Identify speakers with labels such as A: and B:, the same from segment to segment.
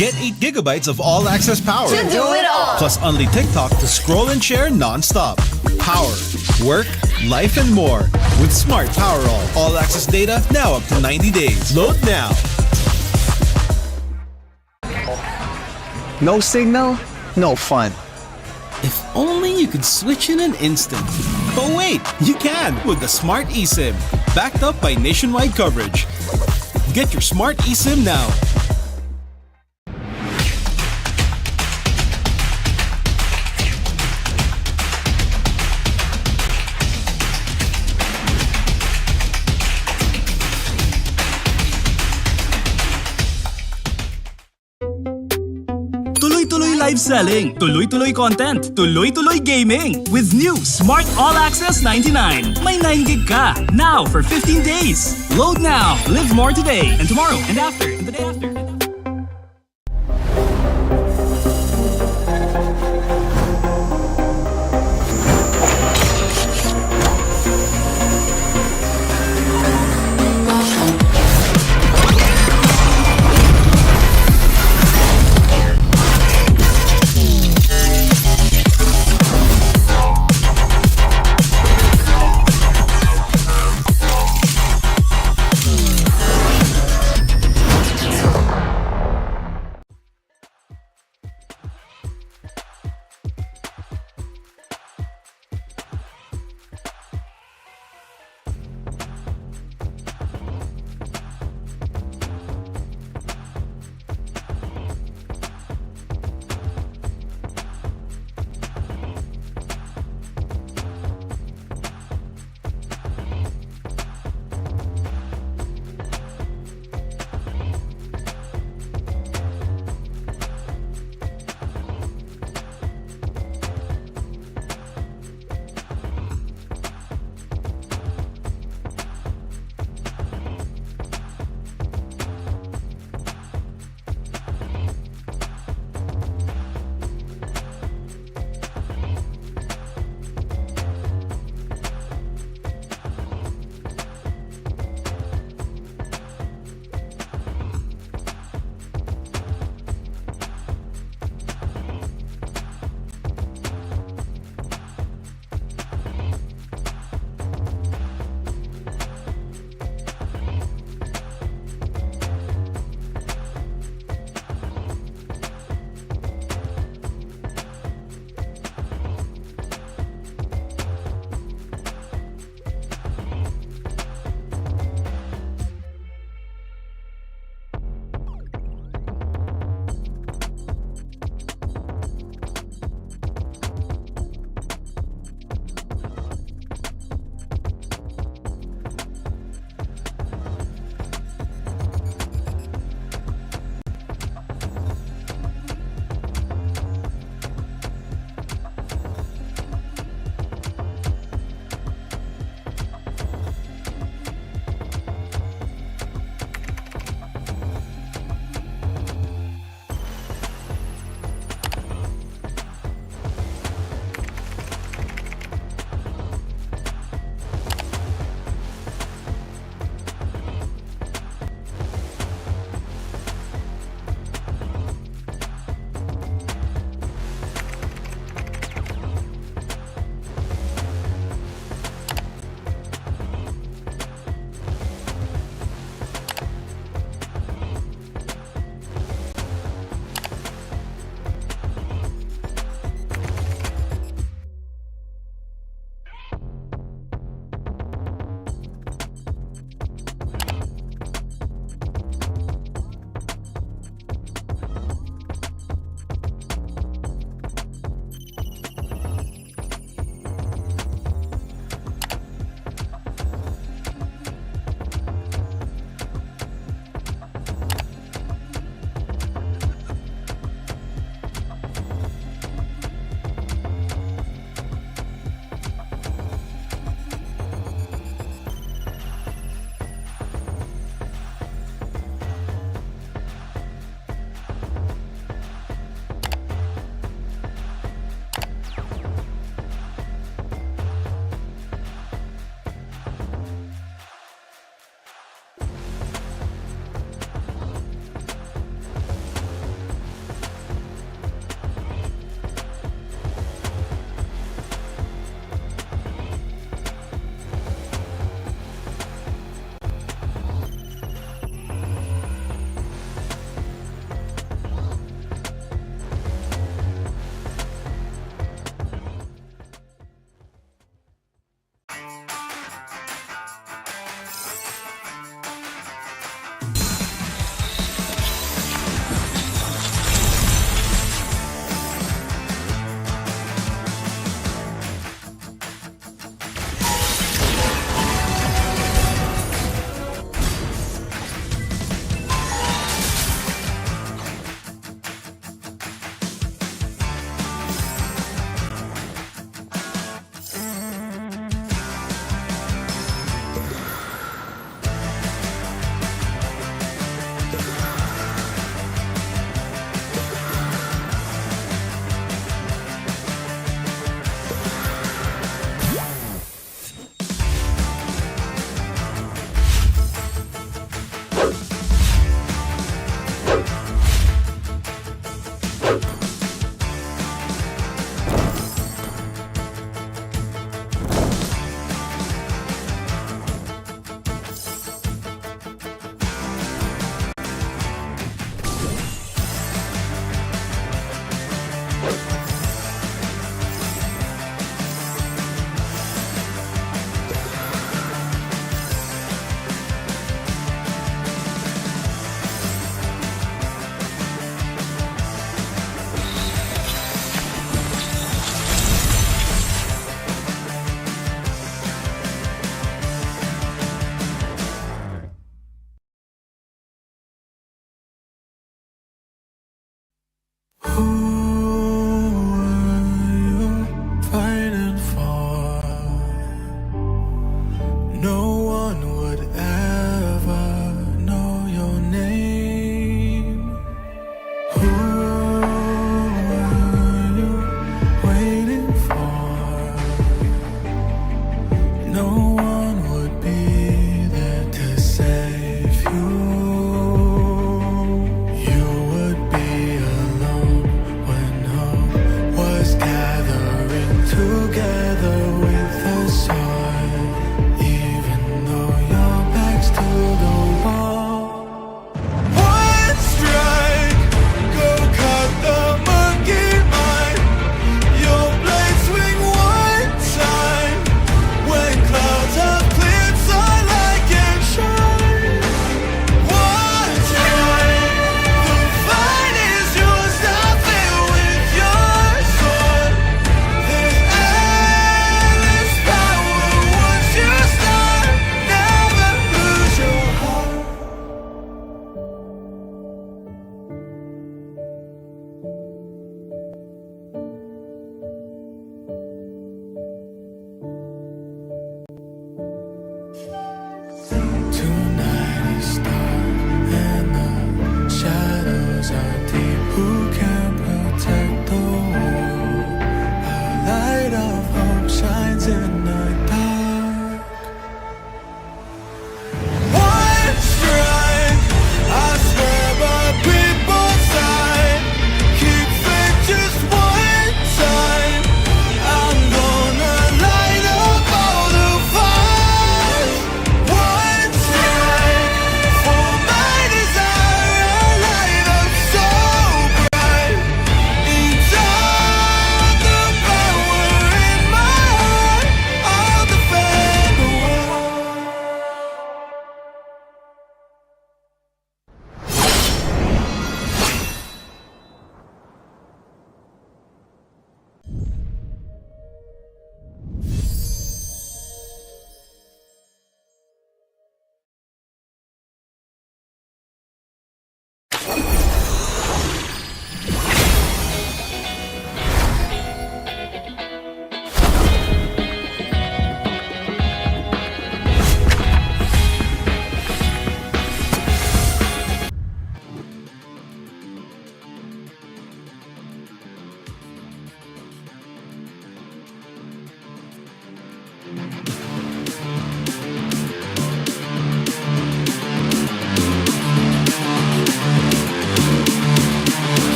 A: Get 8 gigabytes of all-access power.
B: To do it all.
A: Plus only TikTok to scroll and share non-stop. Power, work, life, and more. With Smart Power all-access data now up to 90 days. Load now.
C: No signal, no fun.
A: If only you could switch in an instant. But wait, you can with the Smart eSIM. Backed up by nationwide coverage. Get your Smart eSIM now.
D: Tuloy-tuloy live selling, tuloy-tuloy content, tuloy-tuloy gaming. With new Smart All Access 99. May 9 gig ka, now for 15 days. Load now, live more today, and tomorrow, and after, and the day after.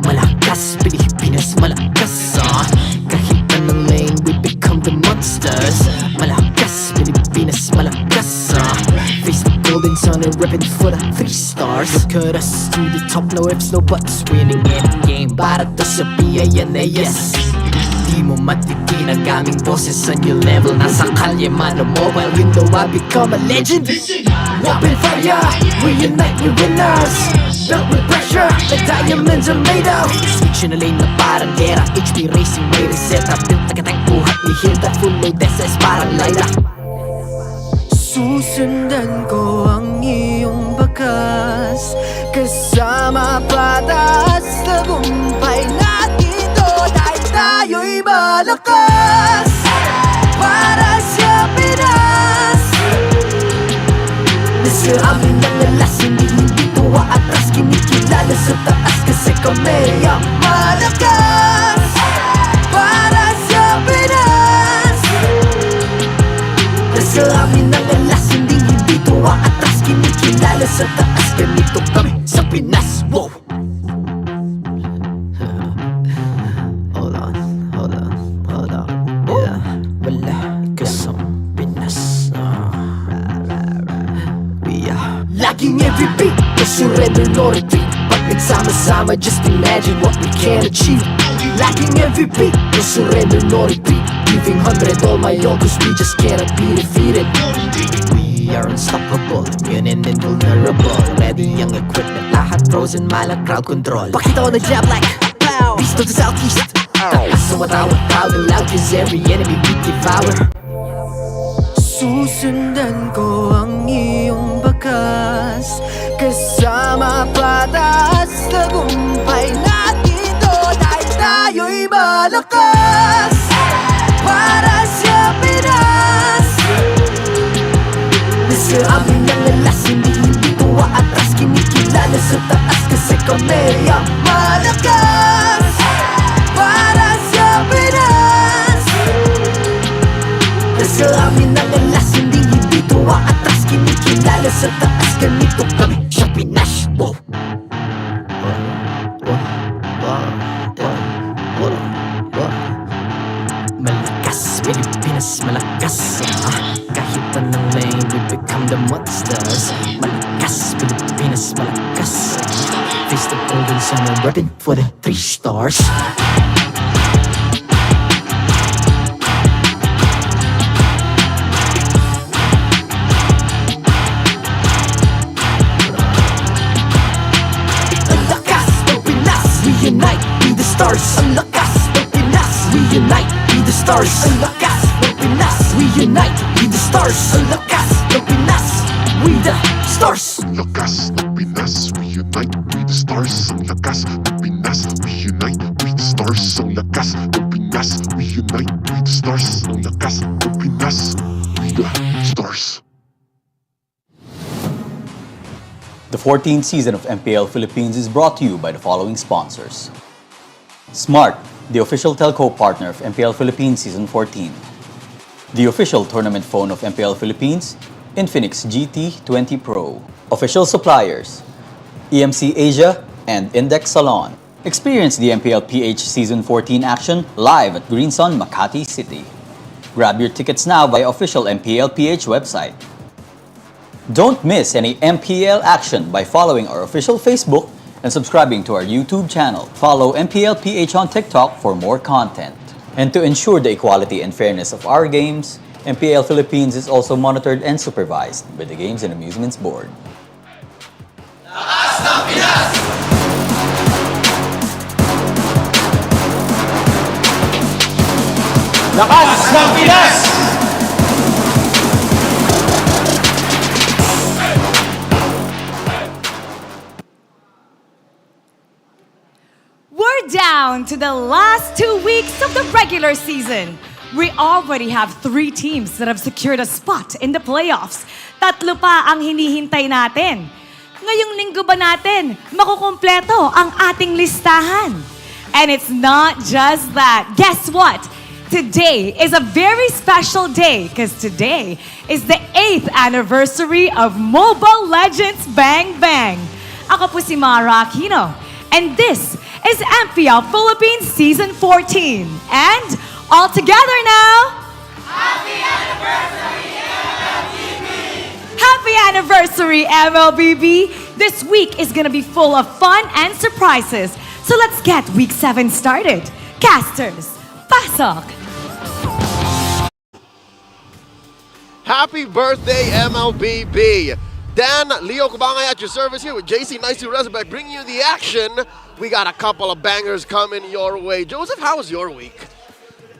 B: Malakas, Pilipinas, malakas Kahit anong lane, we become the monsters Malakas, Pilipinas, malakas Face the golden sun and ribbon for the 3 stars Look at us to the top, no ifs, no buts Winning any game, para to sa PINAS Di mo matitinag aming boses sa new level Nasa kalye man o mobile, you know I become a legend Open fire, we unite, we winners Built with pressure, like diamonds are made of Switch in a lane na parang gera HP Racing may reseta Built na katang buhat ni Hilda Full load SS parang Laila Susundan ko ang iyong bakas Kasama patas na Sa amin ang alas, hindi to aatras. Kinikilala sa taas kasi kami ang malakas. Para sa Pinas. Sa amin ang alas, hindi to aatras. Kinikilala sa taas, ganito kami sa Pinas. Wow! Hold on. Yeah, wala ka sa Pinas. Laging every beat, no surrender, no retreat. Pag nagsama-sama, just imagine what we can achieve. Laging every beat, no surrender, no retreat. Giving 100 all my all, cause we just cannot be defeated. We are unstoppable, immune and invulnerable. Ready ang equipment, lahat frozen, malang crowd control. Pakita ko na jab like pow, beast of the southeast. Taas sa matawa, proud and loud, cause every enemy we devour. Susundan ko ang iyong bakas, kasama patas. Tagumpay natin to dahil tayo'y malakas. Para sa Pinas. Nasa amin ang alas, hindi to aatras. Kinikilala sa taas kasi kami ang malakas. Para sa Pinas. Nasa amin ang alas, hindi to aatras. Kinikilala sa taas, ganito kami sa Pinas. Wow! Malakas, Pilipinas, malakas. Kahit anong lane, we become the monsters. Malakas, Pilipinas, malakas. Face the golden sun and repping for the 3 stars. Ang lakas ng Pinas, reunite, be the stars. Ang lakas ng Pinas, reunite, be the stars. Ang lakas ng Pinas, reunite, be the stars. Ang lakas ng Pinas, we the stars.
E: Ang lakas ng Pinas, reunite, we the stars. Ang lakas ng Pinas, reunite, we the stars. Ang lakas ng Pinas, reunite, we the stars. Ang lakas ng Pinas, we the stars.
F: The 14th season of MPL Philippines is brought to you by the following sponsors. Smart, the official telco partner of MPL Philippines Season 14. The official tournament phone of MPL Philippines, Infinix GT20 Pro. Official suppliers, EMC Asia and Index Salon. Experience the MPLPH Season 14 action live at Green Sun, Makati City. Grab your tickets now via official MPLPH website. Don't miss any MPL action by following our official Facebook and subscribing to our YouTube channel. Follow MPLPH on TikTok for more content. And to ensure the equality and fairness of our games, MPL Philippines is also monitored and supervised by the Games and Amusements Board.
A: Lakas ng Pinas!
G: We're down to the last 2 weeks of the regular season. We already have 3 teams that have secured a spot in the playoffs. 3 pa ang hinihintay natin. Ngayong linggo ba natin makukumpleto ang ating listahan? And it's not just that. Guess what? Today is a very special day because today is the 8th anniversary of Mobile Legends Bang Bang. Ako po si Mara Aquino, and this is MPL Philippines Season 14. And all together now, Happy Anniversary MLBB! Happy Anniversary MLBB! This week is gonna be full of fun and surprises. So let's get Week 7 started. Casters, pasok!
H: Happy birthday, MLBB! Dan, Leo Kabangay at your service here with JC Nicely Resurrect, bringing you the action. We got a couple of bangers coming your way. Joseph, how was your week?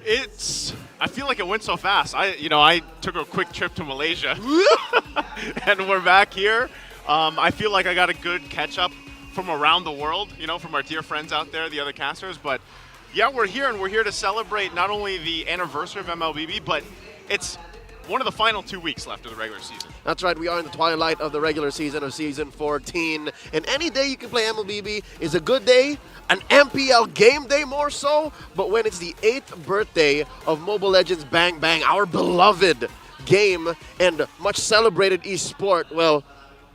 I: I feel like it went so fast. I took a quick trip to Malaysia, and we're back here. I feel like I got a good catch up from around the world, from our dear friends out there, the other casters. But yeah, we're here, and we're here to celebrate not only the anniversary of MLBB, but it's one of the final 2 weeks left of the regular season.
H: That's right, we are in the twilight of the regular season of Season 14. And any day you can play MLBB is a good day, an MPL game day more so. But when it's the 8th birthday of Mobile Legends Bang Bang, our beloved game and much celebrated esport, well,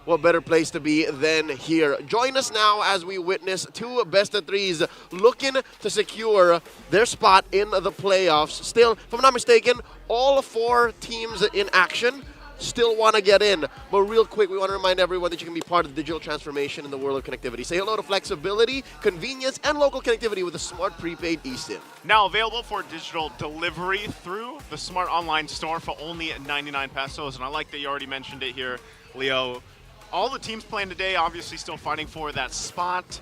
H: what better place to be than here? Join us now as we witness two best-of-threes looking to secure their spot in the playoffs. Still, if I'm not mistaken, all 4 teams in action still want to get in. But real quick, we want to remind everyone that you can be part of the digital transformation in the world of connectivity. Say hello to flexibility, convenience, and local connectivity with a smart prepaid eSIM.
I: Now available for digital delivery through the Smart Online Store for only 99 pesos. And I like that you already mentioned it here, Leo. All the teams playing today obviously still fighting for that spot.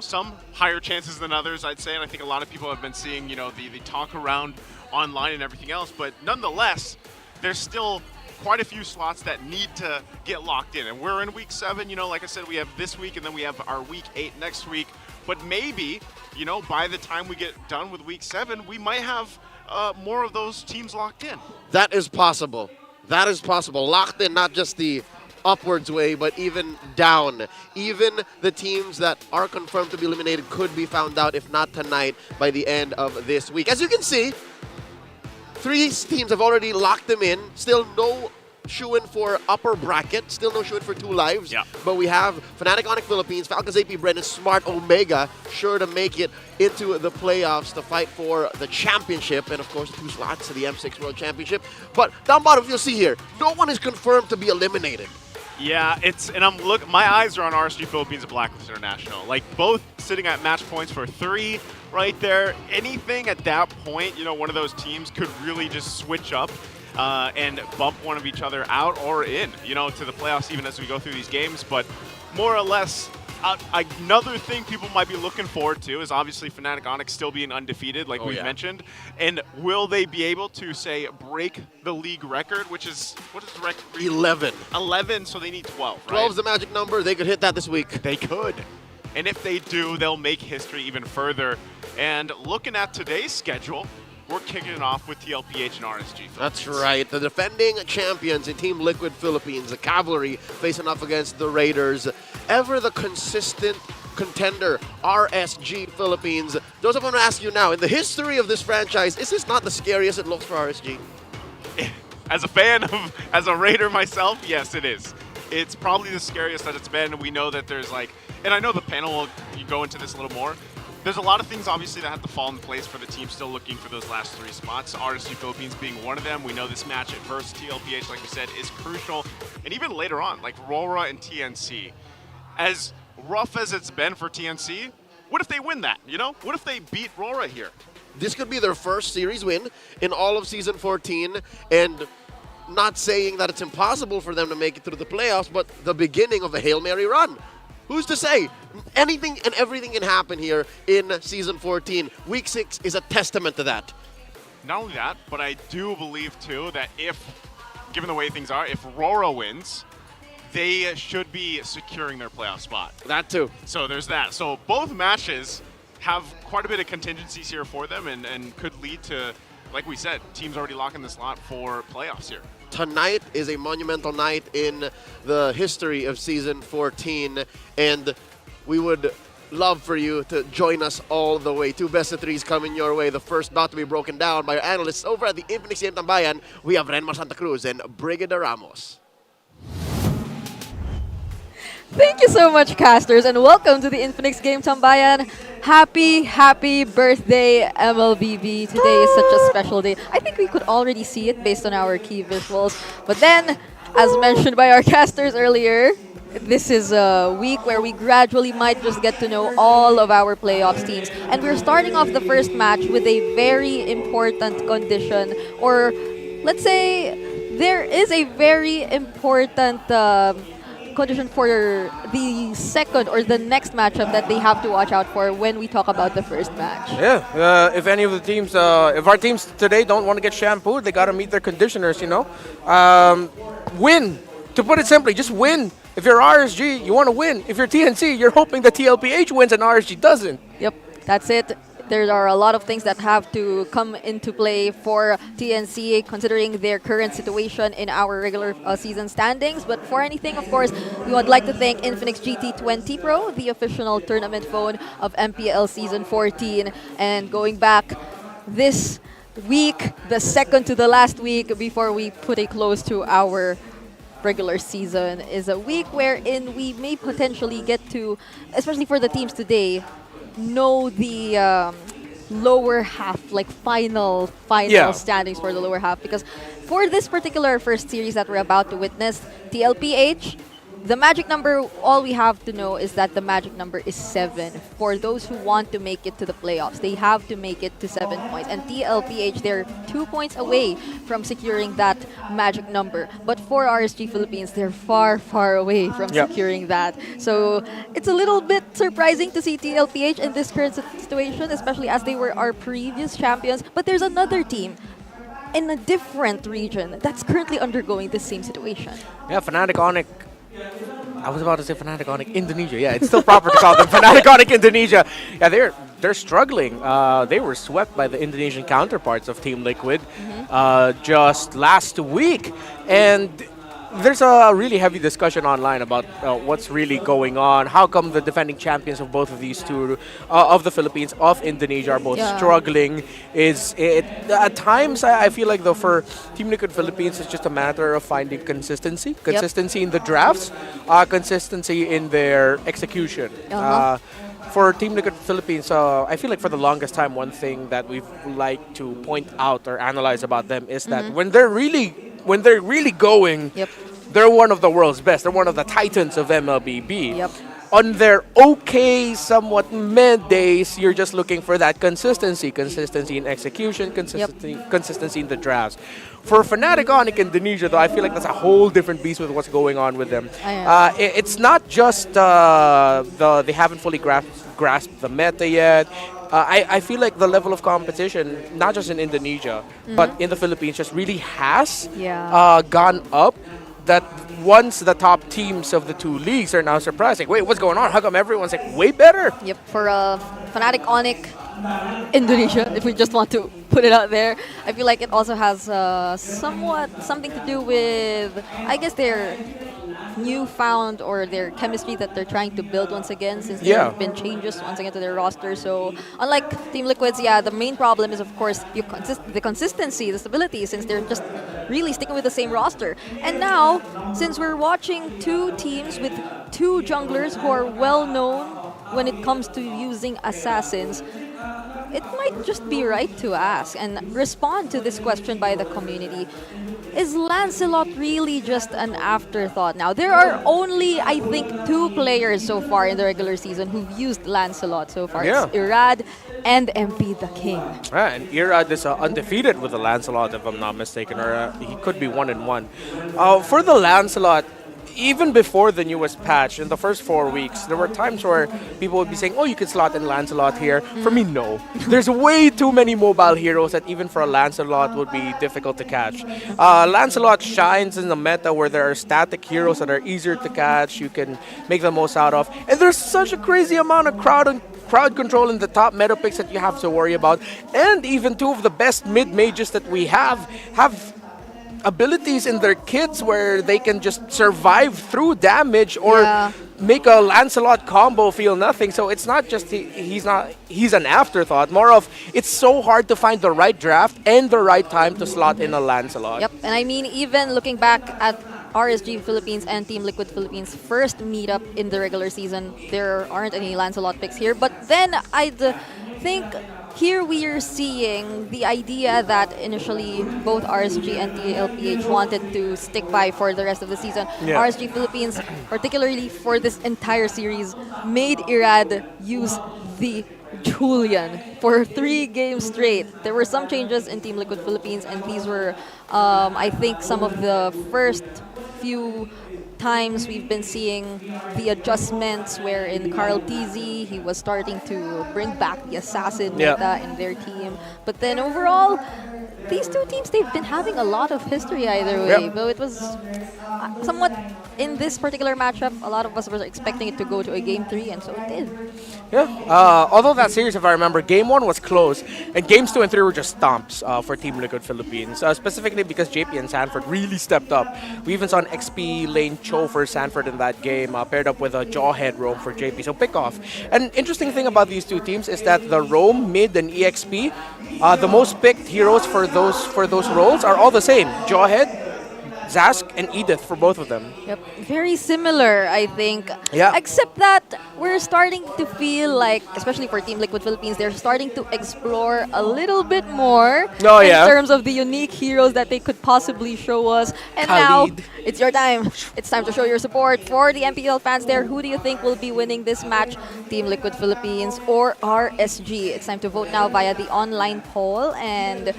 I: Some higher chances than others, I'd say. And I think a lot of people have been seeing, the talk around online and everything else. But nonetheless, there's still quite a few slots that need to get locked in. And we're in week 7, like I said, we have this week and then we have our week 8 next week. But maybe, by the time we get done with week 7, we might have more of those teams locked in.
H: That is possible. That is possible. Locked in, not just the upwards way, but even down. Even the teams that are confirmed to be eliminated could be found out, if not tonight, by the end of this week. As you can see, 3 teams have already locked them in. Still no shoo-in for upper bracket. Still no shoo-in for 2 lives.
I: Yeah.
H: But we have Fnatic Onyx Philippines, Falcons AP Bren, and Smart Omega sure to make it into the playoffs to fight for the championship and, of course, 2 slots to the M6 World Championship. But down bottom, you'll see here, no one is confirmed to be eliminated.
I: Yeah, my eyes are on RSG Philippines and Blacklist International. Like, both sitting at match points for 3 right there. Anything at that point, one of those teams could really just switch up and bump one of each other out or in, to the playoffs even as we go through these games. But more or less, another thing people might be looking forward to is obviously Fnatic Onyx still being undefeated, like we've mentioned. And will they be able to, say, break the league record, which is, what is the record?
H: 11.
I: 11, so they need 12, right?
H: 12 is the magic number. They could hit that this week.
I: They could. And if they do, they'll make history even further. And looking at today's schedule, we're kicking it off with TLPH and RSG Philippines.
H: That's right. The defending champions in Team Liquid Philippines, the Cavalry, facing off against the Raiders. Ever the consistent contender, RSG Philippines. Joseph, I'm going to ask you now, in the history of this franchise, is this not the scariest it looks for RSG?
I: As a fan as a Raider myself, yes, it is. It's probably the scariest that it's been. We know that there's and I know the panel will go into this a little more. There's a lot of things, obviously, that have to fall in place for the team still looking for those last 3 spots. RSG Philippines being one of them. We know this match versus TLPH, like we said, is crucial. And even later on, like RORA and TNC. As rough as it's been for TNC, what if they win that, What if they beat RORA here?
H: This could be their first series win in all of Season 14, and not saying that it's impossible for them to make it through the playoffs, but the beginning of a Hail Mary run. Who's to say? Anything and everything can happen here in Season 14. Week 6 is a testament to that.
I: Not only that, but I do believe, too, that given the way things are, if RORA wins, they should be securing their playoff spot.
H: That, too.
I: So there's that. So both matches have quite a bit of contingencies here for them and could lead to, like we said, teams already locking the slot for playoffs here.
H: Tonight is a monumental night in the history of Season 14, and we would love for you to join us all the way. 2 best-of-3s coming your way. The first bout to be broken down by our analysts over at the Infinix Game Tambayan. We have Renmar Santa Cruz and Brigida Ramos.
J: Thank you so much, casters, and welcome to the Infinix Game Tambayan. Happy birthday, MLBB. Today is such a special day. I think we could already see it based on our key visuals. But then, as mentioned by our casters earlier, this is a week where we gradually might just get to know all of our playoffs teams. And we're starting off the first match with a very important condition, or let's say there is a very important condition for the second or the next matchup that they have to watch out for when we talk about the first match.
K: Yeah, if any of the teams, if our teams today don't want to get shampooed, they got to meet their conditioners, Win. To put it simply, just win. If you're RSG, you want to win. If you're TNC, you're hoping that TLPH wins and RSG doesn't.
J: Yep, that's it. there are a lot of things that have to come into play for TNC, considering their current situation in our regular season standings. But for anything, of course, we would like to thank Infinix GT20 Pro, the official tournament phone of MPL Season 14. And going back this week, the second to the last week before we put a close to our regular season, is a week wherein we may potentially get to, especially for the teams today, know the lower half, like final standings for the lower half. Because for this particular first series that we're about to witness, TLPH, the magic number, all we have to know is that the magic number is 7. For those who want to make it to the playoffs, they have to make it to 7 points. And TLPH, they're 2 points away from securing that magic number. But for RSG Philippines, they're far, far away from securing that. So it's a little bit surprising to see TLPH in this current situation, especially as they were our previous champions. But there's another team in a different region that's currently undergoing the same situation.
K: Yeah, Fnatic Onic. I was about to say Fnatic Onic Indonesia. Yeah, it's still proper to call them Fnatic Onic Indonesia. Yeah, they're struggling. They were swept by the Indonesian counterparts of Team Liquid just last week, and there's a really heavy discussion online about what's really going on. How come the defending champions of both of these two, of the Philippines, of Indonesia, are both struggling? At times, I feel like though for Team Liquid Philippines, it's just a matter of finding consistency in the drafts, consistency in their execution. For Team Liquid Philippines, I feel like for the longest time, one thing that we've liked to point out or analyze about them is that when they're really going, they're one of the world's best. They're one of the titans of MLBB. On their okay, somewhat mid days, you're just looking for that consistency in execution, consistency in the drafts. For Fnatic Onic Indonesia, though, I feel like that's a whole different beast with what's going on with them. It's not just they haven't fully grasped the meta yet. I feel like the level of competition, not just in Indonesia, but in the Philippines, just really has gone up. That once the top teams of the two leagues are now surprised, like, wait, what's going on? How come everyone's like way better?
J: For Fnatic Onic Indonesia, if we just want to put it out there, I feel like it also has somewhat something to do with, I guess, their newfound or their chemistry that they're trying to build once again, since there have been changes once again to their roster. So unlike Team Liquid's, the main problem is, of course, the consistency, the stability, since they're just really sticking with the same roster. And now, since we're watching two teams with two junglers who are well known when it comes to using assassins, it might just be right to ask and respond to this question by the community. Is Lancelot really just an afterthought now? There are only, I think, 2 players so far in the regular season who've used Lancelot so far. It's Irad and MP the King.
K: And Irad is undefeated with the Lancelot, if I'm not mistaken, or he could be 1-1. For the Lancelot, even before the newest patch, in the first 4 weeks, there were times where people would be saying, oh, you can slot in Lancelot here. For me, no. There's way too many mobile heroes that even for a Lancelot would be difficult to catch. Lancelot shines in the meta where there are static heroes that are easier to catch, you can make the most out of. And there's such a crazy amount of crowd control in the top meta picks that you have to worry about. And even 2 of the best mid-mages that we have abilities in their kits where they can just survive through damage or make a Lancelot combo feel nothing. So it's not just he's an afterthought. More of it's so hard to find the right draft and the right time to slot in a Lancelot.
J: And I mean, even looking back at RSG Philippines and Team Liquid Philippines' first meetup in the regular season, there aren't any Lancelot picks here. But then I'd think here we are seeing the idea that initially both RSG and TLPH wanted to stick by for the rest of the season. RSG Philippines, particularly for this entire series, made Irad use the Julian for 3 games straight. There were some changes in Team Liquid Philippines, and these were, I think, some of the first few times we've been seeing the adjustments where in Carl TZ, he was starting to bring back the assassin meta in their team. But then overall, these two teams, they've been having a lot of history either way. But it was somewhat, in this particular matchup, a lot of us were expecting it to go to a game 3, and so it did.
K: Yeah. Although that series, if I remember, Game 1 was close, and Games 2 and 3 were just stomps for Team Liquid Philippines. Specifically because JP and Sanford really stepped up. We even saw an XP lane Cho for Sanford in that game, paired up with a Jawhead roam for JP. So pick off. An interesting thing about these two teams is that the roam, mid, and EXP, the most picked heroes for those roles are all the same. Jawhead, Zask, and Edith for both of them.
J: Yep, very similar, I think.
K: Yeah.
J: Except that we're starting to feel like, especially for Team Liquid Philippines, they're starting to explore a little bit more in terms of the unique heroes that they could possibly show us. And
K: Khalid.
J: now, it's your time. It's time to show your support for the MPL fans there. Who do you think will be winning this match? Team Liquid Philippines or RSG? It's time to vote now via the online poll. And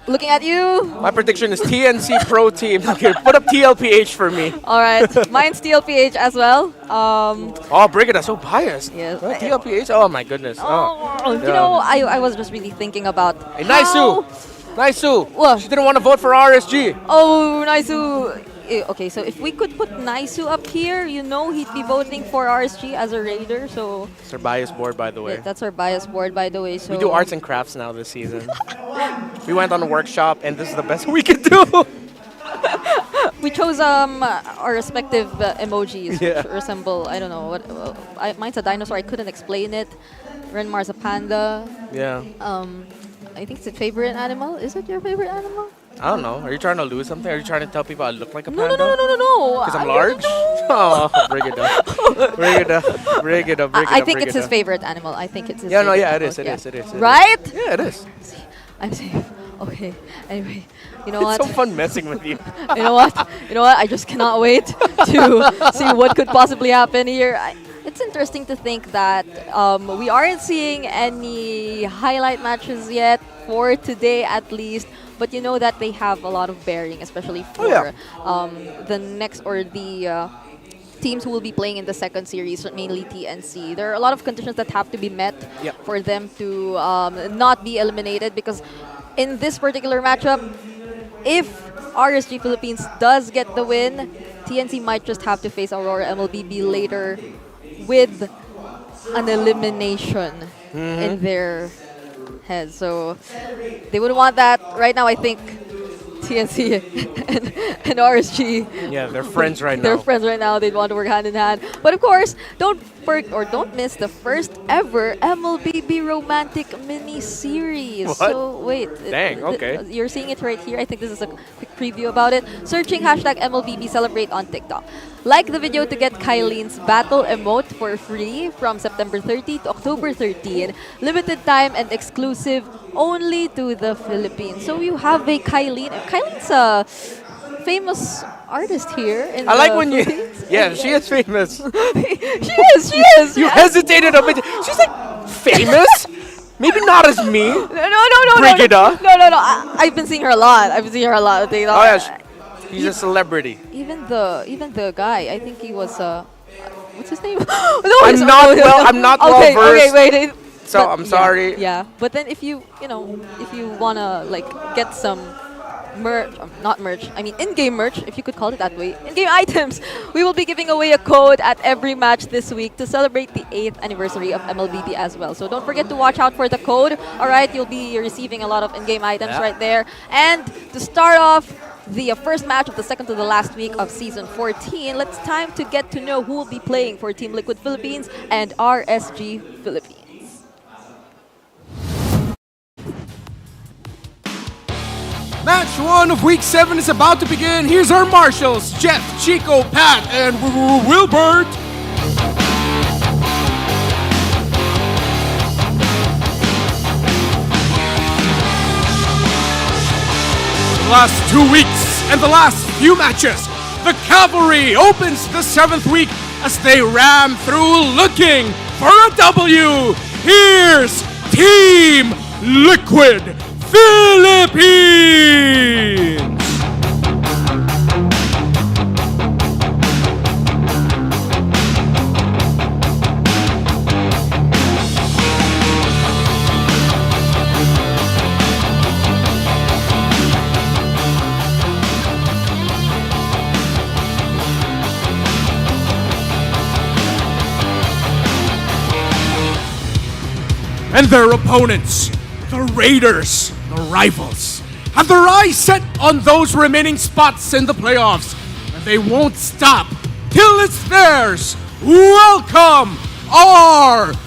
J: looking at you.
K: My prediction is TNC Pro Team. Okay, put up TLPH for me.
J: All right, mine's TLPH as well.
K: Oh, Brigada, so biased.
J: Yes.
K: TLPH? Oh my goodness.
J: You know, I was just really thinking about
K: Hey, Naisu!
J: What?
K: She didn't want to vote for RSG.
J: Oh, Naisu. Okay, so if we could put Naisu up here, you know he'd be voting for RSG as a raider, so...
K: It's our bias board, by the way.
J: Yeah, that's our bias board, by the way, so...
K: We do arts and crafts now this season. We went on a workshop, and this is the best we could do.
J: We chose our respective emojis which resemble, I don't know, what. Mine's a dinosaur, I couldn't explain it. Renmar's a panda.
K: Yeah.
J: I think it's a favorite animal. Is it your favorite animal?
K: I don't know. Are you trying to lose something? Are you trying to tell people I look like a
J: No,
K: panda?
J: no.
K: Because I'm large? Oh, Brigada.
J: I think it's his favorite animal. I think it's his
K: Yeah, no,
J: favorite
K: yeah, it
J: animal.
K: is. It is.
J: Right?
K: Yeah, it is.
J: I'm safe. Okay. Anyway, you know
K: It's
J: what?
K: so fun messing with you.
J: You know what? I just cannot wait to see what could possibly happen here. It's interesting to think that we aren't seeing any highlight matches yet for today at least. But you know that they have a lot of bearing, especially for the next or the teams who will be playing in the second series, mainly TNC. There are a lot of conditions that have to be met for them to not be eliminated, because in this particular matchup, if RSG Philippines does get the win, TNC might just have to face Aurora MLBB later with an elimination in their head. So they wouldn't want that. Right now, I think TNC and RSG.
K: Yeah, they're friends right now.
J: They're friends right now. They'd want to work hand in hand. But of course, don't miss the first ever MLBB romantic mini series.
K: What?
J: So wait,
K: Dang, okay.
J: You're seeing it right here. I think this is a quick preview about it. Searching hashtag MLBB Celebrate on TikTok. Like the video to get Kylene's battle emote for free from September 30 to October 13. Limited time and exclusive only to the Philippines. So you have a Kylene. Kylene's a famous artist here in
K: I like
J: the
K: when you...
J: Philippines.
K: Yeah, she is famous.
J: She is.
K: You hesitated a bit. She's like, famous? Maybe not as me.
J: No.
K: Brigada.
J: No. I've been seeing her a lot.
K: Oh yeah, he's a celebrity.
J: Even the guy, I think he was what's his name?
K: I'm not well versed.
J: Okay, wait.
K: So I'm sorry.
J: Yeah, but then if you wanna like get some merch, not merch, I mean in-game merch, if you could call it that way, in-game items, we will be giving away a code at every match this week to celebrate the 8th anniversary of MLBB as well. So don't forget to watch out for the code. All right, you'll be receiving a lot of in-game items right there. And to start off the first match of the second to the last week of Season 14, it's time to get to know who will be playing for Team Liquid Philippines and RSG Philippines.
L: Match 1 of Week 7 is about to begin. Here's our marshals, Jeff, Chico, Pat, and Wilbert. The last 2 weeks and the last few matches, the Cavalry opens the 7th week as they ram through looking for a W. Here's Team Liquid Philippines! and their opponents, the Raiders, the rivals, have their eyes set on those remaining spots in the playoffs, and they won't stop till it's theirs. Welcome, RSG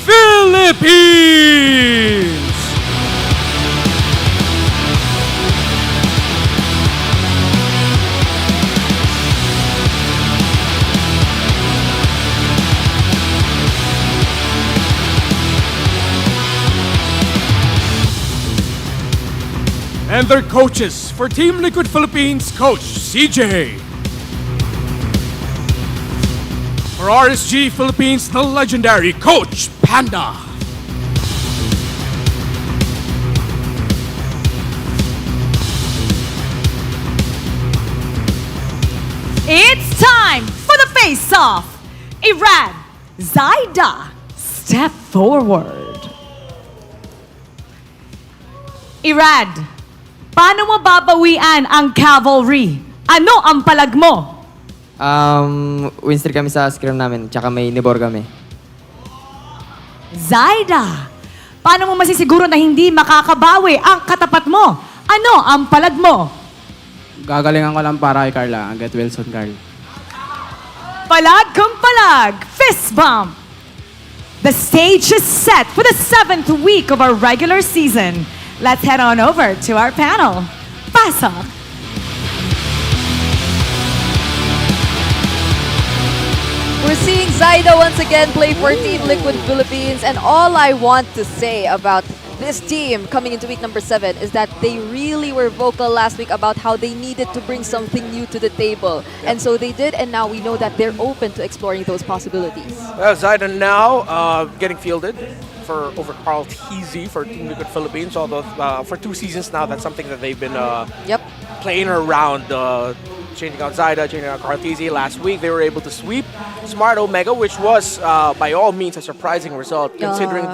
L: Philippines! And their coaches for Team Liquid Philippines, Coach CJ. For RSG Philippines, the legendary Coach Panda.
G: It's time for the face-off. Iran, Zaida, step forward. Irad, paano mo babawian ang cavalry? Ano ang palag mo?
M: Win streak kami sa scrim namin, tsaka may nibor kami.
G: Zaida, paano mo masisiguro na hindi makakabawi ang katapat mo? Ano ang palag mo?
M: Gagalingan ko lang para kay Carla, ang get Wilson Carl.
G: Palag kung palag, fist bump. The stage is set for the 7th week of our regular season. Let's head on over to our panel. Pasa.
J: We're seeing Zaida once again play for Team Liquid Philippines, and all I want to say about this team coming into week number 7 is that they really were vocal last week about how they needed to bring something new to the table. And so they did, and now we know that they're open to exploring those possibilities.
K: Well, Zaida now getting fielded for over Carl Teasy for Team Liquid Philippines, although for 2 seasons now, that's something that they've been playing around, changing out Zaida, changing out Carl Teasy. Last week, they were able to sweep Smart Omega, which was by all means a surprising result, considering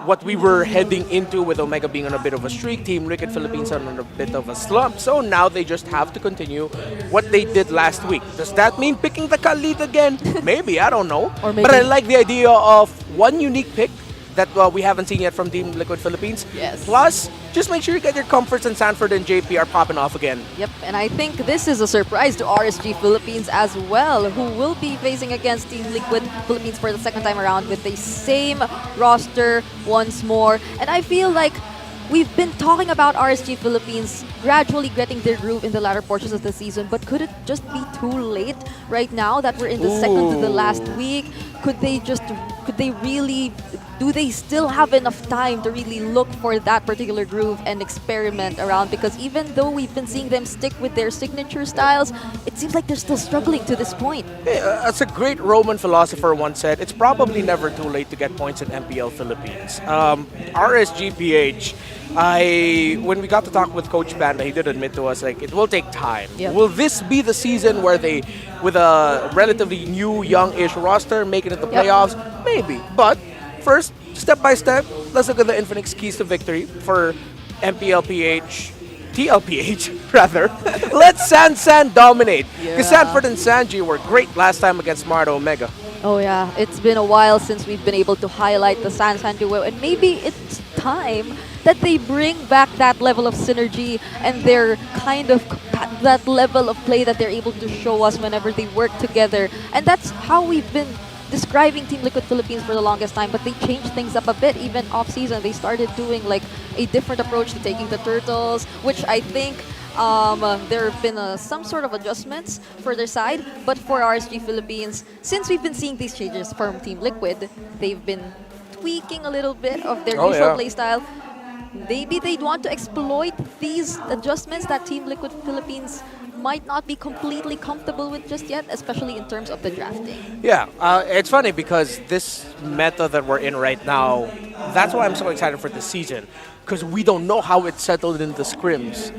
K: what we were heading into with Omega being on a bit of a streak, Team Liquid Philippines on a bit of a slump. So now they just have to continue what they did last week. Does that mean picking the Khalid again? Maybe, I don't know.
J: Or maybe.
K: But I like the idea of one unique pick that we haven't seen yet from Team Liquid Philippines.
J: Yes.
K: Plus, just make sure you get your comforts and Sanford and JP are popping off again.
J: Yep, and I think this is a surprise to RSG Philippines as well, who will be facing against Team Liquid Philippines for the second time around with the same roster once more. And I feel like we've been talking about RSG Philippines gradually getting their groove in the latter portions of the season, but could it just be too late right now that we're in the second to the last week? Do they still have enough time to really look for that particular groove and experiment around? Because even though we've been seeing them stick with their signature styles, it seems like they're still struggling to this point.
K: As a great Roman philosopher once said, it's probably never too late to get points in MPL Philippines. RSGPH, when we got to talk with Coach Panda, he did admit to us, like, it will take time.
J: Yep.
K: Will this be the season where they, with a relatively new, young-ish roster, make it into playoffs? Maybe. But first, step by step, let's look at the Infinix keys to victory for MPLPH. TLPH, rather. Let San dominate. Because Sanford and Sanji were great last time against Smart Omega.
J: Oh yeah, it's been a while since we've been able to highlight the San duo, and maybe it's time that they bring back that level of synergy and their kind of that level of play that they're able to show us whenever they work together. And that's how we've been describing Team Liquid Philippines for the longest time, but they changed things up a bit. Even off-season, they started doing like a different approach to taking the turtles, which I think there have been some sort of adjustments for their side. But for RSG Philippines, since we've been seeing these changes from Team Liquid, they've been tweaking a little bit of their usual playstyle. Maybe they'd want to exploit these adjustments that Team Liquid Philippines might not be completely comfortable with just yet, especially in terms of the drafting. Yeah,
K: it's funny because this meta that we're in right now, that's why I'm so excited for this season, because we don't know how it's settled in the scrims.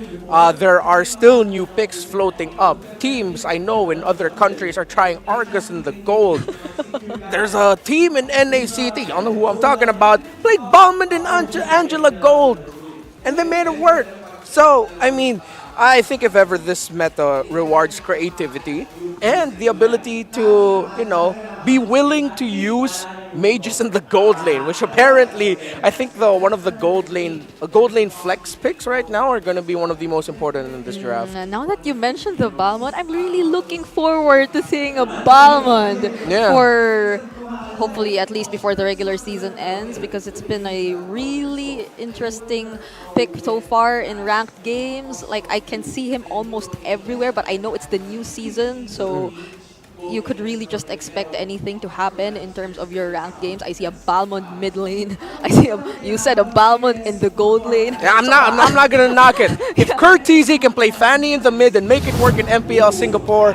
K: There are still new picks floating up. Teams I know in other countries are trying Argus in the gold. There's a team in NACT, I don't know who I'm talking about, played Bauman and Angela Gold, and they made it work. So, I mean, I think if ever this meta rewards creativity and the ability to, be willing to use mages in the gold lane, which apparently I think one of the gold lane flex picks right now are going to be one of the most important in this draft.
J: Now that you mentioned the Balmond, I'm really looking forward to seeing a Balmond for hopefully at least before the regular season ends, because it's been a really interesting pick so far in ranked games. Like, I can see him almost everywhere, but I know it's the new season, so you could really just expect anything to happen in terms of your ranked games. I see a Balmond mid lane. You said a Balmond in the gold lane.
K: Yeah, I'm not gonna knock it. If Curtizy can play Fanny in the mid and make it work in MPL Singapore,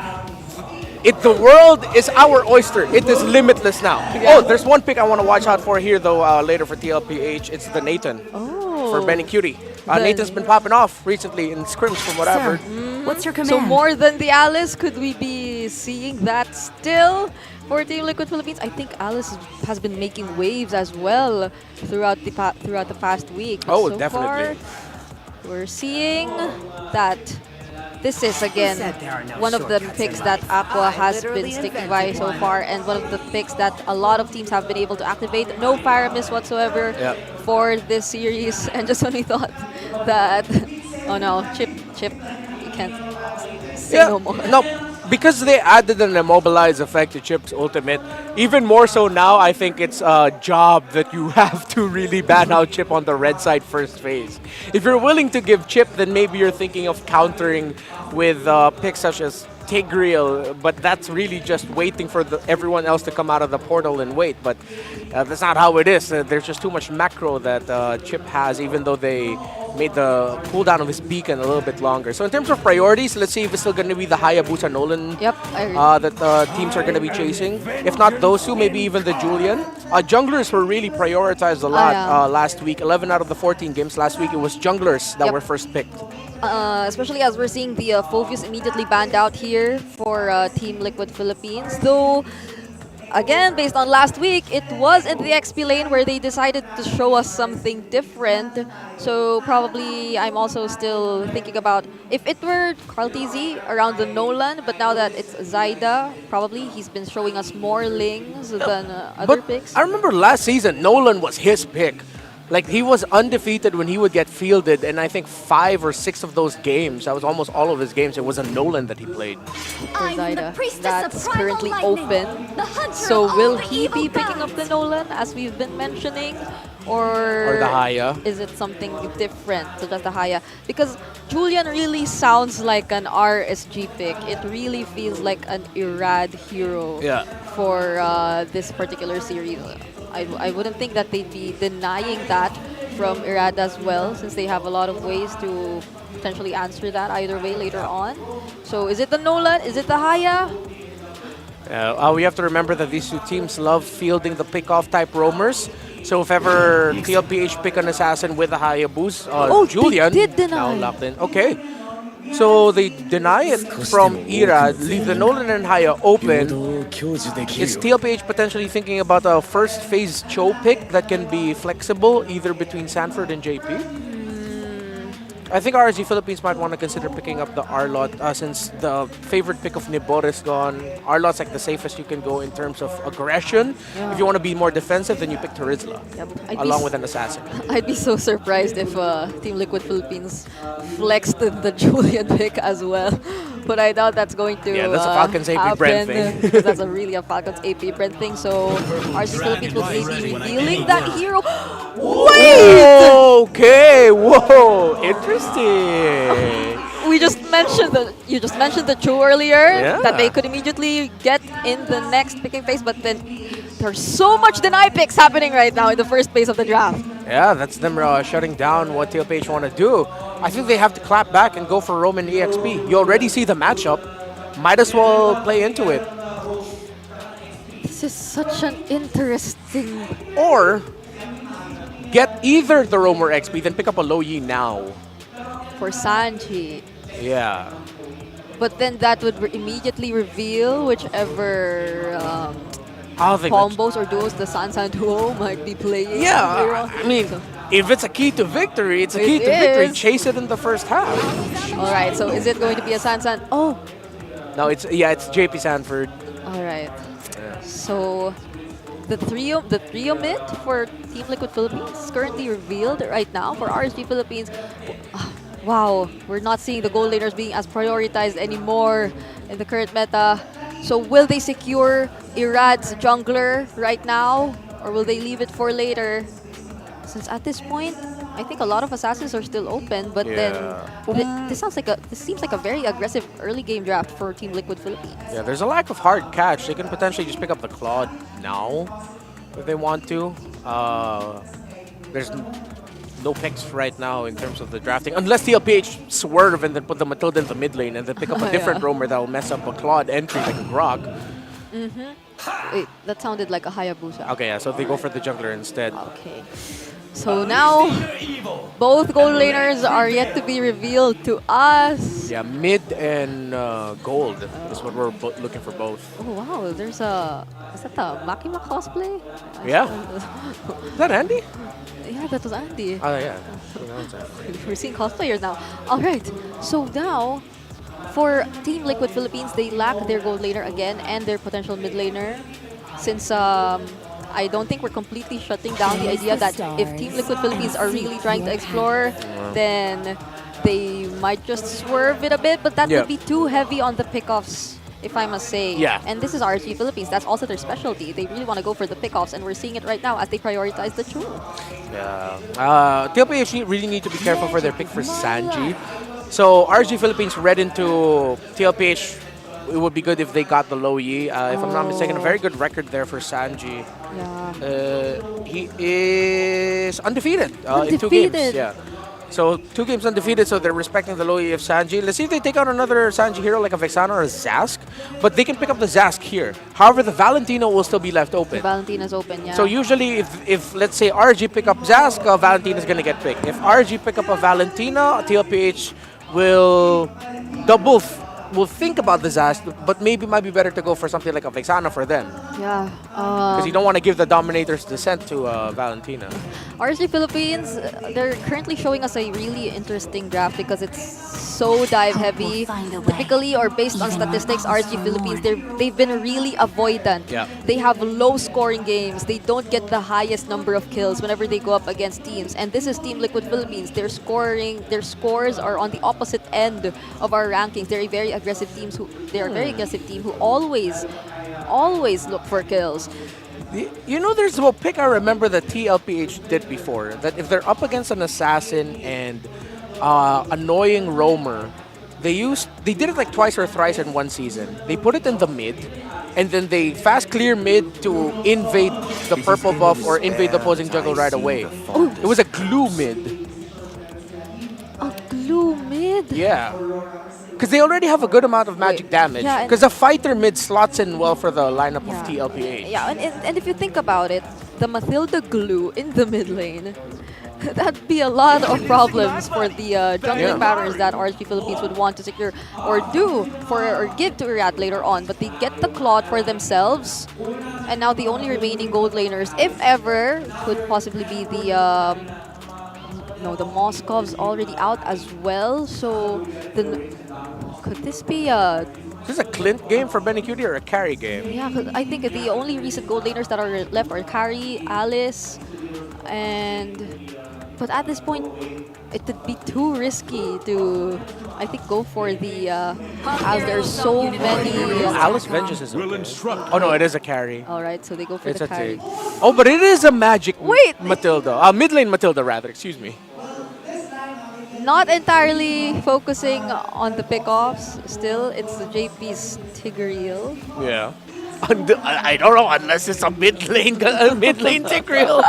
K: the world is our oyster. It is limitless now. Oh, there's one pick I want to watch out for here though later for TLPH. It's the Nathan for Benny Cutie. Nathan's been popping off recently in scrims from what I've heard.
G: What's your command?
J: So more than the Alice, could we be seeing that still for Team Liquid Philippines? I think Alice has been making waves as well throughout the past week. But
K: Oh,
J: so
K: definitely.
J: far, we're seeing that this is again one of the picks that Aqua has been sticking by so far, and one of the picks that a lot of teams have been able to activate. No Paramis whatsoever for this series, and just when we thought that, oh no, Chip, you can't say no more.
K: No, because they added an immobilize effect to Chip's ultimate, even more so now, I think it's a job that you have to really ban out Chip on the red side first phase. If you're willing to give Chip, then maybe you're thinking of countering with picks such as Tigreal, but that's really just waiting for everyone else to come out of the portal and wait. But that's not how it is. There's just too much macro that Chip has, even though they made the cooldown of his beacon a little bit longer. So in terms of priorities, let's see if it's still going to be the Hayabusa Nolan that teams are going to be chasing. If not those two, maybe even the Julian. Junglers were really prioritized a lot last week. 11 out of the 14 games last week, it was junglers that were first picked.
J: Especially as we're seeing the Phoveus immediately banned out here for Team Liquid Philippines. Though, again, based on last week, it was in the XP lane where they decided to show us something different. So probably I'm also still thinking about if it were Carl TZ around the Nolan, but now that it's Zyda, probably he's been showing us more lings than other picks.
K: I remember last season, Nolan was his pick. Like, he was undefeated when he would get fielded, and I think 5 or 6 of those games, that was almost all of his games, it was a Nolan that he played.
J: For Zyda, that's currently open. So will he be picking up the Nolan, as we've been mentioning? Or
K: the Haya.
J: Is it something different, such as the Haya? Because Julian really sounds like an RSG pick. It really feels like an Irad hero for this particular series. I wouldn't think that they'd be denying that from Irad as well, since they have a lot of ways to potentially answer that either way later on. So is it the Nolan? Is it the Haya?
K: We have to remember that these two teams love fielding the pick-off type roamers. So if ever TLPH pick an assassin with a Hayabusa, Julian
J: they did deny.
K: now locked in. Okay. So they deny it from Irad, leave the Nolan and Haya open. Is TLPH potentially thinking about a first phase Cho pick that can be flexible either between Sanford and JP? I think RSG Philippines might want to consider picking up the Arlot since the favorite pick of Nibor is gone. Arlot's like the safest you can go in terms of aggression. If you want to be more defensive, then you pick Terizla along with an assassin.
J: I'd be so surprised if Team Liquid Philippines flexed the Julian pick as well. But I doubt that's going to
K: that's a Falcons AP Brent thing.
J: because that's really a Falcons AP Brent thing. So RSG Philippines will maybe revealing that hero. Wait!
K: Okay, whoa, interesting.
J: You just mentioned the Chu earlier that they could immediately get in the next picking phase, but then there's so much deny picks happening right now in the first phase of the draft.
K: Yeah, that's them shutting down what TLPH want to do. I think they have to clap back and go for Roman EXP. You already see the matchup. Might as well play into it.
J: This is such an interesting...
K: Or get either the Roam or XP, then pick up a Low Yi now.
J: For Sanji.
K: Yeah.
J: But then that would immediately reveal whichever combos or duos the Sansan duo might be playing.
K: Yeah, I mean, if it's a key to victory, it's a key to victory. Chase it in the first half.
J: All right, so is it going to be a Sansan? Oh.
K: No, it's JP Sanford.
J: All right. So the trio mid for Team Liquid Philippines is currently revealed right now for RSG Philippines. Wow, we're not seeing the gold laners being as prioritized anymore in the current meta. So will they secure Irad's jungler right now, or will they leave it for later? Since at this point, I think a lot of assassins are still open, but then this seems like a very aggressive early game draft for Team Liquid Philippines.
K: Yeah, there's a lack of hard catch. They can potentially just pick up the Claude now if they want to. There's no picks right now in terms of the drafting, unless TLPH swerve and then put the Matilda in the mid lane and then pick up a different roamer that will mess up a Claude entry like a Grog.
J: Wait, that sounded like a Hayabusa.
K: Okay, yeah, so they go for the jungler instead.
J: Okay. So now, both gold laners are yet to be revealed to us.
K: Yeah, mid and gold is what we're looking for both.
J: Oh wow, there's a... Is that a Makima cosplay?
K: Yeah. Is that Andy?
J: Yeah, that was Andy.
K: Oh, yeah.
J: We're seeing cosplayers now. Alright, so now, for Team Liquid Philippines, they lack their gold laner again and their potential mid laner. Since I don't think we're completely shutting down the idea that if Team Liquid Philippines are really trying to explore, then they might just swerve it a bit, but that would be too heavy on the pickoffs, if I must say.
K: Yeah.
J: And this is RSG Philippines. That's also their specialty. They really want to go for the pickoffs, and we're seeing it right now as they prioritize the True.
K: Yeah. TLPH really need to be careful for their pick for Sanji. So RSG Philippines read into TLPH. It would be good if they got the low Yi. If I'm not mistaken, a very good record there for Sanji.
J: Yeah.
K: He is undefeated, in 2 games. Yeah. So 2 games undefeated, so they're respecting the low Yi of Sanji. Let's see if they take out another Sanji hero like a Vexana or a Zask. But they can pick up the Zask here. However, the Valentino will still be left open.
J: The Valentina's open, yeah.
K: So usually, if let's say RG pick up Zask, Valentina's going to get picked. If RG pick up a Valentina, TLPH will will think about the Zask, but maybe might be better to go for something like a Vexana for them.
J: Yeah.
K: Because you don't want to give the Dominator's Descent to Valentina.
J: RSG Philippines, they're currently showing us a really interesting draft because it's so dive heavy. Typically, or based on statistics, RSG Philippines, they've been really avoidant.
K: Yeah.
J: They have low scoring games. They don't get the highest number of kills whenever they go up against teams. And this is Team Liquid Philippines. Their scores are on the opposite end of our rankings. They're a very aggressive team who always look for kills.
K: You know, there's a pick I remember that TLPH did before, that if they're up against an assassin and annoying roamer, they did it like twice or thrice in one season. They put it in the mid, and then they fast clear mid to invade the purple buff or invade the opposing jungle right away. It was a glue mid.
J: A glue mid?
K: Yeah. Because they already have a good amount of magic damage. Because a fighter mid slots in well for the lineup of TLPH.
J: Yeah, and if you think about it, the Matilda glue in the mid lane, that'd be a lot of problems for the jungling patterns that RSG Philippines would want to secure or give to Irad later on. But they get the Claude for themselves, and now the only remaining gold laners, if ever, could possibly be the the Moskov's already out as well. So could this be
K: Is this a Clint game for Benny Cutie or a carry game?
J: Yeah, because I think the only recent gold laners that are left are Carry, Alice, but at this point, it would be too risky to, I think, go for the, as there's so many...
K: Alice Vengeance is Oh no, it is a carry.
J: Alright, so they go for the carry.
K: Oh, but it is a magic Matilda. Mid lane Matilda, rather, excuse me.
J: Not entirely focusing on the pickoffs. Still, it's the JP's Tigreal.
K: Yeah. I don't know unless it's a mid lane Tigreal.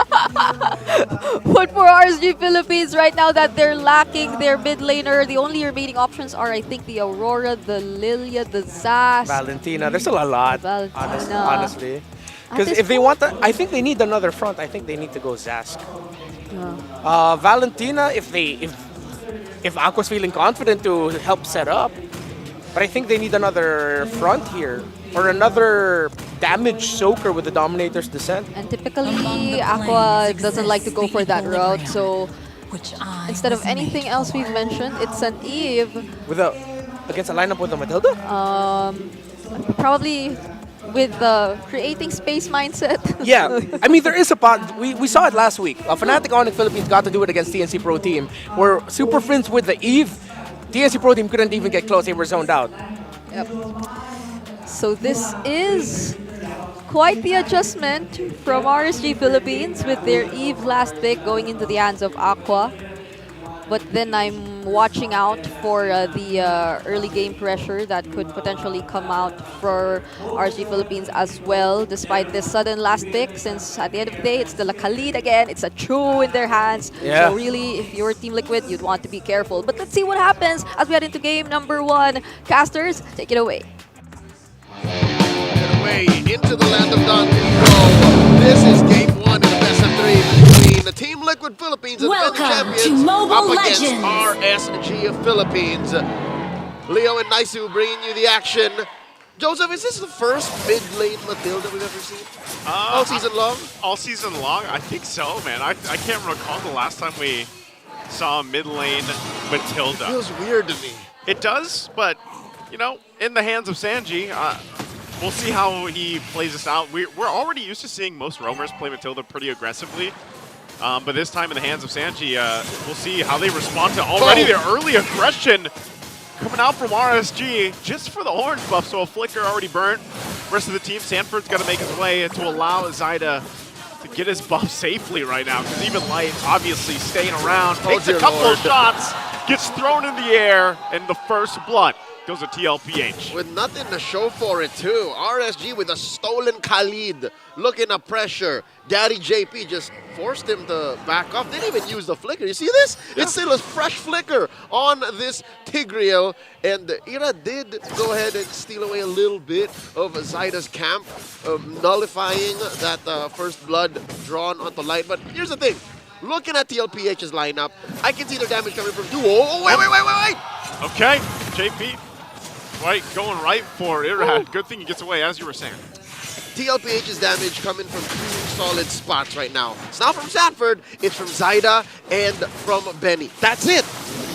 J: But for RSG Philippines right now, that they're lacking their mid laner, the only remaining options are, I think, the Aurora, the Lilia, the Zask,
K: Valentina. There's still a lot.
J: Valentina.
K: Honestly. Because if they want I think they need another front. I think they need to go Zask.
J: Yeah.
K: Valentina, if Aqua's feeling confident to help set up. But I think they need another front here. Or another damage soaker with the Dominator's Descent.
J: And typically, Aqua doesn't like to go for that route. So instead of anything else we've mentioned, it's an Eve.
K: Against a lineup with a Matilda?
J: Probably with the creating space mindset.
K: Yeah, I mean, there is a pot. We saw it last week. Fnatic Onyx Philippines got to do it against TNC Pro Team, where Super Friends with the Eve, TNC Pro Team couldn't even get close. They were zoned out.
J: Yep. So this is quite the adjustment from RSG Philippines with their Eve last pick going into the hands of Aqua. But then I'm watching out for the early game pressure that could potentially come out for RSG Philippines as well, despite this sudden last pick, since at the end of the day, it's still a Khalid again. It's a True in their hands.
K: Yeah.
J: So really, if you're Team Liquid, you'd want to be careful. But let's see what happens as we head into game number 1. Casters, take it away.
H: Away into the land of Dante we go. This is game 1 in the best of 3 between the Team Liquid Philippines and the defending champions up against RSG Philippines. Leo and Naisu bringing you the action. Joseph, is this the first mid-lane Matilda we've ever seen? All season long?
I: All season long? I think so, man. I can't recall the last time we saw mid-lane Matilda.
H: It feels weird to me.
I: It does, but, you know, in the hands of Sanji, we'll see how he plays this out. We're already used to seeing most roamers play Matilda pretty aggressively. But this time in the hands of Sanji, we'll see how they respond to already their early aggression coming out from RSG just for the orange buff. So a flicker already burnt. Rest of the team, Sanford's got to make his way to allow Zyda to get his buff safely right now. Because even Light obviously staying around, takes a couple of shots, gets thrown in the air, and the first blood goes to TLPH.
H: With nothing to show for it, too. RSG with a stolen Khalid, looking to pressure. Daddy JP just forced him to back off. Didn't even use the flicker. You see this? Yeah. It's still a fresh flicker on this Tigreal. And Ira did go ahead and steal away a little bit of Zyda's camp, nullifying that first blood drawn onto Light. But here's the thing. Looking at TLPH's lineup, I can see their damage coming from Duo. Oh, wait.
I: Okay, JP. Right, going right for Irad. Good thing he gets away, as you were saying.
H: TLPH's damage coming from 2 solid spots right now. It's not from Sanford, it's from Zyda and from Benny. That's it.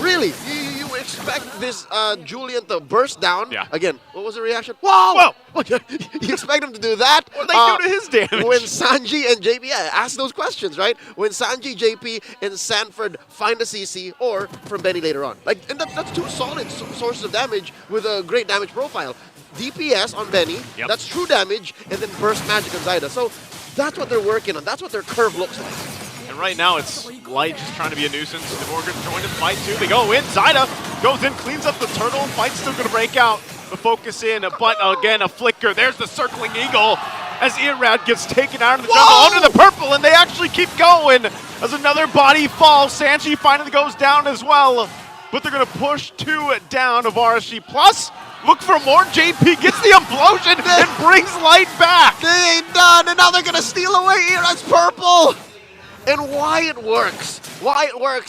H: Really, you expect this Julian to burst down.
I: Yeah.
H: Again, what was the reaction? Whoa! You expect him to do that?
I: What they do to his damage?
H: When Sanji and JP, ask those questions, right? When Sanji, JP, and Sanford find a CC, or from Benny later on. Like, and that's 2 solid sources of damage with a great damage profile. DPS on Benny, that's true damage, and then burst magic on Zyda. So that's what they're working on. That's what their curve looks like.
I: And right now it's Light just trying to be a nuisance. The Morgan joined the fight too. They go in. Zyda goes in, cleans up the turtle. Fight's still going to break out. The focus in, but again a flicker. There's the circling eagle as Irad gets taken out of the jungle under the purple, and they actually keep going as another body falls. Sanji finally goes down as well, but they're going to push 2 down of RSG. Plus, look for more. JP gets the implosion and brings Light back.
H: They ain't done, and now they're going to steal away Irad's purple. And why it works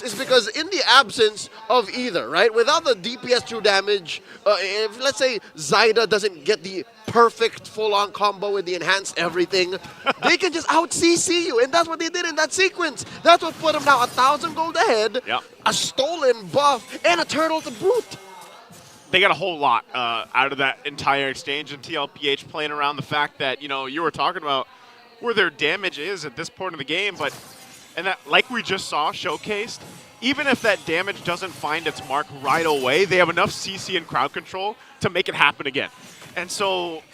H: is because in the absence of either, right? Without the DPS true damage, if let's say Zyda doesn't get the perfect full-on combo with the enhanced everything, they can just out-CC you, and that's what they did in that sequence. That's what put them now 1,000 gold ahead, a stolen buff, and a turtle to boot.
I: They got a whole lot out of that entire exchange, and TLPH playing around the fact that, you know, you were talking about where their damage is at this point of the game, but and that, like we just saw showcased, even if that damage doesn't find its mark right away, they have enough CC and crowd control to make it happen again. And so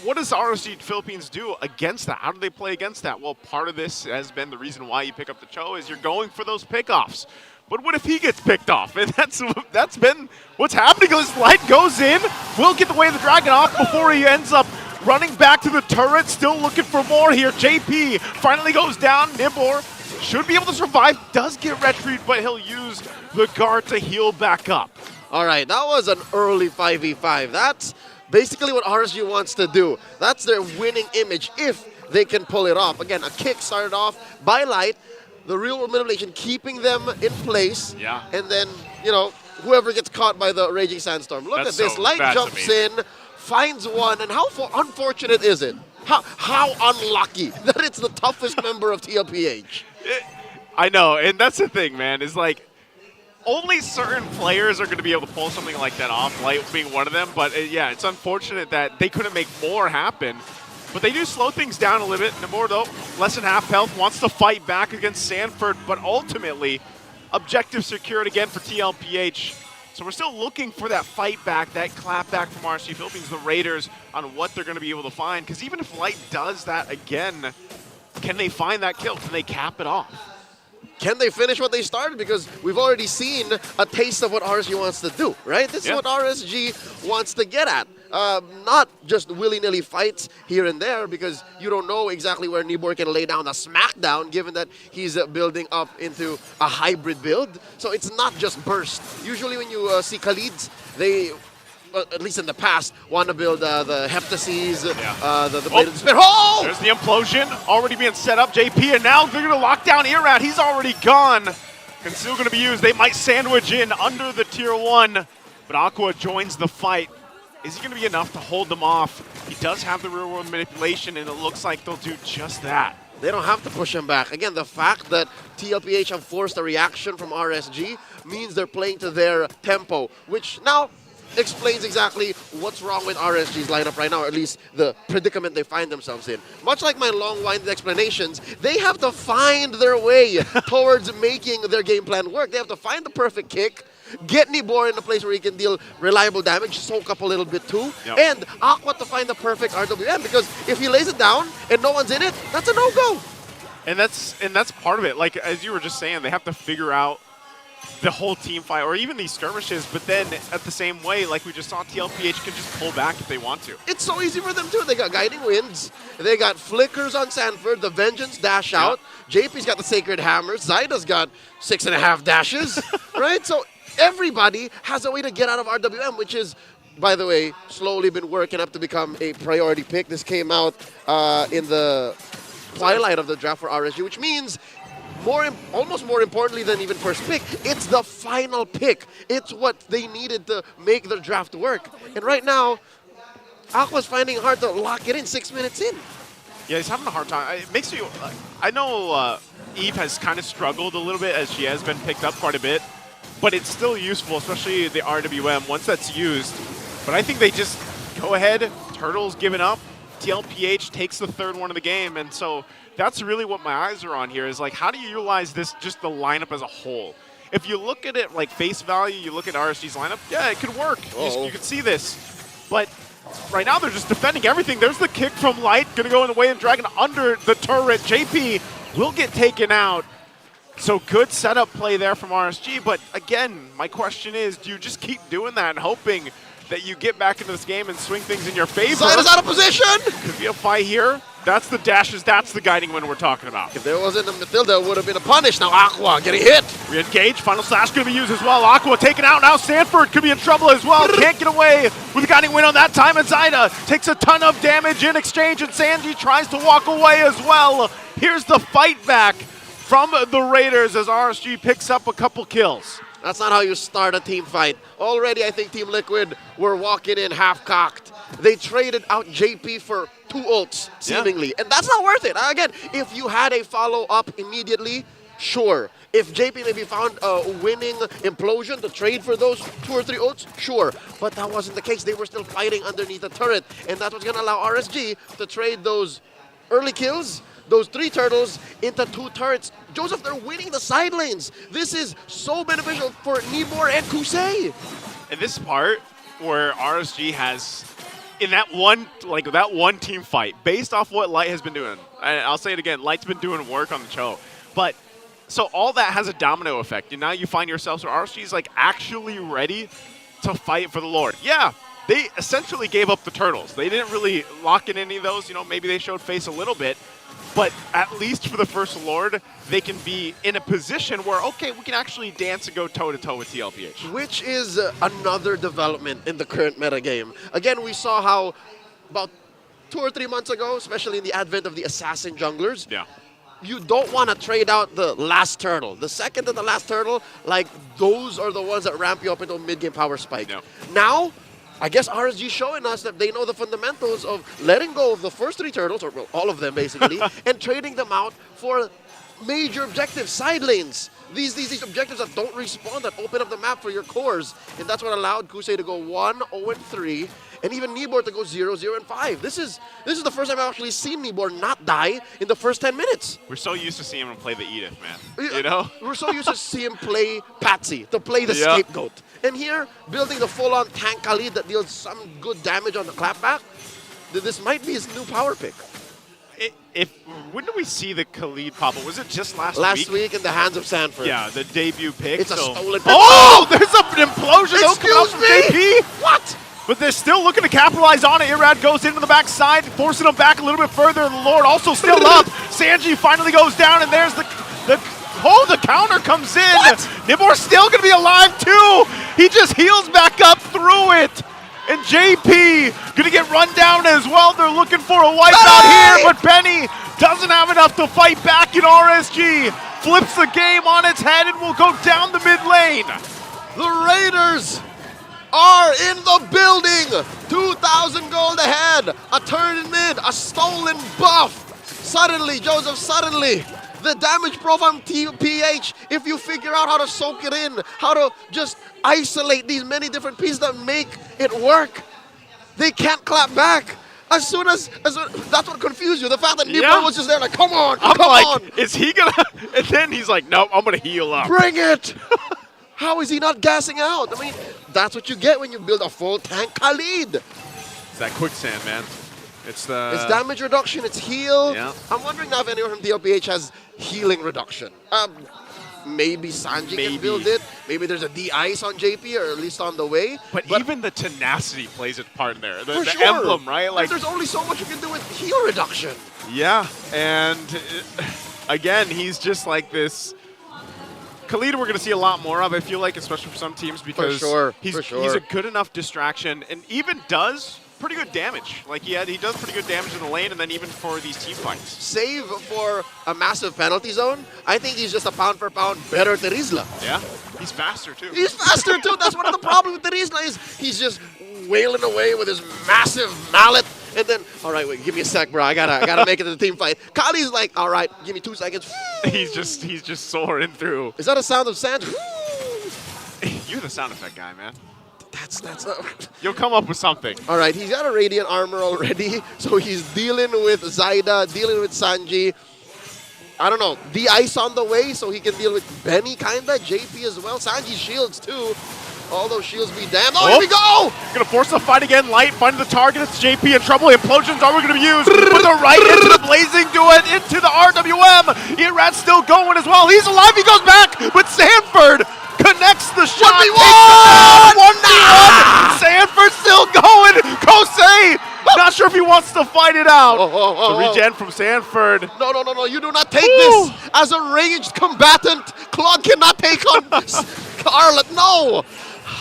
I: what does RSG Philippines do against that? How do they play against that? Well, part of this has been the reason why you pick up the Cho is you're going for those pickoffs. But what if he gets picked off? And that's been what's happening. This Light goes in, will get the way of the dragon off before he ends up running back to the turret, still looking for more here. JP finally goes down. Nibor should be able to survive, does get retreat, but he'll use the guard to heal back up.
H: All right, that was an early 5v5. That's basically what RSG wants to do. That's their winning image if they can pull it off. Again, a kick started off by Light, the real world manipulation keeping them in place.
I: Yeah.
H: And then, you know, whoever gets caught by the Raging Sandstorm. Look at this. Light jumps in, finds one, and how unfortunate is it? How unlucky that it's the toughest member of TLPH.
I: I know, and that's the thing, man, is like, only certain players are going to be able to pull something like that off, Light being one of them, but yeah, it's unfortunate that they couldn't make more happen. But they do slow things down a little bit. Namor, though, less than half health, wants to fight back against Sanford, but ultimately, objective secured again for TLPH. So we're still looking for that fight back, that clap back from RSG Philippines, the Raiders, on what they're going to be able to find. Because even if Light does that again, can they find that kill? Can they cap it off?
H: Can they finish what they started? Because we've already seen a taste of what RSG wants to do, right? This is what RSG wants to get at. Not just willy-nilly fights here and there, because you don't know exactly where Nibor can lay down a smackdown, given that he's building up into a hybrid build. So it's not just burst. Usually when you see Khalids, they, at least in the past, want to build the Heptases, the Blade of Despair. Oh!
I: There's the implosion already being set up, JP, and now they're going to lock down Irad. He's already gone. And still going to be used. They might sandwich in under the tier 1, but Aqua joins the fight. Is he going to be enough to hold them off? He does have the real-world manipulation, and it looks like they'll do just that.
H: They don't have to push him back. Again, the fact that TLPH have forced a reaction from RSG means they're playing to their tempo, which now explains exactly what's wrong with RSG's lineup right now, or at least the predicament they find themselves in. Much like my long-winded explanations, they have to find their way towards making their game plan work. They have to find the perfect kick, get Nibor in a place where he can deal reliable damage, soak up a little bit too, and Aqua to find the perfect RWM, because if he lays it down and no one's in it, that's a no-go.
I: And that's part of it. Like, as you were just saying, they have to figure out the whole team fight, or even these skirmishes, but then at the same way, like we just saw, TLPH can just pull back if they want to.
H: It's so easy for them too. They got Guiding Winds, they got Flickers on Sanford, the Vengeance dash out, JP's got the Sacred Hammers, Zyda's got 6.5 dashes, right? So everybody has a way to get out of RWM, which is, by the way, slowly been working up to become a priority pick. This came out in the twilight of the draft for RSG, which means almost more importantly than even first pick, it's the final pick. It's what they needed to make their draft work. And right now, Aqua's finding it hard to lock it in 6 minutes in.
I: Yeah, he's having a hard time. It makes you, I know Eve has kind of struggled a little bit as she has been picked up quite a bit, but it's still useful, especially the RWM, once that's used. But I think they just go ahead, Turtle's giving up, TLPH takes the third one of the game, and so that's really what my eyes are on here, is like, how do you utilize this, just the lineup as a whole? If you look at it like face value, you look at RSG's lineup, yeah, it could work. You can see this. But right now they're just defending everything. There's the kick from Light, gonna go in the way and Dragon under the turret. JP will get taken out. So good setup play there from RSG, but again, my question is, do you just keep doing that and hoping that you get back into this game and swing things in your favor?
H: Zyda's out of position!
I: Could be a fight here. That's the dashes, that's the guiding wind we're talking about.
H: If there wasn't a Matilda, it would have been a punish. Now Aqua getting hit.
I: Re-engage, final slash going to be used as well. Aqua taken out, now Sanford could be in trouble as well. Can't get away with the guiding wind on that time, and Zyda takes a ton of damage in exchange, and Sanji tries to walk away as well. Here's the fight back from the Raiders as RSG picks up a couple kills.
H: That's not how you start a team fight. Already, I think Team Liquid were walking in half-cocked. They traded out JP for 2 ults, seemingly. And that's not worth it. Again, if you had a follow-up immediately, sure. If JP maybe found a winning implosion to trade for those 2 or 3 ults, sure. But that wasn't the case. They were still fighting underneath the turret. And that's what's going to allow RSG to trade those early kills, those 3 turtles, into 2 turrets. Joseph, they're winning the side lanes. This is so beneficial for Nibor and Kusei.
I: And this part where RSG has, in that one team fight, based off what Light has been doing, and I'll say it again, Light's been doing work on the show, but so all that has a domino effect, and now you find yourselves where RSG is like actually ready to fight for the Lord. Yeah, they essentially gave up the turtles. They didn't really lock in any of those, you know, maybe they showed face a little bit, but at least for the first Lord, they can be in a position where, okay, we can actually dance and go toe-to-toe with TLPH.
H: Which is another development in the current meta game. Again, we saw how about 2 or 3 months ago, especially in the advent of the assassin junglers, you don't want to trade out the last turtle. The second to the last turtle, like, those are the ones that ramp you up into a mid-game power spike. Now, I guess RSG showing us that they know the fundamentals of letting go of the first 3 turtles, or well, all of them basically, and trading them out for major objectives, side lanes, these objectives that don't respawn, that open up the map for your cores. And that's what allowed Kusei to go 1-0-3, and even Nibor to go 0-0-5. This is the first time I've actually seen Nibor not die in the first 10 minutes.
I: We're so used to seeing him play the Edith, man. You know?
H: We're so used to see him play Patsy, to play the scapegoat. And here, building the full-on tank Khalid that deals some good damage on the clapback, this might be his new power pick.
I: When did we see the Khalid pop up? Was it just last week?
H: Last week in the hands of Sanford.
I: Yeah, the debut pick.
H: It's a stolen pick.
I: Oh, there's an implosion.
H: Excuse me?
I: JP. What? But they're still looking to capitalize on it. Irad goes into the backside, forcing him back a little bit further. The Lord also still up. Sanji finally goes down, and there's the counter comes in.
H: What?
I: Nibor's still going to be alive, too. He just heals back up through it. And JP going to get run down as well. They're looking for a wipeout here, but Benny doesn't have enough to fight back in RSG. Flips the game on its head and will go down the mid lane.
H: The Raiders are in the building. 2,000 gold ahead. A turn in mid, a stolen buff. Suddenly, Joseph, the damage profile from TLPH, if you figure out how to soak it in, how to just isolate these many different pieces that make it work, they can't clap back. As soon as that's what confused you. The fact that Nibor was just there like, come on, come on.
I: Is he gonna? And then he's like, nope, I'm gonna heal up.
H: Bring it. How is he not gassing out? I mean, that's what you get when you build a full tank Khalid.
I: It's that quicksand, man. It's
H: damage reduction, it's heal.
I: Yeah.
H: I'm wondering now if anyone from TLPH has healing reduction. Maybe Sanji can build it. Maybe there's a de-ice on JP, or at least on the way.
I: But even the tenacity plays its part in there. The
H: sure.
I: emblem, right? Like,
H: there's only so much you can do with heal reduction.
I: Yeah, and again, he's just like this. Khalid, we're going to see a lot more of, I feel like, especially for some teams, because he's a good enough distraction and even does pretty good damage. Like, he does pretty good damage in the lane, and then even for these team fights.
H: Save for a massive penalty zone, I think he's just a pound-for-pound better Terizla.
I: Yeah, he's faster, too.
H: He's faster, too. That's one of the problems with Terizla is he's just wailing away with his massive mallet. And then, all right, wait, give me a sec, bro. I gotta make it to the team fight. Kali's like, all right, give me 2 seconds.
I: He's just soaring through.
H: Is that a sound of sand?
I: You're the sound effect guy, man.
H: That's
I: You'll come up with something.
H: All right, he's got a Radiant armor already, so he's dealing with Zaida, dealing with Sanji. I don't know, the ice on the way, so he can deal with Benny, kinda, JP as well. Sanji shields too. All those shields be damned. Oh, here we go!
I: Gonna force the fight again. Light finding the target. It's JP in trouble. Implosions are gonna be used. With the right into the blazing duet, into the RWM. Irat's still going as well. He's alive. He goes back, but Sanford connects the shot.
H: 1v1!
I: 1v1! Sanford still going. Kosei! Not sure if he wants to fight it out. The regen from Sanford.
H: No. You do not take this as a ranged combatant. Claude cannot take on Scarlet. No!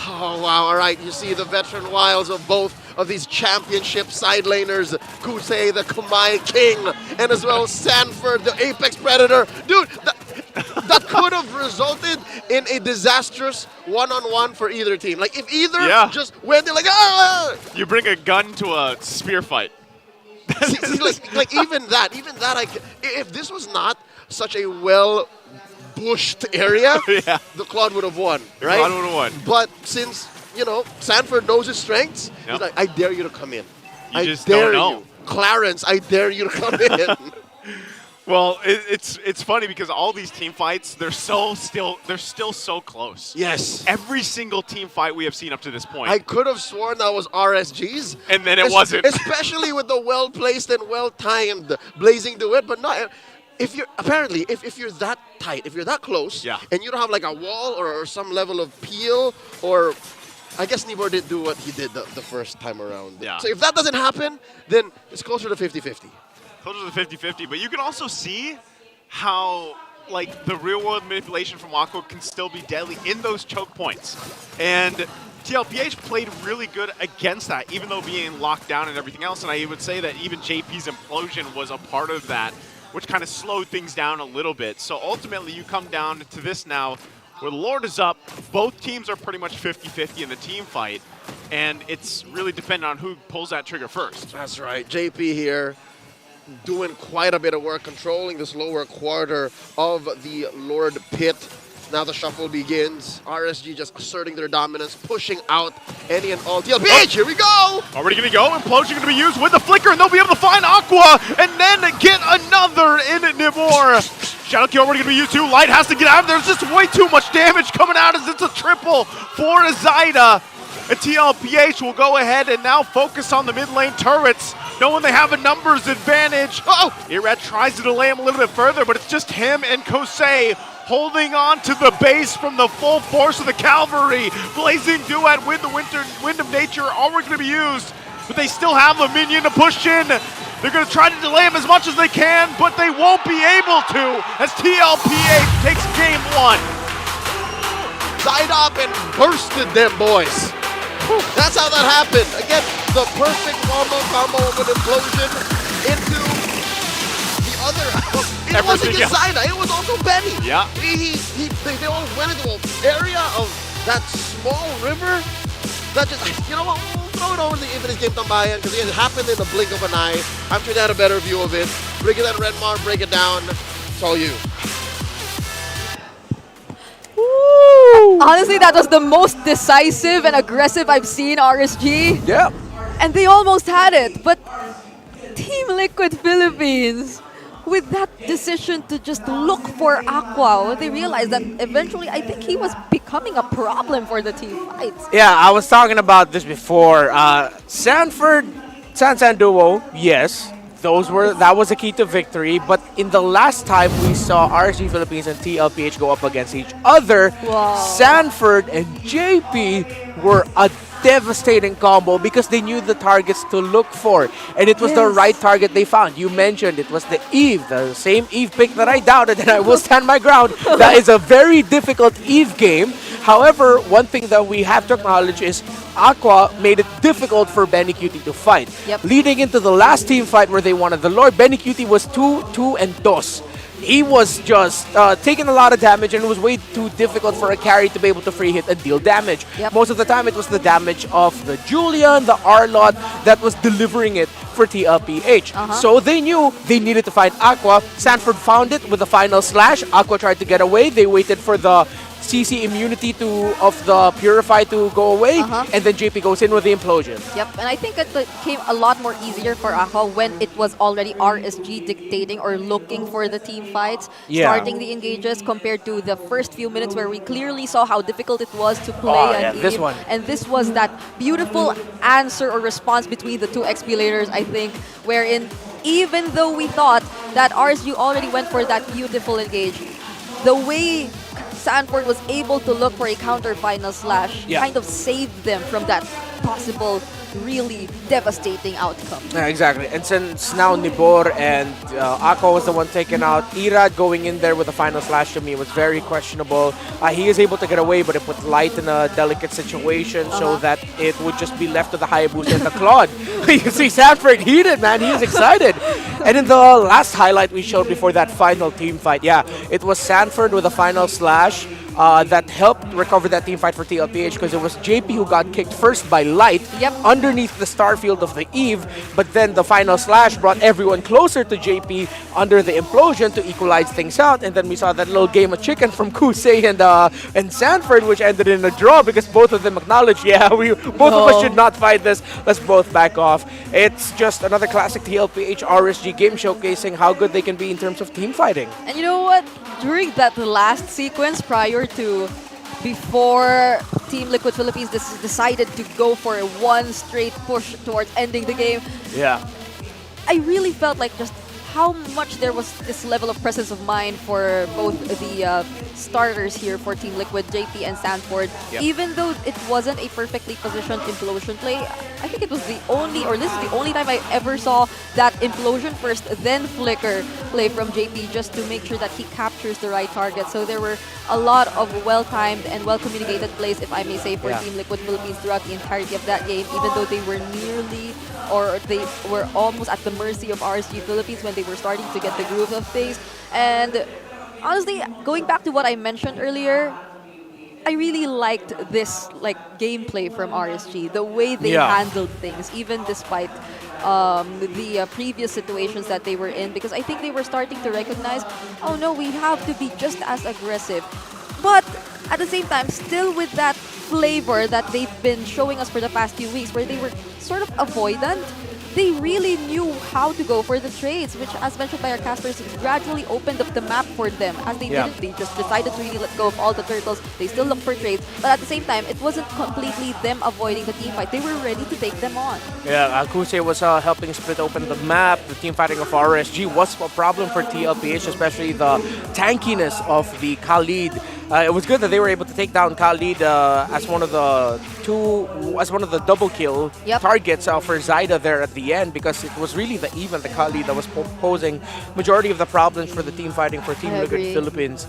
H: Oh, wow. All right. You see the veteran wiles of both of these championship side laners. Kusei, the Kamai King, and as well Sanford, the Apex Predator. Dude, that could have resulted in a disastrous one-on-one for either team. Like, if either just went there like, ah!
I: You bring a gun to a spear fight.
H: see, like even that, if this was not such a well-bushed area, the Claude would have won, right?
I: Claude would have won.
H: But since, Sanford knows his strengths, he's like, I dare you to come in.
I: You just don't know.
H: Clarence, I dare you to come in.
I: Well, it's funny because all these team fights, they're still so close.
H: Yes.
I: Every single team fight we have seen up to this point.
H: I could have sworn that was RSG's.
I: And then it wasn't.
H: Especially with the well-placed and well-timed blazing duet, but not. If you're if you're that tight, if you're that close, and you don't have like a wall or some level of peel, or I guess Nibor did do what he did the first time around.
I: Yeah.
H: So if that doesn't happen, then it's closer to 50-50.
I: Closer to 50-50, but you can also see how like the real-world manipulation from Aqua can still be deadly in those choke points. And TLPH played really good against that, even though being locked down and everything else. And I would say that even JP's implosion was a part of that, which kind of slowed things down a little bit. So ultimately, you come down to this now, where the Lord is up. Both teams are pretty much 50-50 in the team fight, and it's really dependent on who pulls that trigger first.
H: That's right. JP here doing quite a bit of work controlling this lower quarter of the Lord Pit. Now the shuffle begins. RSG just asserting their dominance, pushing out any and all TLPH. Here we go!
I: Already going to go. Implosion going to be used with the flicker, and they'll be able to find Aqua, and then get another in Nibor. Shadow Kill already going to be used too. Light has to get out. There's just way too much damage coming out as it's a triple for Zyda. And TLPH will go ahead and now focus on the mid lane turrets, knowing they have a numbers advantage. Oh! Irad tries to delay him a little bit further, but it's just him and Kosei holding on to the base from the full force of the cavalry. Blazing Duet with the Wind of Nature already going to be used, but they still have a minion to push in. They're going to try to delay him as much as they can, but they won't be able to as TLPH takes game 1.
H: Side up and bursted them, boys. That's how that happened. Again, the perfect combo of an implosion into the other house. It wasn't just Zyda, it was also Benny.
I: Yeah.
H: They all went into an area of that small river that just, you know what, we'll throw it over to the Infinite Game Tambayan because it happened in the blink of an eye. I'm sure they had a better view of it. Break it down, Redmar, break it down. It's all you.
J: Honestly, that was the most decisive and aggressive I've seen RSG.
K: Yeah.
J: And they almost had it. But Team Liquid Philippines, with that decision to just look for Aqua, they realized that eventually I think he was becoming a problem for the team fights.
K: Yeah, I was talking about this before. Sanford, San duo, yes. That was a key to victory, but in the last time we saw RSG Philippines and TLPH go up against each other, Sanford and JP were a devastating combo because they knew the targets to look for, and it was the right target they found. You mentioned it was the Eve, the same Eve pick that I doubted, and I will stand my ground. That is a very difficult Eve game. However, one thing that we have to acknowledge is Aqua made it difficult for Benny Cutie to fight. Leading into the last team fight where they wanted the Lord, Benny Cutie was 2, 2, and 2. He was just taking a lot of damage, and it was way too difficult for a carry to be able to free hit and deal damage. Most of the time, it was the damage of the Julian, the Arlot, that was delivering it for TLPH. So they knew they needed to find Aqua. Sanford found it with the final slash. Aqua tried to get away. They waited for the CC immunity of the Purify to go away, and then JP goes in with the implosion.
J: Yep, and I think it became a lot more easier for Aqua when it was already RSG dictating or looking for the team fights, starting the engages compared to the first few minutes where we clearly saw how difficult it was to play an
K: this
J: Eve.
K: one.
J: And this was that beautiful answer or response between the two XP laners, I think, wherein even though we thought that RSG already went for that beautiful engage, the way Sanford was able to look for a counter final slash kind of saved them from that possible really devastating outcome.
K: Yeah, exactly. And since now Nibor and Aqua was the one taken out, Irad going in there with the final slash to me was very questionable. He is able to get away, but it put Light in a delicate situation so that it would just be left to the Hayabusa and the Claude. You see Sanford heated, man. He is excited. And in the last highlight we showed before that final team fight, it was Sanford with a final slash that helped recover that team fight for TLPH because it was JP who got kicked first by Light underneath the star field of the Eve, but then the final slash brought everyone closer to JP under the implosion to equalize things out, and then we saw that little game of chicken from Kusei and Sanford, which ended in a draw because both of them acknowledged, both of us should not fight this, let's both back off. It's just another classic TLPH RSG game showcasing how good they can be in terms of team fighting.
J: And you know what? During that last sequence before Team Liquid Philippines decided to go for a one straight push towards ending the game, I really felt like just how much there was this level of presence of mind for both the starters here for Team Liquid, JP and Sanford. Even though it wasn't a perfectly positioned implosion play, I think it was this is the only time I ever saw that implosion first, then flicker play from JP just to make sure that he captures the right target. So there were a lot of well-timed and well-communicated plays, if I may say, for Team Liquid Philippines throughout the entirety of that game, even though they were they were almost at the mercy of RSG Philippines when they were starting to get the groove of things. And honestly, going back to what I mentioned earlier, I really liked this gameplay from RSG, the way they handled things, even despite the previous situations that they were in, because I think they were starting to recognize, oh no, we have to be just as aggressive. But at the same time, still with that flavor that they've been showing us for the past few weeks, where they were sort of avoidant, they really knew how to go for the trades, which, as mentioned by our casters, gradually opened up the map for them. As they didn't, they just decided to really let go of all the turtles. They still looked for trades, but at the same time, it wasn't completely them avoiding the team fight. They were ready to take them on.
K: Yeah, Kuse was helping split open the map. The team fighting of RSG was a problem for TLPH, especially the tankiness of the Khalid. It was good that they were able to take down Khalid as one of the double kill targets for Zaida there at the end, because it was really the Khalid that was posing majority of the problems for the team fighting for Team Liquid Philippines.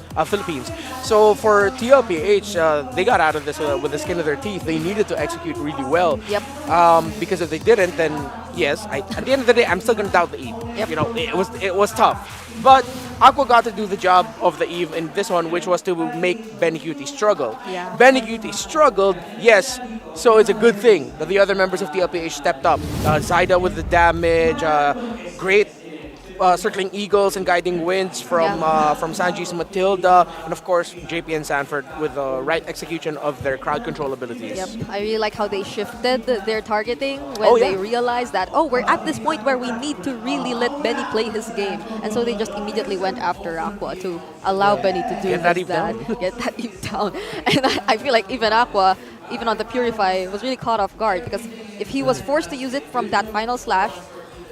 K: So for TLPH, they got out of this with the skin of their teeth. They needed to execute really well. Because if they didn't, then yes, at the end of the day, I'm still gonna doubt the Eve. You know, it was tough. But Aqua got to do the job of the Eve in this one, which was to make Benny Cutie struggle. Benny Cutie struggled, yes, so it's a good thing that the other members of TLPH stepped up. Zaida with the damage, great circling eagles and guiding winds from Sanji's Matilda, and of course JP and Sanford with the right execution of their crowd control abilities.
J: I really like how they shifted their targeting when they realized that, we're at this point where we need to really let Benny play his game, and so they just immediately went after Aqua to allow Benny to do get that Eve down. And I feel like even Aqua, even on the Purify, was really caught off guard, because if he was forced to use it from that final slash,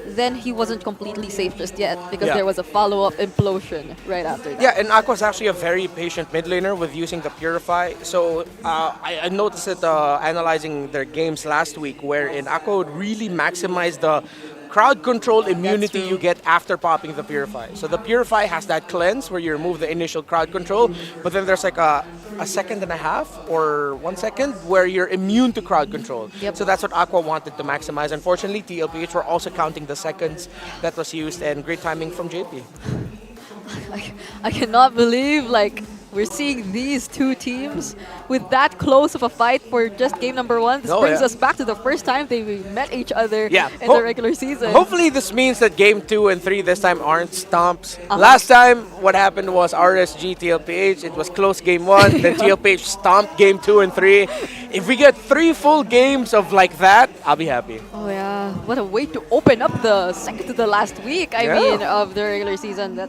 J: then he wasn't completely safe just yet, because there was a follow-up implosion right after that.
K: Yeah, and Aqua's actually a very patient mid laner with using the Purify. So I noticed it analyzing their games last week, wherein Aqua would really maximize the crowd control immunity you get after popping the Purify. So the Purify has that cleanse where you remove the initial crowd control, but then there's like a second and a half or 1 second where you're immune to crowd control. So that's what Aqua wanted to maximize. Unfortunately, TLPH were also counting the seconds that was used, and great timing from JP.
J: I cannot believe, like, we're seeing these two teams with that close of a fight for just game number 1. This brings us back to the first time they met each other in the regular season.
K: Hopefully this means that game 2 and 3 this time aren't stomps. Last time, what happened was RSG TLPH. It was close game 1. Then TLPH stomped game 2 and 3. If we get 3 full games of like that, I'll be happy.
J: Oh yeah, what a way to open up the second to the last week, I mean, of the regular season.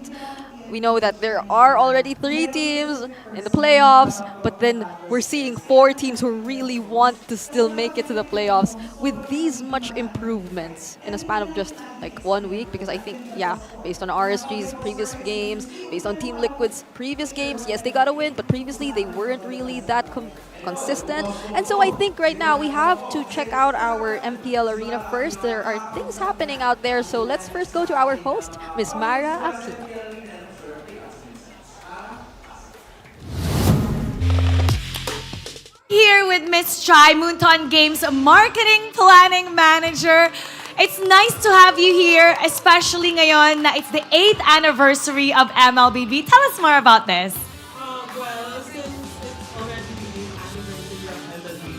J: We know that there are already 3 teams in the playoffs, but then we're seeing 4 teams who really want to still make it to the playoffs with these much improvements in a span of just like 1 week. Because I think, based on RSG's previous games, based on Team Liquid's previous games, yes, they got a win, but previously they weren't really that consistent. And so I think right now we have to check out our MPL arena first. There are things happening out there, so let's first go to our host, Miss Mara Aquino.
G: Here with Miss Chai, Moonton Games Marketing Planning Manager. It's nice to have you here, especially ngayon na it's the 8th anniversary of MLBB. Tell us more about this.
N: Well, since it's already the anniversary of MLBB,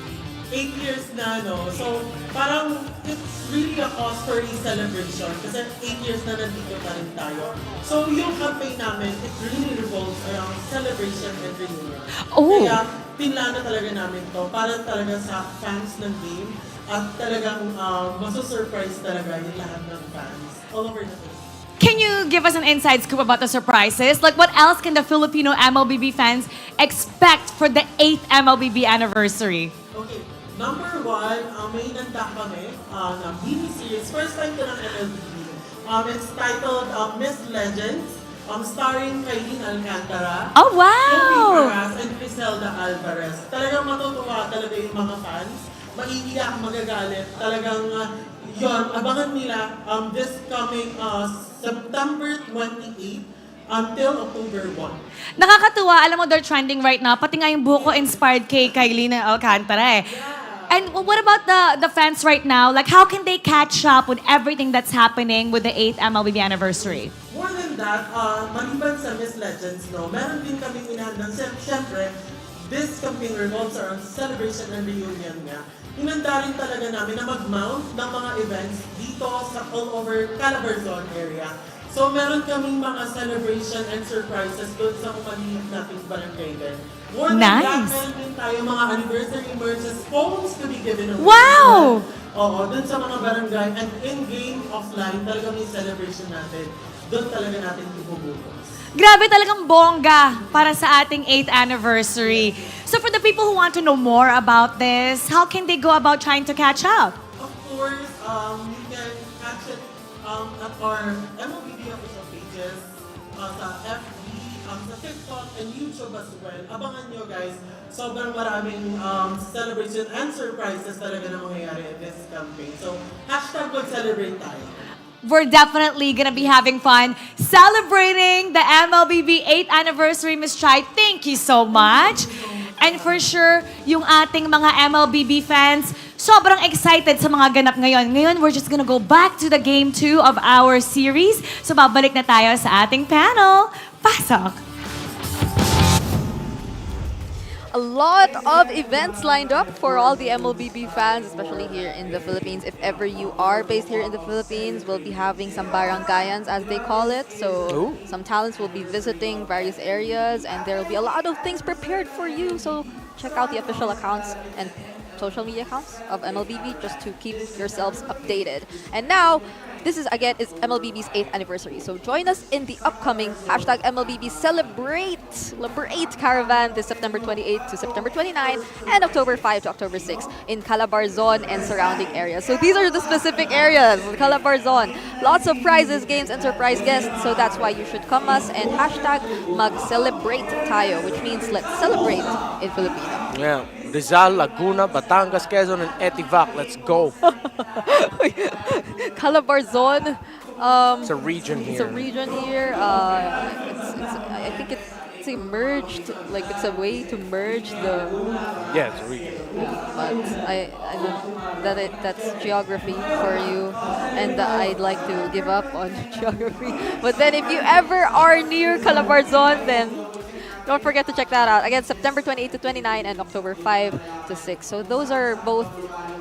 N: 8 years na, no? So, parang it's really a cause for celebration kasi 8 years na nandito pa rin tayo. So, yung campaign namin, it really revolves around celebration and reunion. Kaya, tinla na talaga namin to para talaga sa fans ng game at talagang maso-surprise talaga yung lahat ng fans all over the place.
G: Can you give us an inside scoop about the surprises? Like, what else can the Filipino MLBB fans expect for the 8th MLBB anniversary?
N: Okay, number 1, may nanda kami na mini series. First time to ng MLBB. It's titled Miss Legends. Starring Kailin Alcantara,
G: oh wow!
N: and Griselda Alvarez. Talagang matutuwa talaga yung mga fans. Maiiyak, magagalit. Talagang yun, abangan nila this coming September 28 until October 1.
G: Nakakatuwa, alam mo they're trending right now. Pati nga yung buko inspired kay Kailin Alcantara eh. And what about the fans right now? Like, how can they catch up with everything that's happening with the 8th MLBB anniversary?
N: More than that, maliban sa Miss Legends, no, meron din kaming inahandang. Siyempre, this campaign revolves around celebration and reunion nga. Inanda rin talaga namin na mag-mount ng mga events dito sa all over Calabarzon area. So meron kaming mga celebration and surprises doon sa maliit nating barangay din. More than that,
G: Nice.
N: meron din tayo mga anniversary merches, phones to be given away.
G: Wow!
N: Oo, doon sa mga barangay and in-game, offline, talaga may celebration natin. Doon talaga natin ibubutos.
G: Grabe talagang bongga para sa ating 8th anniversary. So for the people who want to know more about this, how can they go about trying to catch up?
N: Of course, you can catch it at our MLBB official pages, sa FB, sa TikTok, and YouTube as well. Abangan nyo guys, sobrang maraming celebration and surprises talaga na mangyayari in this campaign. So, hashtag mag-celebrate tayo.
G: We're definitely gonna be having fun celebrating the MLBB 8th anniversary, Miss Chai. Thank you so much. And for sure, yung ating mga MLBB fans, sobrang excited sa mga ganap ngayon. Ngayon, we're just gonna go back to the game 2 of our series. So babalik na tayo sa ating panel. Pasok!
J: A lot of events lined up for all the MLBB fans, especially here in the Philippines. If ever you are based here in the Philippines, we'll be having some barangayans, as they call it. So some talents will be visiting various areas, and there will be a lot of things prepared for you. So check out the official accounts and social media accounts of MLBB just to keep yourselves updated. And now, this is again is MLBB's 8th anniversary. So join us in the upcoming hashtag MLBB Celebrate Caravan this September 28 to September 29 and October 5 to October 6 in Calabarzon and surrounding areas. So these are the specific areas, Calabarzon. Lots of prizes, games, and surprise guests. So that's why you should come us and hashtag mag-celebrate tayo, which means let's celebrate in Filipino.
K: Yeah. Rizal, Laguna, Batangas, Quezon, and Etivac. Let's go.
J: Calabarzon.
K: It's a region here.
J: It's a region here. I think it's merged. Like it's a way to merge the.
K: Yeah, it's a region.
J: But I know that's geography for you, and I'd like to give up on geography. But then if you ever are near Calabarzon, then don't forget to check that out. Again, September 28 to 29 and October 5 to 6. So those are both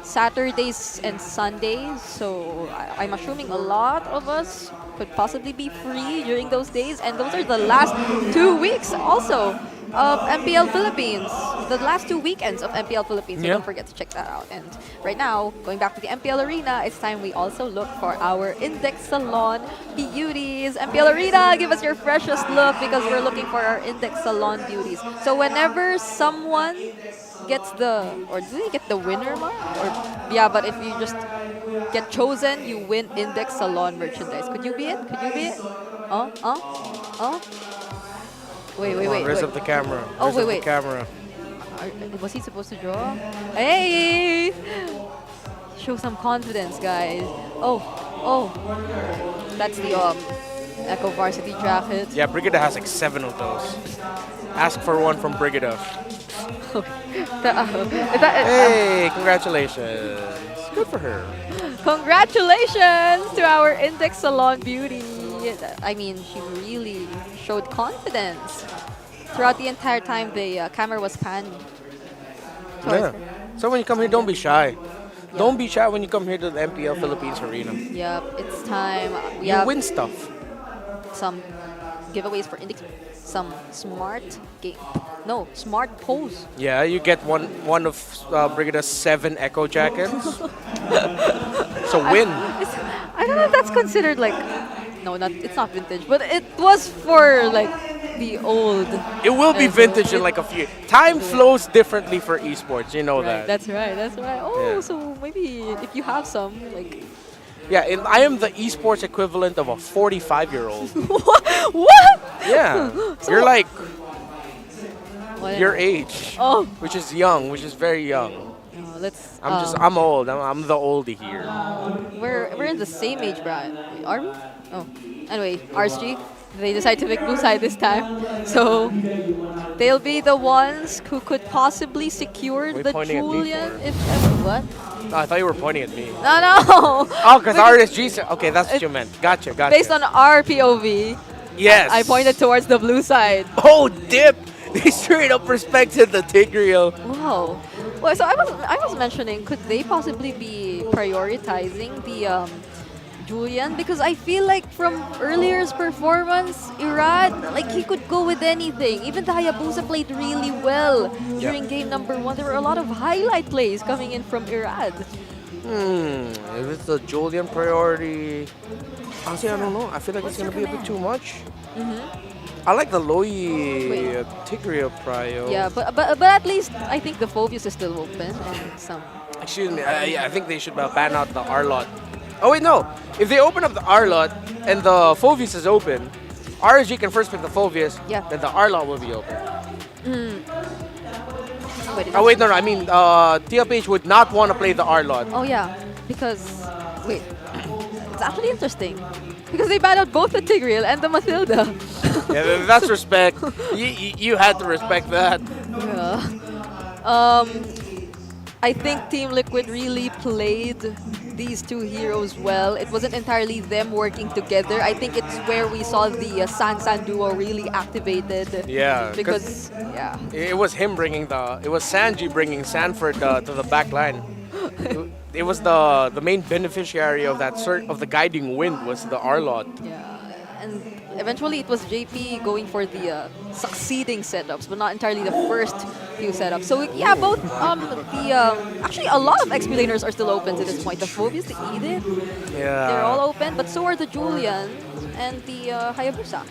J: Saturdays and Sundays. So I'm assuming a lot of us could possibly be free during those days. And those are the last 2 weeks also of MPL Philippines. The last 2 weekends of MPL Philippines. So don't forget to check that out. And right now, going back to the MPL Arena, it's time we also look for our Index Salon beauties. MPL Arena, give us your freshest look because we're looking for our Index Salon beauties. So whenever someone gets or do they get the winner mark? Or yeah, but if you just get chosen, you win Index Salon merchandise. Could you be it? Could you be it? Wait.
K: Raise up the camera.
J: Oh,
K: Raise
J: wait.
K: up the camera.
J: Was he supposed to draw? Hey! Show some confidence, guys. Oh. That's the Echo Varsity jacket.
K: Yeah, Brigida has like 7 of those. Ask for one from Brigida. Hey, congratulations. Good for her.
J: Congratulations to our Index Salon beauty. I mean, she really showed confidence. Throughout the entire time, the camera was panning.
K: Yeah. So when you come here, don't be shy. Don't be shy when you come here to the MPL Philippines Arena.
J: Yep, it's time.
K: You win stuff.
J: Some giveaways for Index. Some smart pose.
K: Yeah, you get one of Brigida's 7 Echo jackets. So win.
J: I don't know if that's considered like. No, it's not vintage, but it was for like the old.
K: It will be vintage in like a few. Time flows differently for esports, you know that.
J: That's right. Oh, yeah. So maybe if you have some, like.
K: Yeah, and I am the esports equivalent of a 45-year-old.
J: What?
K: Yeah,
J: So
K: you're like
J: what?
K: your age, which is young, which is very young. I'm old. I'm the oldie here.
J: We're in the same age bracket. Are we? Oh, anyway, RSG. They decide to make blue side this time, so they'll be the ones who could possibly secure the Julian. If what?
K: No, I thought you were pointing at me.
J: No.
K: Oh, because RSG. Okay, that's what you meant. Gotcha.
J: Based on our POV.
K: Yes.
J: I pointed towards the blue side.
K: Oh, dip! They straight up respected the Tigreal.
J: Wow. Well, so I was mentioning, could they possibly be prioritizing the Julian because I feel like from earlier's performance, Irad, like he could go with anything. Even the Hayabusa played really well during game number 1. There were a lot of highlight plays coming in from Irad.
K: If it's the Julian priority, honestly, I don't know. I feel like it's going to be a bit too much. I like the Loi Tigria prio.
J: Yeah, but at least I think the Phobius is still open and some.
K: Excuse me, yeah, I think they should ban out the R-Lot. Oh wait, no. If they open up the R-Lot and the Phobius is open, RSG can first pick the Phobius, then the R-Lot will be open. Oh wait, no, I mean, TLPH would not want to play the R-Lot.
J: Oh yeah, because, wait, it's actually interesting. Because they banned out both the Tigreal and the Mathilda.
K: Yeah, that's respect. You had to respect that.
J: Yeah. I think Team Liquid really played these two heroes well. It wasn't entirely them working together. I think it's where we saw the San duo really activated.
K: Yeah.
J: Because, yeah.
K: It was him bringing it was Sanji bringing Sanford to the back line. It was the main beneficiary of that of the guiding wind was the R-Lot.
J: Yeah. And eventually it was JP going for the succeeding setups, but not entirely the first few setups. So yeah, both actually a lot of XP laners are still open to this point. The Phobius, the Edith, they're all open, but so are the Julian and the Hayabusa.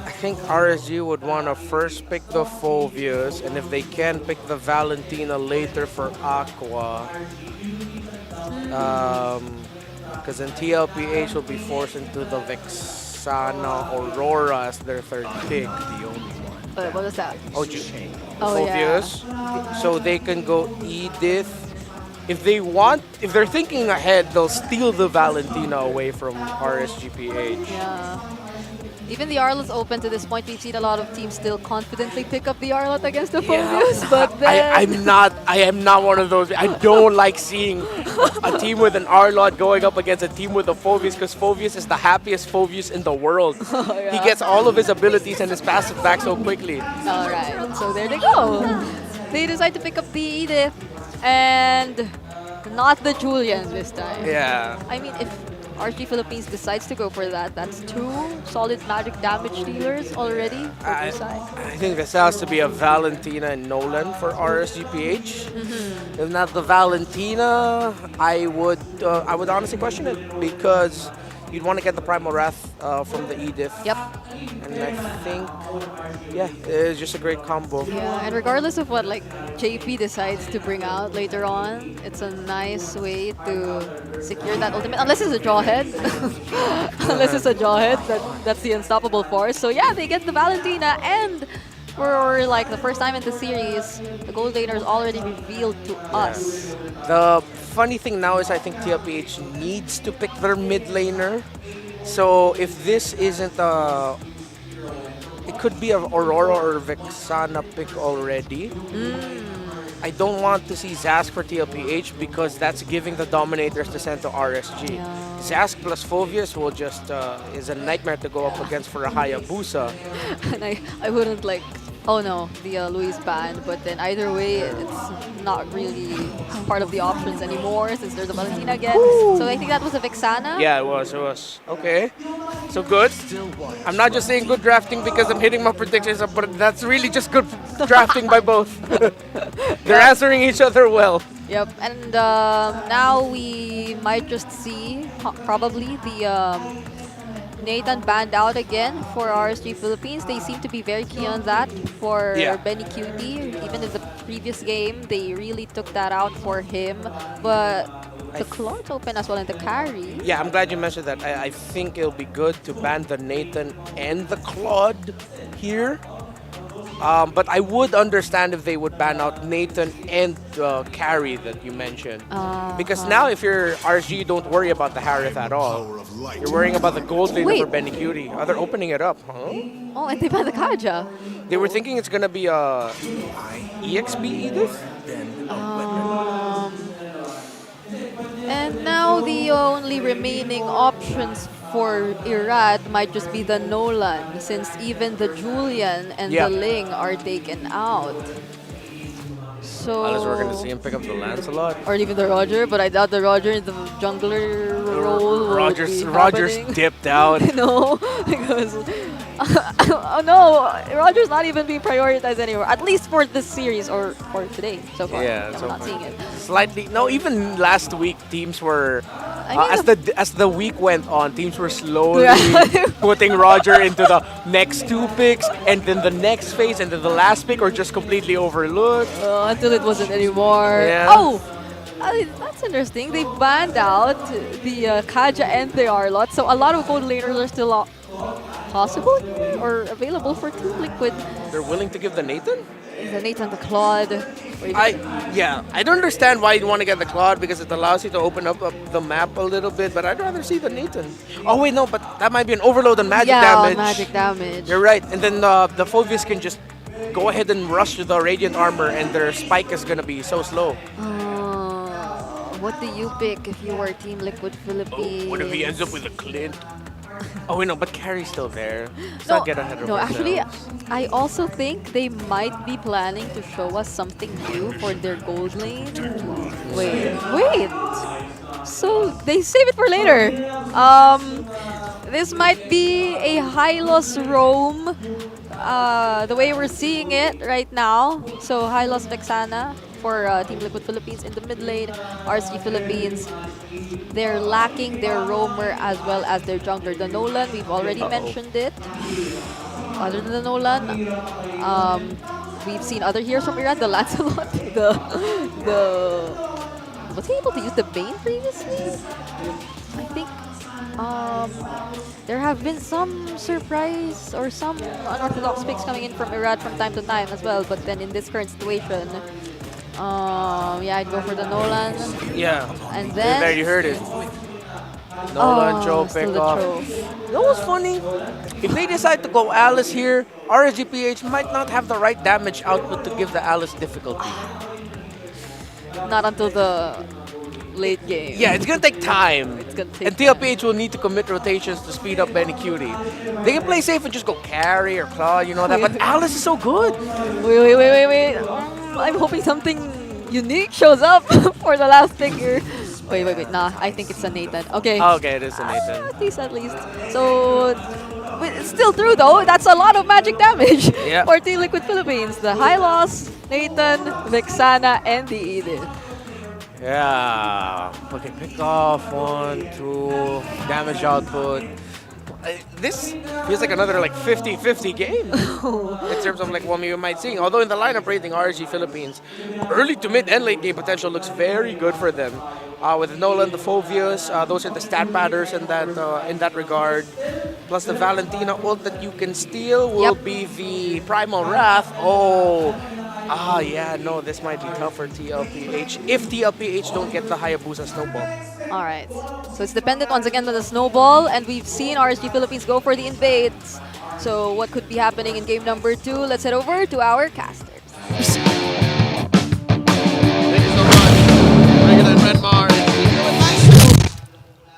K: I think RSG would want to first pick the Phobius, and if they can, pick the Valentina later for Aqua. Because then TLPH will be forced into the Vexana Aurora as their third pick. The only one.
J: What was that?
K: Phobius. Yeah. So they can go Edith. If they're thinking ahead, they'll steal the Valentina away from RSGPH.
J: Yeah. Even the Arlot's open to this point. We've seen a lot of teams still confidently pick up the Arlot against the Phobius, but then...
K: I am not one of those. I don't like seeing a team with an Arlot going up against a team with a Phobius because Phobius is the happiest Phobius in the world. He gets all of his abilities and his passive back so quickly.
J: Alright, so there they go. They decide to pick up the Edith and not the Julian this time.
K: Yeah.
J: I mean, if RSG Philippines decides to go for that, that's 2 solid magic damage dealers already for their side.
K: I think this has to be a Valentina and Nolan for RSGPH. If not the Valentina, I would honestly question it because you'd want to get the Primal Wrath from the Edith.
J: Yep.
K: And I think, it's just a great combo.
J: Yeah, and regardless of what JP decides to bring out later on, it's a nice way to secure that ultimate. Unless it's a Jawhead. Unless it's a Jawhead, that's the unstoppable force. So yeah, they get the Valentina, and for the first time in the series, the gold laner is already revealed to us.
K: The funny thing now is I think TLPH needs to pick their mid laner. So if this isn't it could be an Aurora or Vexana pick already. I don't want to see Zask for TLPH because that's giving the Dominators to send to RSG. Zask plus Phobius will just is a nightmare to go up against for a Hayabusa.
J: And I wouldn't oh no, the Luis ban, but then either way, it's not really part of the options anymore since there's a Valentina again. So I think that was a Vexana.
K: Yeah, it was. Okay. So good. I'm not just saying good drafting because I'm hitting my predictions, but that's really just good drafting by both. They're answering each other well.
J: Yep, and now we might just see probably the Nathan banned out again for RSG Philippines. They seem to be very key on that for Benny Cutie. Even in the previous game, they really took that out for him. But the Claude's open as well in the carry.
K: Yeah, I'm glad you mentioned that. I think it'll be good to ban the Nathan and the Claude here. But I would understand if they would ban out Nathan and the carry that you mentioned. Because now if you're RSG, you don't worry about the Harith at all. You're worrying about the gold laner for Benny Cutie. Oh, they're opening it up, huh?
J: Oh, and they banned the Kaja.
K: They were thinking it's going to be a EXP Edith?
J: And now the only remaining options for Irad might just be the Nolan, since even the Julian and the Ling are taken out. So
K: Unless we're gonna see him pick up the Lancelot.
J: or even the Roger, but I doubt the Roger in the jungler role. will
K: Rogers
J: be
K: Rogers
J: happening.
K: dipped out.
J: No, because oh no, Roger's not even being prioritized anymore. At least for this series or for today so far.
K: Yeah,
J: we're
K: so
J: not
K: far.
J: seeing it.
K: Slightly. No, even last week teams were.
J: I mean,
K: As the week went on, teams were slowly
J: Yeah.
K: putting Roger into the next 2 picks, and then the next phase, and then the last pick, or just completely overlooked.
J: Until it wasn't anymore.
K: Yeah.
J: Oh, that's interesting. They banned out the Kaja and the Arlot, so a lot of gold laners are still possible or available for Team Liquid.
K: They're willing to give the Nathan?
J: The Nathan, the Claude. or even-
K: I don't understand why you'd want to get the Claude because it allows you to open up the map a little bit, but I'd rather see the Nathan. Oh wait, no, but that might be an overload on magic
J: yeah,
K: damage.
J: magic damage.
K: You're right, and then the Phobius can just go ahead and rush to the Radiant Armor, and their spike is gonna be so slow.
J: What do you pick if you were Team Liquid Philippines?
K: What if he ends up with a Clint? Oh wait, no, but Carrie's still there. Let's
J: No,
K: not get ahead of
J: no,
K: ourselves.
J: actually, I also think they might be planning to show us something new for their gold lane. Wait. So they save it for later. This might be a Hylos roam, the way we're seeing it right now. So Hylos Vexana for Team Liquid Philippines in the mid lane. RSG Philippines, they're lacking their roamer as well as their jungler. The Nolan, we've already mentioned it. Other than the Nolan, we've seen other heroes from Iran. The Lancelot, was he able to use the Bane previously? I think there have been some surprise or some unorthodox picks coming in from Irad from time to time as well. But then in this current situation, yeah, I'd go for the Nolan.
K: Yeah.
J: And then
K: there you heard it. Nolan, Joe,
J: still
K: pick
J: the
K: off.
J: Trove.
K: You know what's funny? If they decide to go Alice here, RSGPH might not have the right damage output to give the Alice difficulty.
J: Not until the late game.
K: Yeah, it's gonna take time.
J: It's gonna take
K: and TLPH will need to commit rotations to speed up Benny Cutie. They can play safe and just go carry or claw, you know that. But Alice is so good.
J: Wait. I'm hoping something unique shows up for the last pick here. Wait. Nah, I think it's a Nathan. Okay.
K: Okay, it is a Nathan.
J: At least. So, it's still true though. That's a lot of magic damage
K: Yeah.
J: for Team Liquid Philippines. The Hylos, Nathan, Vexana, and the Edith.
K: Yeah. Okay, pick off 1, 2, damage output. This feels like another like 50-50 game in terms of like what we might see. Although in the lineup rating, RSG Philippines, early to mid and late game potential looks very good for them. With Nolan, the Phobius, those are the stat patters in that regard. Plus the Valentina ult that you can steal will be the Primal Wrath. This might be tough for TLPH if TLPH don't get the Hayabusa Snowball.
J: All right. So it's dependent once again on the snowball, and we've seen RSG Philippines go for the invades. So what could be happening in game number 2? Let's head over to our casters.
H: Thank you so much. Regular and Redmar.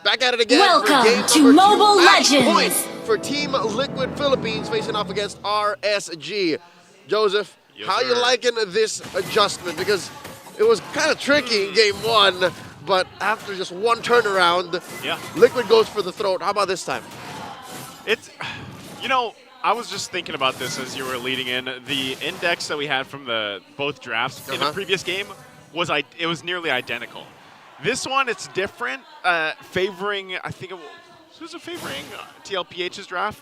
H: Back at it again.
O: Welcome
H: for game
O: to
H: number
O: Mobile
H: 2. Match
O: Legends.
H: point for Team Liquid Philippines facing off against RSG. Joseph, how you liking this adjustment? Because it was kind of tricky in game 1, but after just one turnaround, Liquid goes for the throat. How about this time?
I: I was just thinking about this as you were leading in. The index that we had from both drafts in the previous game was nearly identical. This one, it's different, favoring, who's it favoring? TLPH's draft?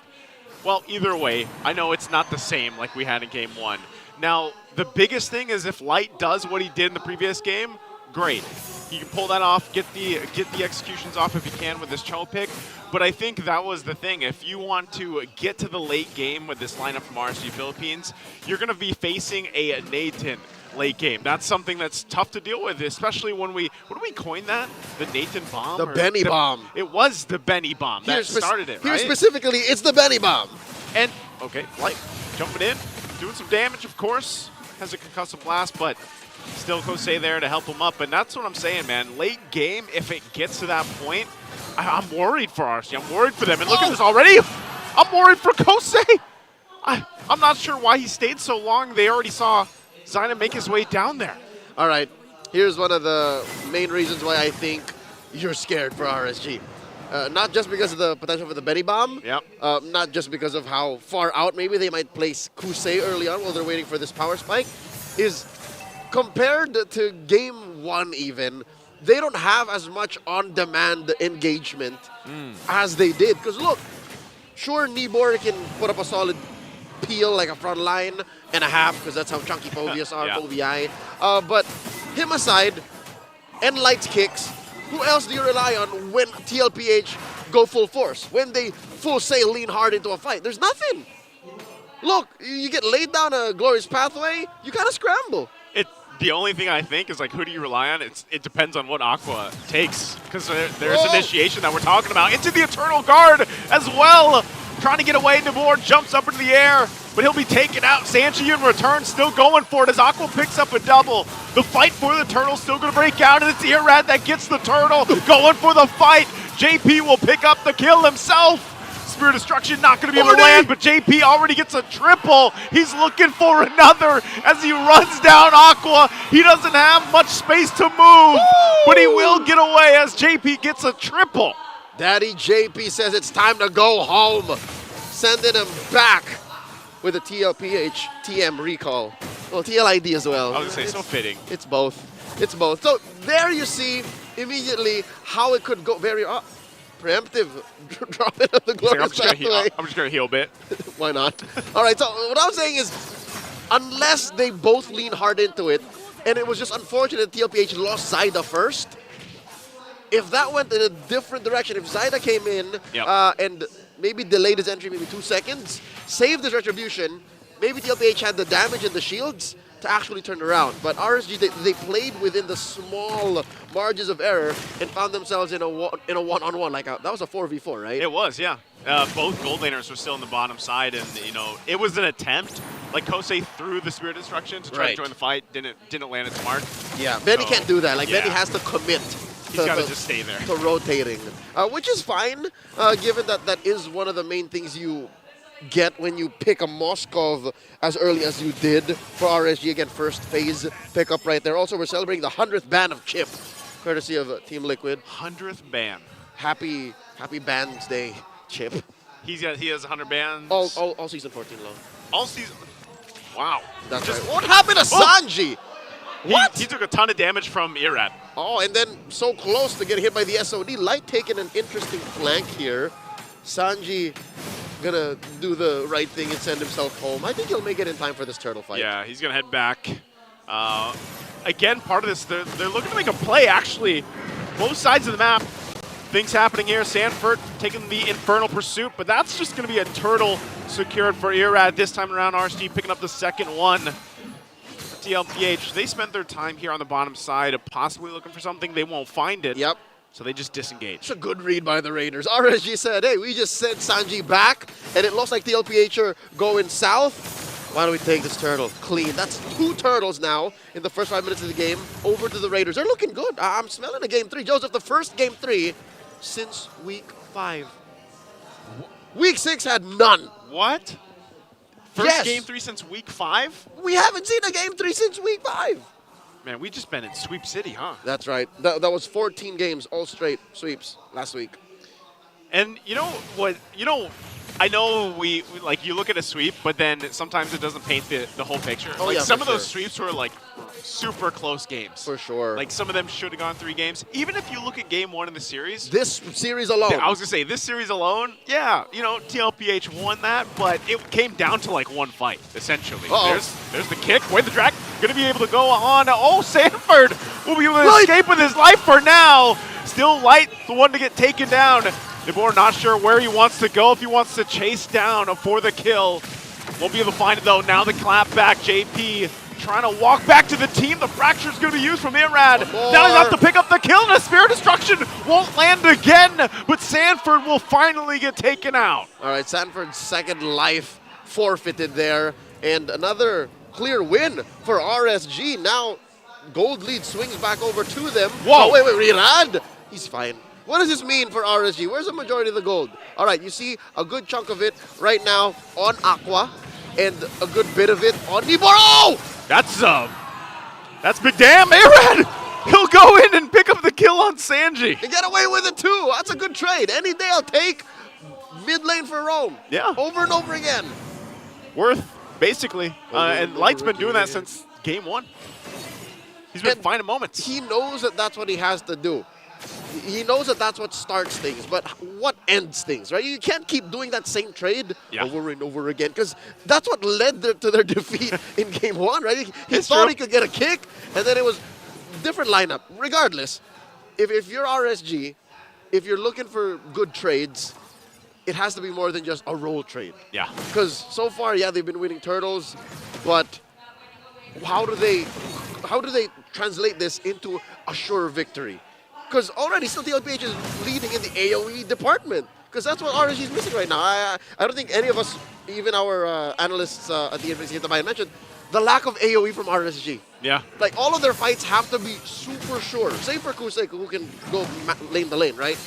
I: Well, either way, I know it's not the same like we had in game 1. Now, the biggest thing is if Light does what he did in the previous game, great. He can pull that off, get the executions off if he can with this Cho pick. But I think that was the thing. If you want to get to the late game with this lineup from RSG Philippines, you're going to be facing a Nathan late game. That's something that's tough to deal with, especially when what do we coin that? The Nathan bomb?
H: The Benny bomb.
I: It was the Benny bomb that started it,
H: Here
I: right?
H: specifically, it's the Benny bomb.
I: And, okay, Light jumping in, doing some damage, of course. Has a concussive blast, but still Kosei there to help him up. And that's what I'm saying, man. Late game, if it gets to that point, I'm worried for RSG. I'm worried for them. And look at this already. I'm worried for Kosei. I'm not sure why he stayed so long. They already saw Zyna make his way down there.
H: All right, here's one of the main reasons why I think you're scared for RSG. Not just because of the potential for the Betty Bomb.
I: Yep.
H: Not just because of how far out maybe they might place Kusei early on while they're waiting for this power spike. Is compared to game 1 even, they don't have as much on-demand engagement as they did. Because look, sure, Nibor can put up a solid peel, like a front line and a half, because that's how chunky Povias are, Povii. But him aside, and lights kicks, who else do you rely on when TLPH go full force? When they full sail lean hard into a fight? There's nothing. Look, you get laid down a glorious pathway, you kind of scramble.
I: The only thing I think is, like, who do you rely on? It depends on what Aqua takes, because there's initiation that we're talking about. Into the Eternal Guard as well. Trying to get away, Nibor jumps up into the air, but he'll be taken out. Sanji in return, still going for it as Aqua picks up a double. The fight for the turtle still going to break out, and it's Irad that gets the turtle. Going for the fight. JP will pick up the kill himself. Spear Destruction not going to be able to land, but JP already gets a triple. He's looking for another as he runs down Aqua. He doesn't have much space to move, but he will get away as JP gets a triple.
H: Daddy JP says it's time to go home. Sending him back with a TLPH TM recall. Well, TLID as well.
I: I was going to say, so fitting.
H: It's both. It's both. So there you see immediately how it could go very preemptive. Drop it on the glorious pathway.
I: I'm just going to heal a bit.
H: Why not? All right, so what I'm saying is, unless they both lean hard into it, and it was just unfortunate TLPH lost Zyda first, if that went in a different direction, if Zyda came in and maybe delayed his entry maybe 2 seconds, saved his retribution, maybe TLPH had the damage and the shields to actually turn around. But RSG, they played within the small margins of error and found themselves in a one-on-one. Like that was a 4v4, right?
I: It was, yeah. Both gold laners were still on the bottom side, and it was an attempt. Like Kosei threw the Spirit Destruction to try to join the fight, didn't land its mark.
H: Yeah, Benny can't do that. Like Benny has to commit.
I: He's got to just stay there.
H: To rotating, which is fine, given that is one of the main things you get when you pick a Moskov as early as you did for RSG. Again, first phase pickup right there. Also, we're celebrating the 100th ban of Chip, courtesy of Team Liquid.
I: 100th ban.
H: Happy Bans Day, Chip.
I: He has 100 bans.
H: All season 14 long.
I: All season. Wow.
H: That's right. What happened to Sanji? What?
I: He took a ton of damage from Irad.
H: Oh, and then so close to get hit by the SOD. Light taking an interesting flank here. Sanji gonna do the right thing and send himself home. I think he'll make it in time for this turtle fight.
I: Yeah, he's gonna head back. Again, part of this, they're looking to make a play, actually. Both sides of the map. Things happening here. Sanford taking the Infernal Pursuit, but that's just gonna be a turtle secured for Irad. This time around, RSG picking up the second one. TLPH, they spent their time here on the bottom side of possibly looking for something. They won't find it.
H: Yep.
I: So they just disengage.
H: It's a good read by the Raiders. RSG said, hey, we just sent Sanji back, and it looks like TLPH are going south. Why don't we take this turtle clean? That's 2 turtles now in the first 5 minutes of the game over to the Raiders. They're looking good. I'm smelling a game 3. Joseph, the first game 3 since week 5. Week 6 had none.
I: What? First game 3 since week 5?
H: We haven't seen a game 3 since week 5.
I: Man, we just been in Sweep City, huh?
H: That's right. That was 14 games, all straight sweeps last week.
I: And you know what? I know we like you look at a sweep, but then sometimes it doesn't paint the whole picture.
H: Oh,
I: like
H: yeah,
I: some of those sweeps were like super close games.
H: For sure.
I: Like some of them should have gone 3 games. Even if you look at game 1 in the series.
H: This series alone.
I: I was gonna say this series alone. Yeah, TLPH won that, but it came down to like one fight essentially. There's the kick. Wait, the drag gonna be able to go on. Oh, Sanford will be able to escape with his life for now. Still Light, the one to get taken down. Nibor not sure where he wants to go, if he wants to chase down for the kill. Won't be able to find it though. Now the clap back. JP trying to walk back to the team. The fracture is going to be used from Irad. Now he's got to pick up the kill, and a Spirit Destruction won't land again, but Sanford will finally get taken out.
H: All right, Sanford's second life forfeited there, and another clear win for RSG. Now gold lead swings back over to them.
I: Whoa.
H: Oh, wait, Irad. He's fine. What does this mean for RSG? Where's the majority of the gold? All right, you see a good chunk of it right now on Aqua, and a good bit of it on Nibor. Oh!
I: That's That's big damn. Arad! He'll go in and pick up the kill on Sanji.
H: And get away with it too. That's a good trade. Any day I'll take mid lane for Rome.
I: Yeah.
H: Over and over again.
I: Worth, basically. And Light's been doing that since game 1. He's been finding moments.
H: He knows that that's what he has to do. He knows that that's what starts things, but what ends things, right? You can't keep doing that same trade over and over again, because that's what led to their defeat in game 1, right? He thought he could get a kick, and then it was different lineup. Regardless, if you're RSG, if you're looking for good trades, it has to be more than just a role trade.
I: Yeah.
H: Because so far, yeah, they've been winning turtles, but how do they translate this into a sure victory? Because already still TLPH is leading in the AoE department. Because that's what RSG is missing right now. I don't think any of us, even our analysts at the Infinix Game mentioned, the lack of AoE from RSG.
I: Yeah.
H: Like, all of their fights have to be super sure. Save for Kusei, who can go lane to lane, right?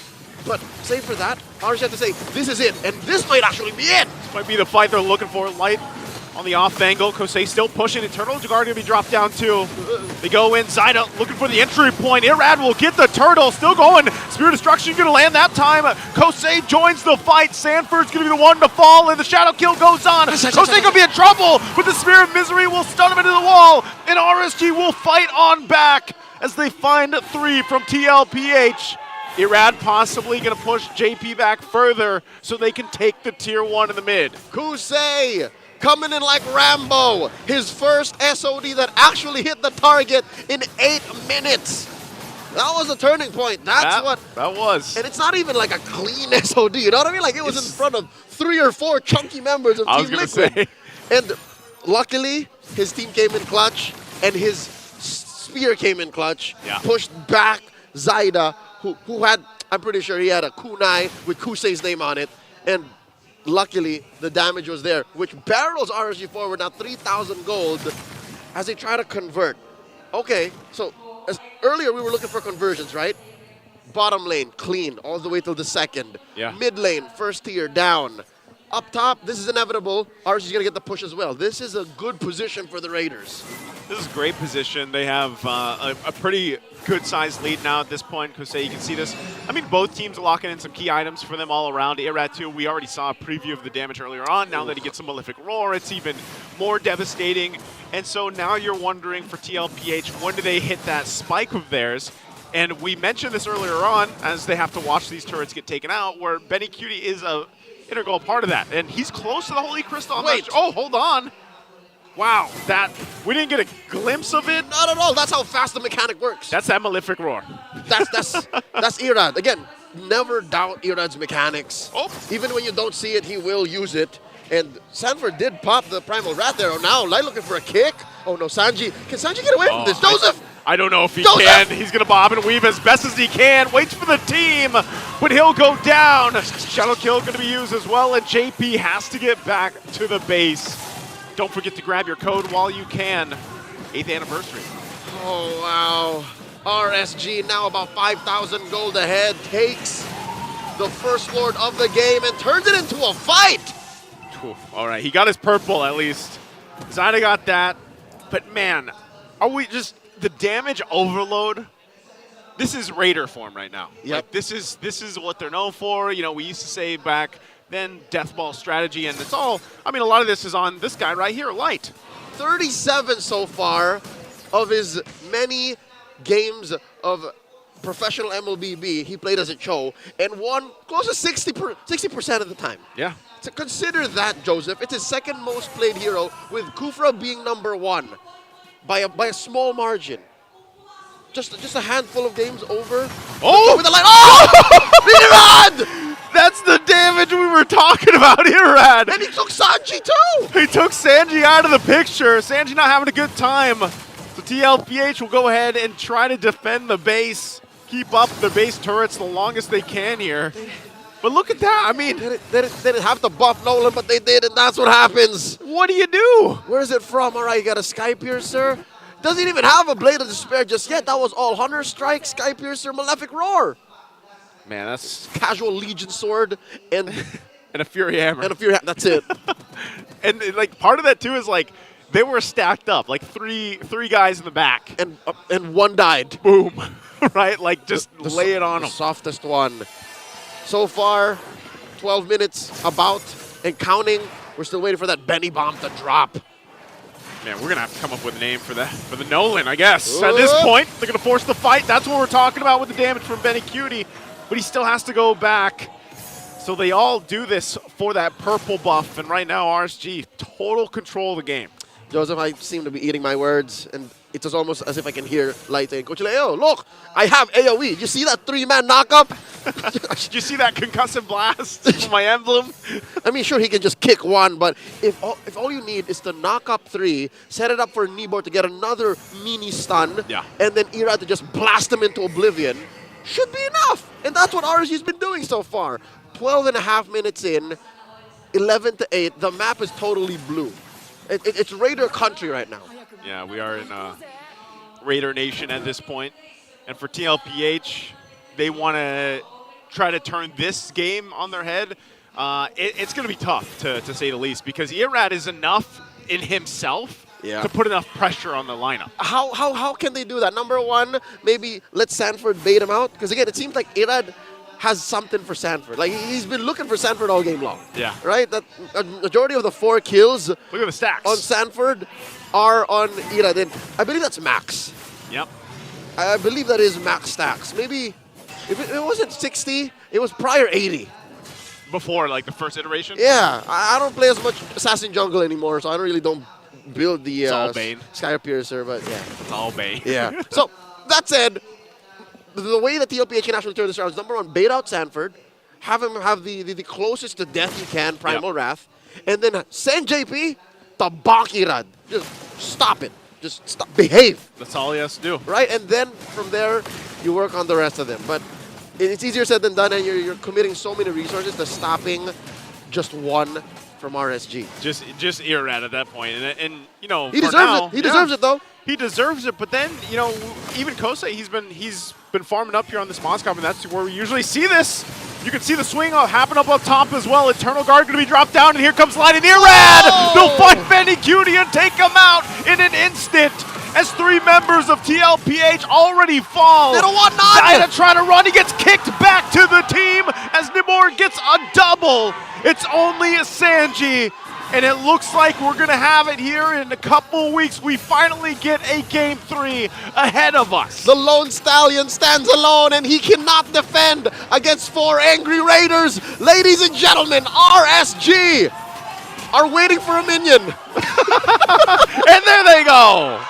H: But save for that, RSG have to say, this is it. And this might actually be it.
I: This might be the fight they're looking for. Light on the off angle. Kosei still pushing. Eternal Jaguar going to be dropped down too. They go in. Zyda looking for the entry point. Irad will get the turtle. Still going. Spirit Destruction going to land that time. Kosei joins the fight. Sanford's going to be the one to fall, and the shadow kill goes on. Kosei going to be in trouble, but the Spirit of Misery will stun him into the wall, and RSG will fight on back as they find 3 from TLPH. Irad possibly going to push JP back further so they can take the tier 1 in the mid.
H: Kusei coming in like Rambo. His first SOD that actually hit the target in 8 minutes. That was a turning point. That
I: was.
H: And it's not even like a clean SOD, you know what I mean? Like, it was in front of 3 or 4 chunky members of Team Liquid.
I: Say.
H: And luckily, his team came in clutch, and his spear came in clutch.
I: Yeah.
H: Pushed back Zyda, who had, I'm pretty sure he had a kunai with Kusei's name on it. And luckily, the damage was there, which barrels RSG forward now 3,000 gold as they try to convert. Okay, so earlier we were looking for conversions, right? Bottom lane, clean, all the way till the second.
I: Yeah.
H: Mid lane, first tier, down. Up top, this is inevitable. RSG's going to get the push as well. This is a good position for the Raiders.
I: This is a great position. They have a pretty good-sized lead now at this point. Kosei, you can see this. I mean, both teams are locking in some key items for them all around. Irad, too, we already saw a preview of the damage earlier on. Now that he gets a Malefic Roar, it's even more devastating. And so now you're wondering for TLPH, when do they hit that spike of theirs? And we mentioned this earlier on, as they have to watch these turrets get taken out, where Benny Cutie is a integral part of that. And he's close to the Holy Crystal.
H: Wait.
I: Oh, hold on. Wow, we didn't get a glimpse of it.
H: Not at all. That's how fast the mechanic works.
I: That's that Malefic Roar.
H: That's Irad. Again, never doubt Irad's mechanics.
I: Oh.
H: Even when you don't see it, he will use it. And Sanford did pop the Primal Wrath Arrow. Now, Light looking for a kick. Oh no, Sanji. Can Sanji get away from this? Joseph!
I: I don't know if he can. He's going to bob and weave as best as he can. Waits for the team, but he'll go down. Shadow Kill going to be used as well, and JP has to get back to the base. Don't forget to grab your code while you can. 8th anniversary.
H: Oh, wow. RSG now about 5,000 gold ahead. Takes the first lord of the game and turns it into a fight.
I: All right, he got his purple at least. Zyda got that. But man, are we just... The damage overload, this is Raider form right now.
H: Yep.
I: Like, this is what they're known for. You know, we used to say back then deathball strategy, and it's all, I mean, a lot of this is on this guy right here, Light.
H: 37 so far of his many games of professional MLBB he played as a Cho, and won close to 60% of the time.
I: Yeah.
H: So consider that, Joseph. It's his second most played hero, with Kufra being number 1. By a small margin. Just a handful of games over.
I: Oh!
H: With the light. Oh! Irad!
I: That's the damage we were talking about, Irad.
H: And he took Sanji too!
I: He took Sanji out of the picture. Sanji not having a good time. So TLPH will go ahead and try to defend the base. Keep up the base turrets the longest they can here. But look at that, I mean...
H: They didn't have to buff Nolan, but they did, and that's what happens.
I: What do you do?
H: Where is it from? All right, you got a Sky Piercer. Doesn't even have a Blade of Despair just yet. That was all Hunter Strike, Sky Piercer, Malefic Roar.
I: Man, that's...
H: Casual Legion Sword, and...
I: and a Fury Hammer.
H: And a Fury Hammer, that's it.
I: And like part of that too is like, they were stacked up, like three guys in the back.
H: And one died.
I: Boom. Right? Like, just lay it on
H: the
I: them.
H: softest one. So far, 12 minutes about and counting. We're still waiting for that Benny bomb to drop.
I: Man, we're going to have to come up with a name for the Nolan, I guess. At this point, they're going to force the fight. That's what we're talking about with the damage from Benny Cutie. But he still has to go back. So they all do this for that purple buff. And right now, RSG, total control of the game.
H: Joseph, I seem to be eating my words, and it's just almost as if I can hear Light saying, Coach Leo, look, I have AoE. You see that 3-man knockup?
I: Did you see that concussive blast from my emblem?
H: I mean, sure, he can just kick one, but if all you need is to knock up 3, set it up for Nibor to get another mini stun, and then Ira to just blast him into oblivion, should be enough. And that's what RSG's been doing so far. 12 and a half minutes in, 11-8, the map is totally blue. It's Raider country right now.
I: Yeah, we are in Raider Nation at this point. And for TLPH, they want to try to turn this game on their head. It's going to be tough, to say the least, because Irad is enough in himself to put enough pressure on the lineup.
H: How can they do that? Number one, maybe let Sanford bait him out. Because again, it seems like Irad has something for Sanford. Like, he's been looking for Sanford all game long.
I: Yeah.
H: Right? That a majority of the 4 kills
I: look at the stacks
H: on Sanford are on Irad. And I believe that's max.
I: Yep.
H: I believe that is max stacks. Maybe if it wasn't 60, it was prior 80.
I: Before, like, the first iteration?
H: Yeah. I don't play as much Assassin Jungle anymore, so I don't build the Sky Piercer, but yeah.
I: It's all Bane.
H: Yeah. So, that said, the way that TLPH can actually turn this around is, number one, bait out Sanford, have him have the closest to death you can, Primal Wrath, and then send JP to bonk Irad. Just stop it. Just stop. Behave.
I: That's all he has to do.
H: Right? And then from there, you work on the rest of them. But it's easier said than done, and you're committing so many resources to stopping just one from RSG.
I: Just Irad at that point. And you know,
H: he deserves it. He deserves it, though.
I: He deserves it, but then, you know, even Kosei, he's been farming up here on the spawns cup, and that's where we usually see this. You can see the swing happen up top as well. Eternal Guard going to be dropped down, and here comes Light and Irad! They'll fight Benny Cutie and take him out in an instant as 3 members of TLPH already fall.
H: They don't want none!
I: Dida trying to run, he gets kicked back to the team as Nibor gets a double. It's only a Sanji. And it looks like we're going to have it here in a couple weeks. We finally get a Game 3 ahead of us.
H: The Lone Stallion stands alone, and he cannot defend against 4 angry Raiders. Ladies and gentlemen, RSG are waiting for a minion.
I: And there they go.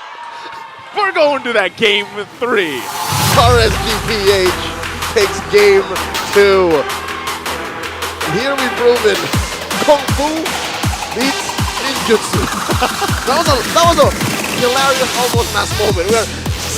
I: We're going to that Game 3.
H: RSGPH takes Game 2. Here we've proven Kung Fu beats ninjutsu. that was a hilarious, almost mass moment where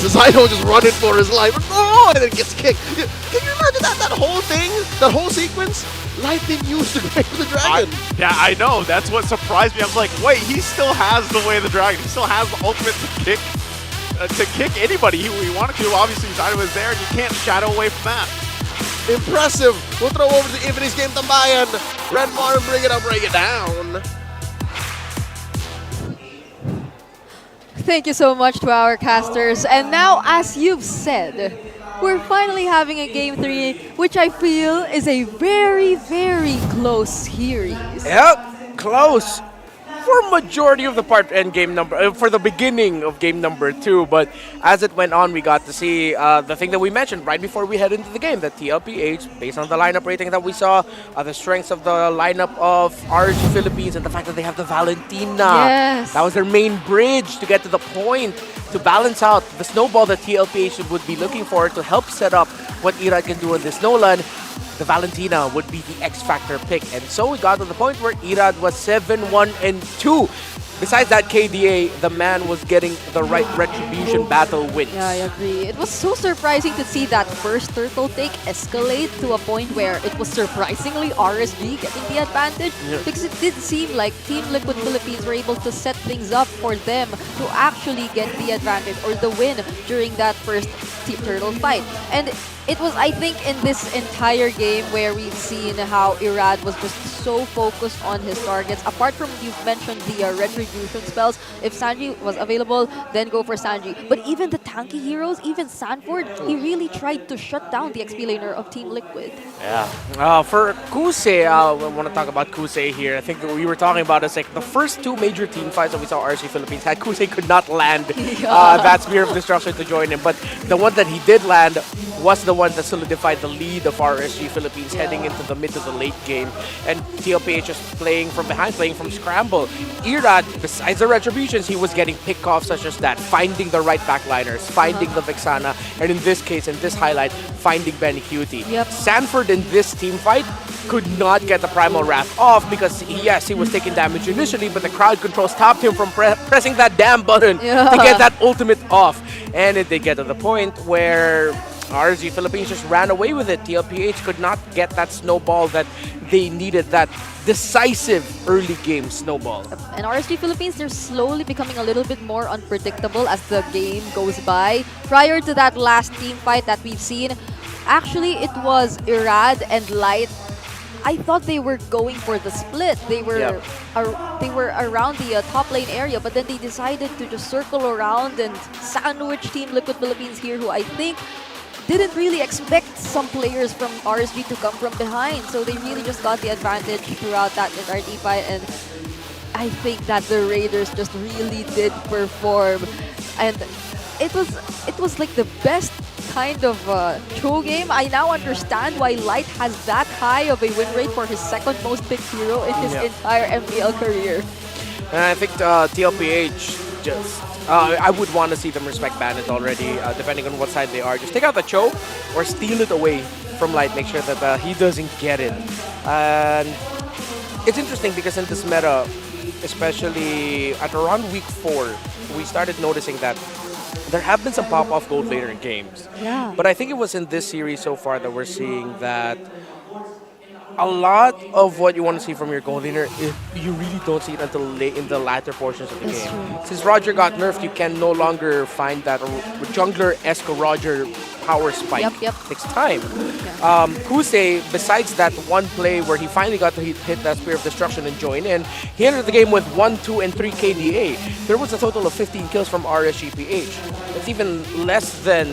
H: Zyno just running for his life, and then gets kicked. Can you imagine that whole thing, that whole sequence? Light being used to break the dragon.
I: Yeah, I know. That's what surprised me. I was like, wait, he still has the way of the dragon. He still has the ultimate to kick anybody he wanted to. Obviously, Zyno was there, and you can't shadow away from that.
H: Impressive. We'll throw over to the Infinix Game Tambayan. Red Mar, bring it up, break it down.
J: Thank you so much to our casters. And now, as you've said, we're finally having a Game 3, which I feel is a very, very close series.
K: Yep, close. For majority of the part and game number, for the beginning of game number 2, but as it went on, we got to see the thing that we mentioned right before we head into the game, that TLPH, based on the lineup rating that we saw, the strengths of the lineup of RSG Philippines, and the fact that they have the Valentina.
J: Yes.
K: That was their main bridge to get to the point, to balance out the snowball that TLPH would be looking for to help set up what Irad can do on this Nolan. The Valentina would be the X-Factor pick. And so we got to the point where Irad was 7-1-2. Besides that KDA, the man was getting the right retribution battle wins.
J: Yeah, I agree. It was so surprising to see that first turtle take escalate to a point where it was surprisingly RSG getting the advantage.
K: Yeah.
J: Because it did seem like Team Liquid Philippines were able to set things up for them to actually get the advantage or the win during that first Team Turtle fight. And it was, I think, in this entire game where we've seen how Irad was just so focused on his targets. Apart from, you've mentioned the retribution spells, if Sanji was available, then go for Sanji. But even the tanky heroes, even Sanford, he really tried to shut down the XP laner of Team Liquid.
K: Yeah. For Kusei, I want to talk about Kusei here. I think we were talking about it's like the first two major team fights that we saw RSG Philippines had, Kusei could not land that Spear of Destruction to join him. But the one that he did land was the one that solidified the lead of RSG Philippines heading into the mid to the late game. And TLPH is playing from behind, playing from scramble. Irad, besides the retributions, he was getting pick-offs such as that, finding the right backliners, finding the Vexana, and in this case, in this highlight, finding Benny Cutie. Sanford in this team fight could not get the Primal Wrath off because, yes, he was taking damage initially, but the crowd control stopped him from pressing that damn button to get that ultimate off. And it did get to the point where RSG Philippines just ran away with it. TLPH could not get that snowball that they needed, that decisive early game snowball.
J: And RSG Philippines, they're slowly becoming a little bit more unpredictable as the game goes by. Prior to that last team fight that we've seen, actually it was Irad and Light. I thought they were going for the split. They were they were around the top lane area, but then they decided to just circle around and sandwich Team Liquid Philippines here, who I think didn't really expect some players from RSG to come from behind. So they really just got the advantage throughout that entire team fight, and I think that the Raiders just really did perform. And it was like the best kind of show game. I now understand why Light has that high of a win rate for his second most picked hero in his entire MPL career.
K: And I think TLPH just... I would want to see them respect Bandit already, depending on what side they are. Just take out the Cho or steal it away from Light. Make sure that he doesn't get it. And it's interesting because in this meta, especially at around week 4, we started noticing that there have been some pop-off gold later in games.
J: Yeah.
K: But I think it was in this series so far that we're seeing that a lot of what you want to see from your gold laner, you really don't see it until late in the latter portions of the game.
J: True.
K: Since Roger got nerfed, you can no longer find that jungler-esque Roger power spike. Takes time. Kusei, besides that one play where he finally got to hit that Spear of Destruction and join in, he entered the game with 1, 2, and 3 KDA. There was a total of 15 kills from RSGPH. That's even less than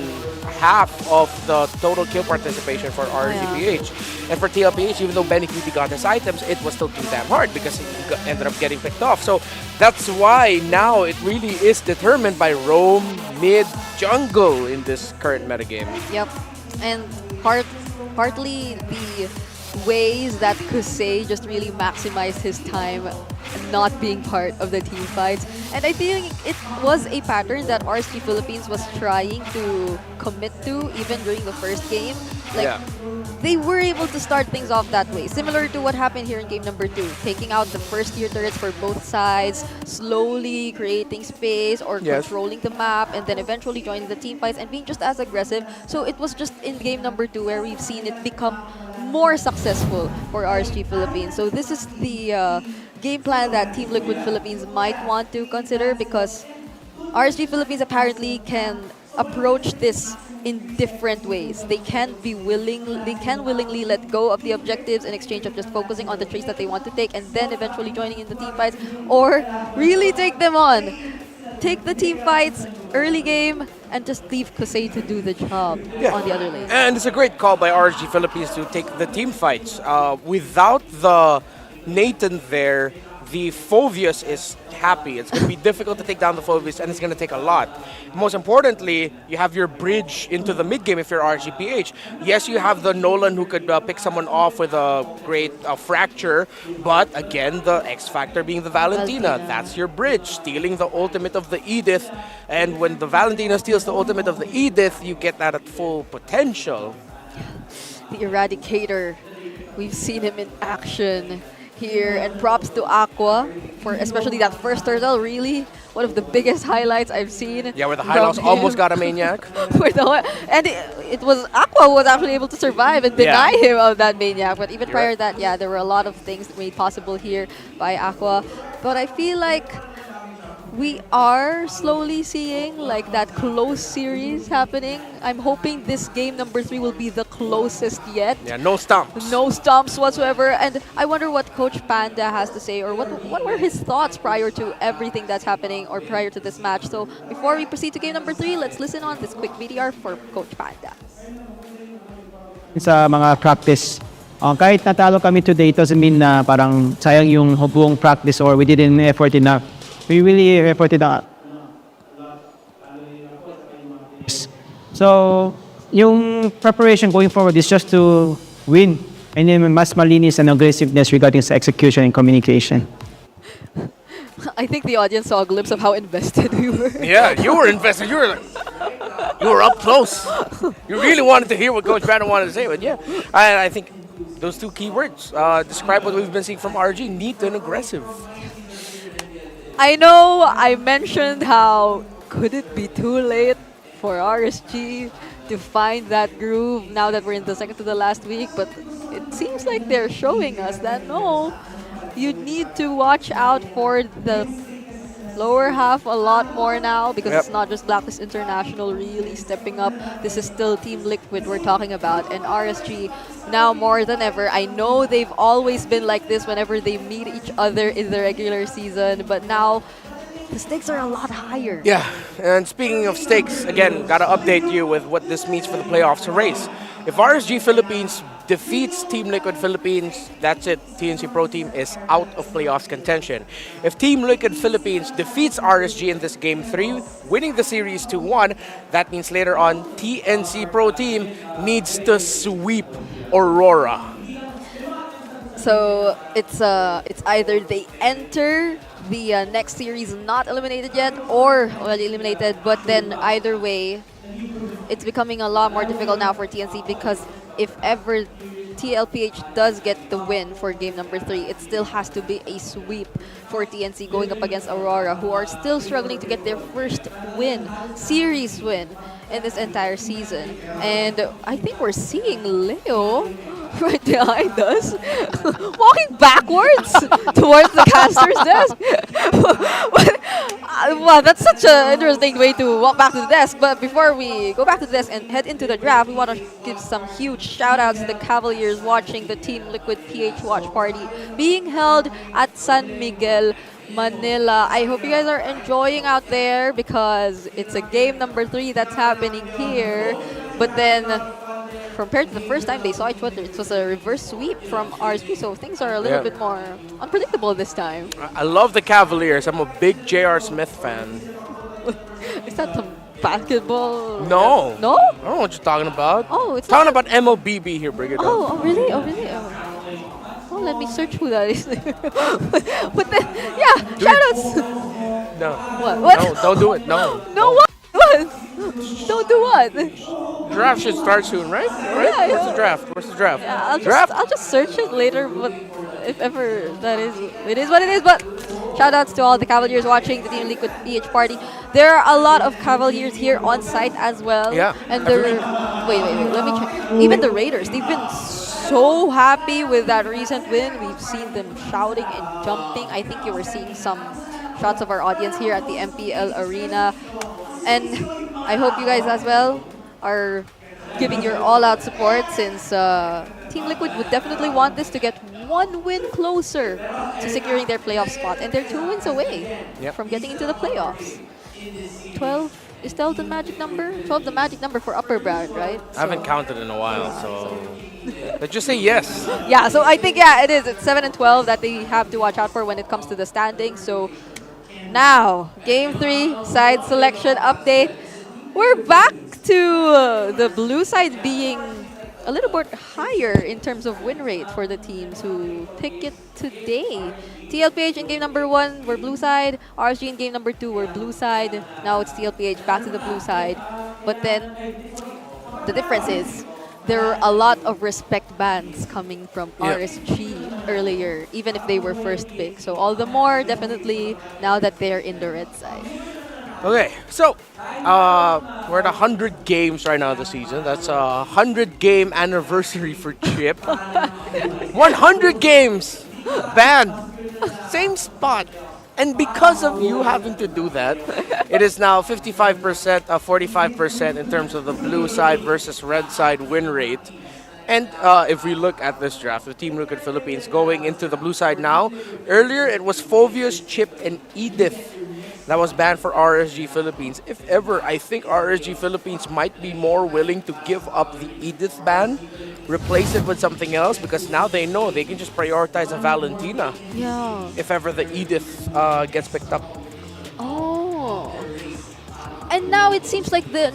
K: half of the total kill participation for RSGPH. And for TLPH, even though Benny Cutie got his items, it was still too damn hard because he ended up getting picked off. So that's why now it really is determined by roam, mid, jungle in this current metagame.
J: Yep. And partly the ways that Kusei just really maximized his time not being part of the team fights. And I think it was a pattern that RSG Philippines was trying to commit to even during the first game. Like, they were able to start things off that way. Similar to what happened here in game number 2. Taking out the first tier turrets for both sides, slowly creating space or controlling the map, and then eventually joining the team fights and being just as aggressive. So it was just in game number 2 where we've seen it become more successful for RSG Philippines. So this is the game plan that Team Liquid Philippines might want to consider, because RSG Philippines apparently can approach this in different ways. They can willingly let go of the objectives in exchange of just focusing on the traits that they want to take and then eventually joining in the team fights, or really take them on. Take the team fights early game and just leave Kusei to do the job on the other lane.
K: And it's a great call by RSG Philippines to take the team fights. Without the Nathan there, the Phoveus is happy. It's going to be difficult to take down the Phoveus, and it's going to take a lot. Most importantly, you have your bridge into the mid game if you're RGPH. Yes, you have the Nolan who could pick someone off with a great fracture, but again, the X factor being the Valentina. That's your bridge, stealing the ultimate of the Edith. And when the Valentina steals the ultimate of the Edith, you get that at full potential.
J: The Eradicator, we've seen him in action here, and props to Aqua for especially that first turtle. Really one of the biggest highlights I've seen.
K: Yeah, where the Hylos almost got a maniac.
J: And it was Aqua who was actually able to survive and deny him of that maniac. But even prior to that, there were a lot of things made possible here by Aqua. But I feel like we are slowly seeing like that close series happening. I'm hoping this game number 3 will be the closest yet.
K: Yeah, no stumps.
J: No stumps whatsoever. And I wonder what Coach Panda has to say, or what were his thoughts prior to everything that's happening or prior to this match. So before we proceed to game number 3, let's listen on this quick VDR for Coach Panda.
O: Sa mga practice, kahit natalo kami today, it doesn't mean na parang sayang yung buong practice or we didn't effort enough. We really efforted enough. So, yung preparation going forward is just to win and then mas malinis and aggressiveness regarding sa execution and communication.
J: I think the audience saw a glimpse of how invested we were.
K: Yeah, you were invested. You were up close. You really wanted to hear what Coach Panda wanted to say, but yeah, I think those two key words describe what we've been seeing from RG: neat and aggressive.
J: I know I mentioned how could it be too late for RSG to find that groove now that we're in the second to the last week, but it seems like they're showing us that no, you need to watch out for the lower half a lot more now because it's not just Blacklist International really stepping up. This is still Team Liquid we're talking about, and RSG now more than ever. I know they've always been like this whenever they meet each other in the regular season, but now the stakes are a lot higher.
K: Yeah, and speaking of stakes, again, gotta update you with what this means for the playoffs race. If RSG Philippines defeats Team Liquid Philippines, that's it. TNC Pro Team is out of playoffs contention. If Team Liquid Philippines defeats RSG in this Game 3, winning the series 2-1, that means later on TNC Pro Team needs to sweep Aurora.
J: So it's either they enter the next series not eliminated yet or already eliminated, but then either way, it's becoming a lot more difficult now for TNC because if ever TLPH does get the win for game number 3, it still has to be a sweep for TNC going up against Aurora, who are still struggling to get their first win, series win in this entire season. And I think we're seeing Leo right behind us, walking backwards towards the caster's desk. Wow, that's such an interesting way to walk back to the desk. But before we go back to the desk and head into the draft, we want to give some huge shout-outs to the Cavaliers watching the Team Liquid PH watch party being held at San Miguel, Manila. I hope you guys are enjoying out there because it's a game number 3 that's happening here. But then, compared to the first time they saw each other, it was a reverse sweep from RSG, so things are a little bit more unpredictable this time.
K: I love the Cavaliers. I'm a big J.R. Smith fan.
J: Is that some basketball?
K: No.
J: No?
K: I don't know what you're talking about.
J: Oh, it's
K: talking about MLBB here, Brigitte.
J: Oh, really? Oh, really? Oh, let me search who that is. But then, yeah, shoutouts.
K: No.
J: What?
K: No, don't do it. No.
J: No, what? What? Don't do what?
K: Draft should start soon, right?
J: Yeah,
K: Where's the draft? Where's the draft?
J: Yeah,
K: Draft?
J: I'll just search it later, but if ever that is, it is what it is. But shoutouts to all the Cavaliers watching the Team Liquid PH party. There are a lot of Cavaliers here on site as well.
K: Yeah.
J: And they're wait, let me check. Even the Raiders, they've been so happy with that recent win. We've seen them shouting and jumping. I think you were seeing some shots of our audience here at the MPL arena. And I hope you guys as well are giving your all-out support since Team Liquid would definitely want this to get one win closer to securing their playoff spot. And they're 2 wins away from getting into the playoffs. 12 is 12 the magic number? 12 the magic number for upper bound, right?
K: I haven't counted in a while, so let's just say yes.
J: Yeah, so I think, yeah, it is. It's 7 and 12 that they have to watch out for when it comes to the standings. So now, Game 3, side selection update. We're back to the blue side being a little bit higher in terms of win rate for the teams who pick it today. TLPH in game number 1 were blue side. RSG in game number 2 were blue side. Now it's TLPH back to the blue side. But then, the difference is, there were a lot of respect bans coming from RSG earlier, even if they were first pick. So all the more, definitely, now that they're in the red side.
K: Okay, so we're at 100 games right now this season. That's a 100-game anniversary for Chip. 100 games banned, same spot, And because of you having to do that, it is now 55%, 45% in terms of the blue side versus red side win rate. And if we look at this draft, the Team Liquid Philippines going into the blue side now. Earlier, it was Phovius, Chip, and Edith that was banned for RSG Philippines. If ever, I think RSG Philippines might be more willing to give up the Edith ban, replace it with something else, because now they know they can just prioritize a Valentina.
J: Yeah.
K: If ever the Edith gets picked up.
J: Oh. And now it seems like the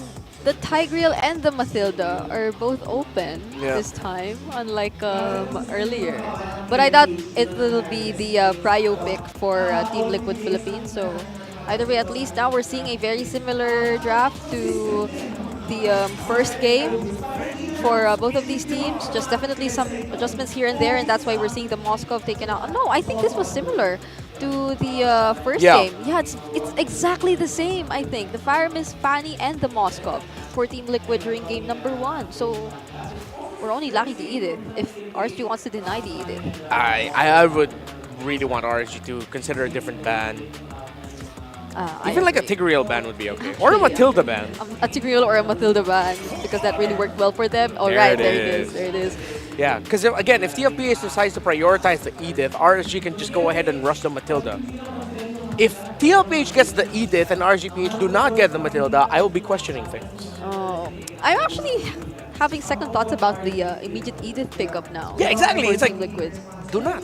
J: Tigreal and the Mathilda are both open this time, unlike earlier. But I thought it will be the prio pick for Team Liquid Philippines. So either way, at least now we're seeing a very similar draft to the first game for both of these teams. Just definitely some adjustments here and there, and that's why we're seeing the Moskov taken out. No, I think this was similar to the first game. Yeah, it's exactly the same, I think. The Fire Mist, Fanny, and the Moskov for Team Liquid during game number 1. So we're only lacking the Edith if RSG wants to deny the Edith.
K: I would really want RSG to consider a different ban. Even like a Tigreal ban would be okay. Or a Matilda ban.
J: A Tigreal or a Matilda ban, because that really worked well for them. All right, there it is.
K: Yeah, because again, if TLPH decides to prioritize the Edith, RSG can just go ahead and rush the Matilda. If TLPH gets the Edith and RSGPH do not get the Matilda, I will be questioning things.
J: Oh, I'm actually having second thoughts about the immediate Edith pickup now.
K: Yeah, exactly. It's like,
J: Liquid.
K: Do not.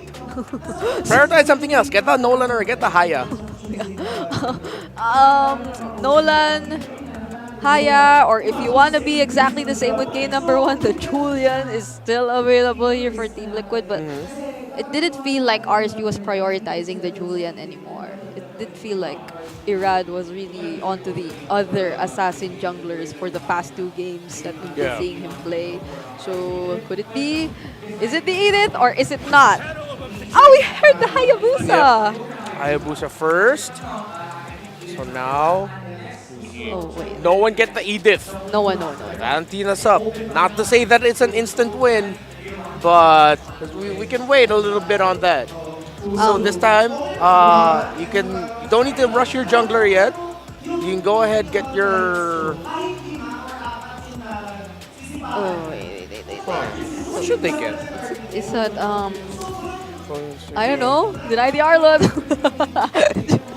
K: Prioritize something else. Get the Nolan or get the Haya.
J: Nolan, Haya, or if you want to be exactly the same with game number 1, the Julian is still available here for Team Liquid, but it didn't feel like RSG was prioritizing the Julian anymore. It did feel like Irad was really onto the other assassin junglers for the past 2 games that we've been seeing him play. So could it be? Is it the Edith or is it not? Oh, we heard the Hayabusa!
K: Hayabusa first. So now,
J: oh, wait.
K: no one get the Edith.
J: No one.
K: Valentina's up. Not to say that it's an instant win, but we can wait a little bit on that. So this time, you don't need to rush your jungler yet. You can go ahead get your.
J: Oh wait.
K: What should they get?
J: Is that I don't know. Deny the Arlot.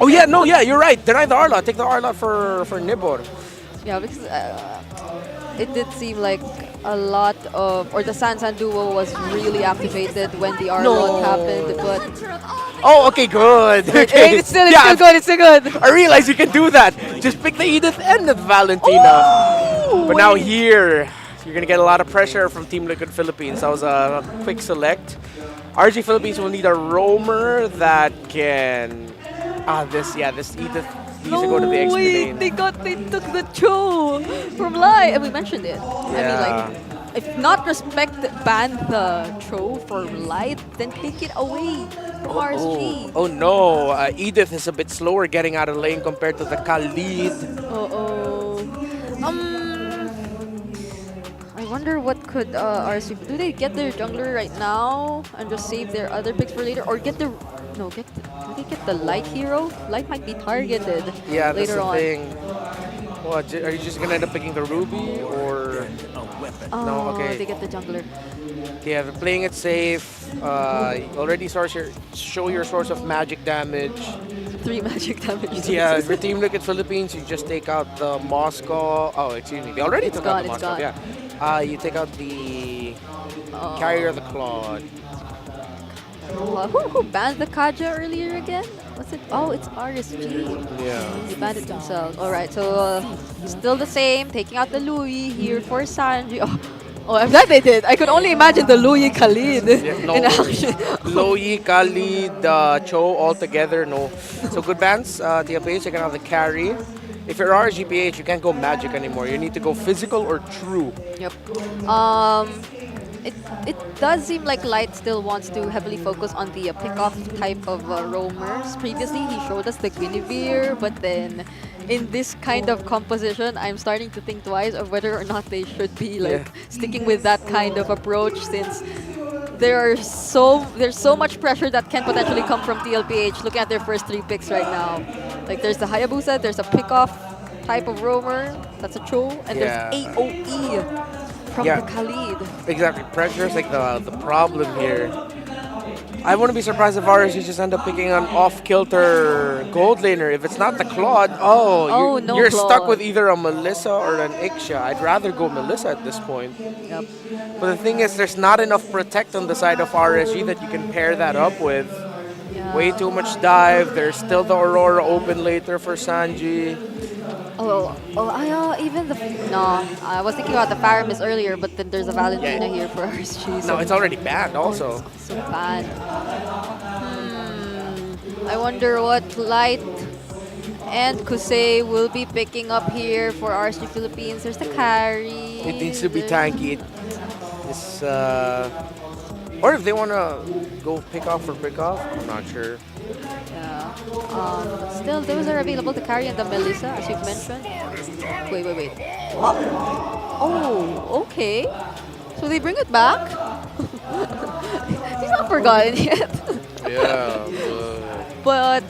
K: Oh yeah, no, yeah, you're right. Deny the Arlot. Take the Arlot for Nibor.
J: Yeah, because it did seem like a lot of, or the Sansan duo was really activated when the Arlot happened, but.
K: Oh, okay, good. Okay.
J: It's still good.
K: I realize you can do that. Just pick the Edith and the Valentina. But now here, you're gonna get a lot of pressure from Team Liquid Philippines. That was a quick select. RG Philippines will need a roamer that can. This Edith needs to go to the XP lane.
J: They took the Cho from Lai, and we mentioned it.
K: Yeah.
J: I mean, like, if not ban the Cho for Light, then take it away from RSG.
K: Oh no, Edith is a bit slower getting out of lane compared to the Khalid.
J: I wonder what could RSG do. They get their jungler right now and just save their other picks for later, or get the do they get the Light hero? Light might be targeted later on.
K: Thing. What, are you just gonna end up picking the Ruby or no? Okay,
J: they get the jungler.
K: Yeah, they're playing it safe. Already show your source of magic damage.
J: 3 magic damage.
K: Yeah, for Team Liquid Philippines, you just take out the Moscow. Oh, excuse me. They already took out the Moscow. Yeah. You take out the Carrier of the Claude.
J: Who banned the Kaja earlier again? What's it? Oh, it's RSG.
K: Yeah.
J: They banned it themselves. Alright, so still the same. Taking out the Louis here for Sanji. Oh, I'm glad they did. I could only imagine the Louis Khalid in action.
K: Louis, Khalid, Cho all together. No. So good bans. TLPH, checking out the carry. If you're RSGPH, you can't go magic anymore. You need to go physical or true.
J: Yep. It does seem like Light still wants to heavily focus on the pick-off type of roamers. Previously, he showed us the Guinevere, but then in this kind of composition, I'm starting to think twice of whether or not they should be sticking with that kind of approach, since there's so much pressure that can potentially come from TLPH. Looking at their first 3 picks right now, like there's the Hayabusa, there's a pickoff type of roamer, that's a Cho, and there's AOE from the Khalid.
K: Exactly. Pressure is like the problem here. I wouldn't be surprised if RSG just end up picking an off-kilter gold laner. If it's not the Claude, you're stuck with either a Melissa or an Ixia. I'd rather go Melissa at this point.
J: Yep.
K: But the thing is, there's not enough protect on the side of RSG that you can pair that up with.
J: Yeah.
K: Way too much dive. There's still the Aurora open later for Sanji.
J: I was thinking about the Faramis earlier, but then there's a Valentina here for RSG.
K: No, it's already banned also.
J: So bad. I wonder what Light and Kusei will be picking up here for RSG Philippines. There's the carry.
K: It needs to be tanky. Or if they want to go pick off for pick off, I'm not sure.
J: Yeah. Still, those are available, the carry and the Melissa, as you've mentioned. Wait. Oh, okay. So they bring it back? He's not forgotten yet.
K: Yeah.
J: But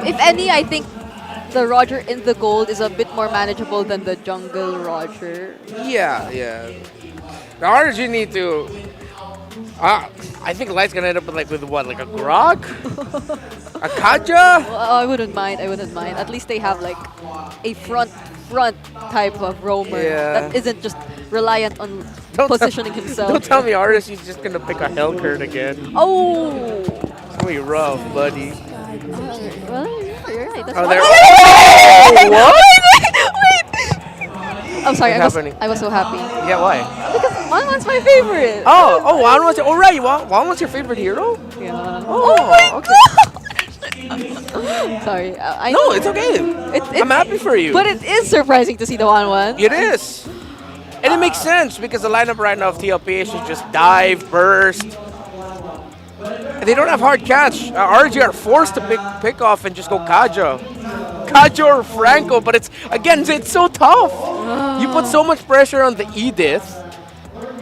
J: if any, I think the Roger in the gold is a bit more manageable than the jungle Roger.
K: Yeah. The RSG need to... I think Light's gonna end up with what, like a Grog? A Kaja?
J: Well, I wouldn't mind. At least they have like a front type of roamer that isn't just reliant on positioning himself.
K: Don't tell me RSG's just gonna pick a Hellcurt again.
J: Oh!
K: It's gonna be rough, buddy.
J: Well, you're right. That's
K: What?
J: Wait! I'm sorry, I was so happy.
K: Yeah, why?
J: Because Wanwan's my favorite.
K: Wanwan's Wanwan's your favorite hero?
J: Yeah.
K: Oh
J: my
K: okay.
J: God! Sorry. I
K: No,
J: know.
K: it's okay. I'm happy for you.
J: But it is surprising to see the Wanwan.
K: It is. And it makes sense because the lineup right now of TLPH is just dive, burst. And they don't have hard catch. RG are forced to pick off and just go Kaja or Franco, but it's so tough. You put so much pressure on the Edith.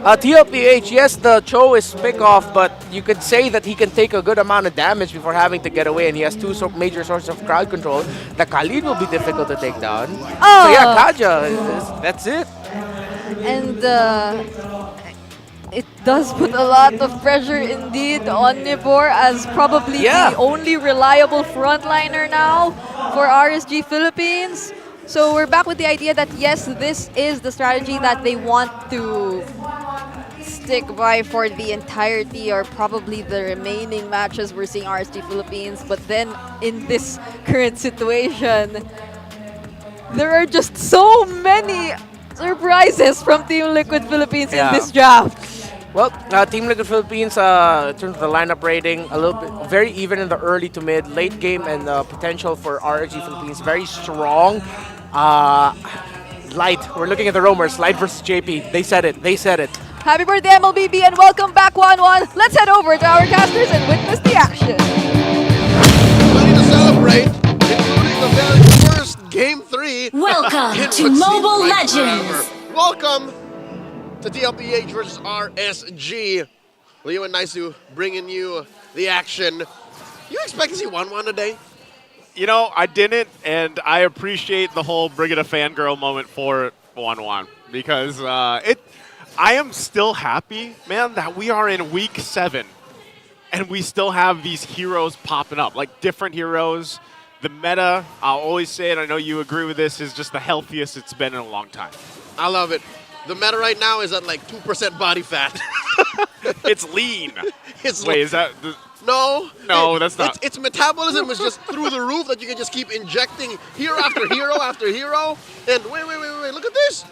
K: TLPH, yes, the Cho is pick off, but you could say that he can take a good amount of damage before having to get away, and he has 2 major sources of crowd control. The Khalid will be difficult to take down. So yeah, Kaja, that's it.
J: And it does put a lot of pressure indeed on Nibor as probably the only reliable frontliner now for RSG Philippines. So we're back with the idea that yes, this is the strategy that they want to stick by for the entirety or probably the remaining matches we're seeing RSG Philippines. But then in this current situation, there are just so many surprises from Team Liquid Philippines in this draft.
K: Well, Team Liquid Philippines, in terms of the lineup rating, a little bit very even in the early to mid, late game, and potential for RSG Philippines very strong. Light, we're looking at the roamers. Light versus JP. They said it.
J: Happy birthday, MLBB, and welcome back, Wanwan. Let's head over to our casters and witness the action.
H: Ready to celebrate, including the very first Game 3.
P: Welcome
H: in
P: to
H: what seems
P: Mobile
H: like
P: Legends.
H: forever. Welcome to TLPH versus RSG. Leo and Naisu bringing you the action. You expect to see Wanwan today?
I: You know, I didn't, and I appreciate the whole bring it a fangirl moment for Wanwan because I am still happy, man, that we are in week 7 and we still have these heroes popping up, like different heroes. The meta, I'll always say it, I know you agree with this, is just the healthiest it's been in a long time.
H: I love it. The meta right now is at like 2% body fat.
I: It's lean.
H: Wait,
I: is that...
H: No,
I: that's not.
H: Its metabolism is just through the roof that you can just keep injecting hero after hero after hero. And wait, look at this.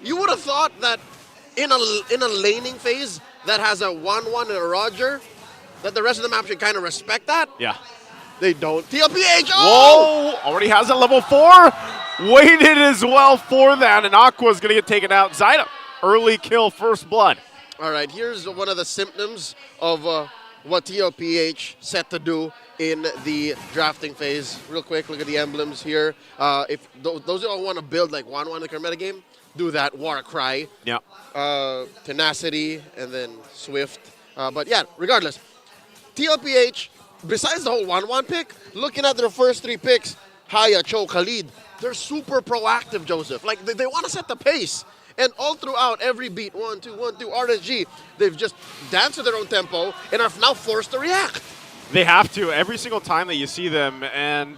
H: You would have thought that in a laning phase that has a 1-1 and a Roger, that the rest of the map should kind of respect that.
I: Yeah.
H: They don't. TLPH,
I: Whoa! Already has a level 4. Waited as well for that, and Aqua's going to get taken out. Zyda, early kill, first blood.
H: All right, here's one of the symptoms of what TLPH set to do in the drafting phase. Real quick, look at the emblems here. If those who don't want to build like 1-1 in the current meta game, do that war cry.
I: Yeah.
H: Tenacity, and then Swift. But yeah, regardless, TLPH, besides the whole 1-1 pick, looking at their first 3 picks, Haya, Cho, Khalid, they're super proactive, Joseph. Like, they want to set the pace. And all throughout every beat, 1-2, 1-2, RSG, they've just danced at their own tempo and are now forced to react.
I: They have to every single time that you see them. And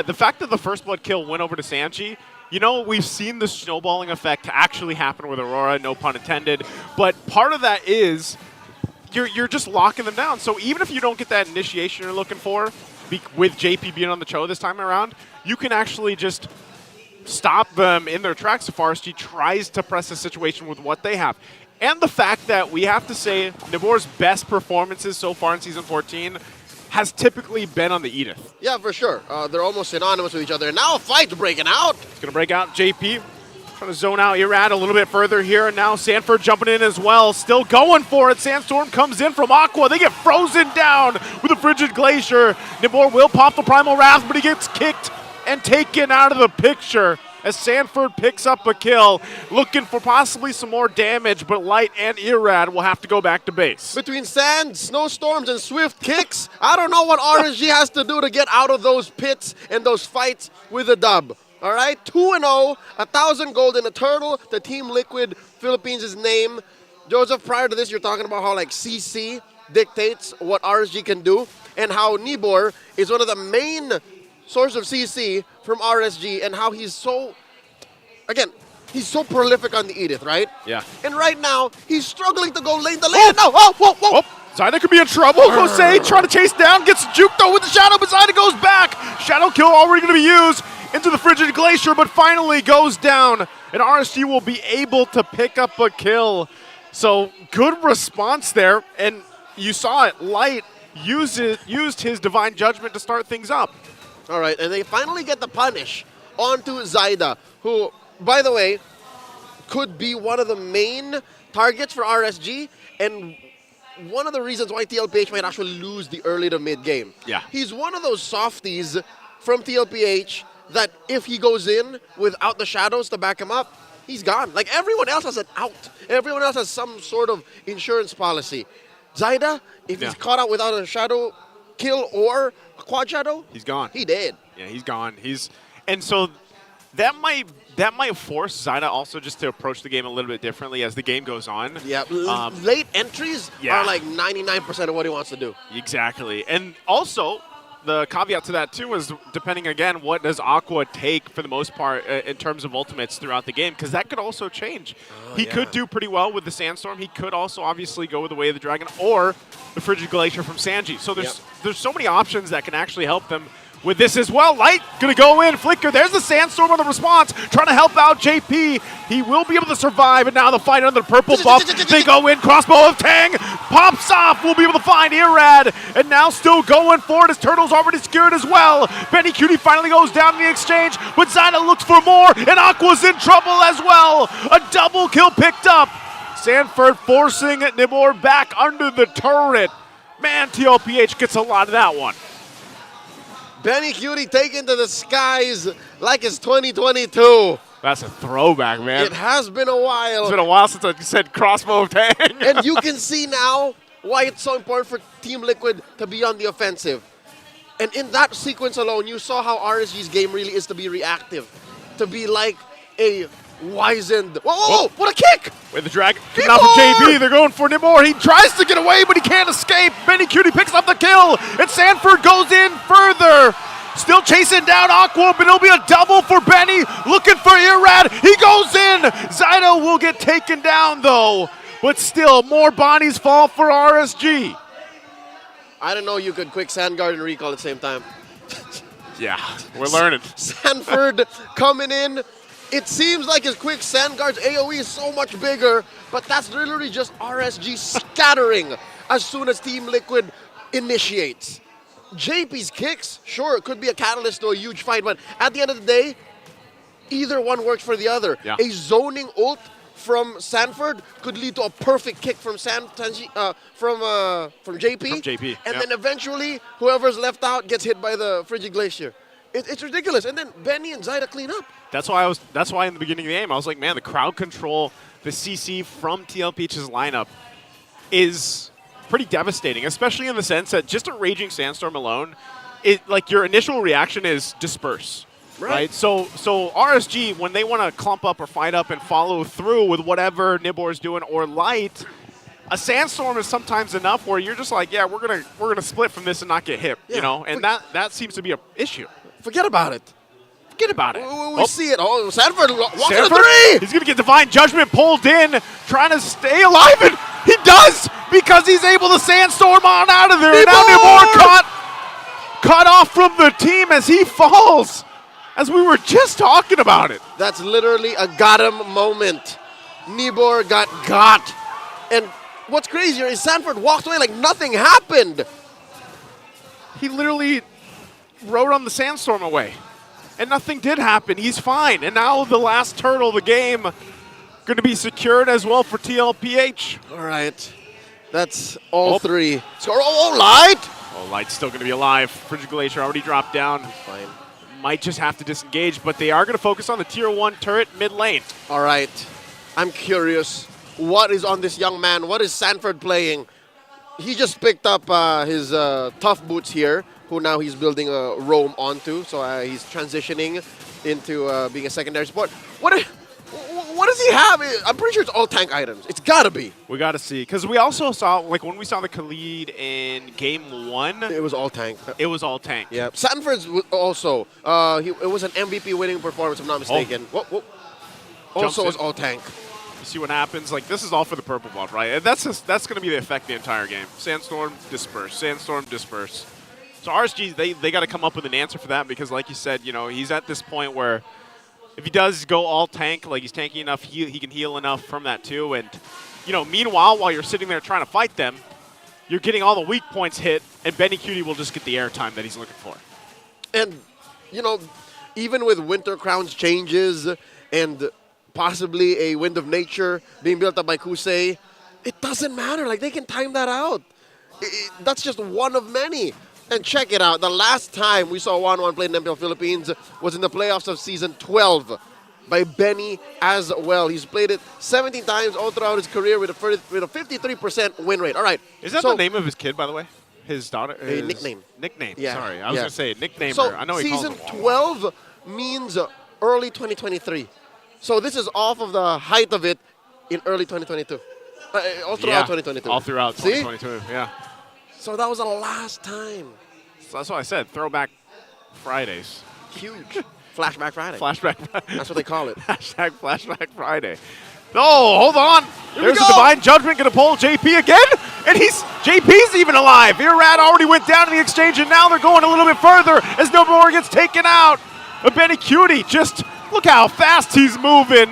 I: the fact that the first blood kill went over to Sanji, you know, we've seen the snowballing effect actually happen with Aurora, no pun intended. But part of that is you're just locking them down. So even if you don't get that initiation you're looking for, with JP being on the Cho this time around, you can actually just stop them in their tracks if RSG tries to press the situation with what they have. And the fact that we have to say Nibor's best performances so far in Season 14 has typically been on the Edith.
H: Yeah, for sure. They're almost synonymous with each other. And now a fight's breaking out.
I: It's going to break out. JP trying to zone out Irad a little bit further here. And now Sanford jumping in as well. Still going for it. Sandstorm comes in from Aqua. They get frozen down with a Frigid Glacier. Nibor will pop the Primal Wrath, but he gets kicked and taken out of the picture as Sanford picks up a kill, looking for possibly some more damage, but Light and Irad will have to go back to base.
H: Between sand, snowstorms, and swift kicks, I don't know what RSG has to do to get out of those pits and those fights with a dub. All right, 2-0, 1,000 gold in a turtle, the Team Liquid Philippines' name. Joseph, prior to this, you're talking about how like CC dictates what RSG can do and how Nibor is one of the main source of CC from RSG and how he's so, again, he's so prolific on the Edith, right?
I: Yeah.
H: And right now, he's struggling to go lane the lane. No, whoa.
I: Zyda could be in trouble. Jose trying to chase down, gets juked though with the Shadow, but Zyda goes back. Shadow kill already going to be used into the Frigid Glacier, but finally goes down. And RSG will be able to pick up a kill. So good response there. And you saw it, Light used his Divine Judgment to start things up.
H: All right, and they finally get the punish onto Zyda, who, by the way, could be one of the main targets for RSG, and one of the reasons why TLPH might actually lose the early to mid game.
I: Yeah.
H: He's one of those softies from TLPH that if he goes in without the shadows to back him up, he's gone. Like everyone else has an out. Everyone else has some sort of insurance policy. Zyda, if he's caught out without a shadow kill or a quad shadow,
I: he's gone.
H: He dead.
I: Yeah, he's gone. And so that might force Zyda also just to approach the game a little bit differently as the game goes on.
H: Yeah, late entries are like 99% of what he wants to do.
I: Exactly. And also, the caveat to that too is depending again, what does Aqua take for the most part in terms of ultimates throughout the game, because that could also change. He could do pretty well with the Sandstorm. He could also obviously go with the Way of the Dragon or the Frigid Glacier from Sanji. So there's so many options that can actually help them with this as well. Light gonna go in, Flicker. There's the Sandstorm on the response, trying to help out JP. He will be able to survive, and now the fight under the purple buff. They go in, crossbow of Tang, pops off. We'll be able to find Irad, and now still going for it. His turtle's already secured as well. Benny Cutie finally goes down in the exchange, but Zyda looks for more, and Aqua's in trouble as well. A double kill picked up. Sanford forcing Nibor back under the turret. Man, TLPH gets a lot of that one.
H: Benny Cutie taken to the skies like it's 2022.
I: That's a throwback, man.
H: It has been a while.
I: It's been a while since I said crossbow of Tang.
H: And you can see now why it's so important for Team Liquid to be on the offensive. And in that sequence alone, you saw how RSG's game really is to be reactive. To be like a wizened... Whoa, what a kick!
I: With the dragon coming out from JB, they're going for Nibor. He tries to get away, but he can't escape. Benny Cutie picks up the kill, and Sanford goes in further. Still chasing down Aqua, but it'll be a double for Benny. Looking for Irad. He goes in. Zyda will get taken down, though. But still, more bodies fall for RSG.
H: I didn't know you could quick Sandguard and recall at the same time.
I: Yeah, we're learning.
H: Sanford coming in. It seems like his quick Sandguard's AoE is so much bigger, but that's literally just RSG scattering as soon as Team Liquid initiates. JP's kicks, sure, it could be a catalyst to a huge fight, but at the end of the day, either one works for the other.
I: Yeah.
H: A zoning ult from Sanford could lead to a perfect kick from JP.
I: From JP,
H: And then eventually, whoever's left out gets hit by the Frigid Glacier. It's ridiculous. And then Benny and Zaida clean up.
I: That's why in the beginning of the game I was like, man, the crowd control, the CC from TLPH's lineup is pretty devastating, especially in the sense that just a Raging Sandstorm alone, like your initial reaction is disperse. Right. So RSG, when they want to clump up or fight up and follow through with whatever Nibor's doing or Light, a Sandstorm is sometimes enough where you're just like, yeah, we're gonna split from this and not get hit, you know, and that seems to be an issue.
H: Forget about it.
I: Forget about it.
H: We see it. Oh, Sanford walking to three.
I: He's gonna get Divine Judgment pulled in, trying to stay alive, and he does because he's able to Sandstorm on out of there. And now Nibor cut off from the team as he falls. As we were just talking about it.
H: That's literally a got him moment. Nibor got. And what's crazier is Sanford walked away like nothing happened.
I: He literally rode on the Sandstorm away. And nothing did happen. He's fine. And now the last turtle of the game going to be secured as well for TLPH.
H: All right. That's all three. Score. Oh, Light.
I: Oh, Light's still going to be alive. Frigid Glacier already dropped down.
H: Fine.
I: Might just have to disengage, but they are going to focus on the Tier 1 turret mid lane.
H: All right. I'm curious. What is on this young man? What is Sanford playing? He just picked up his tough boots here, who now he's building a roam onto. So he's transitioning into being a secondary support. What does he have? I'm pretty sure it's all tank items. It's got to be.
I: We got to see. Because we also saw, like when we saw the Khalid in Game 1.
H: It was all tank.
I: It was all tank.
H: Yeah. Sanford's also. It was an MVP winning performance, if I'm not mistaken.
I: Oh.
H: Also was all tank.
I: You see what happens? Like, this is all for the purple buff, right? And that's going to be the effect the entire game. Sandstorm, disperse. Sandstorm, disperse. So RSG, they got to come up with an answer for that because, like you said, you know, he's at this point where if he does go all tank, like he's tanky enough, he can heal enough from that too. And, you know, meanwhile, while you're sitting there trying to fight them, you're getting all the weak points hit, and Benny Cutie will just get the airtime that he's looking for.
H: And, you know, even with Winter Crown's changes and possibly a Wind of Nature being built up by Kusei, it doesn't matter. Like, they can time that out. That's just one of many. And check it out. The last time we saw 1-1 played in MPL Philippines was in the playoffs of Season 12 by Benny as well. He's played it 17 times all throughout his career with a 53% win rate. All right.
I: Is that the name of his kid, by the way? His daughter? His
H: nickname.
I: Nickname.
H: Yeah.
I: Sorry. I was going to say nickname.
H: So
I: I know he calls
H: Season
I: it
H: 12 means early 2023. So this is off of the height of it in early 2022. All throughout 2022.
I: All throughout 2022, yeah.
H: So that was the last time.
I: So that's what I said. Throwback Fridays.
H: Huge. Flashback Friday.
I: Flashback Friday.
H: That's what they call it.
I: Hashtag Flashback Friday. Oh, hold on.
H: Here
I: There's
H: we
I: a
H: go.
I: Divine Judgment going to pull JP again. And JP's even alive. Irad already went down in the exchange, and now they're going a little bit further as Nobor gets taken out. But Benny Cutie, just look how fast he's moving.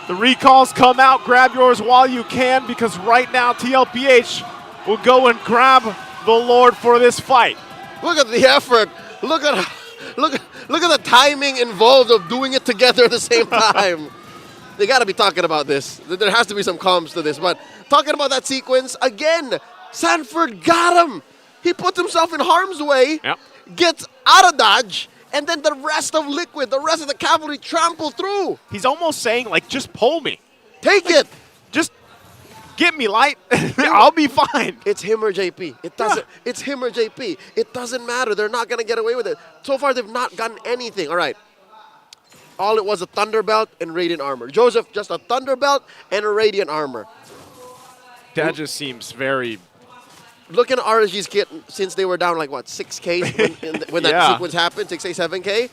I: The recalls come out. Grab yours while you can, because right now TLPH will go and grab the Lord for this fight.
H: Look at the effort. Look at the timing involved of doing it together at the same time. They got to be talking about this. There has to be some comms to this. But talking about that sequence, again, Sanford got him. He puts himself in harm's way, gets out of dodge, and then the rest of Liquid, the rest of the cavalry trample through.
I: He's almost saying, like, just pull me.
H: Take it.
I: Just get me, Light. I'll be fine.
H: It's him or JP. It doesn't. It's him or JP. It doesn't matter. They're not going to get away with it. So far, they've not gotten anything. All right. All it was a Thunderbelt and Radiant Armor. Joseph, just a Thunderbelt and a Radiant Armor.
I: That just seems very...
H: Looking at RSG's kit since they were down like, what, 6K when that sequence happened, 6K, 7K?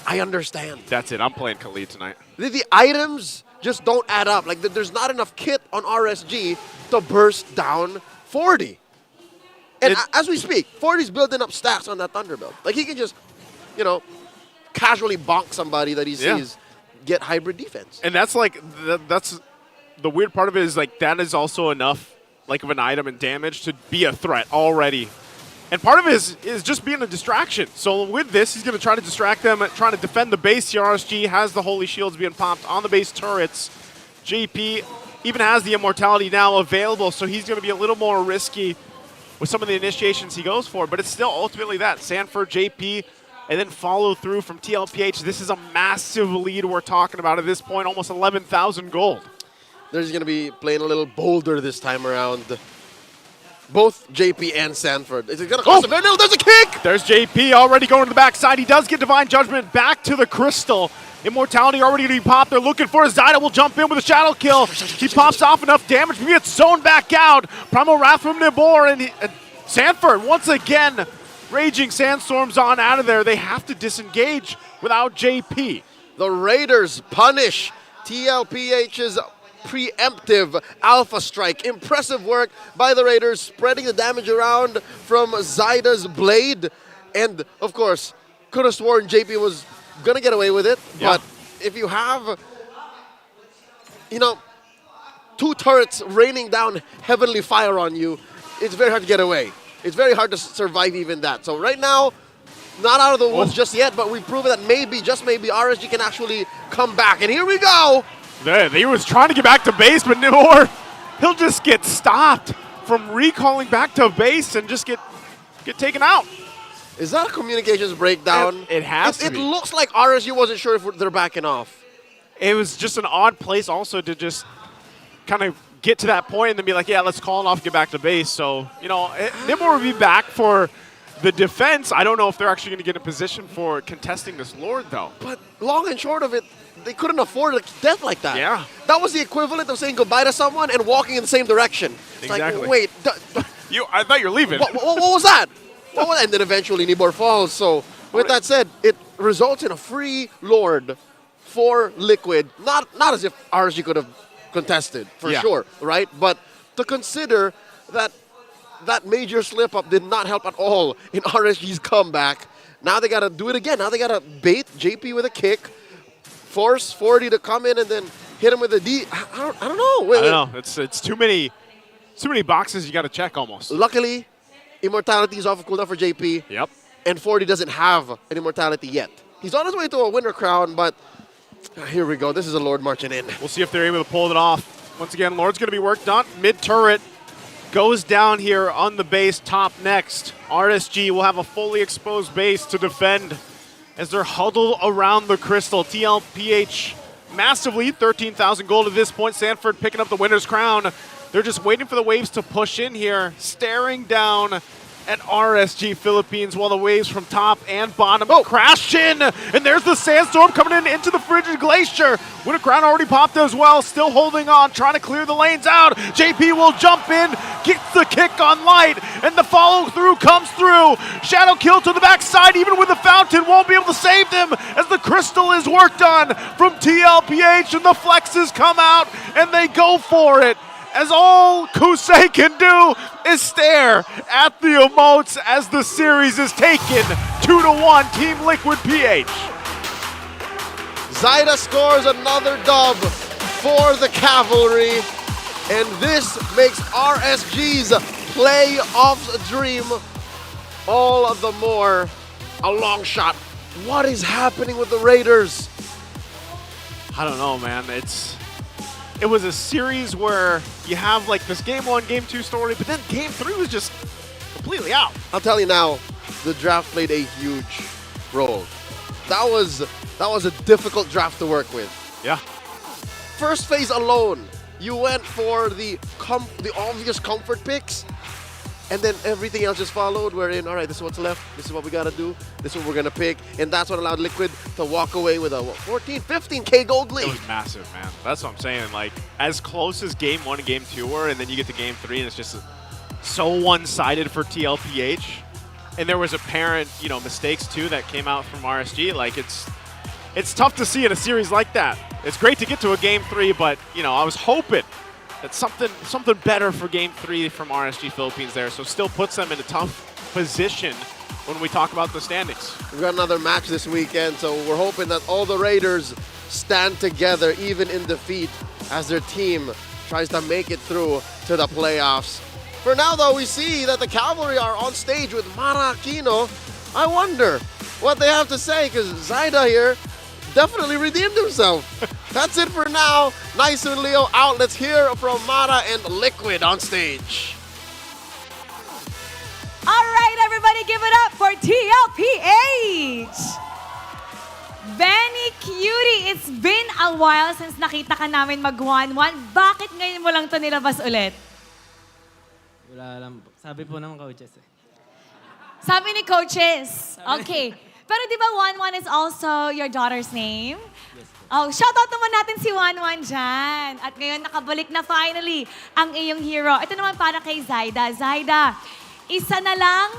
H: I understand.
I: That's it. I'm playing Khalid tonight.
H: The items just don't add up. Like, there's not enough kit on RSG to burst down 40. And as we speak, 40's building up stacks on that Thunderbelt. Like, he can just, you know, casually bonk somebody that he sees get hybrid defense.
I: And that's like, that's the weird part of it is like that is also enough like of an item and damage to be a threat already. And part of it is just being a distraction. So with this, he's going to try to distract them, trying to defend the base. RSG has the Holy Shields being popped on the base turrets. JP even has the Immortality now available, so he's going to be a little more risky with some of the initiations he goes for. But it's still ultimately that. Sanford, JP, and then follow through from TLPH. This is a massive lead we're talking about at this point, almost 11,000 gold.
H: They're just going to be playing a little bolder this time around. Both JP and Sanford. Is it going to cost a very little? There's a kick!
I: There's JP already going to the backside. He does get Divine Judgment back to the Crystal. Immortality already going to be popped. They're looking for Zyda. Will jump in with a Shadow Kill. He pops off enough damage. He gets zoned back out. Primal Wrath from Nibor and Sanford once again. Raging Sandstorms on out of there. They have to disengage without JP.
H: The Raiders punish TLPH's preemptive Alpha Strike. Impressive work by the Raiders, spreading the damage around from Zyda's blade. And, of course, could have sworn JP was going to get away with it.
I: Yeah.
H: But if you have, you know, 2 turrets raining down heavenly fire on you, it's very hard to get away. It's very hard to survive even that. So right now, not out of the woods just yet, but we've proven that maybe, just maybe, RSG can actually come back. And here we go!
I: There, he was trying to get back to base, but Nibor, he'll just get stopped from recalling back to base and just get taken out.
H: Is that a communications breakdown?
I: It has to be.
H: It looks like RSG wasn't sure if they're backing off.
I: It was just an odd place also to just kind of get to that point and then be like, yeah, let's call it off, get back to base. So, you know, Nibor will be back for the defense. I don't know if they're actually going to get in position for contesting this Lord, though.
H: But long and short of it, they couldn't afford a death like that.
I: Yeah.
H: That was the equivalent of saying goodbye to someone and walking in the same direction. It's
I: Exactly.
H: like, wait.
I: I thought you were leaving.
H: What was that? And then eventually Nibor falls. So with that said, it results in a free Lord for Liquid. Not as if RSG could have contested, for sure, right? But to consider that that major slip-up did not help at all in RSG's comeback. Now they got to do it again. Now they got to bait JP with a kick, force 40 to come in, and then hit him with a D. I don't know.
I: I don't know. It's too many boxes you got to check almost.
H: Luckily, Immortality is off of cooldown for JP.
I: Yep.
H: And 40 doesn't have an Immortality yet. He's on his way to a winner crown, but here we go. This is a Lord marching in.
I: We'll see if they're able to pull it off. Once again, Lord's going to be worked on. Mid-turret goes down here on the base, top next. RSG will have a fully exposed base to defend as they're huddled around the Crystal. TLPH massive lead, 13,000 gold at this point. Sanford picking up the winner's crown. They're just waiting for the waves to push in here, staring down at RSG Philippines while the waves from top and bottom crash in. And there's the Sandstorm coming in into the Frigid Glacier. Winter Crown already popped as well, still holding on, trying to clear the lanes out. JP will jump in, gets the kick on Light, and the follow through comes through. Shadow Kill to the backside, even with the Fountain, won't be able to save them as the Crystal is worked on from TLPH, and the Flexes come out and they go for it. As all Kusei can do is stare at the emotes as the series is taken 2-1 Team Liquid PH.
H: Zyda scores another dub for the Cavalry, and this makes RSG's playoffs dream all the more a long shot. What is happening with the Raiders?
I: I don't know, man. It was a series where you have like this game 1, game 2 story, but then game 3 was just completely out.
H: I'll tell you now, the draft played a huge role. That was a difficult draft to work with.
I: Yeah.
H: First phase alone, you went for the obvious comfort picks, and then everything else just followed. We're in, all right, this is what's left. This is what we got to do. This is what we're going to pick. And that's what allowed Liquid to walk away with a 14, 15K gold lead.
I: It was massive, man. That's what I'm saying. Like, as close as game 1 and game 2 were, and then you get to game 3, and it's just so one-sided for TLPH. And there was apparent, mistakes, too, that came out from RSG. Like, it's tough to see in a series like that. It's great to get to a game 3, but, I was hoping that something better for game 3 from RSG Philippines there. So still puts them in a tough position when we talk about the standings.
H: We've got another match this weekend, so we're hoping that all the Raiders stand together even in defeat as their team tries to make it through to the playoffs. For now, though, we see that the Cavalry are on stage with Mara Aquino. I wonder what they have to say, because Zyda here definitely redeemed himself. That's it for now. Nice and Leo out. Let's hear from Mara and Liquid on stage.
G: All right, everybody, give it up for TLPH. cutie! It's been a while since nakita ka namin mag 1-1. Bakit ngayon mo lang to nilabas ulit?
M: Wala lang po. Sabi po ng coaches eh.
G: Sabi ni coaches. Okay. Pero di ba 1-1 is also your daughter's name?
M: Yes po.
G: Oh, shoutout naman natin si 1-1 dyan. At ngayon nakabalik na finally ang iyong hero. Ito naman para kay Zaida. Zaida, isa na lang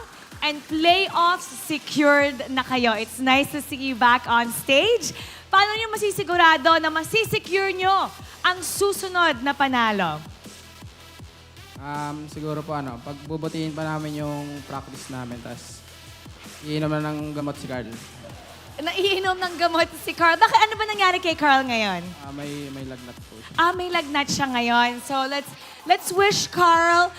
G: and playoffs secured na kayo. It's nice to see you back on stage. Paano niyo masisigurado na masisecure nyo ang susunod na panalo?
M: Siguro po pagbubutihin pa namin yung practice namin, tapos iinom na ng gamot si Carl.
G: Naiinom ng gamot si Carl. Bakit ano ba nangyari kay Carl ngayon?
M: May lagnat po siya.
G: May lagnat siya ngayon. So let's wish Carl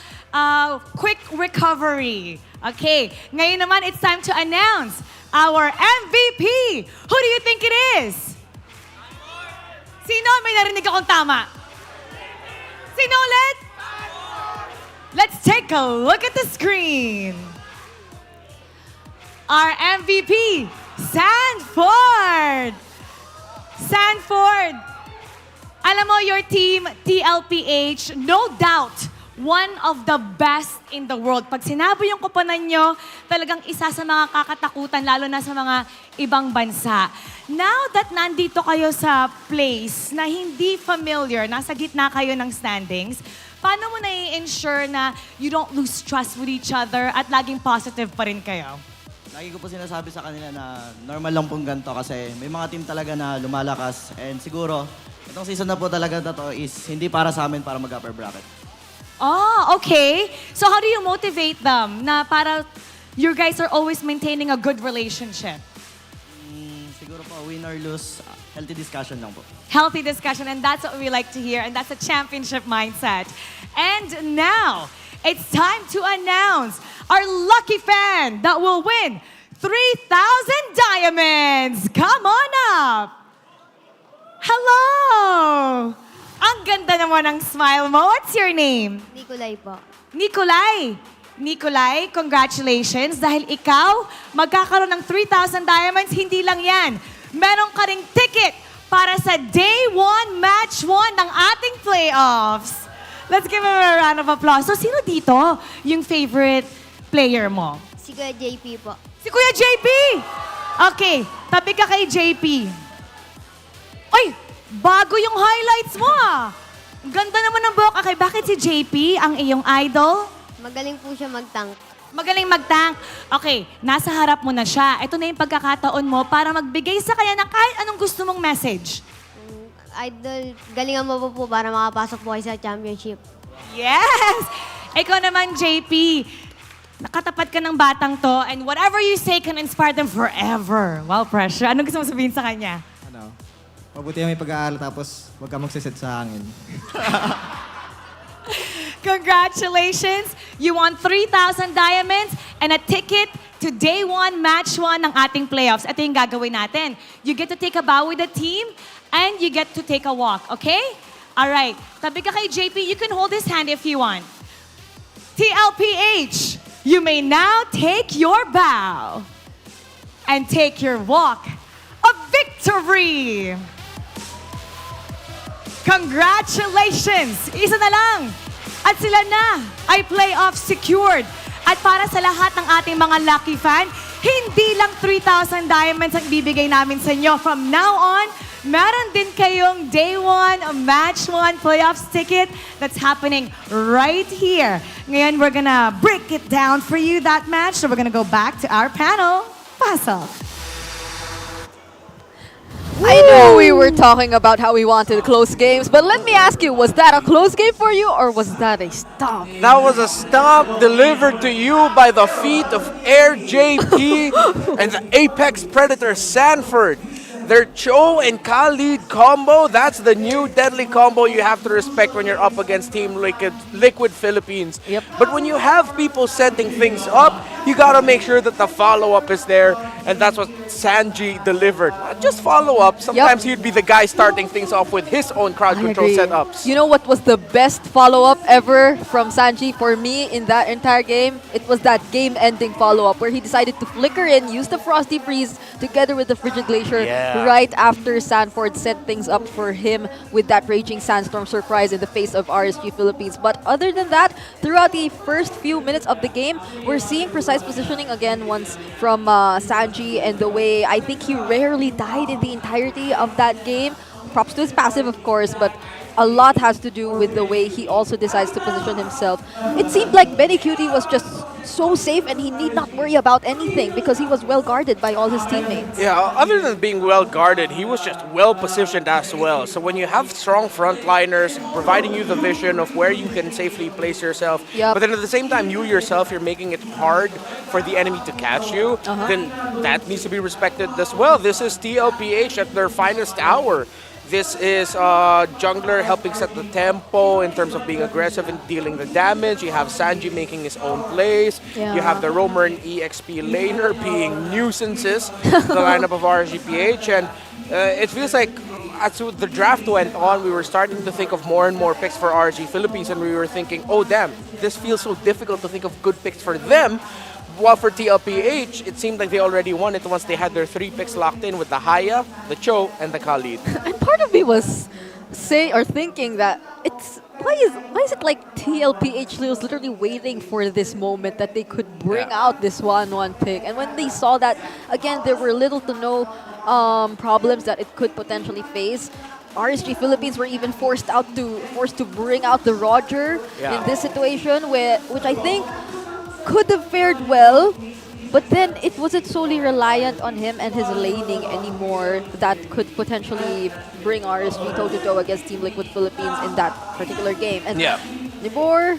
G: quick recovery. Okay, ngayon naman it's time to announce our MVP. Who do you think it is? Sino? May narinig akong tama. Sino ulit? Let's take a look at the screen. Our MVP, Sanford. Sanford, alam mo, your team, TLPH, no doubt, one of the best in the world. Pag sinabi yung koponan nyo, talagang isa sa mga kakatakutan, lalo na sa mga ibang bansa. Now that nandito kayo sa place na hindi familiar, nasa gitna kayo ng standings, paano mo na-ensure na you don't lose trust with each other at laging positive pa rin kayo?
P: Lagi ko po sinasabi sa kanila na normal lang pong ganito kasi may mga team talaga na lumalakas and siguro itong season na po talaga na to is hindi para sa amin para mag-upper bracket.
G: Oh, okay. So how do you motivate them na para you guys are always maintaining a good relationship?
P: Siguro po, win or lose, healthy discussion lang po.
G: Healthy discussion, and that's what we like to hear, and that's a championship mindset. And now, it's time to announce our lucky fan that will win 3,000 diamonds. Come on up. Hello. Ang ganda naman ng smile mo. What's your name?
Q: Nikolay po.
G: Nikolay. Nikolay, congratulations. Dahil ikaw, magkakaroon ng 3,000 diamonds. Hindi lang yan. Meron ka ring ticket para sa Day 1, Match 1 ng ating playoffs. Let's give him a round of applause. So, sino dito yung favorite player mo?
Q: Si Kuya JP po.
G: Si Kuya JP! Okay, tabi ka kay JP. Ay, bago yung highlights mo ah. Ang ganda naman ng buhok. Okay, bakit si JP ang iyong idol?
Q: Magaling po siya mag-tank.
G: Magaling mag-tank. Okay, nasa harap mo na siya. Ito na yung pagkakataon mo para magbigay sa kanya ng kahit anong gusto mong message.
Q: Idol, galingan mo po para makapasok po kayo sa championship.
G: Yes! Ikaw naman, JP. Nakatapat ka ng batang to and whatever you say can inspire them forever. Wow, pressure. Anong gusto mo sabihin sa kanya?
R: Mabuti yung may pag-aaral tapos huwag ka magsiset sa hangin.
G: Congratulations! You won 3,000 diamonds and a ticket to Day 1, Match 1 ng ating playoffs. Ito yung gagawin natin. You get to take a bow with the team and you get to take a walk, okay? All right. Tabi ka kay JP. You can hold his hand if you want. TLPH, you may now take your bow and take your walk of victory. Congratulations! Isa na lang. At sila na ay playoff secured. At para sa lahat ng ating mga lucky fan, hindi lang 3,000 diamonds ang bibigay namin sa inyo. From now on, meron din kayong Day 1, Match 1 playoffs ticket that's happening right here. Ngayon, we're gonna break it down for you, that match. So we're gonna go back to our panel. Pasok.
J: I know we were talking about how we wanted close games, but let me ask you, was that a close game for you or was that a stomp?
K: That was a stomp delivered to you by the feet of Air JP and the Apex Predator Sanford. Their Cho and Khalid combo, that's the new deadly combo you have to respect when you're up against Team Liquid Philippines.
J: Yep.
K: But when you have people setting things up, you gotta make sure that the follow-up is there, and that's what Sanji delivered. Not just follow-up. Sometimes he'd be the guy starting things off with his own crowd control setups.
J: You know what was the best follow-up ever from Sanji for me in that entire game? It was that game-ending follow-up where he decided to flicker in, use the Frosty Breeze together with the Frigid Glacier right after Sanford set things up for him with that Raging Sandstorm surprise in the face of RSG Philippines. But other than that, throughout the first few minutes of the game, we're seeing precise positioning again once from Sanji, and the way I think he rarely died in the entirety of that game. Props to his passive, of course, but a lot has to do with the way he also decides to position himself. It seemed like Benny Cutie was just so safe and he need not worry about anything because he was well guarded by all his teammates.
K: Yeah, other than being well guarded, he was just well positioned as well. So when you have strong frontliners providing you the vision of where you can safely place yourself, but then at the same time you yourself, you're making it hard for the enemy to catch you, then that needs to be respected as well. This is TLPH at their finest hour. This is jungler helping set the tempo in terms of being aggressive and dealing the damage. You have Sanji making his own plays. You have the Roamer and EXP laner being nuisances to the lineup of RSGPH. And it feels like as the draft went on, we were starting to think of more and more picks for RSG Philippines, and we were thinking, oh damn, this feels so difficult to think of good picks for them. While for TLPH, it seemed like they already won it once they had their 3 picks locked in with the Haya, the Cho, and the Khalid.
J: And part of me was thinking that why is it like TLPH was literally waiting for this moment that they could bring out this 1-1 pick, and when they saw that again there were little to no problems that it could potentially face. RSG Philippines were even forced to bring out the Roger in this situation, which I think could have fared well, but then it wasn't solely reliant on him and his laning anymore that could potentially bring RSG toe-to-toe against Team Liquid Philippines in that particular game. And Nibor,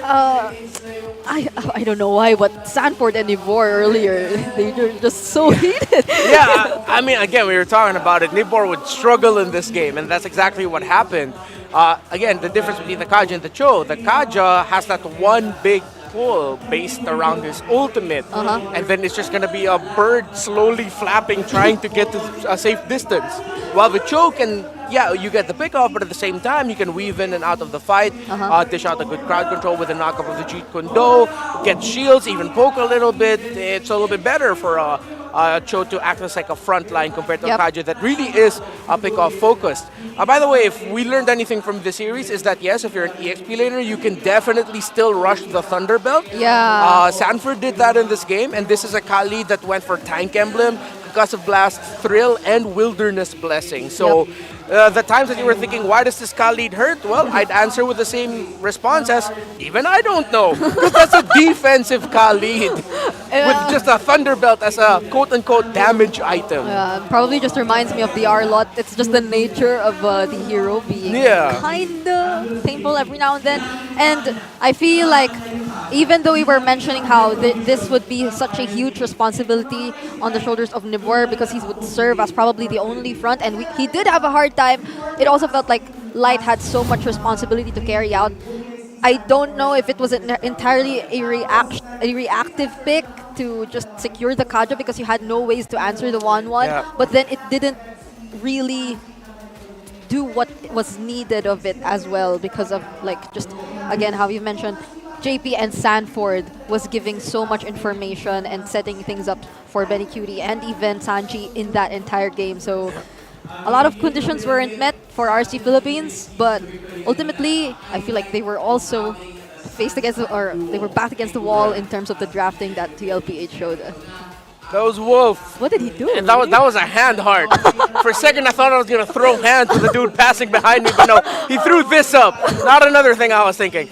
J: I don't know why, but Sanford and Nibor earlier, they were just so heated.
K: Yeah, I mean, again, we were talking about it. Nibor would struggle in this game, and that's exactly what happened. Again, the difference between the Kaja and the Cho. The Kaja has that one big pull based around his ultimate, and then it's just going to be a bird slowly flapping trying to get to a safe distance. While the Cho can, you get the pick off, but at the same time you can weave in and out of the fight, dish out a good crowd control with a knockup of the Jeet Kune Do, get shields, even poke a little bit. It's a little bit better for Cho to act as like a front line compared to Kaja that really is pick-off focused. By the way, if we learned anything from this series is that yes, if you're an EXP laner, you can definitely still rush the Thunderbelt. Sanford did that in this game, and this is a Khalid that went for Tank Emblem, Concussive Blast, Thrill, and Wilderness Blessing. So the times that you were thinking, why does this Khalid hurt? Well, I'd answer with the same response as, even I don't know. Because that's a defensive Khalid with just a Thunderbelt as a quote-unquote damage item.
J: Probably just reminds me of the R-Lot. It's just the nature of the hero being kind of painful every now and then. And I feel like even though we were mentioning how this would be such a huge responsibility on the shoulders of Nibor because he would serve as probably the only front, and he did have a hard time, it also felt like Light had so much responsibility to carry out. I don't know if it was entirely a reactive pick to just secure the Kaja because you had no ways to answer the 1-1, but then it didn't really do what was needed of it as well because of like just again how you mentioned JP and Sanford was giving so much information and setting things up for Benny Cutie and even Sanji in that entire game. So a lot of conditions weren't met for RSG Philippines, but ultimately I feel like they were also faced against they were backed against the wall in terms of the drafting that TLPH showed.
K: That was Wolf.
J: What did he do?
K: And that was a hand heart. For a second, I thought I was going to throw hands with the dude passing behind me, but no, he threw this up. Not another thing I was thinking.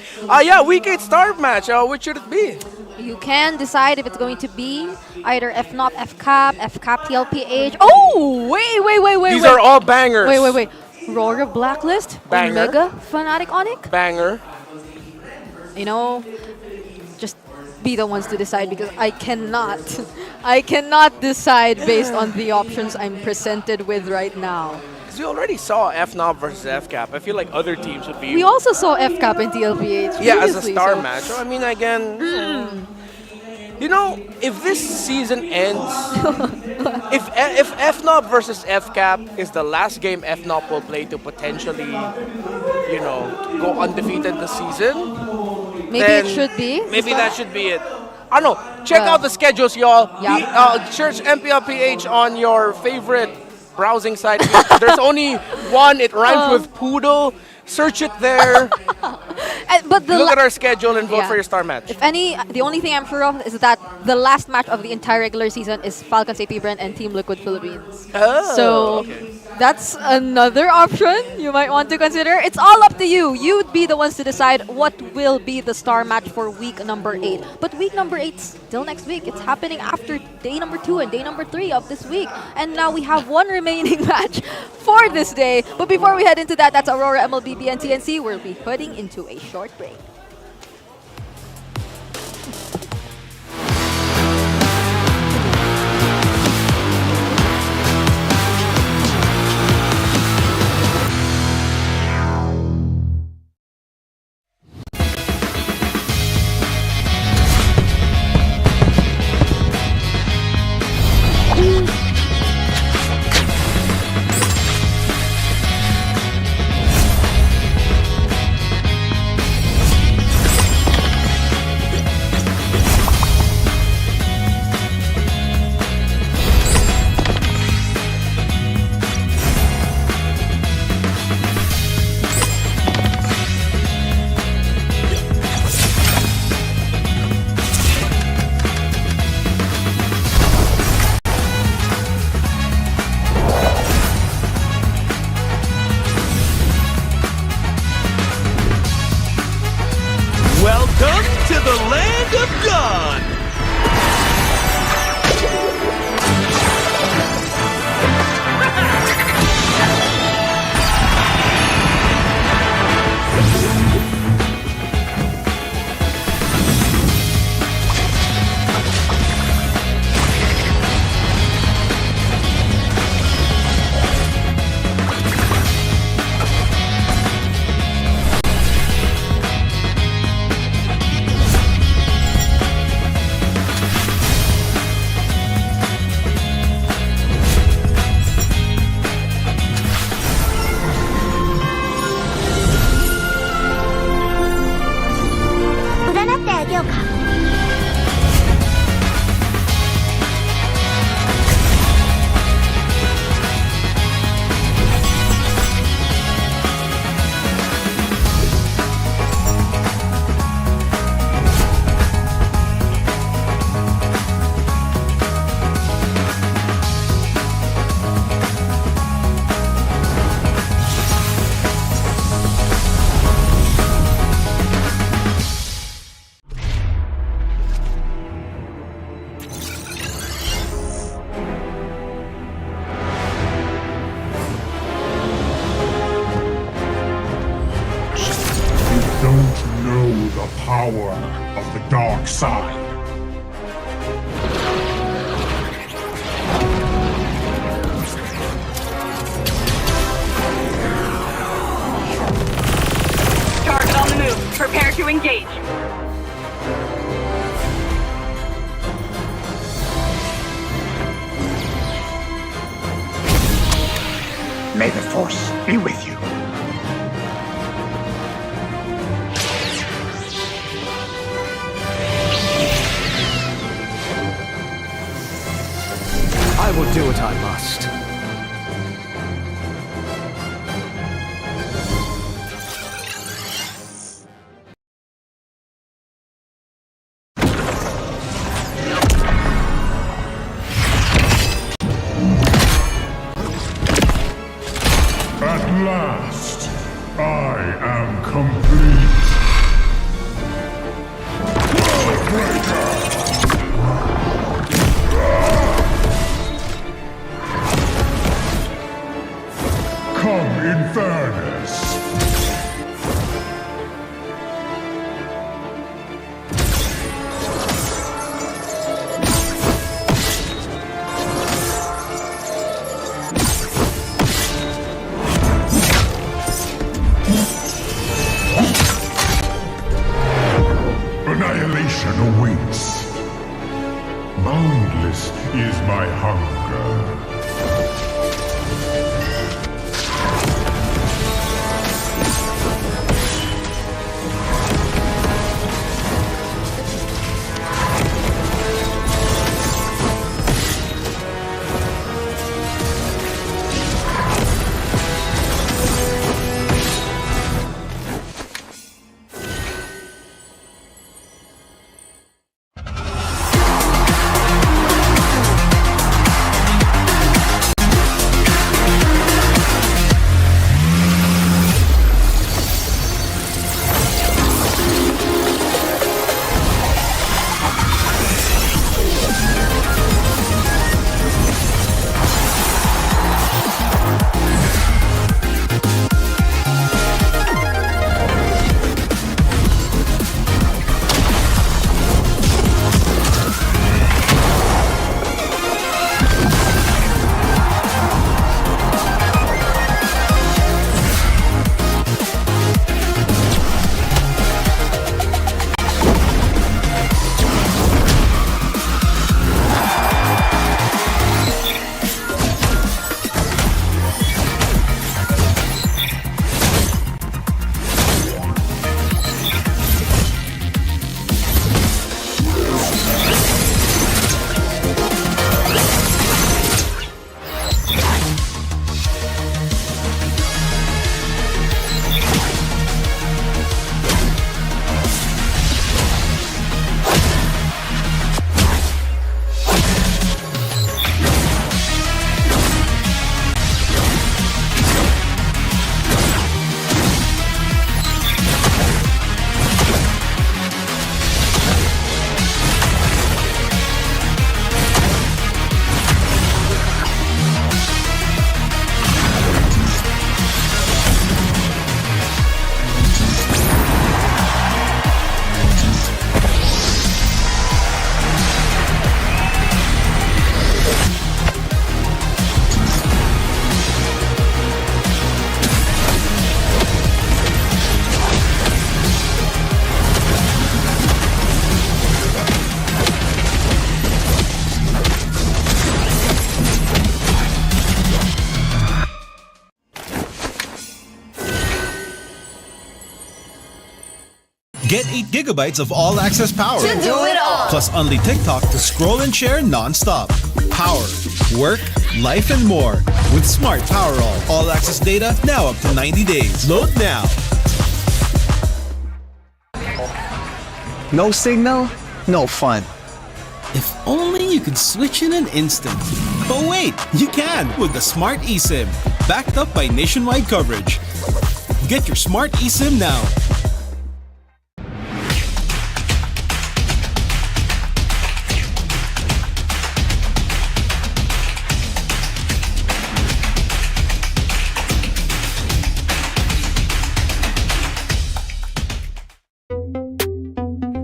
K: Week 8 start match. Which should it be?
J: You can decide if it's going to be either FNOP, FCAP, TLPH. Oh, wait.
K: These are all bangers.
J: Wait. RORA Blacklist?
K: Banger.
J: Omega Fnatic Onyx?
K: Banger.
J: You know, just be the ones to decide because I cannot decide based on the options I'm presented with right now.
K: Because we already saw FNOP versus FCAP. I feel like other teams would be...
J: We also saw FCAP and TLPH
K: as a star match. So, I mean, again... You know, if this season ends, if FNOP versus FCAP is the last game FNOP will play to potentially, go undefeated this season,
J: Maybe
K: then
J: it should be.
K: Maybe that should be it. I don't know. Check out the schedules, y'all. Search MPLPH on your favorite browsing site. There's only one. It rhymes with poodle. Search it there.
J: But
K: Look at our schedule and vote for your star match.
J: If any, the only thing I'm sure of is that the last match of the entire regular season is Falcons AP Brand and Team Liquid Philippines.
K: Oh,
J: so that's another option you might want to consider. It's all up to you. You'd be the ones to decide what will be the star match for week number 8. But week number 8's still next week. It's happening after day number 2 and day number 3 of this week. And now we have one remaining match for this day. But before we head into that, that's Aurora MLBB and TNC. We'll be heading into a short break.
S: Welcome to the land of God!
E: Don't know the power of the dark side.
T: Target on the move. Prepare to engage.
S: May the Force be with you.
C: I will do what I must.
E: At last, I am complete. Come in fairness. Annihilation awaits.
A: Get 8 gigabytes of all-access power.
U: To do it all.
A: Plus only TikTok to scroll and share non-stop. Power, work, life, and more. With Smart Power all-access data now up to 90 days. Load now.
C: No signal, no fun.
A: If only you could switch in an instant. But wait, you can with the Smart eSIM. Backed up by nationwide coverage. Get your Smart eSIM now.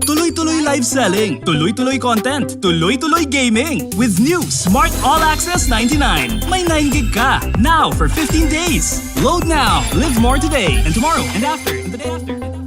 D: Tuloy-tuloy live selling, tuloy-tuloy content, tuloy-tuloy gaming. With new Smart All Access 99. May 9 gig ka. Now for 15 days. Load now. Live more today and tomorrow and after and the day after.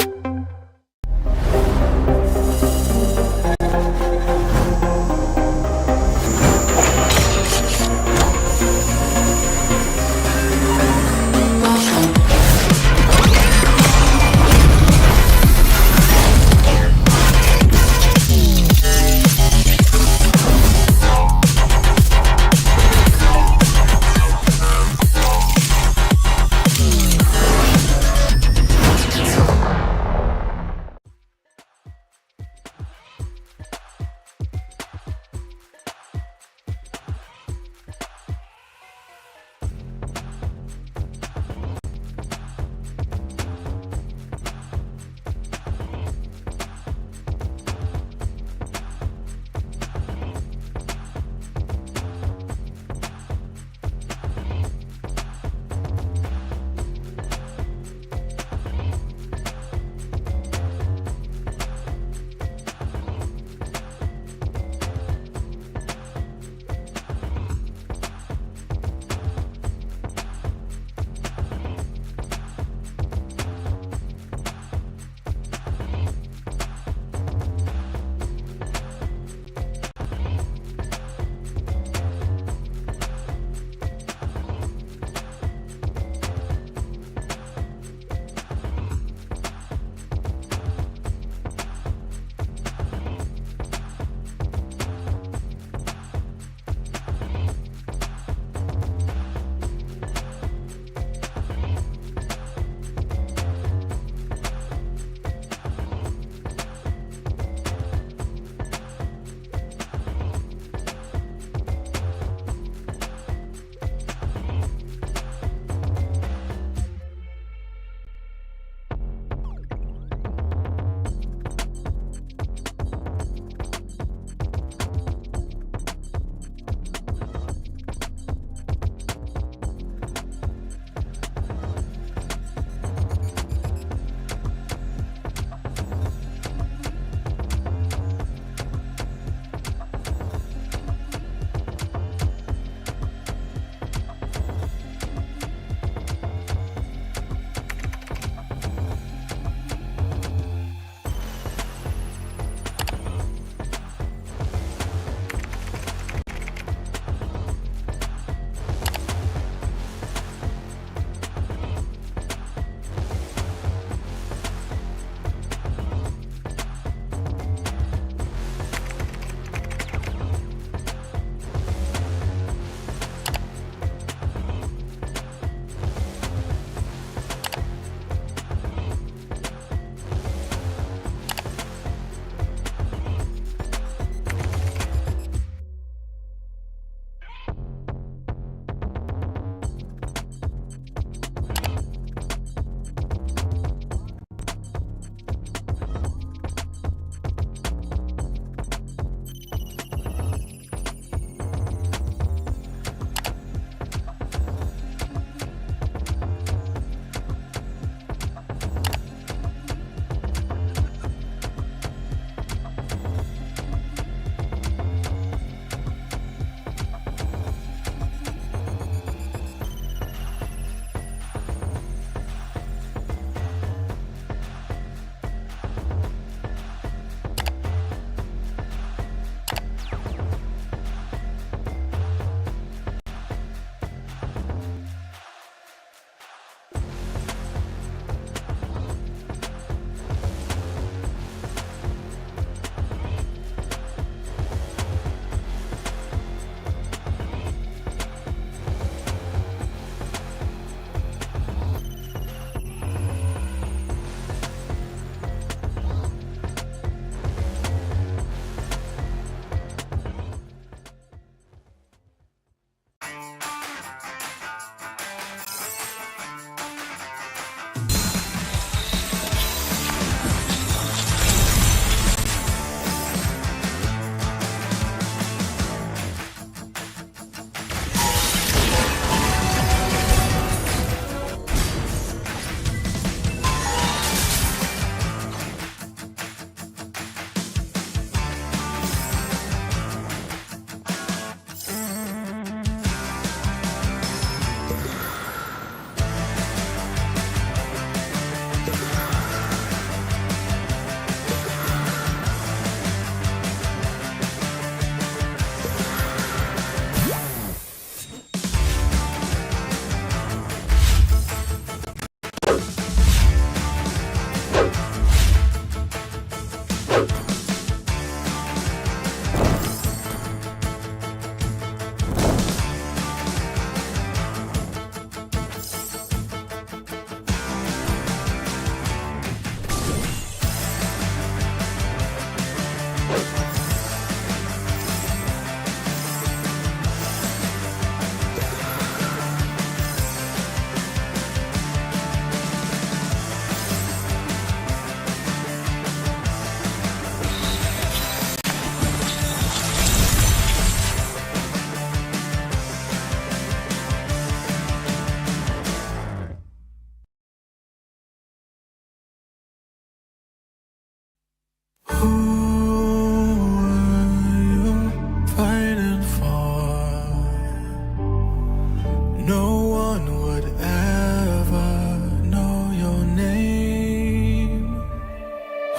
U: No one would ever know your name.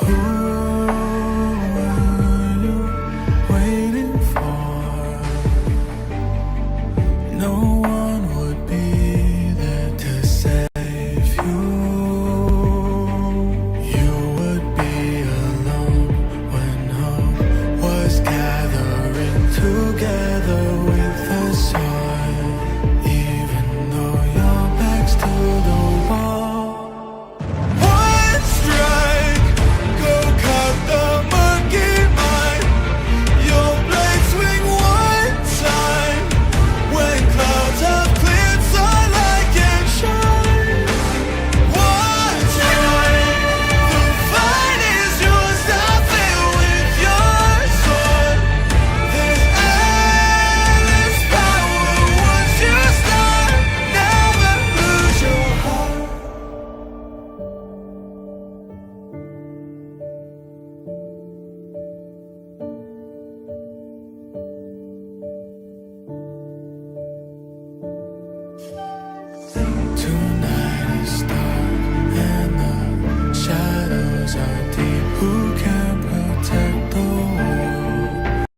U: Who were you waiting for? No one would be there to save you. You would be alone when hope was gathering together with the sun. Even though your back's to the wall. One strike, go cut the monkey mind. Your blade swing one time. When clouds have cleared, sunlight can shine. One time, the fight is yours. Stop it with your sword. There's endless power once you start. Never lose your heart. Tonight is dark and the shadows are deep. Who can protect the world?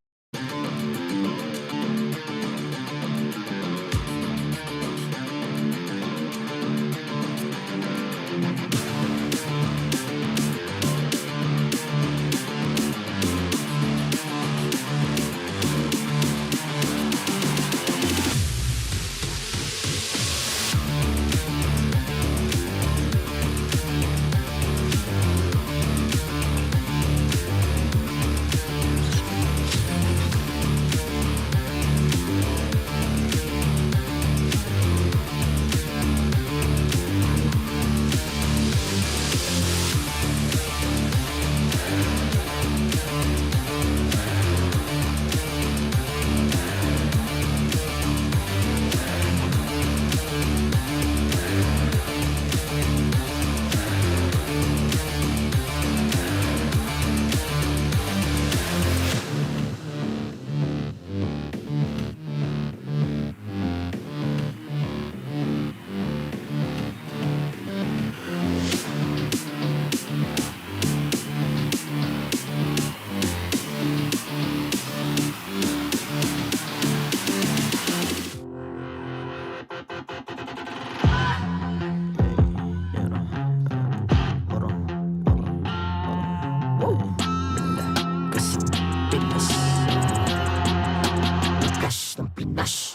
B: Malakas ng Pinas,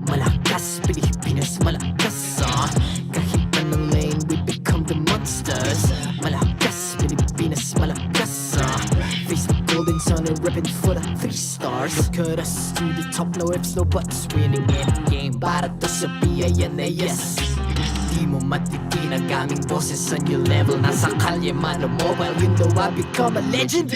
B: malakas Pilipinas, malakas kahit anong lane we become the monsters. Malakas Pilipinas, malakas face the golden sun and ripping for the 3 stars. Look at us to the top, no ifs, no buts, winning any game para to sa PINAS. Di mo matitin ang aming boses sa new level. Nasa kalye man o mobile, you know I become a legend.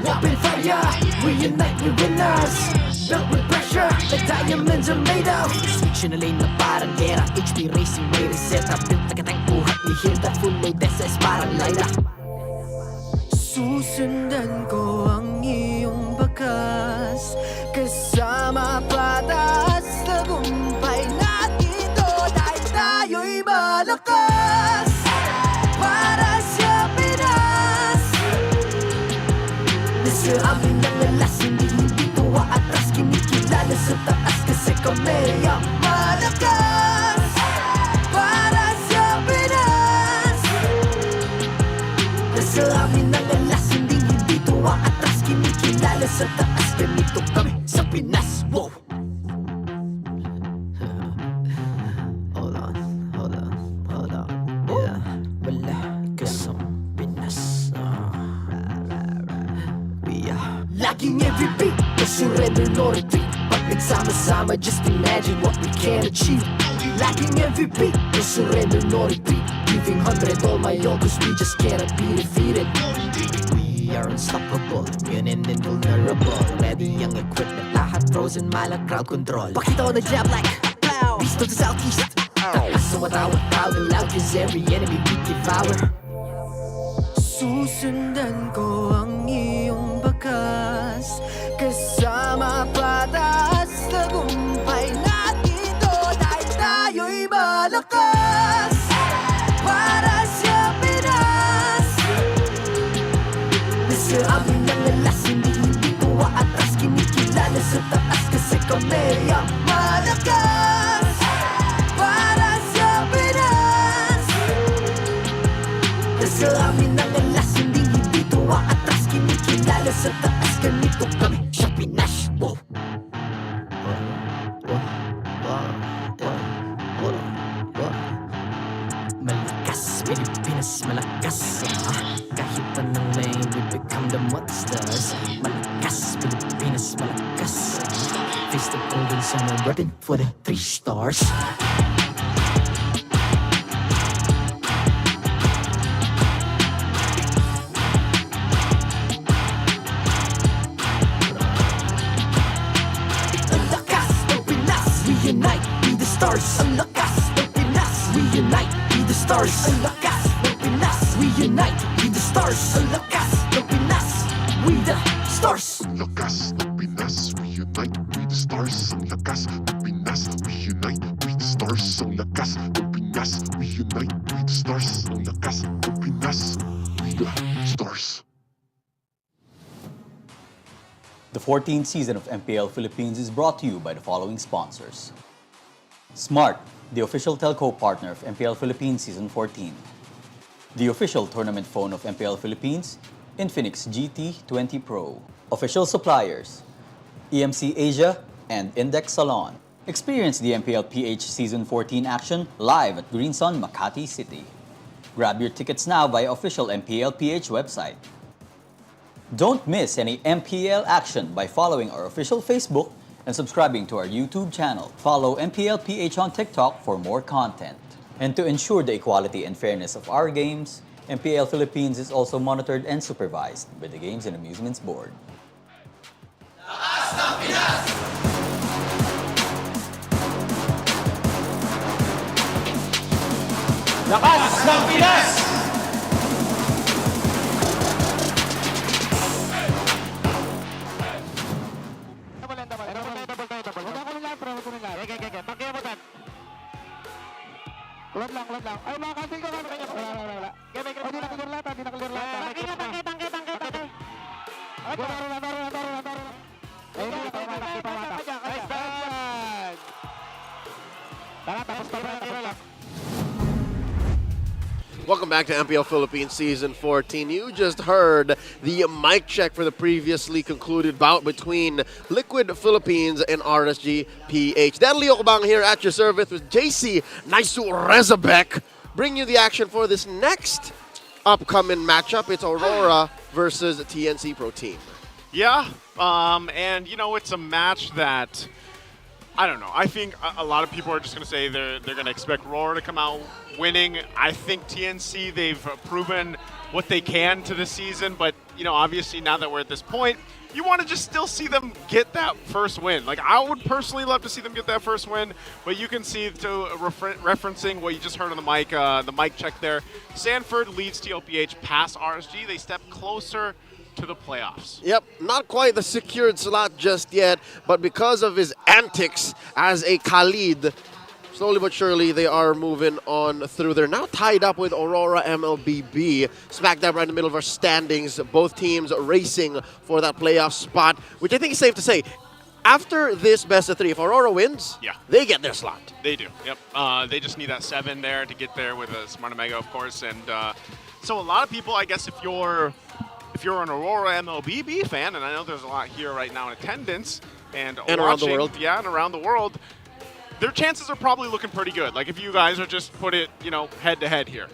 B: Open fire, we unite, we winners. Built with pressure, like diamonds are made of. Switch in a lane na parang gera, HP racing, may reset up. Built agad ang buhat ni Hilda, full load SS parang Laila.
V: Susundan ko ang iyong bakas, kasama patas, tagumpay natin ito dahil tayo'y malakas. Para sa Pinas, nasa amin ang alas, hindi tuwa atras, kinikilala sa taas kasi kami ang malakas. Para sa Pinas, nasa amin ang alas, hindi tuwa atras, kinikilala sa taas, ganito kami sa Pinas. Wow!
B: Hold on, yeah. Malakas ang Pinas, we are
V: Laging every beat, no surrender, no retreat. Pag nagsama-sama, just imagine what we can achieve. Laging every beat, no surrender, no retreat. Giving 100 all my all, cause we just cannot be defeated.
B: We are unstoppable, immune and invulnerable. Ready ang equipment, lahat frozen, malang crowd control.
V: Pakita ko na jab like pow,
B: East to the southeast, taas sa matawag, proud and loud, cause every enemy we devour.
V: Susundan ko ang iyong bakas, kasama patas, tagumpay natin ito dahil sa taas kasi kami ang malakas para sa Pinas. Nasa amin ang alas, hindi dito aatras. Kinikilala sa taas, ganito kami sa Pinas. Malakas, Pilipinas, malakas. Kahit anong lane, we become the monsters. Malakas, Pilipinas, malakas. Face the golden sun and repping for the 3 stars. Ang lakas ng Pinas, we unite, be the stars. Ang lakas ng Pinas, we unite, be the stars. Ang lakas ng Pinas, we unite, be the stars. Ang lakas ng Pinas, we the stars.
E: Ang lakas ng Pinas, we unite, we the stars. Ang lakas ng Pinas, we unite, we the stars. Ang lakas ng Pinas, we unite, we the stars. Ang lakas ng Pinas, we the stars.
F: The 14th season of MPL Philippines is brought to you by the following sponsors. Smart, the official telco partner of MPL Philippines Season 14. The official tournament phone of MPL Philippines, Infinix GT20 Pro. Official suppliers, EMC Asia and Index Salon. Experience the TLPH Season 14 action live at Green Sun, Makati City. Grab your tickets now via official MPLPH website. Don't miss any MPL action by following our official Facebook and subscribing to our YouTube channel. Follow MPLPH on TikTok for more content. And to ensure the equality and fairness of our games, MPL Philippines is also monitored and supervised by the Games and Amusements Board.
S: Lakas ng Pinas!
L: Kulot lang. Ay, mga kasing ko. Wala. Hindi na-clear lahat. Tangke.
H: Welcome back to MPL Philippines Season 14. You just heard the mic check for the previously concluded bout between Liquid Philippines and RSG PH. Dan Leo Kabang here at your service with JC Naisu Rezabek. Bring you the action for this next upcoming matchup. It's Aurora versus TNC Pro Team.
I: Yeah, and you know, it's a match that, I don't know, I think a lot of people are just going to say they're going to expect RORA to come out winning. I think TNC, they've proven what they can to the season, but, you know, obviously now that we're at this point, you want to just still see them get that first win. Like, I would personally love to see them get that first win, but you can see, to referencing what you just heard on the mic check there, Sanford leads TLPH past RSG. They step closer to the playoffs.
H: Yep, not quite the secured slot just yet, but because of his antics as a Khalid, slowly but surely they are moving on through. They're now tied up with Aurora MLBB, smack dab right in the middle of our standings. Both teams racing for that playoff spot, which I think is safe to say, after this best of 3, if Aurora wins,
I: yeah,
H: they get their slot.
I: They do, yep. They just need that 7 there to get there with a Smart Omega, of course. And so a lot of people, I guess, if you're an Aurora MLBB fan, and I know there's a lot here right now in attendance and
H: around the world.
I: Yeah, and around the world, their chances are probably looking pretty good. Like, if you guys are just put it, you know, head-to-head here.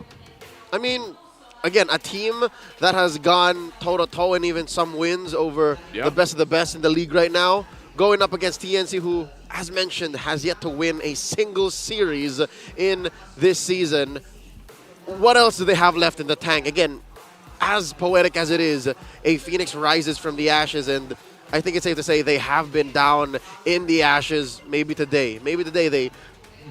H: I mean, again, a team that has gone toe-to-toe and even some wins over the best of the best in the league right now, going up against TNC, who, as mentioned, has yet to win a single series in this season. What else do they have left in the tank? Again, as poetic as it is, a phoenix rises from the ashes, and I think it's safe to say they have been down in the ashes. Maybe today they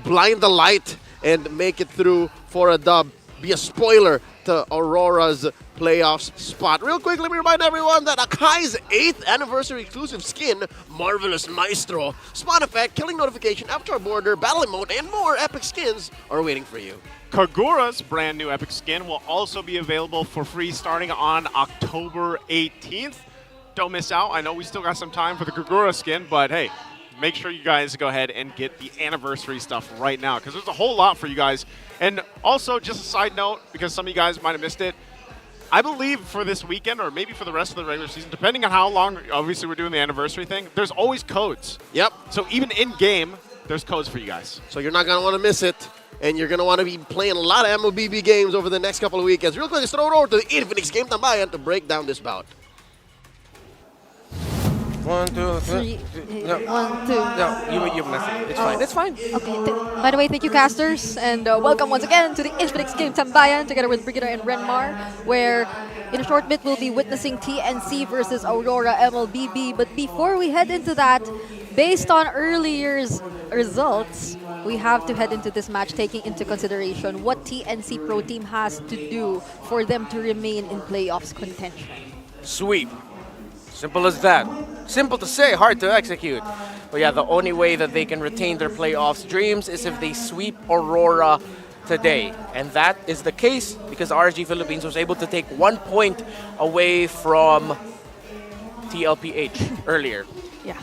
H: blind the light and make it through for a dub. Be a spoiler to Aurora's playoffs spot. Real quick, let me remind everyone that Akai's 8th anniversary exclusive skin, Marvelous Maestro, Spawn Effect, Killing Notification, Avatar Border, Battle Mode, and more epic skins are waiting for you.
I: Kagura's brand new epic skin will also be available for free starting on October 18th. don't miss out. I know we still got some time for the Gagura skin, but hey, make sure you guys go ahead and get the anniversary stuff right now because there's a whole lot for you guys. And also, just a side note, because some of you guys might have missed it, I believe for this weekend or maybe for the rest of the regular season, depending on how long, obviously we're doing the anniversary thing, there's always codes.
H: Yep.
I: So even in-game, there's codes for you guys.
H: So you're not going to want to miss it. And you're going to want to be playing a lot of MLBB games over the next couple of weekends. Real quick, let's throw it over to the Infinix Game Tambayan to break down this bout.
K: 1, 2, 3. No.
J: 1, 2.
K: No, you messed it. It's fine. It's fine.
J: Okay. By the way, thank you, casters, and welcome once again to the Infinix Game Tambayan together with Brigida and Renmar, where in a short bit we'll be witnessing TNC versus Aurora MLBB. But before we head into that, based on earlier results, we have to head into this match taking into consideration what TNC Pro Team has to do for them to remain in playoffs contention.
K: Sweep. Simple as that. Simple to say, hard to execute. But yeah, the only way that they can retain their playoffs dreams is if they sweep Aurora today. And that is the case because RSG Philippines was able to take 1 point away from TLPH earlier.
J: Yeah,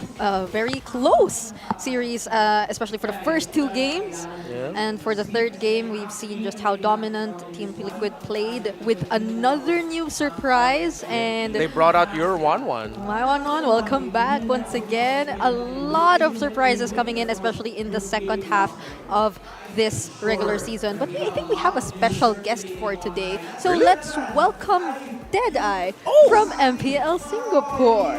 J: very close series, especially for the first 2 games.
K: Yeah.
J: And for the third game, we've seen just how dominant Team Liquid played with another new surprise. And
K: They brought out your 1-1.
J: my 1-1, welcome back once again. A lot of surprises coming in, especially in the second half of this regular season. But I think we have a special guest for today. So let's welcome Deadeye from MPL Singapore.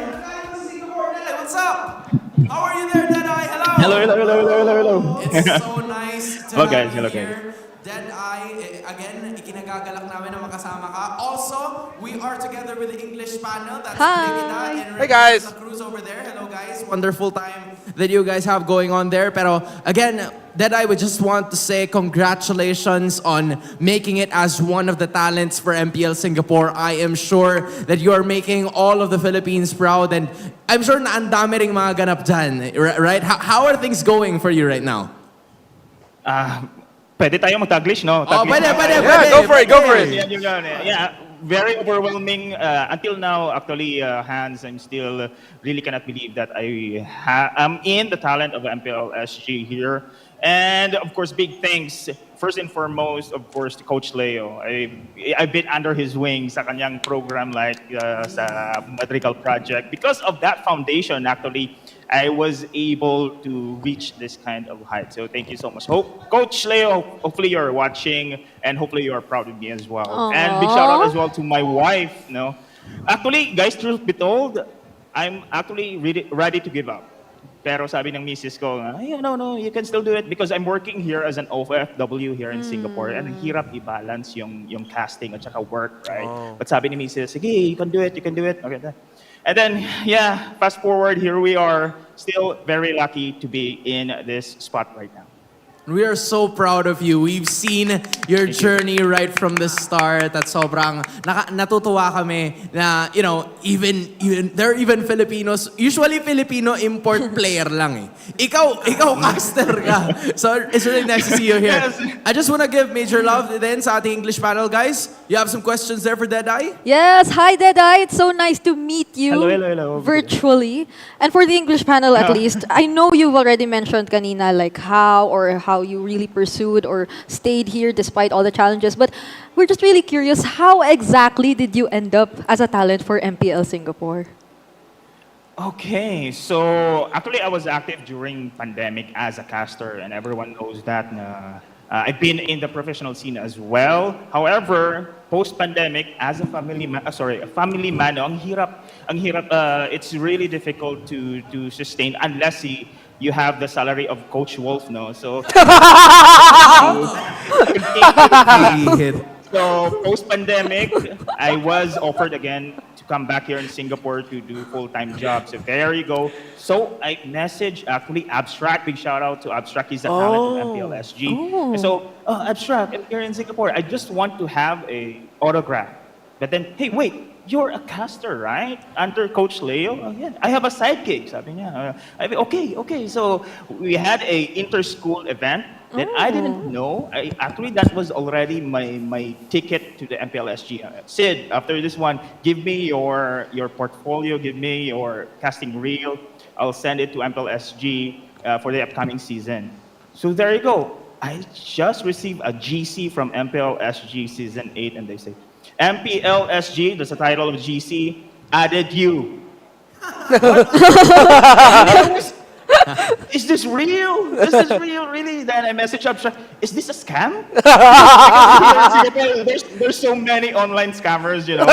N: What's up? How are you there, Deadeye? Hello.
O: Hello.
N: It's so nice to
O: Hello,
N: have
O: guys.
N: you
O: Hello,
N: here. Deadeye, again, ikinagagalak namin na makasama ka. Also, we are together with the English panel. That's Brigida and
K: Hey, guys.
N: Cruz over there. Hello, guys. Wonderful time that you guys have going on there. Pero again, Deadeye, we just want to say congratulations on making it as one of the talents for MPL Singapore. I am sure that you are making all of the Philippines proud, and I'm sure na ang dami ring mga ganap dyan, right? How are things going for you right now?
O: Pwede tayo mag-Taglish, no?
N: Oh, pwede.
K: Yeah, go for it.
O: Yeah, very overwhelming. Until now, actually, Hans, I'm still really cannot believe that I'm in the talent of MPL SG here. And of course, big thanks, first and foremost, of course, to Coach Leo. I've been under his wing sa kanyang program like sa Madrigal Project. Because of that foundation, actually, I was able to reach this kind of height. So thank you so much. Coach Leo, hopefully you're watching and hopefully you're proud of me as well.
J: Aww.
O: And big shout out as well to my wife. No, actually, guys, truth be told, I'm actually ready to give up. Pero sabi ng misis ko, no, you can still do it because I'm working here as an OFW here in Singapore and hirap i-balance yung casting at saka work, right?
K: Oh.
O: But sabi ni misis, sige, you can do it. Okay. And then, yeah, fast forward, here we are, still very lucky to be in this spot right now.
N: We are so proud of you. We've seen your journey right from the start at sobrang natutuwa kami na, you know, even there are even Filipinos, usually Filipino import player lang eh. Ikaw caster ka. So it's really nice to see you here.
O: Yes.
N: I just want to give major love then sa ating English panel, guys. You have some questions there for Deadeye?
J: Yes, hi Deadeye. It's so nice to meet you
O: Hello.
J: virtually. And for the English panel at least, I know you've already mentioned kanina like how you really pursued or stayed here despite all the challenges. But we're just really curious, how exactly did you end up as a talent for MPL Singapore?
O: Okay, so actually I was active during pandemic as a caster and everyone knows that I've been in the professional scene as well. However, post-pandemic, as a family man, ang hirap, it's really difficult to sustain unless you have the salary of Coach Wolf, no? So, so post-pandemic, I was offered again to come back here in Singapore to do full-time jobs. So there you go. So I messaged actually Abstract. Big shout out to Abstract. He's the talent of MPLSG. So Abstract, I'm here in Singapore. I just want to have a autograph. But then, hey, wait. You're a caster, right? Under Coach Leo? Oh, yeah. I have a sidekick, sabi niya. Okay. So we had a inter-school event that I didn't know. Actually, that was already my ticket to the MPLSG. Sid, after this one, give me your portfolio, give me your casting reel. I'll send it to MPLSG for the upcoming season. So there you go. I just received a GC from MPLSG Season 8, and they say, MPLSG, that's the title of GC, added you. Is this real? Is this real, really? Then I message up, is this a scam? there's so many online scammers, you know.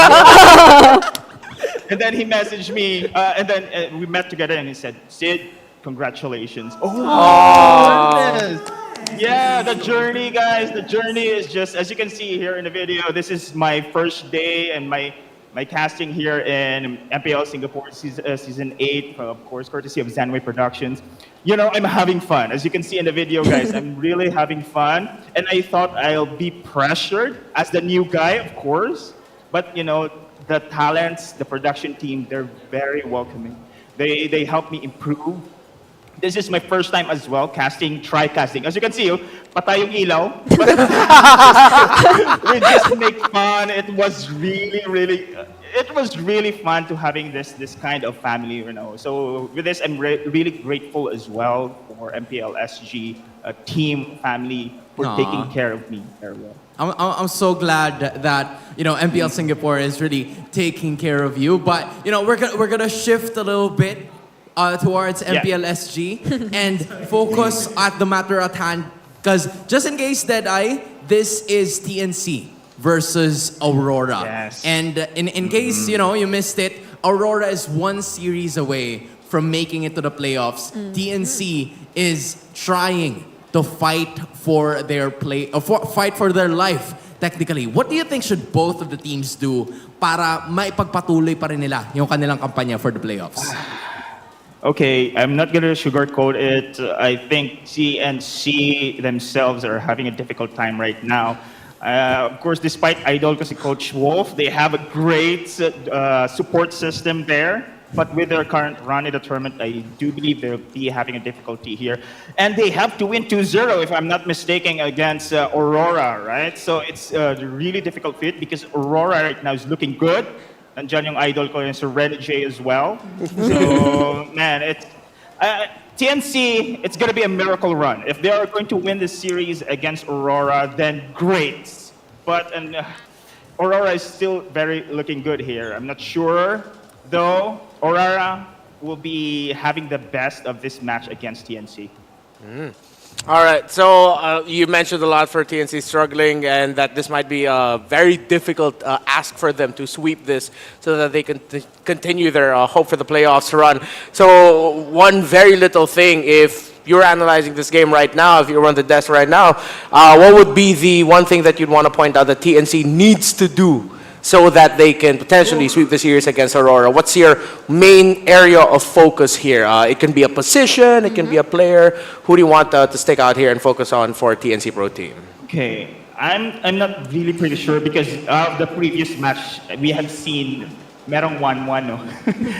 O: And then he messaged me, and then we met together, and he said, Sid, congratulations. Oh, goodness. Yeah, the journey, guys. The journey is just, as you can see here in the video, this is my first day and my casting here in MPL Singapore season 8, of course, courtesy of Zanway Productions. You know, I'm having fun. As you can see in the video, guys, I'm really having fun. And I thought I'll be pressured as the new guy, of course. But, you know, the talents, the production team, they're very welcoming. They help me improve. This is my first time as well tri-casting. As you can see, patay yung ilaw. We just make fun. It was really fun to having this kind of family, you know. So with this, I'm really grateful as well for MPLSG team family for taking care of me very well.
N: I'm so glad that, you know, MPL Singapore is really taking care of you. But, you know, we're gonna shift a little bit towards MPLSG and focus at the matter at hand. Because just in case Deadeye, this is TNC versus Aurora.
O: Yes.
N: And in case, you know, you missed it, Aurora is one series away from making it to the playoffs. TNC is trying to fight for their fight for their life, technically. What do you think should both of the teams do para maipagpatuloy pa rin nila yung kanilang kampanya for the playoffs?
O: Okay, I'm not gonna sugarcoat it. I think TNC themselves are having a difficult time right now. Of course, despite Idol kasi Coach Wolf, they have a great support system there. But with their current run in the tournament, I do believe they'll be having a difficulty here. And they have to win 2-0, if I'm not mistaken, against Aurora, right? So it's a really difficult fit because Aurora right now is looking good. Nandiyan yung idol ko, yung Sir Red J as well. So, man, TNC, it's going to be a miracle run. If they are going to win this series against Aurora, then great. But Aurora is still very looking good here. I'm not sure, though. Aurora will be having the best of this match against TNC.
K: All right, so you mentioned a lot for TNC struggling and that this might be a very difficult ask for them to sweep this so that they can continue their hope for the playoffs run. So one very little thing, if you're analyzing this game right now, if you're on the desk right now, what would be the one thing that you'd want to point out that TNC needs to do so that they can potentially sweep the series against Aurora? What's your main area of focus here? It can be a position, it can be a player. Who do you want to stick out here and focus on for TNC Pro Team?
O: Okay, I'm not really pretty sure because of the previous match, we have seen merong 1-1, no?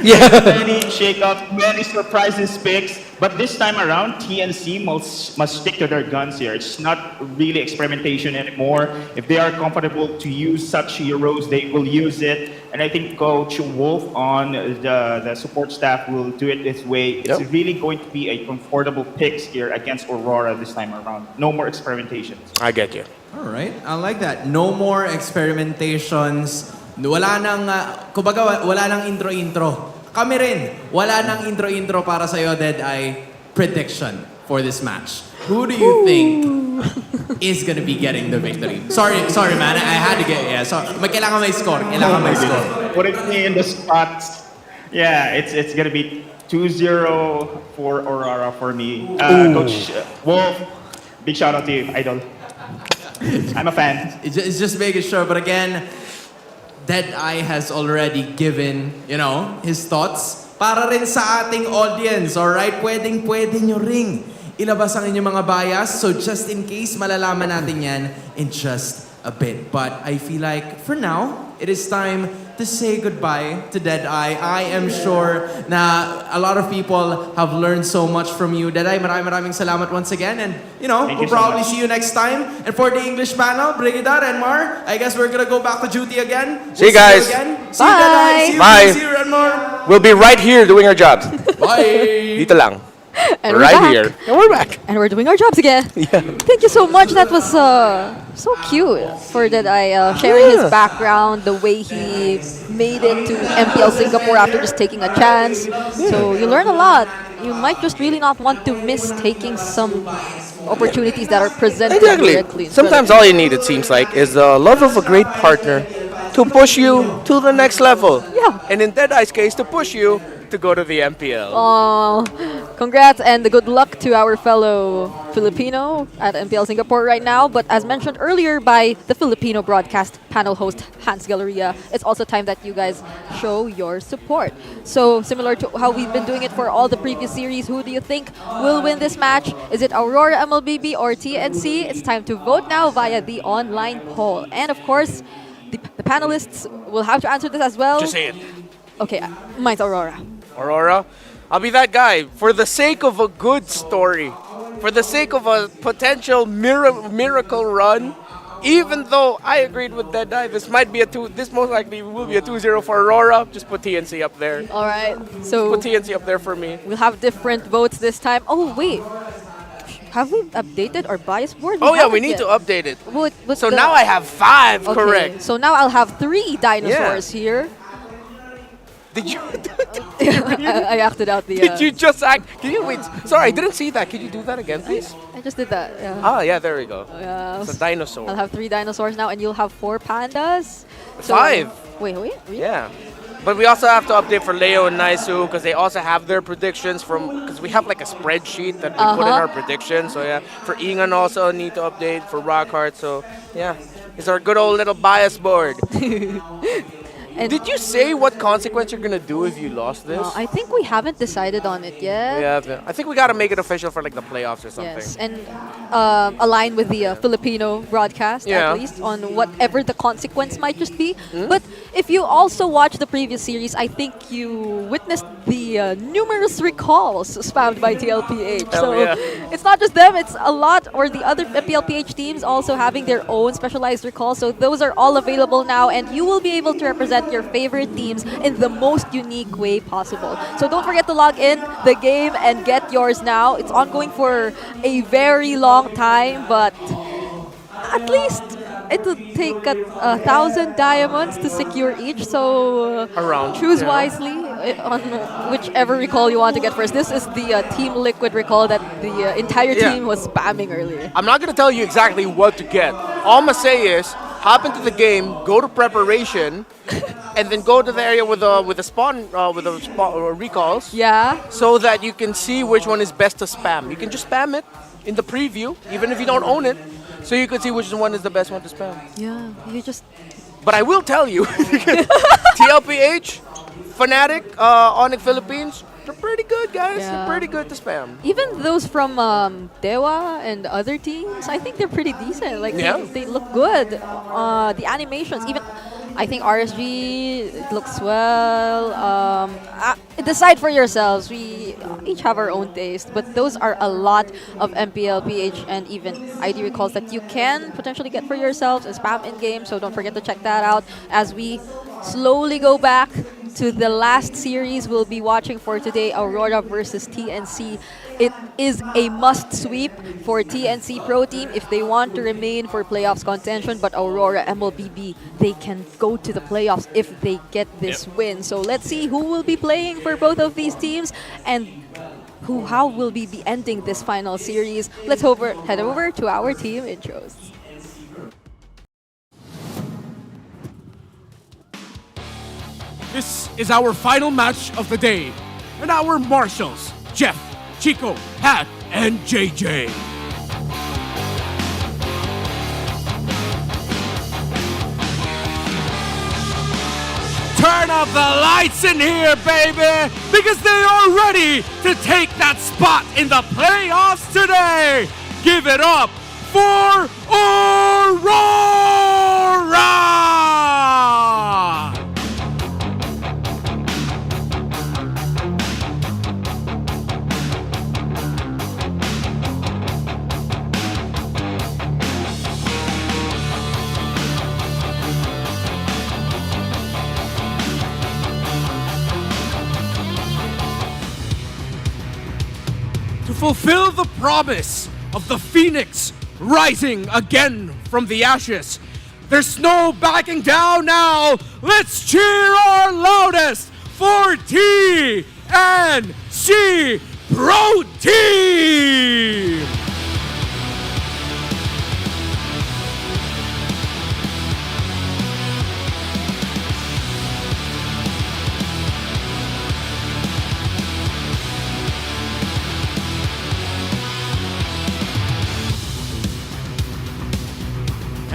K: Yeah.
O: Many shake-ups, many surprises picks. But this time around, TNC must stick to their guns here. It's not really experimentation anymore. If they are comfortable to use such heroes, they will use it. And I think Coach Wolf on the support staff will do it this way. It's really going to be a comfortable picks here against Aurora this time around. No more experimentations.
K: I get you.
N: All right, I like that. No more experimentations. Wala nang, kumbaga, wala nang intro-intro. Kami rin, wala nang intro-intro para sa'yo, Deadeye. Prediction for this match. Who do you think is gonna be getting the victory? Sorry, man. I had to get, sorry. Kailangan may score. Kailangan may score.
O: Putting me in the spot. Yeah, it's gonna be 2-0 for Aurora for me. Coach Wolf, big shout out to you, idol. I'm a fan.
N: It's just making sure, but again, Deadeye has already given, you know, his thoughts para rin sa ating audience, alright? Pwedeng-pwede nyo ring ilabas ang inyong mga bias. So just in case, malalaman natin yan in just a bit. But I feel like, for now, it is time to say goodbye to Deadeye. I am sure na a lot of people have learned so much from you. Deadeye, maraming salamat once again. And,
O: Thank
N: we'll
O: you so
N: probably
O: much.
N: see you next time. And for the English panel, Brigida and Mar, I guess we're gonna go back to duty again.
K: See you guys.
N: again. See you, Deadeye. See you,
K: Bye.
N: See you, Mar.
K: We'll be right here doing our jobs.
N: Bye.
K: Dito lang.
J: And
K: right
J: we're back.
K: here. And we're back.
J: And we're doing our jobs again.
K: Yeah.
J: Thank you so much. That was so cute for Deadeye sharing his background, the way he made it to MPL Singapore after just taking a chance. So you learn a lot. You might just really not want to miss taking some opportunities that are presented directly.
K: Sometimes all you need, it seems like, is the love of a great partner to push you to the next level.
J: Yeah.
K: And in Deadeye's case, to push you to go to the MPL.
J: Oh, congrats and good luck to our fellow Filipino at MPL Singapore right now. But as mentioned earlier by the Filipino broadcast panel host Hans Galleria, it's also time that you guys show your support. So similar to how we've been doing it for all the previous series, who do you think will win this match? Is it Aurora MLBB or TNC? It's time to vote now via the online poll. And of course, the panelists will have to answer this as well.
K: Just say it.
J: Okay, mine's Aurora.
K: Aurora, I'll be that guy. For the sake of a good story, for the sake of a potential miracle run, even though I agreed with Deadeye, this most likely will be a 2-0 for Aurora. Just put TNC up there.
J: All right, so
K: put TNC up there for me.
J: We'll have different votes this time. Oh wait, have we updated our bias board?
K: Oh yeah, we need to update it. So now I have 5
J: Okay,
K: correct.
J: so now I'll have 3 dinosaurs here.
K: Did you?
J: I acted out the.
K: Did you just act? Can you wait? Sorry, I didn't see that. Can you do that again, please?
J: I just did that. Yeah.
K: Ah, yeah, there we go.
J: Yeah.
K: It's a dinosaur.
J: I'll have 3 dinosaurs now, and you'll have 4 pandas.
K: 5.
J: Wait, really?
K: Yeah. But we also have to update for Leo and Naisu because they also have their predictions because we have like a spreadsheet that we put in our predictions. So yeah, for Ingan also need to update for Rockhart. So yeah, it's our good old little bias board.
J: And
K: did you say what consequence you're gonna do if you lost this?
J: I think we haven't decided on it yet.
K: Yeah, I think we gotta make it official for like the playoffs or something.
J: Yes, and align with the Filipino broadcast at least on whatever the consequence might just be. But if you also watch the previous series, I think you witnessed the numerous recalls spammed by TLPH.
K: Hell
J: So
K: yeah.
J: it's not just them; it's a lot, or the other MPLPH teams also having their own specialized recalls. So those are all available now, and you will be able to represent your favorite teams in the most unique way possible. So don't forget to log in the game and get yours now. It's ongoing for a very long time, but at least it will take 1,000 diamonds to secure each. So
K: Around,
J: choose
K: yeah.
J: wisely on whichever recall you want to get first. This is the Team Liquid recall that the entire team was spamming earlier.
K: I'm not gonna tell you exactly what to get. All I'm gonna say is hop into the game, go to preparation, and then go to the area with the spawn recalls.
J: Yeah.
K: So that you can see which one is best to spam. You can just spam it in the preview, even if you don't own it, so you can see which one is the best one to spam.
J: Yeah, you just.
K: But I will tell you, TLPH, Fnatic, Onyx Philippines, they're pretty good, guys.
J: Yeah.
K: They're pretty good to spam.
J: Even those from Dewa and other teams, I think they're pretty decent. Like they look good. The animations, even I think RSG it looks well. Decide for yourselves. We each have our own taste, but those are a lot of MPL, PH, and even ID recalls that you can potentially get for yourselves and spam in game. So don't forget to check that out as we slowly go back to the last series we'll be watching for today, Aurora versus TNC. It is a must sweep for TNC Pro Team if they want to remain for playoffs contention, but Aurora MLBB, they can go to the playoffs if they get this win. So let's see who will be playing for both of these teams and how will we be ending this final series. Let's head over to our team intros.
M: This is our final match of the day, and our marshals, Jeff, Chico, Hat, and JJ. Turn off the lights in here, baby, because they are ready to take that spot in the playoffs today. Give it up for Aurora! fulfill the promise of the Phoenix rising again from the ashes. There's no backing down now. Let's cheer our loudest for TNC Pro Team!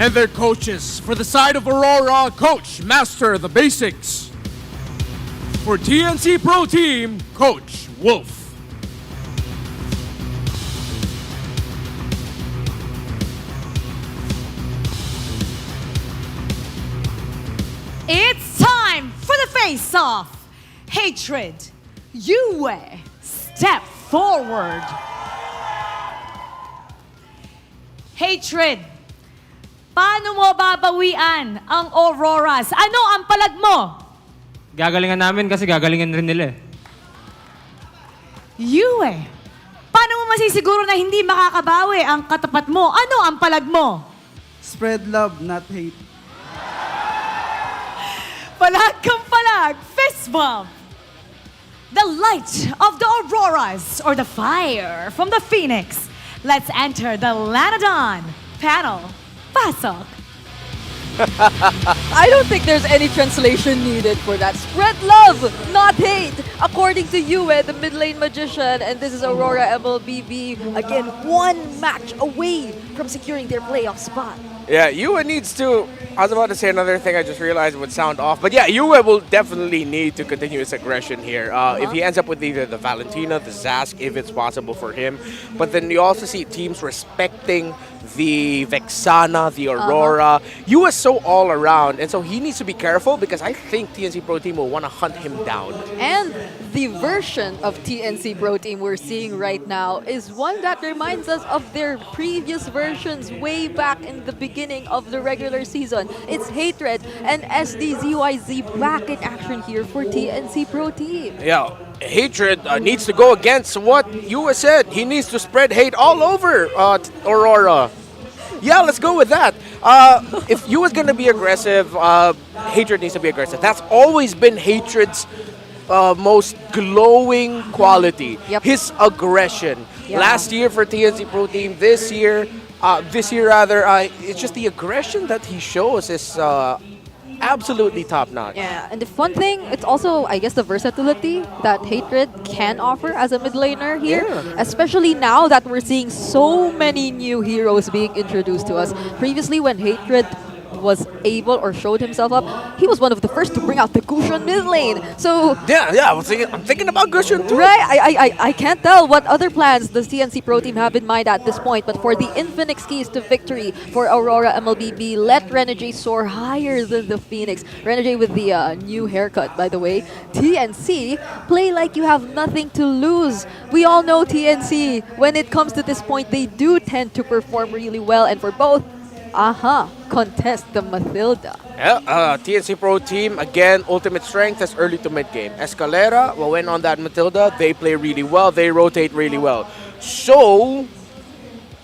M: And their coaches. For the side of Aurora, Coach Master the Basics. For TNC Pro Team, Coach Wolf.
G: It's time for the face-off. Hatred, Yue, step forward. Hatred, paano mo babawian ang Auroras? Ano ang palag mo?
P: Gagalingan namin kasi gagalingan rin nila eh.
G: Yue, paano mo masisiguro na hindi makakabawi ang katapat mo? Ano ang palag mo?
Q: Spread love, not hate.
G: Palag kang palag, fist bump. The light of the Auroras or the fire from the Phoenix. Let's enter the Lanadon panel. Pasok.
J: I don't think there's any translation needed for that. Spread love, not hate. According to Yue, the mid lane magician, and this is Aurora MLBB. Again, one match away from securing their playoff spot.
K: Yeah, Yue needs to... I was about to say another thing, I just realized it would sound off. But yeah, Yue will definitely need to continue his aggression here. If he ends up with either the Valentina, the Zask, if it's possible for him. But then you also see teams respecting the Vexana, the Aurora. Yue is so all around, and so he needs to be careful because I think TNC Pro Team will want to hunt him down.
J: And the version of TNC Pro Team we're seeing right now is one that reminds us of their previous versions way back in the beginning of the regular season. It's Hatred and SDZYZ back in action here for TNC Pro Team.
K: Yeah, Hatred needs to go against what Yue said. He needs to spread hate all over Aurora. Yeah, let's go with that. If Yue is going to be aggressive, Hatred needs to be aggressive. That's always been Hatred's most glowing quality. His aggression. Last year for TNC Pro Team, this year rather, it's just the aggression that he shows is absolutely top-notch.
J: Yeah, and the fun thing, it's also, I guess, the versatility that Hatred can offer as a mid laner here, especially now that we're seeing so many new heroes being introduced to us. Previously, when Hatred was able or showed himself up, he was one of the first to bring out the Gusion mid lane. So
K: yeah, I'm thinking about Gusion too.
J: Right, I can't tell what other plans does TNC Pro Team have in mind at this point, but for the Infinix keys to victory for Aurora MLBB, let Renegade soar higher than the Phoenix. Renegade with the new haircut, by the way. TNC, play like you have nothing to lose. We all know TNC, when it comes to this point, they do tend to perform really well, and for both, contest the Mathilda.
K: Yeah, TNC Pro Team, again, ultimate strength is early to mid-game. Escalera, well, when on that Mathilda, they play really well, they rotate really well. So,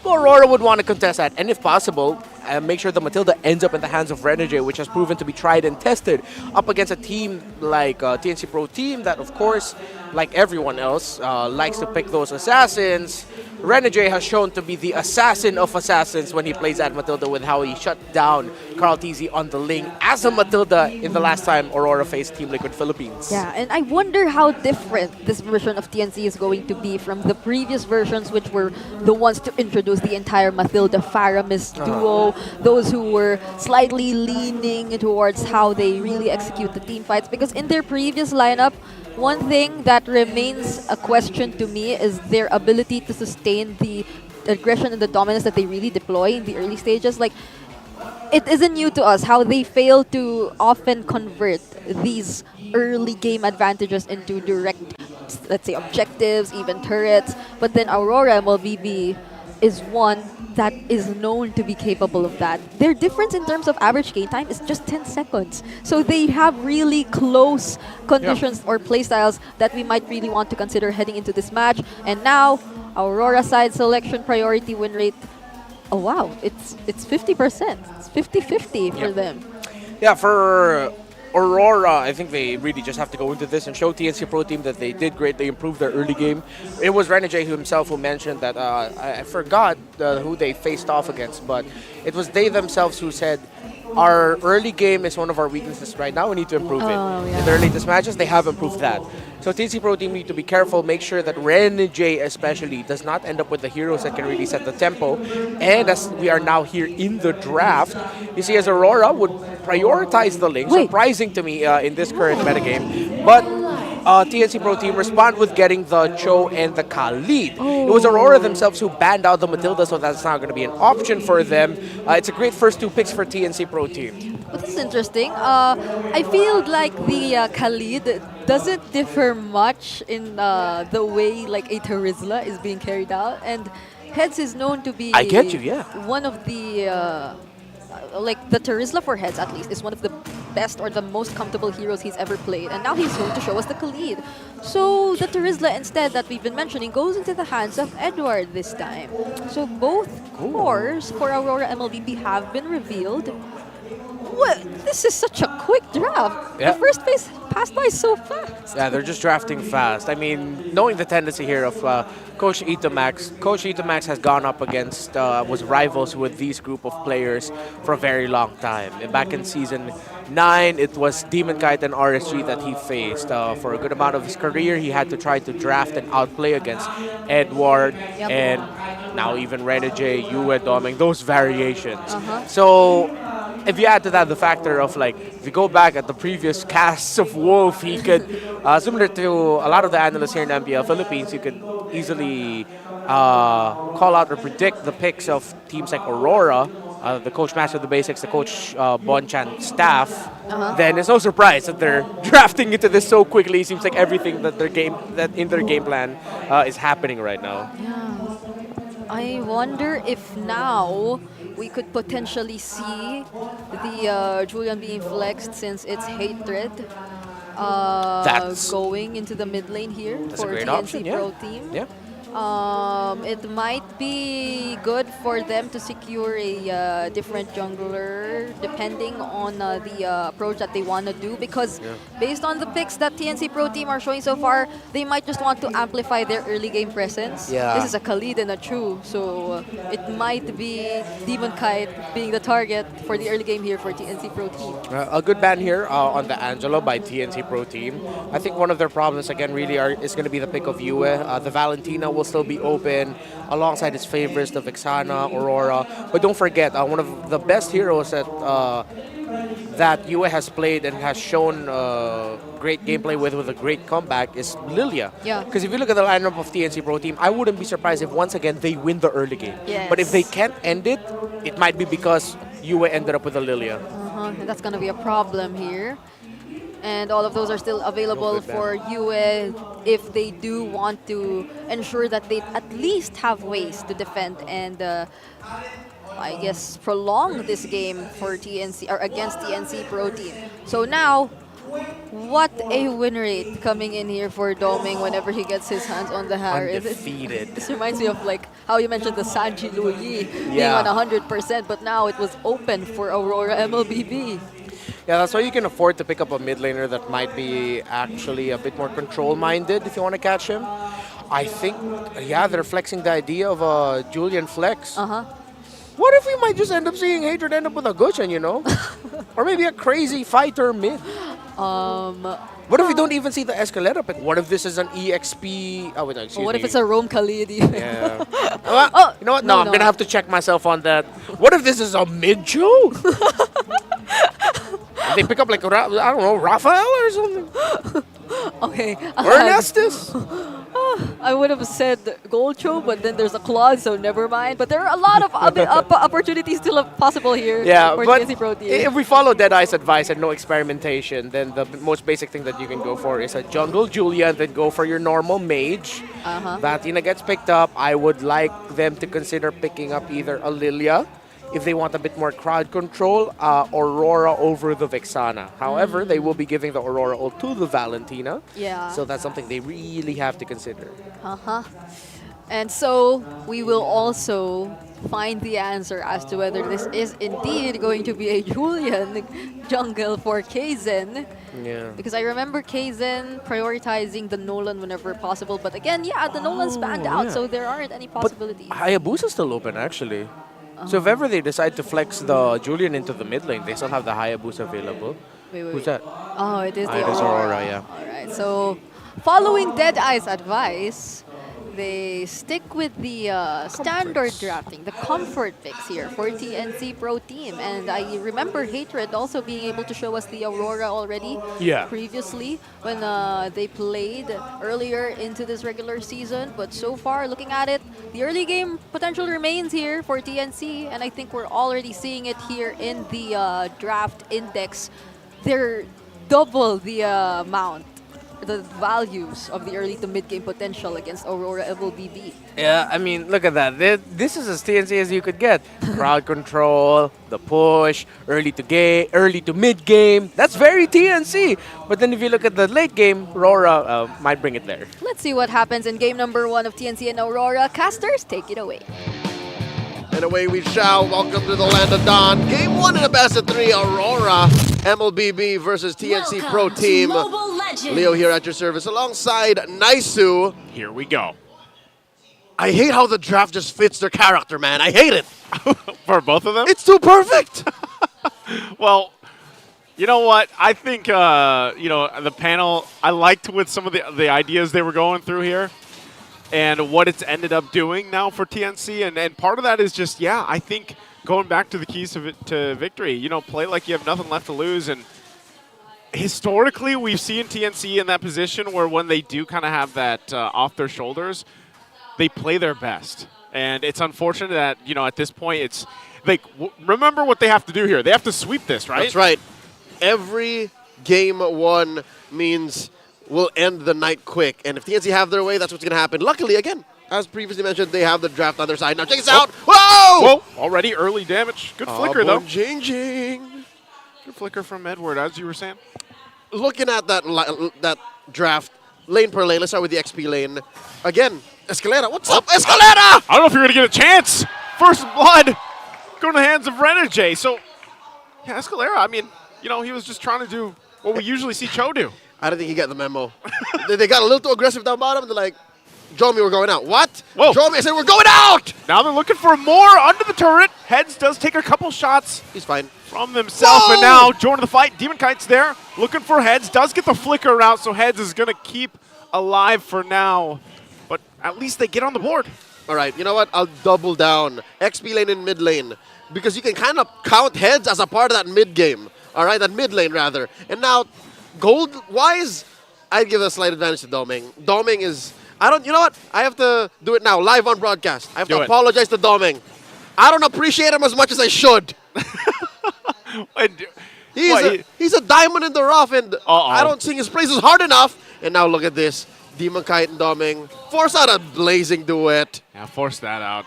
K: Aurora would want to contest that, and if possible, make sure the Mathilda ends up in the hands of Renegade, which has proven to be tried and tested up against a team like TNC Pro Team that, of course, like everyone else, likes to pick those assassins. Renegade has shown to be the assassin of assassins when he plays at Mathilda with how he shut down Carl TZ on the Ling as a Mathilda in the last time Aurora faced Team Liquid Philippines.
J: Yeah, and I wonder how different this version of TNC is going to be from the previous versions, which were the ones to introduce the entire Mathilda Faramis duo, those who were slightly leaning towards how they really execute the team fights. Because in their previous lineup, one thing that remains a question to me is their ability to sustain the aggression and the dominance that they really deploy in the early stages. Like, it isn't new to us how they fail to often convert these early game advantages into direct, let's say, objectives, even turrets. But then Aurora MLBB is one that is known to be capable of that. Their difference in terms of average game time is just 10 seconds. So they have really close conditions or playstyles that we might really want to consider heading into this match. And now, Aurora side selection priority win rate. Oh wow, it's 50%. It's 50-50 for
K: Yep.
J: them.
K: Yeah, for Aurora, I think they really just have to go into this and show TNC Pro Team that they did great. They improved their early game. It was Renegade himself who mentioned that I forgot who they faced off against, but it was they themselves who said, our early game is one of our weaknesses right now. We need to improve it. In their latest matches, they have improved that. So TNC Pro Team need to be careful, make sure that Renegade especially does not end up with the heroes that can really set the tempo. And as we are now here in the draft, you see as Aurora would prioritize the lane, surprising to me in this current metagame. But TNC Pro Team respond with getting the Cho and the Khalid. It was Aurora themselves who banned out the Matilda, so that's not going to be an option for them. It's a great first two picks for TNC Pro Team.
J: Well, this is interesting. I feel like the Khalid doesn't differ much in the way like a Terizla is being carried out, and Heads is known to be
K: I get you, yeah.
J: one of the like the Terizla for Heads at least is one of the best or the most comfortable heroes he's ever played, and now he's going to show us the Khalid. So the Terizla instead that we've been mentioning goes into the hands of Edward this time. So both cores for Aurora MLBB have been revealed. What? This is such a quick draft.
K: Yeah.
J: The first phase passed by so fast.
K: Yeah, they're just drafting fast. I mean, knowing the tendency here of Coach Itamax, Coach Itamax has gone up against, was rivals with these group of players for a very long time. And back in Season 9, it was Demon Kite and RSG that he faced. For a good amount of his career, he had to try to draft and outplay against Edward and now even Renegade, Yue, Doming, those variations. So if you add to that the factor of like, if you go back at the previous casts of Wolf, he could, similar to a lot of the analysts here in MPL Philippines, you could easily call out or predict the picks of teams like Aurora, the coach master of the basics, the coach Bonchan staff. Then it's no surprise that they're drafting into this so quickly. It seems like everything that in their game plan is happening right now.
J: I wonder if now we could potentially see the Julian being flexed since it's Hatred going into the mid lane here
K: That's
J: for
K: a great
J: TNC
K: option,
J: Pro Team.
K: Yeah.
J: It might be good for them to secure a different jungler depending on the approach that they want to do, because based on the picks that TNC Pro Team are showing so far, they might just want to amplify their early game presence.
K: Yeah.
J: This is a Khalid and a True, so it might be Demon Kite being the target for the early game here for TNC Pro Team.
K: A good ban here on the Angelo by TNC Pro Team. I think one of their problems again really is going to be the pick of Yue. The Valentina will still be open alongside his favorites, the Vexana, Aurora. But don't forget, one of the best heroes that Yue has played and has shown great gameplay with a great comeback is Lilia.
J: Yeah.
K: Because if you look at the lineup of TNC Pro Team, I wouldn't be surprised if once again they win the early game.
J: Yes.
K: But if they can't end it, it might be because Yue ended up with a Lilia.
J: And that's going to be a problem here. And all of those are still available for Yue if they do want to ensure that they at least have ways to defend and I guess prolong this game for TNC or against TNC Pro Team. So now, what a win rate coming in here for Doming whenever he gets his hands on the Har.
K: Undefeated.
J: This reminds me of like how you mentioned the Sanji Luyi being on 100%, but now it was open for Aurora MLBB.
K: Yeah, that's why you can afford to pick up a mid laner that might be actually a bit more control-minded if you want to catch him. I think, yeah, they're flexing the idea of a Julian flex. What if we might just end up seeing Hatred end up with a Gushan, you know? Or maybe a crazy fighter mid. What if we don't even see the Escalera pick? What if this is an EXP? Oh, wait, no, excuse me.
J: What if it's a Rome Khalid?
K: Yeah. You know what? No, I'm going to have to check myself on that. What if this is a mid-Chu? They pick up like, I don't know, Raphael or something?
J: Okay.
K: Or Ernestus?
J: I would have said Goldcho, but then there's a Claude, so never mind. But there are a lot of other opportunities still possible here for
K: but
J: TNC Pro Team.
K: if we follow Deadeye's advice and no experimentation, then the most basic thing that you can go for is a jungle Julia and then go for your normal mage. Vatina gets picked up. I would like them to consider picking up either a Lilia, if they want a bit more crowd control, Aurora over the Vexana. However, they will be giving the Aurora ult to the Valentina.
J: Yeah.
K: So that's something they really have to consider.
J: And so we will also find the answer as to whether this is indeed going to be a Julian jungle for Kaizen.
K: Yeah.
J: Because I remember Kaizen prioritizing the Nolan whenever possible. But again, yeah, the Nolan's banned out,
K: yeah.
J: so there aren't any possibilities.
K: Hayabusa's still open, actually. So if ever they decide to flex the Julian into the mid lane, they still have the Hayabusa available.
J: Wait,
K: Who's that?
J: Oh, it is the
K: It is
J: Aurora.
K: Aurora, yeah.
J: Alright, so following Deadeye's advice, they stick with the standard drafting, the comfort picks here for TNC Pro Team. And I remember Hatred also being able to show us the Aurora already previously when they played earlier into this regular season. But so far, looking at it, the early game potential remains here for TNC. And I think we're already seeing it here in the draft index. They're double the amount, the values of the early to mid game potential against Aurora MLBB.
K: Yeah, I mean, look at that. This is as TNC as you could get. Crowd control, the push, early to mid game. That's very TNC. But then if you look at the late game, RORA might bring it there.
J: Let's see what happens in game number 1 of TNC and Aurora. Casters, take it away.
H: And away we shall. Welcome to the land of Dawn. Game 1 in a best of 3. Aurora MLBB versus TNC Pro Team. Leo here at your service alongside Naisu.
I: Here we go.
H: I hate how the draft just fits their character, man. I hate it.
I: For both of them?
H: It's too perfect.
I: Well, you know what? I think, the panel, I liked with some of the ideas they were going through here and what it's ended up doing now for TNC. And part of that is just, I think going back to the keys to victory, play like you have nothing left to lose. And historically, we've seen TNC in that position where when they do kind of have that off their shoulders, they play their best. And it's unfortunate that, at this point, it's like, remember what they have to do here. They have to sweep this, right?
H: That's right. Every game 1 means we'll end the night quick. And if TNC have their way, that's what's going to happen. Luckily, again, as previously mentioned, they have the draft on their side. Now check this out. Whoa!
I: Whoa! Already early damage. Good flicker, though.
H: Changing.
I: Good flicker from Edward, as you were saying.
H: Looking at that draft, lane per lane, let's start with the XP lane. Again, Escalera, what's up, Escalera?
I: I don't know if you're going to get a chance. First blood going to the hands of Renegade. So, Escalera, I mean, he was just trying to do what we usually see Cho do.
H: I don't think he got the memo. They got a little too aggressive down bottom. They're like, Jomi, we're going out. What?
I: Whoa.
H: Jomi, I said, we're going out!
I: Now they're looking for more under the turret. Heads does take a couple shots.
H: He's fine.
I: From themselves, and now joining the fight. Demon Kite's there, looking for Heads. Does get the flicker out, so Heads is going to keep alive for now. But at least they get on the board.
H: All right, you know what? I'll double down. XP lane and mid lane. Because you can kind of count Heads as a part of that mid game. All right, that mid lane, rather. And now, gold-wise, I'd give a slight advantage to Doming. Doming is... you know what? I have to do it now, live on broadcast. I have to apologize to Doming. I don't appreciate him as much as I should. He's a diamond in the rough, and I don't sing his praises hard enough. And now look at this. Demon Kite and Doming force out a blazing duet.
I: Yeah, force that out.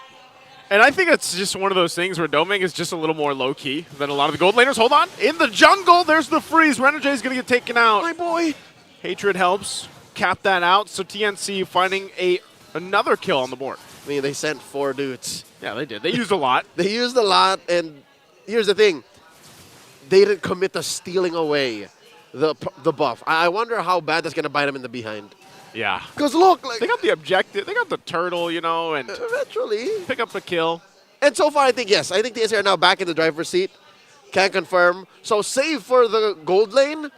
I: And I think it's just one of those things where Doming is just a little more low-key than a lot of the gold laners. Hold on. In the jungle, there's the freeze. Renegade is going to get taken out.
H: My boy.
I: Hatred helps cap that out. So TNC finding another kill on the board.
H: I mean, they sent 4 dudes.
I: Yeah, they did. They used a lot.
H: They used a lot, and here's the thing. They didn't commit to stealing away the buff. I wonder how bad that's going to bite them in the behind.
I: Yeah.
H: Because look,
I: they got the objective. They got the turtle, and
H: eventually
I: pick up the kill.
H: And so far, I think the TNC are now back in the driver's seat. Can't confirm. So save for the gold lane,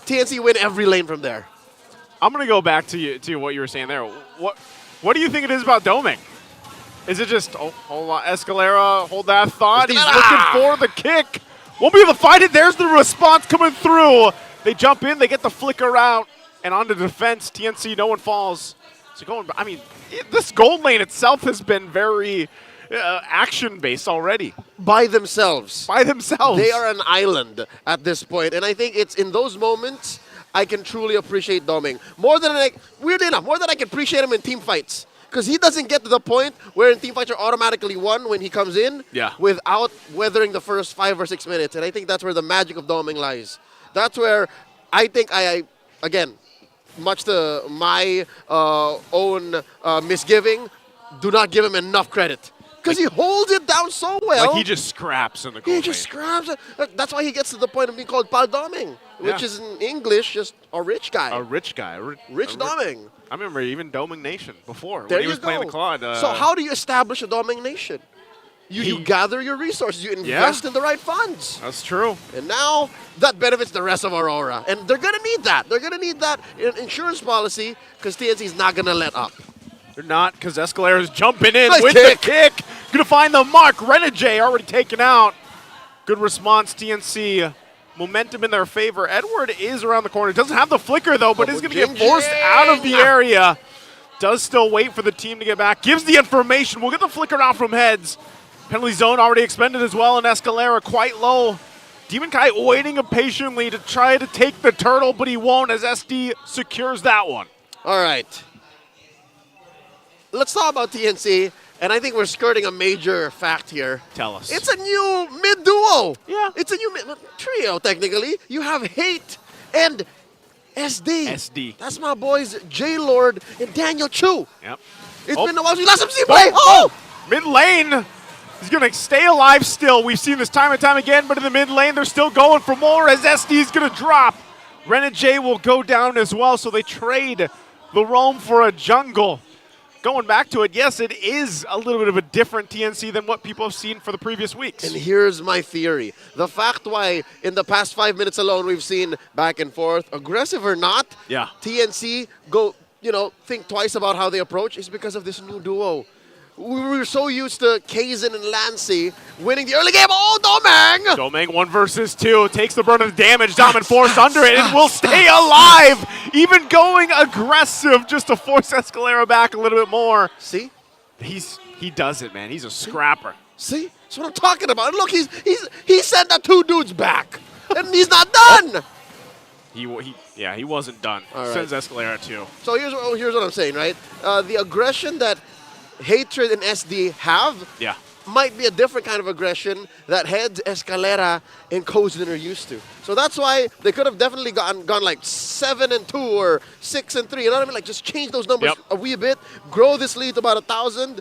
H: TNC win every lane from there.
I: I'm going to go back to what you were saying there. What do you think it is about Doming? Is it just, hold on, Escalera, hold that thought. He's looking for the kick. Won't be able to fight it. There's the response coming through. They jump in, they get the flicker out, and on the defense, TNC, no one falls. So this gold lane itself has been very action-based already.
H: By themselves.
I: By themselves.
H: They are an island at this point, and I think it's in those moments I can truly appreciate Doming. Weirdly enough, more than I can appreciate him in team fights. Because he doesn't get to the point where in team fights are automatically won when he comes in without weathering the first 5 or 6 minutes. And I think that's where the magic of Doming lies. That's where I think again, much to my own misgiving, do not give him enough credit. Because he holds it down so well.
I: Like he just scraps in the goal
H: He just scraps it. That's why he gets to the point of being called paldoming, which is in English just a rich guy.
I: A rich guy.
H: Rich doming.
I: I remember even doming nation before
H: There
I: when he was
H: you
I: playing
H: go.
I: the Claude.
H: So how do you establish a doming nation? You gather your resources. You invest in the right funds.
I: That's true.
H: And now that benefits the rest of Aurora. And they're going to need that. They're going to need that insurance policy because TNC is not going to let up.
I: They're not, because Escalera's jumping in
H: Nice
I: with
H: kick.
I: the kick. Going to find the mark. Renegade already taken out. Good response, TNC. Momentum in their favor. Edward is around the corner. Doesn't have the flicker, though, but is going to get forced out of the area. Does still wait for the team to get back. Gives the information. We'll get the flicker out from Heads. Penalty zone already expended as well, and Escalera quite low. Demon Kai waiting patiently to try to take the turtle, but he won't as SD secures that one.
H: All right. Let's talk about TNC, and I think we're skirting a major fact here.
I: Tell us.
H: It's a new mid-duo.
I: Yeah.
H: It's a new trio, technically. You have Hate and SD.
I: SD.
H: That's my boys, J-Lord and Daniel Chu.
I: Yep.
H: It's been a while since we last see play. Oh!
I: Mid lane. He's going to stay alive still. We've seen this time and time again, but in the mid lane, they're still going for more as SD is going to drop. Renegade will go down as well, so they trade the roam for a jungle. Going back to it, yes, it is a little bit of a different TNC than what people have seen for the previous weeks.
H: And here's my theory. The fact why in the past 5 minutes alone we've seen back and forth, aggressive or not, TNC go, think twice about how they approach is because of this new duo. We were so used to Kazin and Lancy winning the early game. Oh, Domang!
I: Domang 1 versus 2 takes the brunt of the damage. Domin forced under it and will stay alive. Even going aggressive just to force Escalera back a little bit more.
H: See?
I: He does it, man. He's a scrapper.
H: See? That's what I'm talking about. Look, he sent the 2 dudes back. And he's not done.
I: He wasn't done.
H: All right.
I: Sends Escalera too.
H: So here's what I'm saying, right? The aggression that Hatred and SD have might be a different kind of aggression that Heads, Escalera, and Kozin are used to. So that's why they could have definitely gone like 7-2 or 6-3. You know what I mean? Like just change those numbers a wee bit, grow this lead to about 1,000,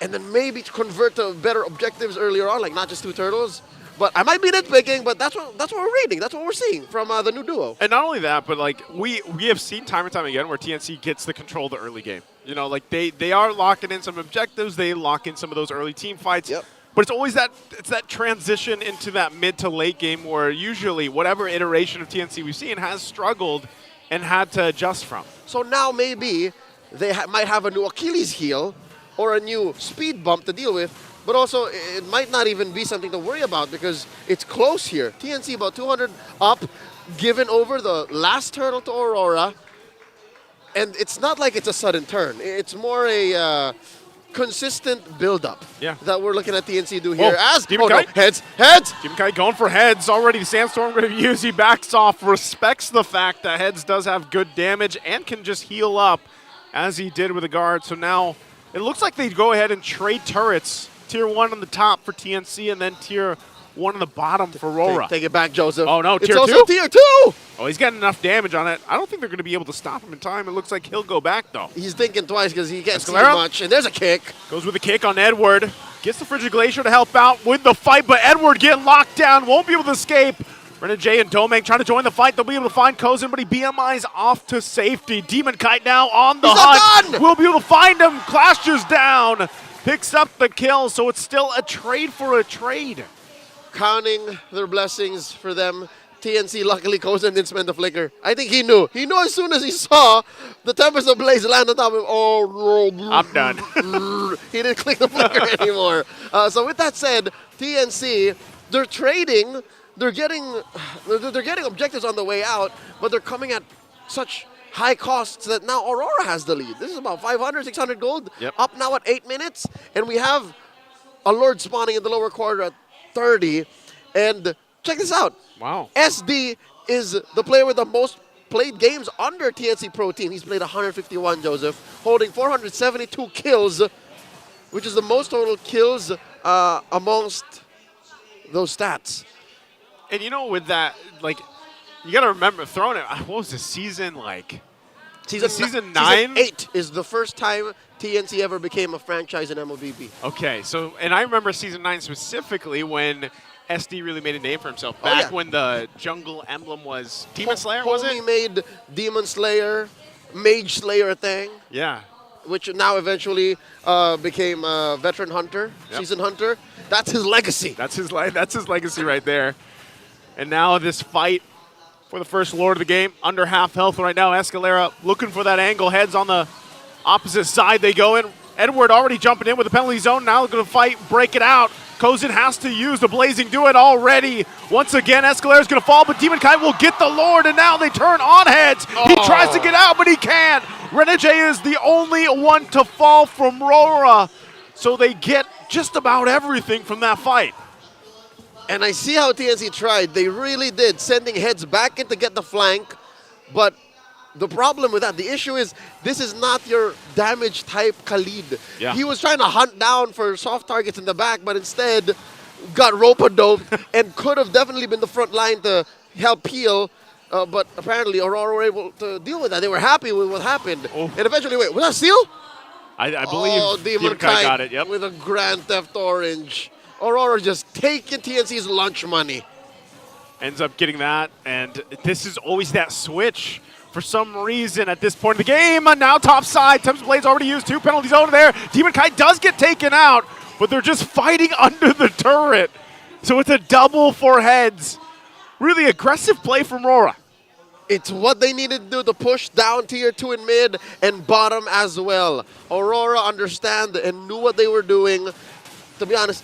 H: and then maybe convert to better objectives earlier on, like not just 2 turtles. But I might be nitpicking, but that's what we're reading. That's what we're seeing from the new duo.
I: And not only that, but like we have seen time and time again where TNC gets the control of the early game. Like they are locking in some objectives. They lock in some of those early team fights. But it's always that transition into that mid to late game where usually whatever iteration of TNC we've seen has struggled and had to adjust from.
H: So now maybe they might have a new Achilles heel or a new speed bump to deal with. But also, it might not even be something to worry about because it's close here. TNC about 200 up, given over the last turtle to Aurora. And it's not like it's a sudden turn. It's more a consistent build-up that we're looking at TNC do here. Heads!
I: Demon Kai going for Heads. Already the Sandstorm going to use. He backs off, respects the fact that Heads does have good damage and can just heal up as he did with the guard. So now it looks like they go ahead and trade turrets. Tier 1 on the top for TNC, and then Tier 1 on the bottom for RORA.
H: Take it back, Joseph.
I: Oh, no, Tier 2?
H: It's also Tier 2!
I: Oh, he's got enough damage on it. I don't think they're going to be able to stop him in time. It looks like he'll go back, though.
H: He's thinking twice because he can't see
I: Escalera?
H: much. And there's a kick.
I: Goes with a kick on Edward. Gets the Frigid Glacier to help out with the fight, but Edward getting locked down. Won't be able to escape. Renegade and Domang trying to join the fight. They'll be able to find Kozin, but he BMI's off to safety. Demon Kite now on the hunt. We'll be able to find him. Clashes down. Picks up the kill, so it's still a trade for a trade.
H: Counting their blessings for them. TNC, luckily, Kozin didn't spend the flicker. I think he knew. He knew as soon as he saw the Tempest of Blaze land on top of him. Oh,
I: I'm done.
H: He didn't click the flicker anymore. So with that said, TNC, they're trading. They're getting objectives on the way out, but they're coming at such high costs that now Aurora has the lead. This is about 500, 600 gold. Up now at 8 minutes. And we have a Lord spawning in the lower quarter at 30. And check this out.
I: Wow.
H: SD is the player with the most played games under TNC Pro Team. He's played 151, Joseph, holding 472 kills, which is the most total kills amongst those stats.
I: And with that, like, you got to remember, throwing it, what was the season like?
H: Season
I: 9?
H: Season 8 is the first time TNC ever became a franchise in MLBB.
I: Okay, so, and I remember Season 9 specifically when SD really made a name for himself.
H: Oh,
I: Back
H: yeah.
I: when the jungle emblem was Demon Slayer, was
H: Homie
I: it?
H: made Demon Slayer, Mage Slayer a thing.
I: Yeah.
H: Which now eventually became Veteran Hunter,
I: Yep.
H: Season Hunter. That's his legacy.
I: That's his legacy right there. And now this fight for the first Lord of the game, under half health right now. Escalera looking for that angle. Heads on the opposite side they go in. Edward already jumping in with the penalty zone. Now going to fight, break it out. Kozin has to use the Blazing Do It already. Once again, Escalera's going to fall, but Demon Kite will get the Lord, and now they turn on heads. He tries to get out, but he can't. Renegade is the only one to fall from RORA, so they get just about everything from that fight.
H: And I see how TNC tried. They really did, sending heads back in to get the flank. But the problem with that, the issue is, this is not your damage type Khalid.
I: Yeah.
H: He was trying to hunt down for soft targets in the back, but instead got rope-a-doped and could have definitely been the front line to help peel. But apparently Aurora were able to deal with that. They were happy with what happened.
I: Oh.
H: And eventually, wait, was that Seal?
I: I believe
H: Demon
I: Kite
H: Kite
I: got it, yep.
H: with a Grand Theft Orange. Aurora just taking TNC's lunch money.
I: Ends up getting that, and this is always that switch. For some reason, at this point in the game, now top side, Temps Blade's already used 2 penalties over there. Demon Kite does get taken out, but they're just fighting under the turret. So it's a double for heads. Really aggressive play from RORA.
H: It's what they needed to do to push down tier 2 in mid and bottom as well. Aurora understand and knew what they were doing. To be honest,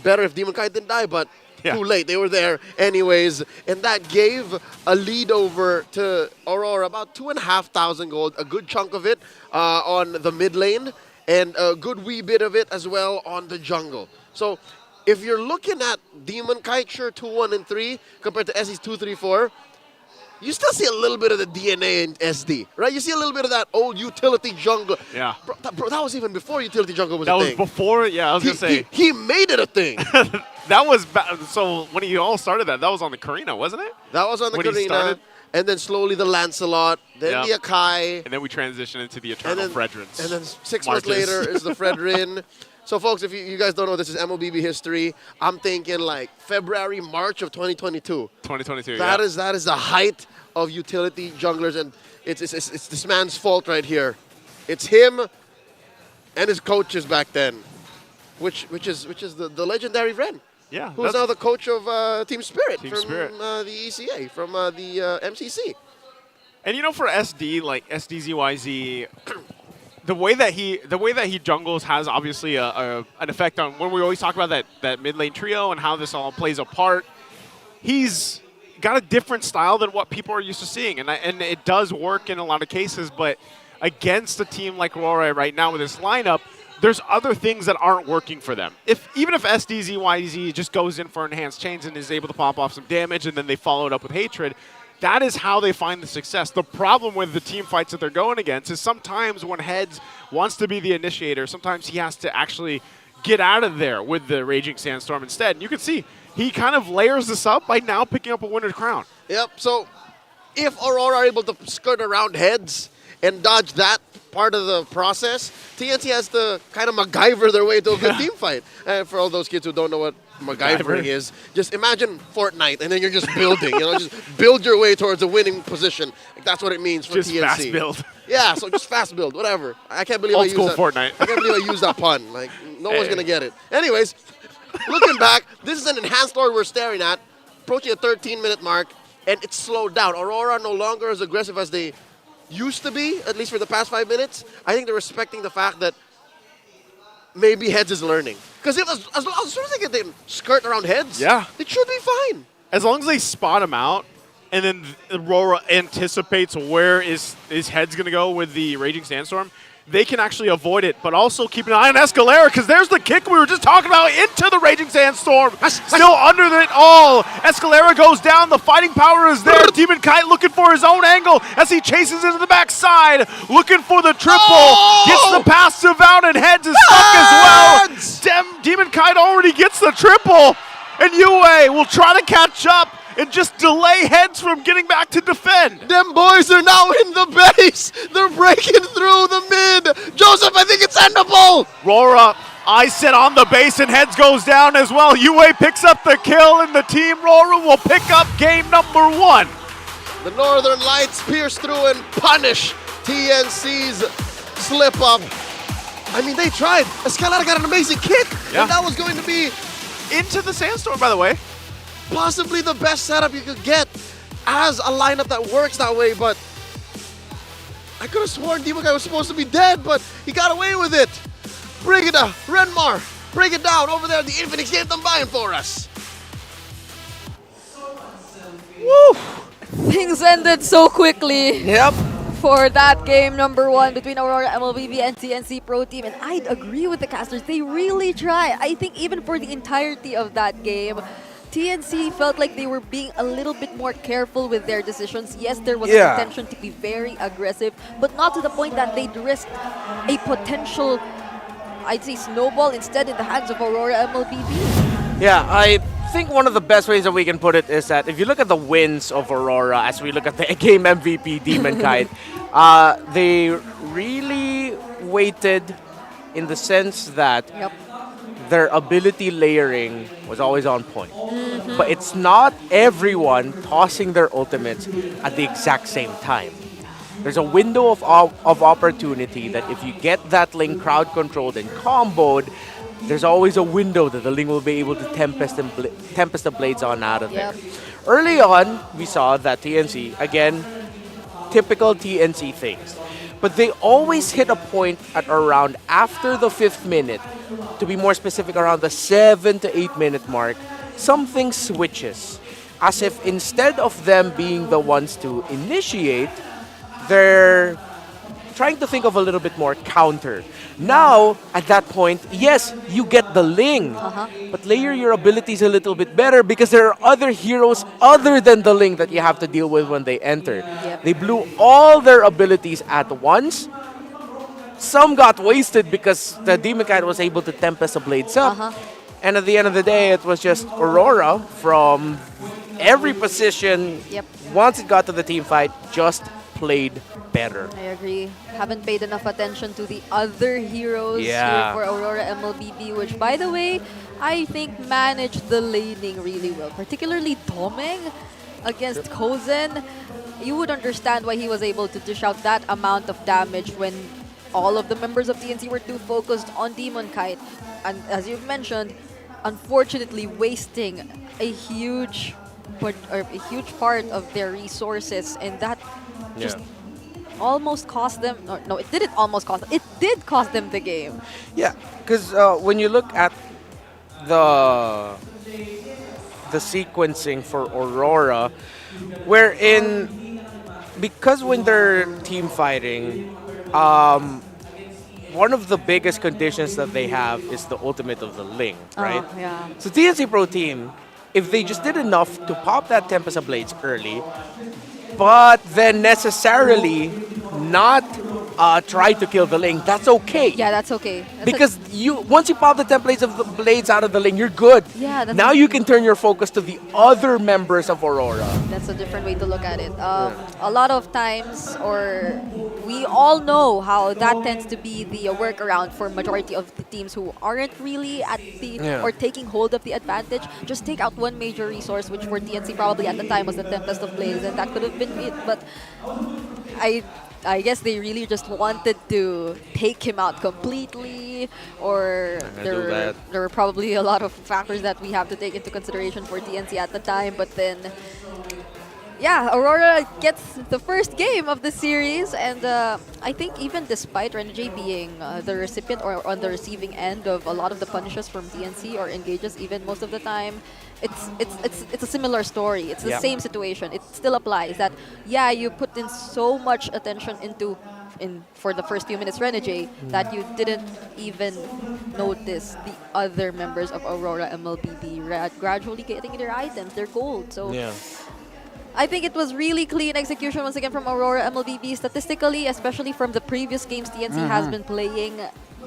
H: better if Demon Kite didn't die, but too late. They were there anyways. And that gave a lead over to Aurora, about 2,500 gold, a good chunk of it on the mid lane, and a good wee bit of it as well on the jungle. So if you're looking at Demon Kite, sure, 2, 1, and 3, compared to SE's 2, 3, 4, you still see a little bit of the DNA in SD, right? You see a little bit of that old utility jungle.
I: Yeah.
H: Bro, that was even before utility jungle was
I: That
H: a
I: was
H: thing.
I: before, yeah, I was going to say.
H: He made it a thing.
I: That was, so when you all started that was on the Karina, wasn't it?
H: That was on the
I: When he
H: Karina,
I: started?
H: and then slowly the Lancelot, then the Akai.
I: And then we transitioned into the Eternal Fredrins.
H: And then 6 months
I: Marcus.
H: later is the Fredrin. So folks, if you guys don't know, this is MLBB history. I'm thinking like February, March of 2022.
I: 2022,
H: That is the height of utility junglers, and it's this man's fault right here. It's him and his coaches back then, which is the legendary Ren.
I: Yeah.
H: Who's now the coach of Team Spirit
I: Team
H: from
I: Spirit.
H: the ECA, from the MCC.
I: And you know, for SD, like SDZYZ, the way that he jungles has obviously an effect on when we always talk about that mid lane trio and how this all plays a part. He's got a different style than what people are used to seeing, and it does work in a lot of cases. But against a team like RORA right now with this lineup, there's other things that aren't working for them. Even if SDZYZ just goes in for enhanced chains and is able to pop off some damage, and then they follow it up with hatred, that is how they find the success. The problem with the team fights that they're going against is sometimes when Heads wants to be the initiator, sometimes he has to actually get out of there with the Raging Sandstorm instead. And you can see he kind of layers this up by now picking up a winner's crown.
H: Yep, so if Aurora are able to skirt around Heads and dodge that part of the process, TNC has to kind of MacGyver their way to a good team fight. And for all those kids who don't know what MacGyvering is, just imagine Fortnite and then you're just building, just build your way towards a winning position. Like, that's what it means for
I: Just
H: TNC.
I: fast build.
H: Yeah, so just fast build, whatever. I can't believe
I: Old
H: I used
I: school
H: that.
I: Fortnite.
H: I can't believe I used that pun. Like, no one's going to get it. Anyways, looking back, this is an enhanced Lord we're staring at, approaching a 13-minute mark, and it's slowed down. Aurora no longer as aggressive as they used to be, at least for the past 5 minutes. I think they're respecting the fact that maybe Heads is learning. Because as soon as they get them skirt around Heads, it should be fine.
I: As long as they spot him out, and then Aurora anticipates where is Heads going to go with the Raging Sandstorm, they can actually avoid it, but also keep an eye on Escalera, because there's the kick we were just talking about into the Raging Sandstorm. Still under it all. Escalera goes down. The fighting power is there. Demon Kite looking for his own angle as he chases into the backside, looking for the triple. Gets the passive out, and Heads is stuck as well. Demon Kite already gets the triple, and Yue will try to catch up and just delay heads from getting back to defend.
H: Them boys are now in the base. They're breaking through the mid. Joseph, I think it's endable.
I: RORA, I sit on the base and heads goes down as well. UA picks up the kill and the team RORA will pick up game number 1.
H: The Northern Lights pierce through and punish TNC's slip up. I mean, they tried. Escalada got an amazing kick.
I: Yeah.
H: And that was going to be
I: into the sandstorm, by the way.
H: Possibly the best setup you could get as a lineup that works that way, but I could have sworn Demokai was supposed to be dead, but he got away with it. Bring it up, Renmar. Break it down over there. The Infinix Game Tambayan for us.
J: Woo! Things ended so quickly.
K: Yep.
J: For that game number 1 between Aurora MLBB and TNC Pro Team. And I'd agree with the casters. They really try. I think even for the entirety of that game, TNC felt like they were being a little bit more careful with their decisions. Yes, there was an intention to be very aggressive, but not to the point that they'd risk a potential, I'd say, snowball instead in the hands of Aurora MLBB.
K: Yeah, I think one of the best ways that we can put it is that if you look at the wins of Aurora as we look at the game MVP Demon Kite, they really waited in the sense that their ability layering was always on point. But it's not everyone tossing their ultimates at the exact same time. There's a window of opportunity that if you get that link crowd controlled and comboed, there's always a window that the Ling will be able to tempest the blades on out of there. Early on, we saw that TNC, again, typical TNC things. But they always hit a point at around after the 5th minute, to be more specific, around the 7 to 8 minute mark, something switches. As if instead of them being the ones to initiate, they're trying to think of a little bit more counter. Now, at that point, yes, you get the Ling, but layer your abilities a little bit better because there are other heroes other than the Ling that you have to deal with when they enter. They blew all their abilities at once. Some got wasted because the Demon Kite was able to tempest the blades up. And at the end of the day, it was just Aurora from every position, once it got to the team fight, just played better.
J: I agree. Haven't paid enough attention to the other heroes here for Aurora MLBB, which, by the way, I think managed the laning really well. Particularly Domeng against Kozen. You would understand why he was able to dish out that amount of damage when all of the members of TNC were too focused on Demon Kite. And as you've mentioned, unfortunately wasting a huge part of their resources, and that just almost cost them. No, it didn't almost cost them. It did cost them the game.
K: Yeah, because when you look at the sequencing for Aurora, wherein because when they're team fighting, one of the biggest conditions that they have is the ultimate of the Ling, right? So TNC Pro Team, if they just did enough to pop that Tempest of Blades early, but then necessarily not try to kill the Ling, that's okay.
J: Yeah, that's okay.
K: Because once you pop the templates of the blades out of the Ling, you're good.
J: Yeah, that's
K: now you can turn your focus to the other members of Aurora.
J: That's a different way to look at it. A lot of times, or we all know how that tends to be the workaround for majority of the teams who aren't really at the or taking hold of the advantage. Just take out one major resource, which for TNC probably at the time was the Tempest of Blades, and that could have been it. But I guess they really just wanted to take him out completely, or there were probably a lot of factors that we have to take into consideration for TNC at the time. But then, yeah, Aurora gets the first game of the series, and I think even despite Renjay being the recipient or on the receiving end of a lot of the punishes from TNC or engages even most of the time, it's a similar story. It's the same situation. It still applies that, yeah, you put in so much attention for the first few minutes Renjay that you didn't even notice the other members of Aurora MLBB gradually getting their items, their gold. So I think it was really clean execution once again from Aurora MLBB. Statistically, especially from the previous games TNC has been playing,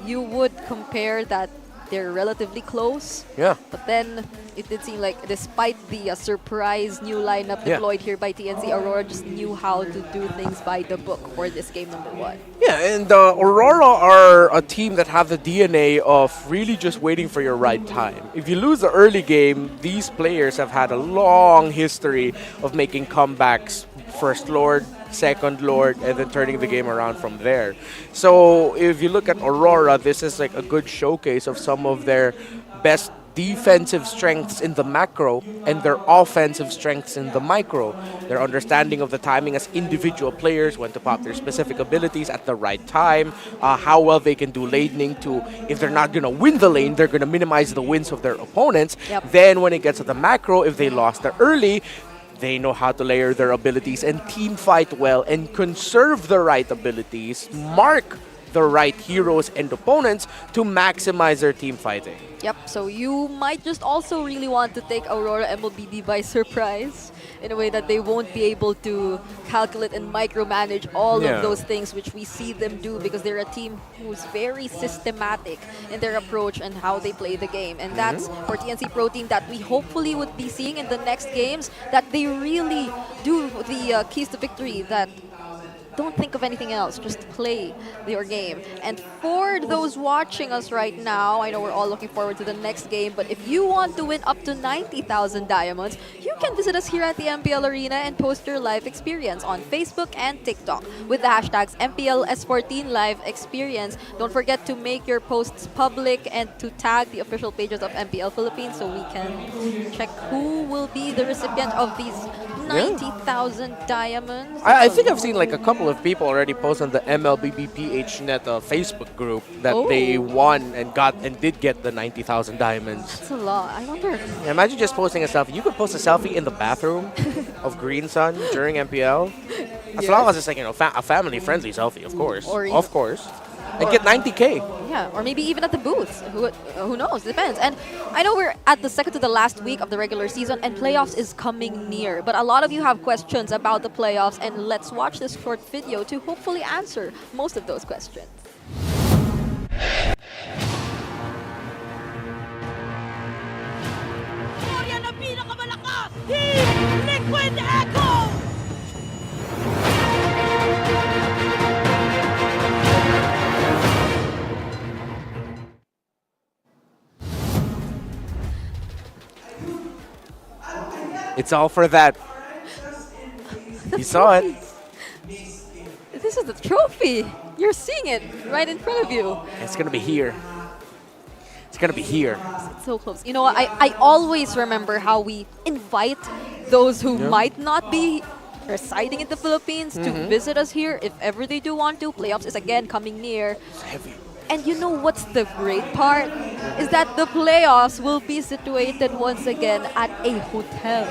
J: you would compare that they're relatively close.
K: Yeah.
J: But then it did seem like despite the surprise new lineup deployed here by TNC, Aurora just knew how to do things by the book for this game number 1.
K: Yeah, and Aurora are a team that have the DNA of really just waiting for your right time. If you lose the early game, these players have had a long history of making comebacks. First Lord, second Lord, and then turning the game around from there. So if you look at Aurora, this is like a good showcase of some of their best defensive strengths in the macro and their offensive strengths in the micro. Their understanding of the timing as individual players, when to pop their specific abilities at the right time, how well they can do laning to, if they're not going to win the lane, they're going to minimize the wins of their opponents. Then when it gets to the macro, if they lost the early, they know how to layer their abilities and team fight well and conserve the right abilities, mark the right heroes and opponents to maximize their team fighting.
J: Yep, so you might just also really want to take Aurora MLBB by surprise in a way that they won't be able to calculate and micromanage all of those things which we see them do, because they're a team who's very systematic in their approach and how they play the game. And that's for TNC Pro Team that we hopefully would be seeing in the next games, that they really do the keys to victory, that don't think of anything else, just play your game. And for those watching us right now, I know we're all looking forward to the next game, but if you want to win up to 90,000 diamonds, you can visit us here at the MPL Arena and post your live experience on Facebook and TikTok with the hashtags MPL S14 Live Experience. Don't forget to make your posts public and to tag the official pages of MPL Philippines so we can check who will be the recipient of these 90,000 diamonds.
K: I think I've seen like a couple of people already post on the MLBB PHNet Facebook group that they won and did get the 90,000 diamonds.
J: That's a lot. I wonder.
K: Yeah, imagine just posting a selfie. You could post a selfie in the bathroom of Green Sun during MPL. As long as it's like, a family-friendly selfie, of course. Of course. And get 90K.
J: Yeah, or maybe even at the booths. Who knows? Depends. And I know we're at the second to the last week of the regular season and playoffs is coming near. But a lot of you have questions about the playoffs, and let's watch this short video to hopefully answer most of those questions.
R: Liquid Echo!
K: It's all for that. You saw it.
J: This is the trophy. You're seeing it right in front of you.
K: It's going to be here. It's going to be here.
J: It's so close. You know what? I always remember how we invite those who might not be residing in the Philippines to visit us here if ever they do want to. Playoffs is again coming near.
K: It's heavy.
J: And you know what's the great part? Is that the playoffs will be situated once again at a hotel.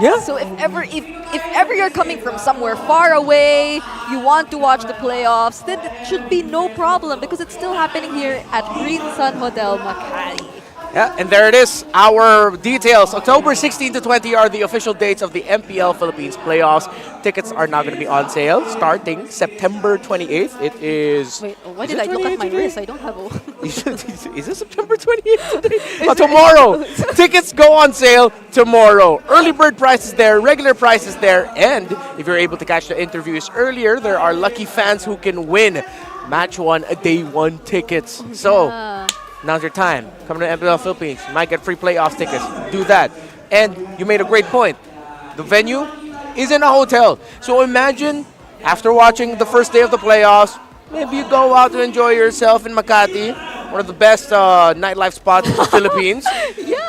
K: Yeah.
J: So if ever you're coming from somewhere far away, you want to watch the playoffs, then it should be no problem because it's still happening here at Green Sun Hotel Makati.
K: Yeah, and there it is. Our details. October 16 to 20 are the official dates of the MPL Philippines playoffs. Tickets are now going to be on sale starting September 28th. It is...
J: Wait, why did I look at my wrist? I don't have a...
K: Is it September 28th today? Tomorrow. Tickets go on sale tomorrow. Early bird prices there, regular prices there, and if you're able to catch the interviews earlier, there are lucky fans who can win Match 1 Day 1 tickets. So... now's your time. Come to MPL Philippines. You might get free playoff tickets. Do that. And you made a great point. The venue is in a hotel. So imagine, after watching the first day of the playoffs, maybe you go out to enjoy yourself in Makati, one of the best nightlife spots in the Philippines.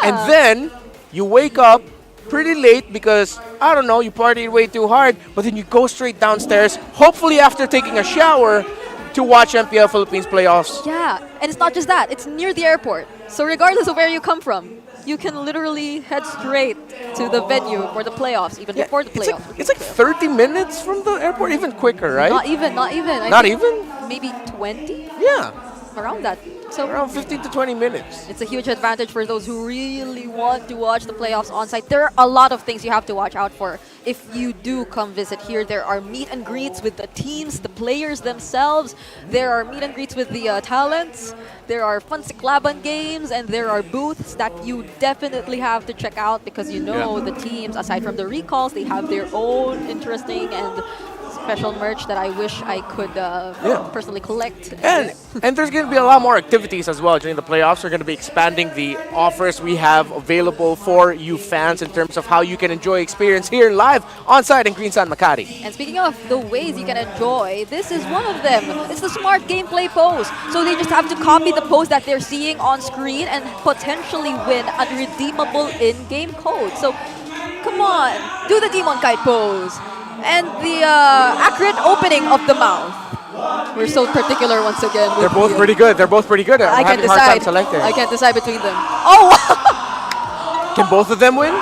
K: And then you wake up pretty late because, I don't know, you partied way too hard, but then you go straight downstairs, hopefully after taking a shower, to watch MPL Philippines playoffs.
J: Yeah, and it's not just that. It's near the airport. So regardless of where you come from, you can literally head straight to the venue for the playoffs, even before the playoffs.
K: It's like 30 minutes from the airport, even quicker, right?
J: Not even.
K: Not even?
J: Maybe 20?
K: Yeah.
J: around that. So
K: around 15 to 20 minutes.
J: It's a huge advantage for those who really want to watch the playoffs on site. There are a lot of things you have to watch out for. If you do come visit here, there are meet and greets with the teams, the players themselves. There are meet and greets with the talents. There are fun Siklaban games, and there are booths that you definitely have to check out because you know the teams, aside from the recalls, they have their own interesting and special merch that I wish I could personally collect.
K: And there's going to be a lot more activities as well during the playoffs. We're going to be expanding the offers we have available for you fans in terms of how you can enjoy experience here live on site in Green San Makati.
J: And speaking of the ways you can enjoy, this is one of them. It's the smart gameplay pose. So they just have to copy the pose that they're seeing on screen and potentially win a redeemable in-game code. So come on, do the Demon Kite pose. And the accurate opening of the mouth. We're so particular once again.
K: They're both pretty good. They're both pretty good.
J: I can't decide. I can't decide between them. Oh! Wow.
K: Can both of them win?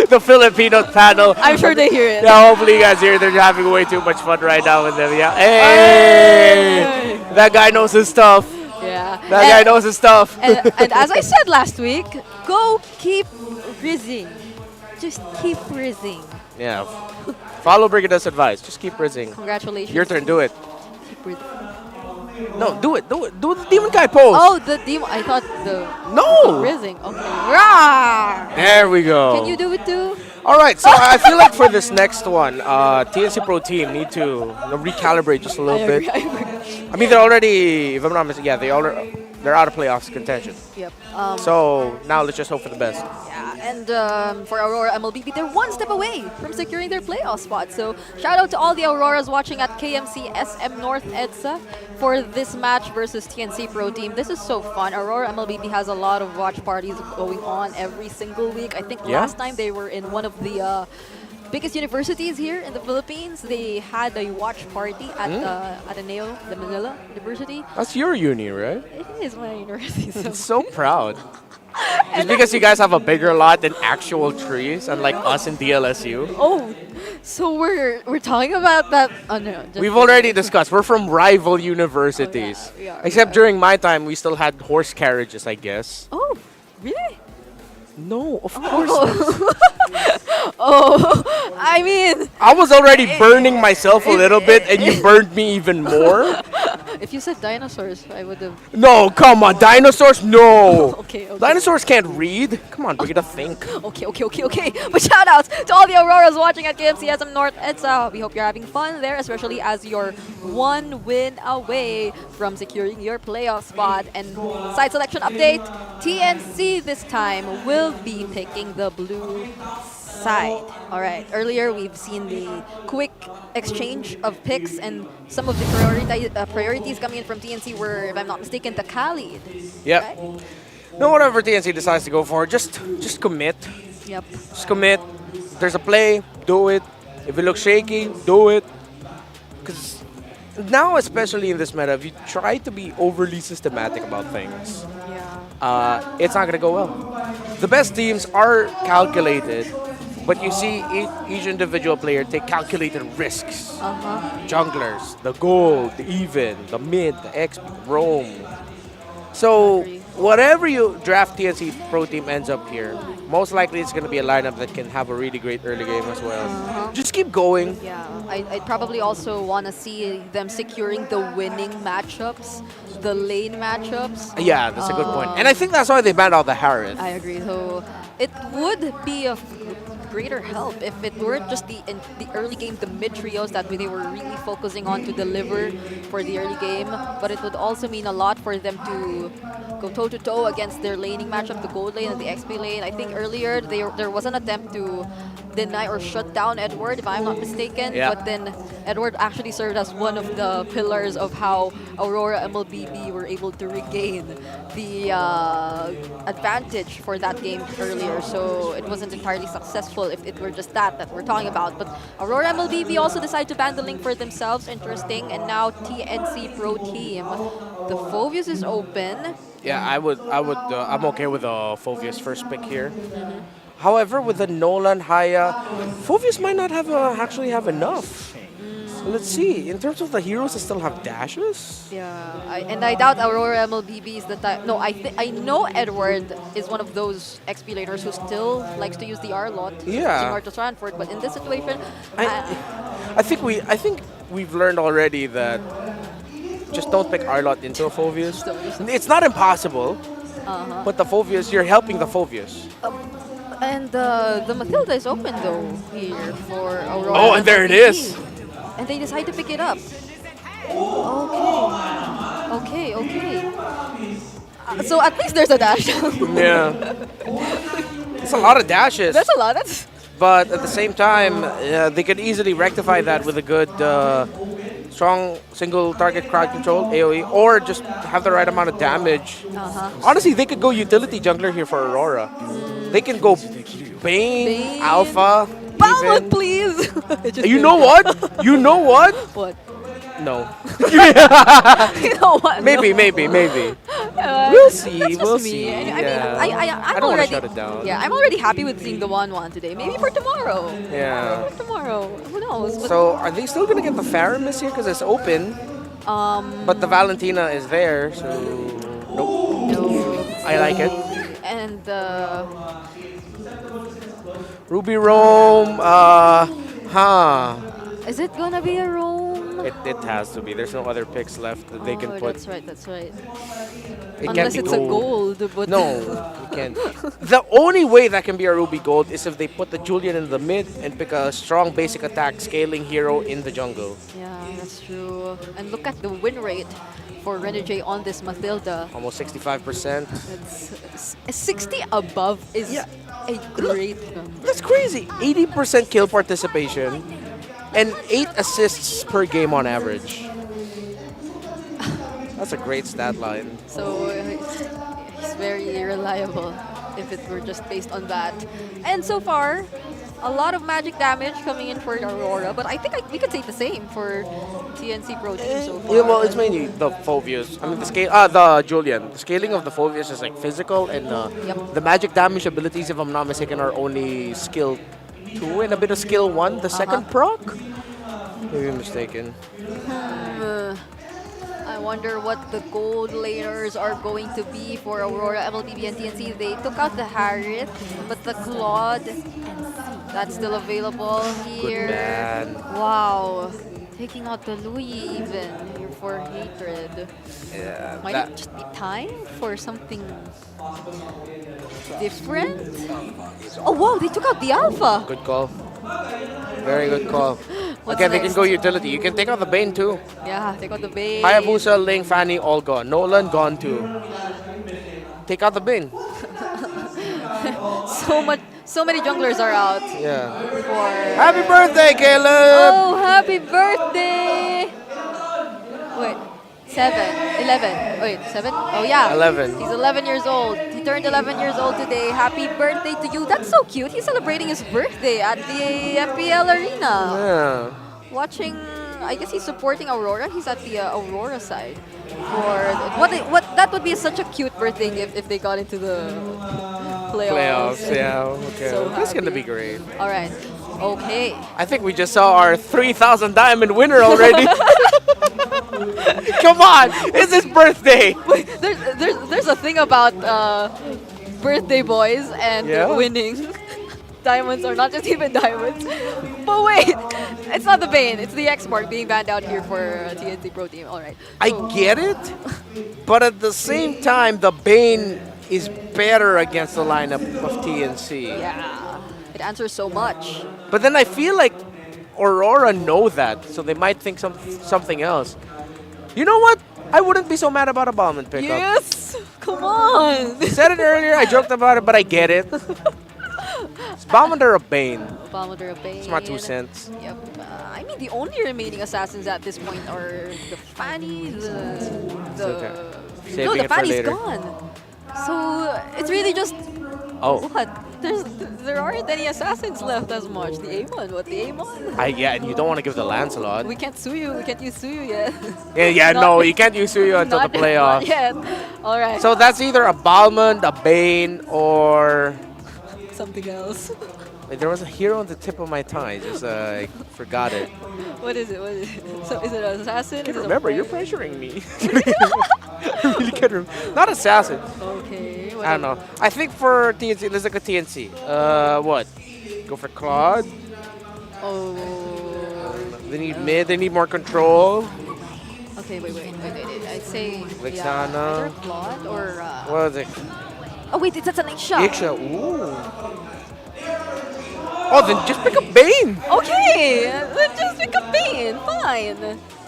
K: The Filipino panel.
J: I'm sure they hear it.
K: Yeah, hopefully you guys hear it. They're having way too much fun right now with them. Yeah. Hey! That guy knows his stuff.
J: Yeah.
K: That guy knows his stuff.
J: And as I said last week, go keep rizzing. Just keep rizzing.
K: Yeah. Follow Brigida's advice. Just keep rizzing.
J: Congratulations.
K: Your turn. Do it.
J: Keep rizzing.
K: No, do it. Do it. Do the Demon Guy pose.
J: Oh, the demon. I thought the rizzing. Okay. Rah!
K: There we go.
J: Can you do it too?
K: All right, so I feel like for this next one, TNC Pro Team need to recalibrate just a little bit. I mean, they're already, if I'm not mistaken, they're out of playoffs contention.
J: Yep.
K: So now let's just hope for the best.
J: Yeah, and for Aurora MLBB, they're one step away from securing their playoff spot. So shout out to all the Auroras watching at KMC SM North EDSA for this match versus TNC Pro Team. This is so fun. Aurora MLBB has a lot of watch parties going on every single week. I think last time they were in one of the biggest universities here in the Philippines. They had a watch party at Ateneo, the Manila University.
K: That's your uni, right?
J: It is my university.
K: I'm so proud. Just because you guys have a bigger lot than actual trees, unlike us in DLSU.
J: Oh, so we're talking about that. Oh no,
K: We've already discussed. We're from rival universities.
J: we are.
K: Except during my time, we still had horse carriages, I guess.
J: Oh, really?
K: No, of course.
J: Oh, I mean,
K: I was already burning myself a little bit, and you burned me even more.
J: If you said dinosaurs, I would have.
K: No, come on, dinosaurs? No.
J: Okay.
K: Dinosaurs can't read. Come on, we gotta think.
J: Okay. But shout outs to all the Auroras watching at KMC SM North EDSA. We hope you're having fun there, especially as you're one win away from securing your playoff spot. And side selection update, TNC this time will be picking the blue side. All right. Earlier, we've seen the quick exchange of picks, and some of the priorities coming in from TNC were, if I'm not mistaken, the Khalid.
K: Yep.
J: Right?
K: No, whatever TNC decides to go for, just commit.
J: Yep.
K: Just commit. If there's a play, do it. If it looks shaky, do it. Because now, especially in this meta, if you try to be overly systematic about things, it's not going to go well. The best teams are calculated, but you see each individual player take calculated risks. Junglers, the gold, the even, the mid, the XP, roam. So whatever you draft TNC Pro Team ends up here, most likely it's going to be a lineup that can have a really great early game as well. Just keep going.
J: Yeah, I'd probably also want to see them securing the winning matchups, the lane matchups.
K: Yeah, that's a good point. And I think that's why they banned out the Harith.
J: I agree. So it would be a greater help if it were just the early game, the mid trios that they were really focusing on to deliver for the early game. But it would also mean a lot for them to go toe-to-toe against their laning matchup, the gold lane and the XP lane. I think earlier there was an attempt to deny or shut down Edward, if I'm not mistaken.
K: Yeah.
J: But then Edward actually served as one of the pillars of how Aurora MLBB were able to regain the advantage for that game earlier. So it wasn't entirely successful if it were just that we're talking about. But Aurora MLBB also decided to ban the link for themselves. Interesting. And now TNC Pro Team. The Phoveus is open.
K: Yeah, I'm okay with Phoveus first pick here. However, with the Nolan Haya, Phoveus might not actually have enough. Let's see. In terms of the heroes that still have dashes,
J: Yeah, I doubt Aurora MLBB is the type. No, I know Edward is one of those XP laners who still likes to use the R lot.
K: Yeah.
J: Similar to Sanford, but in this situation,
K: I think we've learned already that just don't pick Arlot into a Phoveus. It's not impossible, but the Phoveus, you're helping the Phoveus.
J: and the Matilda is open though here for Aurora.
K: Oh, and there it is.
J: And they decide to pick it up. Okay. So at least there's a dash.
K: Yeah. It's a lot of dashes.
J: That's a lot.
K: But at the same time, they could easily rectify that with a good, strong single target crowd control, AoE, or just have the right amount of damage. Honestly, they could go utility jungler here for Aurora. They can go Bane, Alpha.
J: Balmond, please.
K: You know what? You know what?
J: What?
K: No.
J: You know what?
K: Maybe. We'll see. We'll see.
J: I mean,
K: Yeah.
J: I'm
K: I don't wanna
J: already.
K: shut it down.
J: Yeah, I'm already happy with seeing the 1-1 today. Maybe for tomorrow.
K: Yeah.
J: For tomorrow. Who knows? But,
K: So are they still gonna get the Faramis here because it's open? But the Valentina is there, so nope.
J: No.
K: I like it.
J: And
K: Ruby Rome,
J: is it gonna be a roam?
K: It has to be. There's no other picks left that they can put.
J: That's right.
K: It
J: Unless
K: can't be
J: it's a gold, but
K: No, you can't. The only way that can be a Ruby Gold is if they put the Julian in the mid and pick a strong basic attack scaling hero in the jungle.
J: Yeah, that's true. And look at the win rate for Renegade on this Matilda.
K: Almost 65%.
J: It's 60 above is a great number.
K: That's crazy. 80% kill participation and 8 assists per game on average. That's a great stat line.
J: So he's very reliable if it were just based on that. And so far, a lot of magic damage coming in for Aurora, but I think we could say the same for TNC Pro Team so far.
K: Yeah, well, it's mainly the Phoveus. I mean, the Julian. The scaling of the Phoveus is like physical, and the magic damage abilities, if I'm not mistaken, are only skill 2 and a bit of skill 1. The second proc? Maybe I'm mistaken.
J: I wonder what the gold laners are going to be for Aurora MLBB and TNC. They took out the Harriet, but the Claude, that's still available here.
K: Good man.
J: Wow. Taking out the Louis even here for Hatred.
K: Yeah.
J: Might it just be time for something different? Oh wow, they took out the Alpha.
K: Good call. Very good call.
J: What's
K: Again, they
J: next?
K: can go utility. You can take out the Bane too.
J: Yeah, take out the Bane.
K: Hayabusa, Ling, Fanny, all gone. Nolan, gone too. Take out the Bane.
J: So many junglers are out.
K: Yeah.
J: For
K: Happy birthday, Caleb!
J: Oh, happy birthday! Wait, 11. Wait, 7? Oh yeah.
K: 11.
J: He's 11 years old. He turned 11 years old today. Happy birthday to you. That's so cute. He's celebrating his birthday at the MPL arena.
K: Yeah.
J: Watching, I guess he's supporting Aurora. He's at the Aurora side. What that would be such a cute birthday if they got into the playoffs.
K: Yeah, okay.
J: So
K: That's going to
J: happy.
K: be great.
J: All right. Okay.
K: I think we just saw our 3,000 diamond winner already. Come on, it's his birthday.
J: Wait, there's a thing about birthday boys and winning. Diamonds are not just even diamonds. But wait, it's not the Bane. It's the X-Mark being banned out here for TNC Pro Team. All right.
K: I get it, but at the same time, the Bane is better against the lineup of TNC.
J: Yeah, it answers so much.
K: But then I feel like Aurora know that, so they might think something else. You know what? I wouldn't be so mad about a Bauman pickup.
J: Yes! Come on!
K: I said it earlier, I joked about it, but I get it. It's Bauman or a Bane?
J: Bauman or a Bane.
K: It's my 2 cents.
J: Yep. I mean, the only remaining assassins at this point are the Fanny, the
K: Saving
J: the
K: it for
J: Fanny's
K: later.
J: gone. So it's really just what? There aren't any assassins left as much. The Amon, what the Amon?
K: Yeah, and you don't want to give the Lancelot.
J: We can't sue you. We can't use Suyu yet.
K: No, you can't use Suyu until the
J: Not
K: playoffs.
J: yet. All right.
K: So that's either a Balmond, a Bane, or
J: something else.
K: There was a hero on the tip of my tongue. I just I forgot it.
J: What is it? What is it? So is it an assassin?
K: I can't
J: Is it a
K: remember. You're
J: player?
K: pressuring me. I really can't remember. Not assassin.
J: Okay.
K: I don't know. I think for TNC, let's look at TNC. What? Go for Claude.
J: Oh.
K: They need mid. They need more control.
J: Okay, wait. I'd say
K: Vexana.
J: either Claude or.
K: What is it?
J: Oh wait, that's a nice shot.
K: Iksha. Ooh. Oh, then just pick up Bane.
J: Okay, let's just pick up Bane. Fine.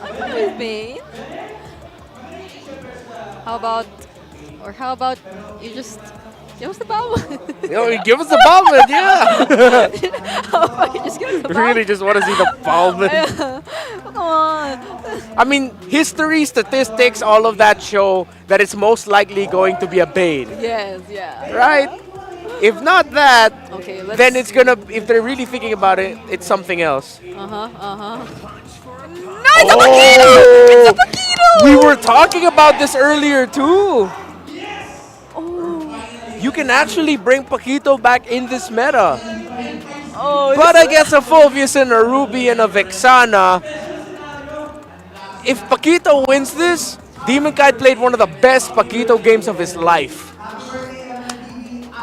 J: I'm fine with Bane. How about you just give us the bomb?
K: Yo, give us the Balvin, yeah.
J: How about you just give us the bomb?
K: Really just want to see the Balvin.
J: Come on.
K: I mean, history, statistics, all of that show that it's most likely going to be a Bane.
J: Yes, yeah.
K: Right? If not that,
J: okay,
K: then it's gonna, if they're really thinking about it, it's something else.
J: No, it's a Paquito! It's a Paquito!
K: We were talking about this earlier too. You can actually bring Paquito back in this meta. But against a Fulvius and a Ruby and a Vexana, if Paquito wins this, Demon Kite played one of the best Paquito games of his life.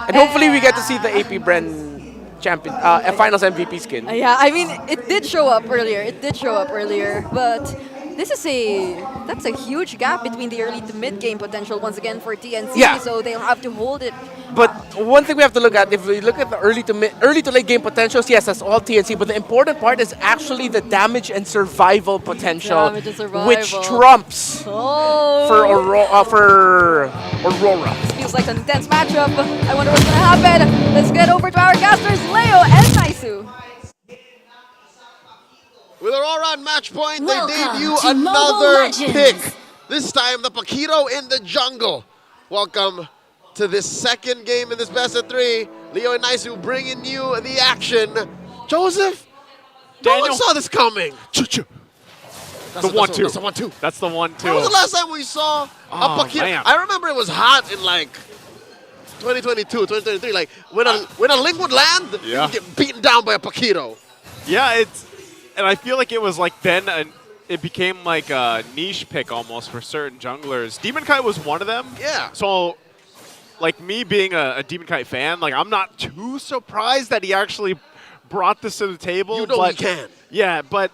K: And hopefully we get to see the AP Bren champion, finals MVP skin.
J: Yeah, I mean, it did show up earlier. But that's a huge gap between the early to mid game potential once again for TNC.
K: Yeah.
J: So they'll have to hold it.
K: But one thing we have to look at, if we look at the early to late game potentials, yes, that's all TNC. But the important part is actually the damage and survival potential, which trumps for Aurora.
J: This feels like an intense matchup. I wonder what's gonna happen. Let's get over to our casters, Leo and Naisu.
H: With Aurora on match point,
J: Welcome
H: they debut
J: to Mobile
H: another
J: Legends.
H: pick. This time, the Paquito in the jungle. Welcome to this second game in this best of three. Leo and Naisu bringing you the action. Joseph, no one saw this coming.
I: The 1-2.
H: That's the 1-2.
I: That's the 1-2.
H: When was the last time we saw a Paquito?
I: Man.
H: I remember it was hot in like 2022, 2023. Like when a Link would land, you would get beaten down by a Paquito.
I: Yeah, and I feel like it was like then it became like a niche pick almost for certain junglers. Demon Kite was one of them.
H: Yeah.
I: So, like me being a Demon Kite fan, like I'm not too surprised that he actually brought this to the table.
H: You know
I: but,
H: he can.
I: Yeah, but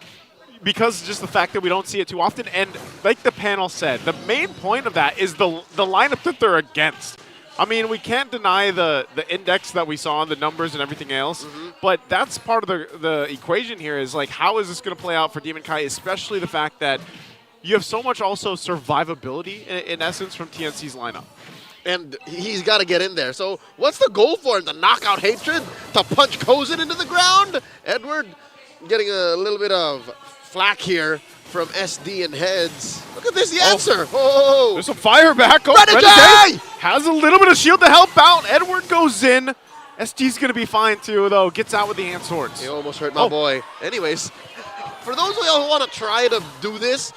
I: because just the fact that we don't see it too often, and like the panel said, the main point of that is the lineup that they're against. I mean, we can't deny the index that we saw and the numbers and everything else, but that's part of the equation here is like, how is this going to play out for Demon Kite, especially the fact that you have so much also survivability in essence from TNC's lineup.
H: And he's got to get in there. So what's the goal for him? To knock out Hatred? To punch Kozin into the ground? Edward getting a little bit of flack here from SD and Heads. Look at this, the answer. Oh.
I: There's some fire back. Oh,
H: Renegade!
I: Has a little bit of shield to help out. Edward goes in. SD's going to be fine too, though. Gets out with the hand swords.
H: He almost hurt my boy. Anyways, for those of y'all who want to try to do this,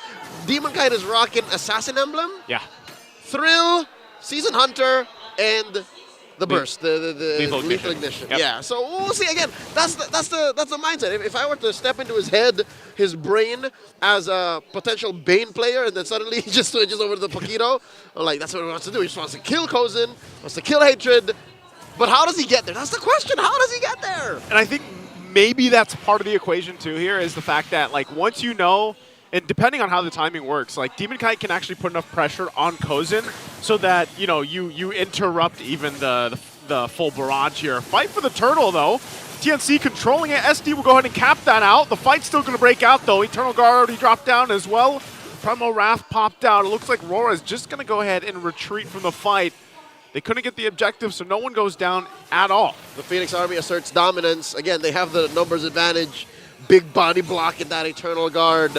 H: Demon Kite is rocking Assassin Emblem,
I: Yeah.
H: Thrill, Season Hunter, and the Burst, the
I: Lethal
H: Ignition.
I: Yep.
H: Yeah, so we'll see. Again, that's the mindset. If I were to step into his head, his brain as a potential Bane player, and then suddenly he just switches over to the Paquito, I'm like, that's what he wants to do. He just wants to kill Kozin, wants to kill Hatred, but how does he get there? That's the question. How does he get there?
I: And I think maybe that's part of the equation too here is the fact that like once you know, and depending on how the timing works, like Demon Kite can actually put enough pressure on Kozin so that, you know, you interrupt even the full barrage here. Fight for the turtle though. TNC controlling it. SD will go ahead and cap that out. The fight's still going to break out though. Eternal Guard already dropped down as well. Primal Wrath popped out. It looks like RORA is just going to go ahead and retreat from the fight. They couldn't get the objective, so no one goes down at all.
H: The Phoenix Army asserts dominance. Again, they have the numbers advantage. Big body block in that Eternal Guard.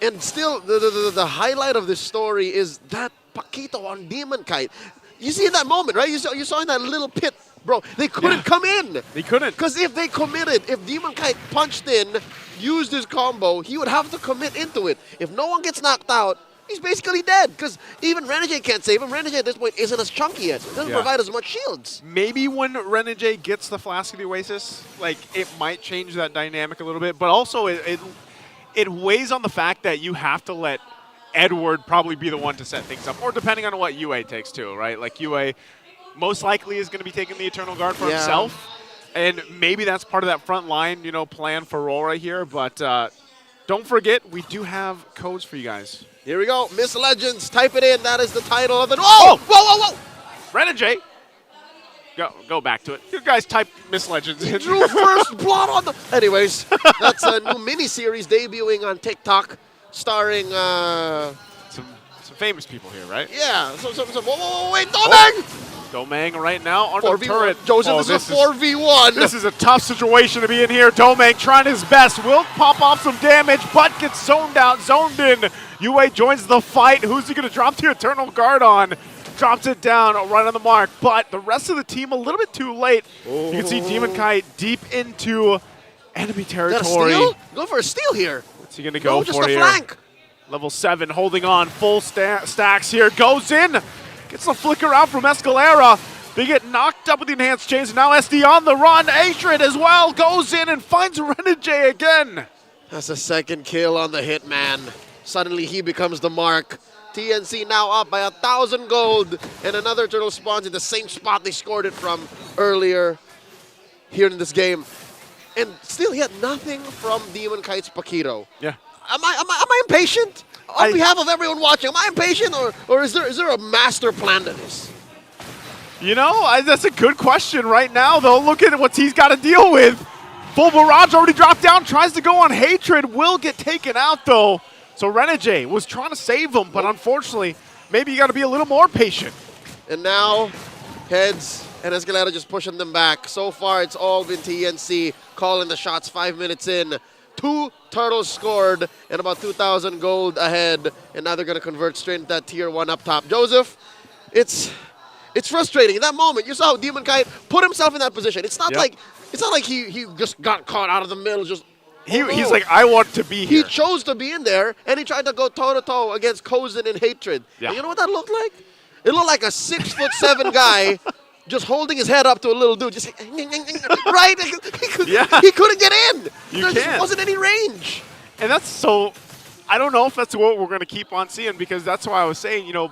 H: And still, the highlight of this story is that Paquito on Demon Kite. You see in that moment, right? You saw in that little pit, bro. They couldn't come in.
I: They couldn't.
H: Because if they committed, if Demon Kite punched in, used his combo, he would have to commit into it. If no one gets knocked out, he's basically dead because even Renegade can't save him. Renegade at this point isn't as chunky yet. It doesn't provide as much shields.
I: Maybe when Renegade gets the Flask of the Oasis, like, it might change that dynamic a little bit, but also it weighs on the fact that you have to let Edward probably be the one to set things up, or depending on what UA takes too, right? Like, UA most likely is going to be taking the Eternal Guard for himself, and maybe that's part of that front line, you know, plan for RORA here, but don't forget, we do have codes for you guys.
H: Here we go, Miss Legends, type it in, that is the title of it. Whoa, whoa!
I: Renegade! Go back to it. You guys type Miss Legends in.
H: Drew first blood on the... Anyways, that's a new mini-series debuting on TikTok, starring...
I: Some famous people here, right?
H: Yeah, whoa, wait, Domeng!
I: Domeng right now on the
H: 4v1.
I: turret.
H: Joseph, this is a 4v1.
I: This is a tough situation to be in here. Domeng trying his best. Will pop off some damage, but gets zoned out, zoned in. UA joins the fight. Who's he going to drop the Eternal Guard on? Drops it down right on the mark, but the rest of the team a little bit too late. You can see Demon Kite deep into enemy territory.
H: Steal? Go for a steal here.
I: What's he going to go
H: just
I: for
H: a
I: here?
H: Flank.
I: Level 7 holding on, full stacks here. Goes in, gets the flicker out from Escalera. They get knocked up with the enhanced chains. Now SD on the run. Atrid as well goes in and finds Renegade again.
H: That's a second kill on the Hitman. Suddenly he becomes the mark. TNC now up by 1,000 gold, and another turtle spawns in the same spot they scored it from earlier here in this game. And still yet nothing from Demon Kite's Paquito.
I: Yeah.
H: Am I impatient? On behalf of everyone watching, am I impatient, or is there a master plan to this?
I: You know, that's a good question right now, though. Look at what he's got to deal with. Full Barrage already dropped down, tries to go on Hatred, will get taken out, though. So Renegade was trying to save him, but unfortunately, maybe you got to be a little more patient.
H: And now, Heads and Escalera just pushing them back. So far, it's all been TNC calling the shots 5 minutes in. 2 turtles scored and about 2,000 gold ahead. And now they're going to convert straight into that tier 1 up top. Joseph, it's frustrating. In that moment, you saw how Demon Kite put himself in that position. It's not like he just got caught out of the middle, just...
I: He's like, I want to be here.
H: He chose to be in there, and he tried to go toe-to-toe against Kozin and Hatred.
I: Yeah.
H: And you know what that looked like? It looked like a 6'7" guy just holding his head up to a little dude. Just right? He couldn't get in. There just wasn't any range.
I: And that's so... I don't know if that's what we're going to keep on seeing, because that's why I was saying, you know,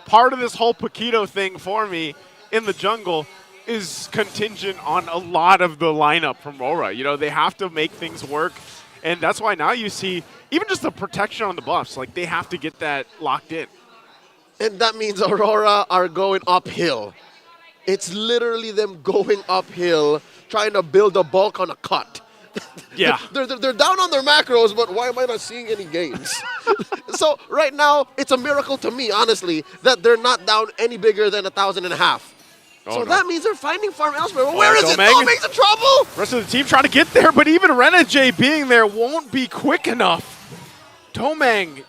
I: part of this whole Paquito thing for me in the jungle is contingent on a lot of the lineup from RORA. You know, they have to make things work, and that's why now you see even just the protection on the buffs, like they have to get that locked in.
H: And that means Aurora are going uphill. It's literally them going uphill, trying to build a bulk on a cut.
I: Yeah.
H: they're down on their macros, but why am I not seeing any gains? So right now, it's a miracle to me, honestly, that they're not down any bigger than 1,500. So that means they're finding farm elsewhere. Well, where is it? Domeng's in trouble!
I: Rest of the team trying to get there, but even Renegade being there won't be quick enough. Domeng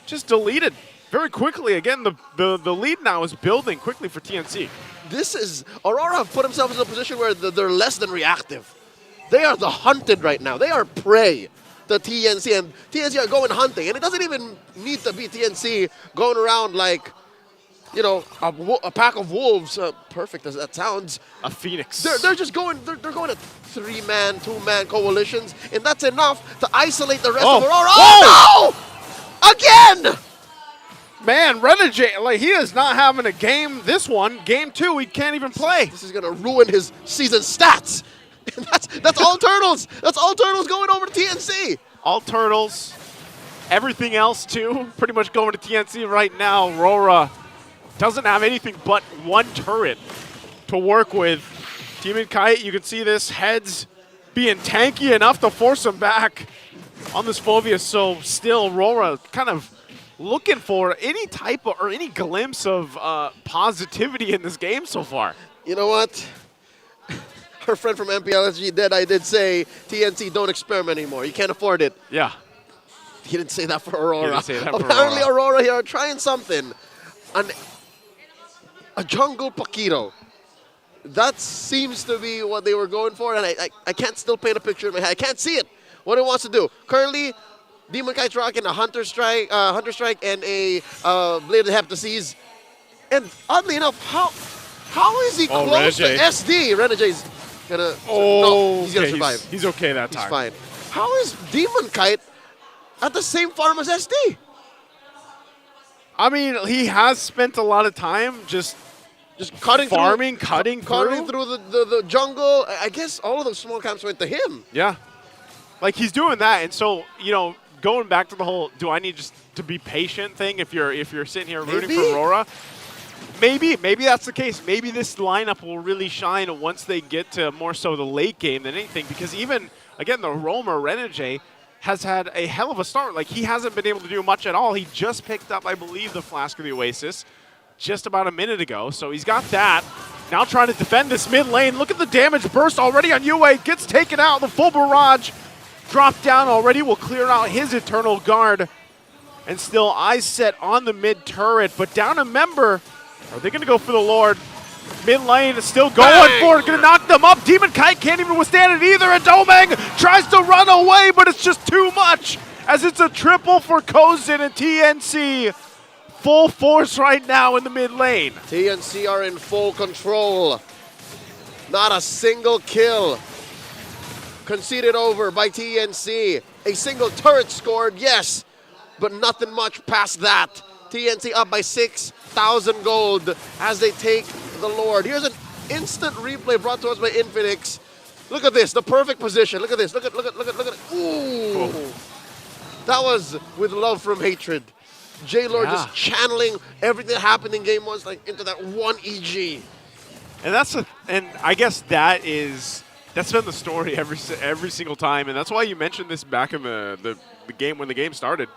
I: just deleted very quickly. Again, the lead now is building quickly for TNC.
H: Aurora have put themselves in a position where they're less than reactive. They are the hunted right now. They are prey to TNC, and TNC are going hunting. And it doesn't even need to be TNC going around like, you know, a pack of wolves. Perfect as that sounds.
I: A phoenix.
H: They're just going. They're going at 3-man, 2-man coalitions, and that's enough to isolate the rest of Aurora. Oh no! Again!
I: Man, Renegade, like, he is not having a game. This one, game 2, he can't even play.
H: This is gonna ruin his season stats. That's all turtles. That's all turtles going over to TNC.
I: All turtles. Everything else too, pretty much going to TNC right now. RORA doesn't have anything but 1 turret to work with. Demon Kite, you can see this, Heads being tanky enough to force him back on this Phobia. So still, RORA kind of looking for any type of, or any glimpse of positivity in this game so far.
H: You know what? Her friend from MPL SG I did say, TNC, don't experiment anymore. You can't afford it.
I: Yeah.
H: He didn't say that for Aurora.
I: He didn't say that for
H: Apparently Aurora here are trying something. A jungle Paquito. That seems to be what they were going for, and I can't still paint a picture in my head. I can't see it, what it wants to do. Currently, Demon Kite's rocking a Hunter Strike, and a Blade of Heptaseas. And oddly enough, how is he close to SD? Renegay's gonna. No, he's gonna survive.
I: He's okay that time.
H: He's fine. How is Demon Kite at the same farm as SD?
I: I mean, he has spent a lot of time just
H: cutting
I: farming,
H: through,
I: cutting
H: through the jungle. I guess all of those small camps went to him.
I: Yeah. Like, he's doing that. And so, going back to the whole do I need just to be patient thing if you're sitting here rooting for Aurora, maybe that's the case. Maybe this lineup will really shine once they get to more so the late game than anything, because even, again, the roamer Renegay has had a hell of a start. Like, he hasn't been able to do much at all. He just picked up, I believe, the Flask of the Oasis just about a minute ago. So he's got that. Now trying to defend this mid lane. Look at the damage burst already on Yue. Gets taken out. The full barrage dropped down already. Will clear out his Eternal Guard. And still eyes set on the mid turret. But down a member. Are they going to go for the Lord? Mid lane is still going for it. Going to knock them up. Demon Kite can't even withstand it either. And Domang tries to run away, but it's just too much as it's a triple for Kozin and TNC. Full force right now in the mid lane.
H: TNC are in full control. Not a single kill conceded over by TNC. A single turret scored, yes, but nothing much past that. TNC up by 6,000 gold as they take the Lord. Here's an instant replay brought to us by Infinix. Look at this, the perfect position. Look at this. Look at it. Ooh. That was with love from hatred. J-Lord just channeling everything that happened in game 1 like into that one EG.
I: And I guess that's been the story every single time, and that's why you mentioned this back in the game when the game started.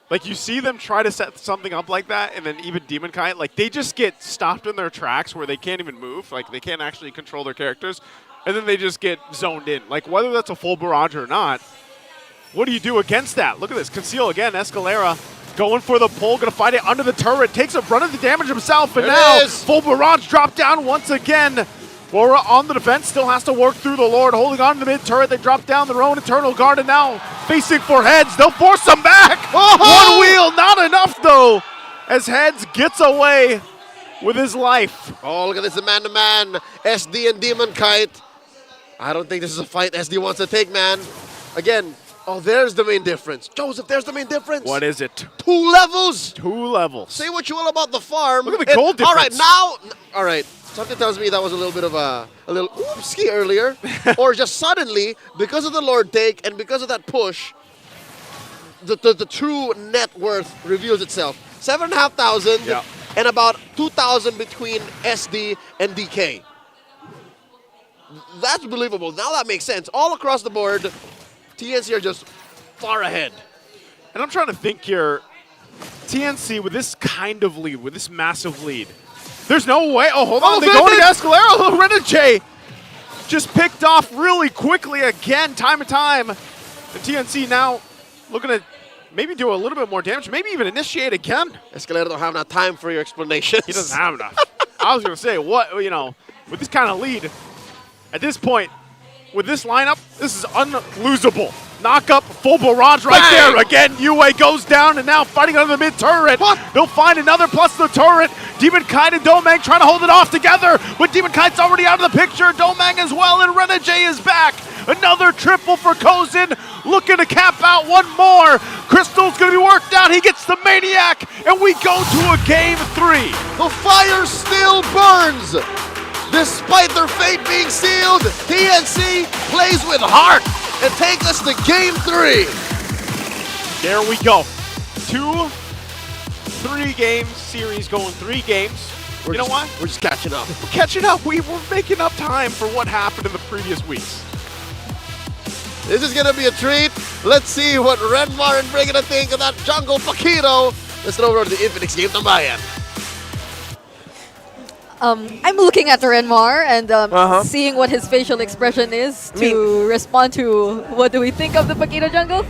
I: Like, you see them try to set something up like that, and then even Demon Kite, like, they just get stopped in their tracks where they can't even move. Like, they can't actually control their characters, and then they just get zoned in. Like, whether that's a full barrage or not, what do you do against that? Look at this. Conceal again. Escalera going for the pull, going to fight it under the turret. Takes a run of the damage himself, and now full barrage dropped down once again. RORA on the defense, still has to work through the Lord, holding on to the mid-turret. They drop down their own Eternal Guard, and now facing for Heads. They'll force them back. One wheel, not enough, though, as Heads gets away with his life.
H: Oh, look at this, the man-to-man. SD and Demon Kite. I don't think this is a fight SD wants to take, man. Again, there's the main difference. Joseph, there's the main difference.
I: What is it?
H: 2 levels.
I: 2 levels.
H: Say what you will about the farm.
I: Look at the gold difference.
H: All right. Something tells me that was a little bit of a little oopsie earlier. Or just suddenly, because of the Lord take and because of that push, the true net worth reveals itself. 7,500 and about 2,000 between SD and DK. That's believable. Now that makes sense. All across the board, TNC are just far ahead.
I: And I'm trying to think here, TNC with this kind of lead, with this massive lead, there's no way. Oh, hold on. They go to Escalera. Renegay just picked off really quickly again, time and time. And TNC now looking to maybe do a little bit more damage, maybe even initiate again.
H: Escalera don't have enough time for your explanations.
I: He doesn't have enough. I was going to say, with this kind of lead, at this point, with this lineup, this is unlosable. Knock up, full barrage right there. Again, Yue goes down and now fighting under the mid-turret. They'll find another plus the turret. Demon Kite and Domang trying to hold it off together, but Demon Kite's already out of the picture. Domang as well, and Renegay is back. Another triple for Kozin, looking to cap out one more. Crystal's going to be worked out. He gets the Maniac, and we go to a game 3.
H: The fire still burns. Despite their fate being sealed, TNC plays with heart and take us to game 3.
I: There we go. 2-3 game series going 3 games. You know what?
H: We're just catching up.
I: We're catching up. We're making up time for what happened in the previous weeks.
H: This is going to be a treat. Let's see what Renmar and Brigada think of that jungle Paquito. Let's throw over to the Infinix Game Tambayan.
J: I'm looking at Renmar and seeing what his facial expression is to respond to what do we think of the Paquito jungle?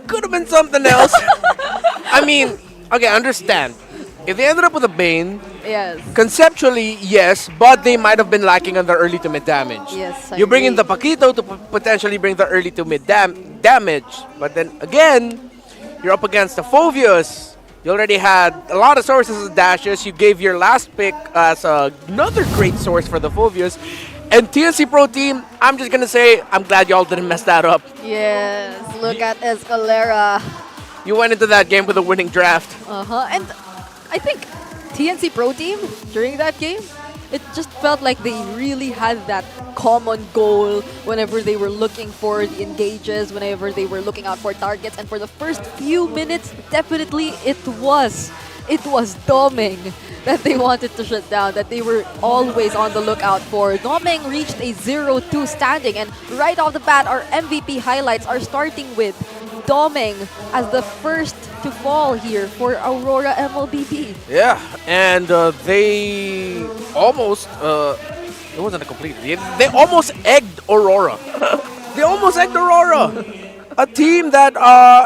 K: Could have been something else. I mean, okay, understand. if they ended up with a Bane,
J: Yes.
K: conceptually, yes, but they might have been lacking on the early to mid damage.
J: Yes, I
K: You bring in
J: agree.
K: the Paquito to potentially bring the early to mid damage, but then again, you're up against the Phovius. You already had a lot of sources of dashes. You gave your last pick as another great source for the Phovius. And TNC Pro Team, I'm just going to say, I'm glad y'all didn't mess that up.
J: Yes, look at Escalera.
K: You went into that game with a winning draft.
J: And I think TNC Pro Team during that game, it just felt like they really had that common goal whenever they were looking for the engages, whenever they were looking out for targets. And for the first few minutes, definitely it was Doming that they wanted to shut down, that they were always on the lookout for. Doming reached a 0-2 standing, and right off the bat, our MVP highlights are starting with Doming as the first to fall here for Aurora MLBB.
K: Yeah, and they almost, it wasn't a complete, they almost egged Aurora. They almost egged Aurora. A team that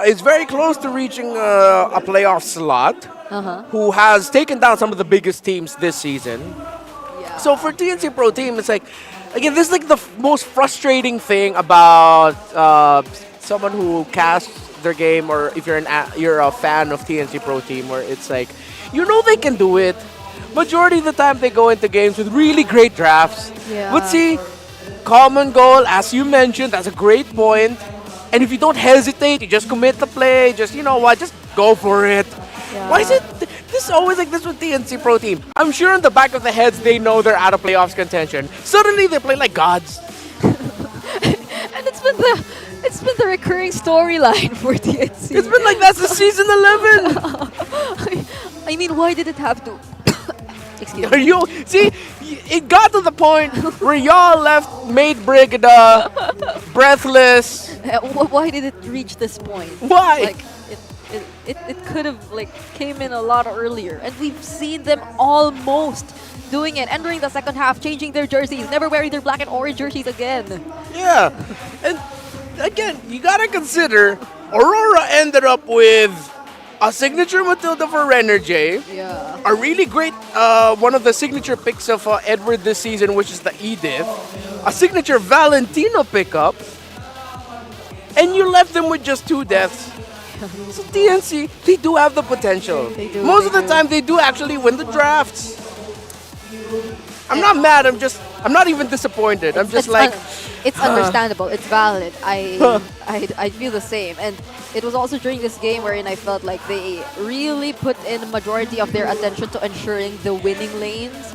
K: is very close to reaching a playoff slot, who has taken down some of the biggest teams this season. So for TNC Pro Team, it's like, again, this is like the most frustrating thing about someone who casts their game, or if you're a fan of TNC Pro Team, where it's like, you know they can do it. Majority of the time they go into games with really great drafts.
J: Yeah.
K: But see, common goal, as you mentioned, that's a great point. And if you don't hesitate, you just commit the play, just, you know what, just go for it. Why is it this is always like this with TNC Pro Team? I'm sure in the back of the heads they know they're out of playoffs contention. Suddenly they play like gods.
J: And it's been the recurring storyline for TNC.
K: It's been like that since season 11.
J: I mean, why did it have to? Excuse
K: Are
J: me.
K: you see? It got to the point where y'all left Maid Brigada breathless.
J: Why did it reach this point?
K: Why?
J: Like it could have like came in a lot earlier, and we've seen them almost doing it. Entering the second half, changing their jerseys, never wearing their black and orange jerseys again.
K: Yeah, and again, you gotta consider Aurora ended up with a signature Matilda for Renergy.
J: Yeah.
K: A really great, one of the signature picks of Edward this season, which is the Edith. A signature Valentino pickup. And you left them with just 2 deaths. So TNC, they do have the potential. Most of the time, they do actually win the drafts. I'm not mad. I'm not even disappointed. I'm just like,
J: it's understandable. It's valid. I feel the same. And it was also during this game wherein I felt like they really put in majority of their attention to ensuring the winning lanes,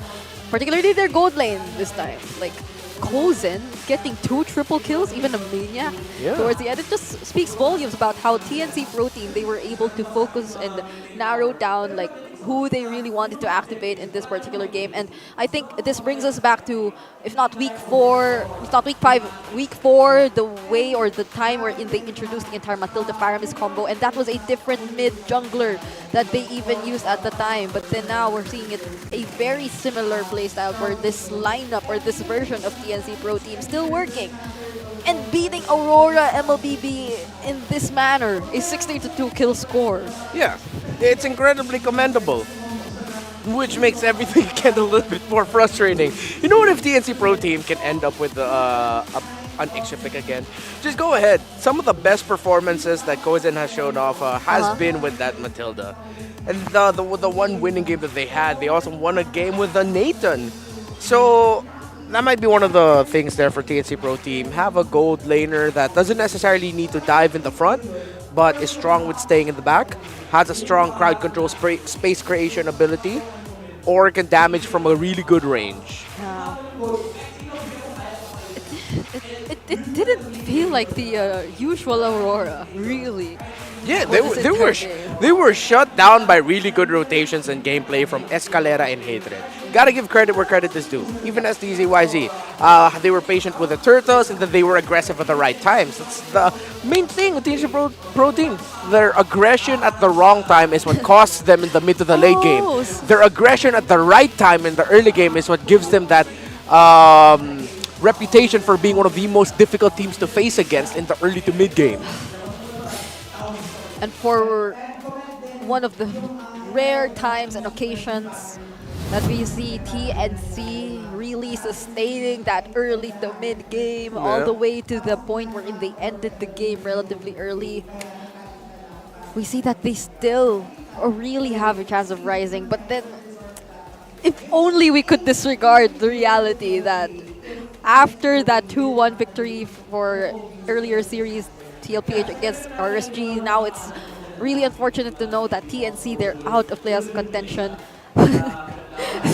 J: particularly their gold lane this time. Like Kozen getting 2 triple kills, even a Maniac towards the end. It just speaks volumes about how TNC Pro Team, they were able to focus and narrow down like who they really wanted to activate in this particular game. And I think this brings us back to, if not week 4, if not week 5, week 4, the way or the time wherein they introduced the entire Matilda Faramis combo, and that was a different mid jungler that they even used at the time. But then now we're seeing it a very similar playstyle where this lineup or this version of TNC Pro Team still working. And beating Aurora MLBB in this manner, a 16-2 kill score.
K: yeah, it's incredibly commendable. Which makes everything get a little bit more frustrating. You know what, if TNC Pro Team can end up with an extra pick again, just go ahead. Some of the best performances that Kozen has shown off has been with that Matilda. And the one winning game that they had, they also won a game with the Nathan. So that might be one of the things there for TNC Pro Team. Have a gold laner that doesn't necessarily need to dive in the front, but is strong with staying in the back, has a strong crowd control space creation ability, or can damage from a really good range.
J: It didn't feel like the usual Aurora, really.
K: Yeah, they were shut down by really good rotations and gameplay from Escalera and Hatred. Gotta give credit where credit is due. Even SDZYZ, they were patient with the turtles, and then they were aggressive at the right times. That's the main thing with TNC Pro Team. Their aggression at the wrong time is what costs them in the mid to the late game. Their aggression at the right time in the early game is what gives them that reputation for being one of the most difficult teams to face against in the early to mid game.
J: And for one of the rare times and occasions that we see TNC really sustaining that early to mid game all the way to the point wherein they ended the game relatively early. We see that they still really have a chance of rising, but then if only we could disregard the reality that after that 2-1 victory for earlier series TLPH against RSG, now it's really unfortunate to know that TNC, they're out of playoff contention.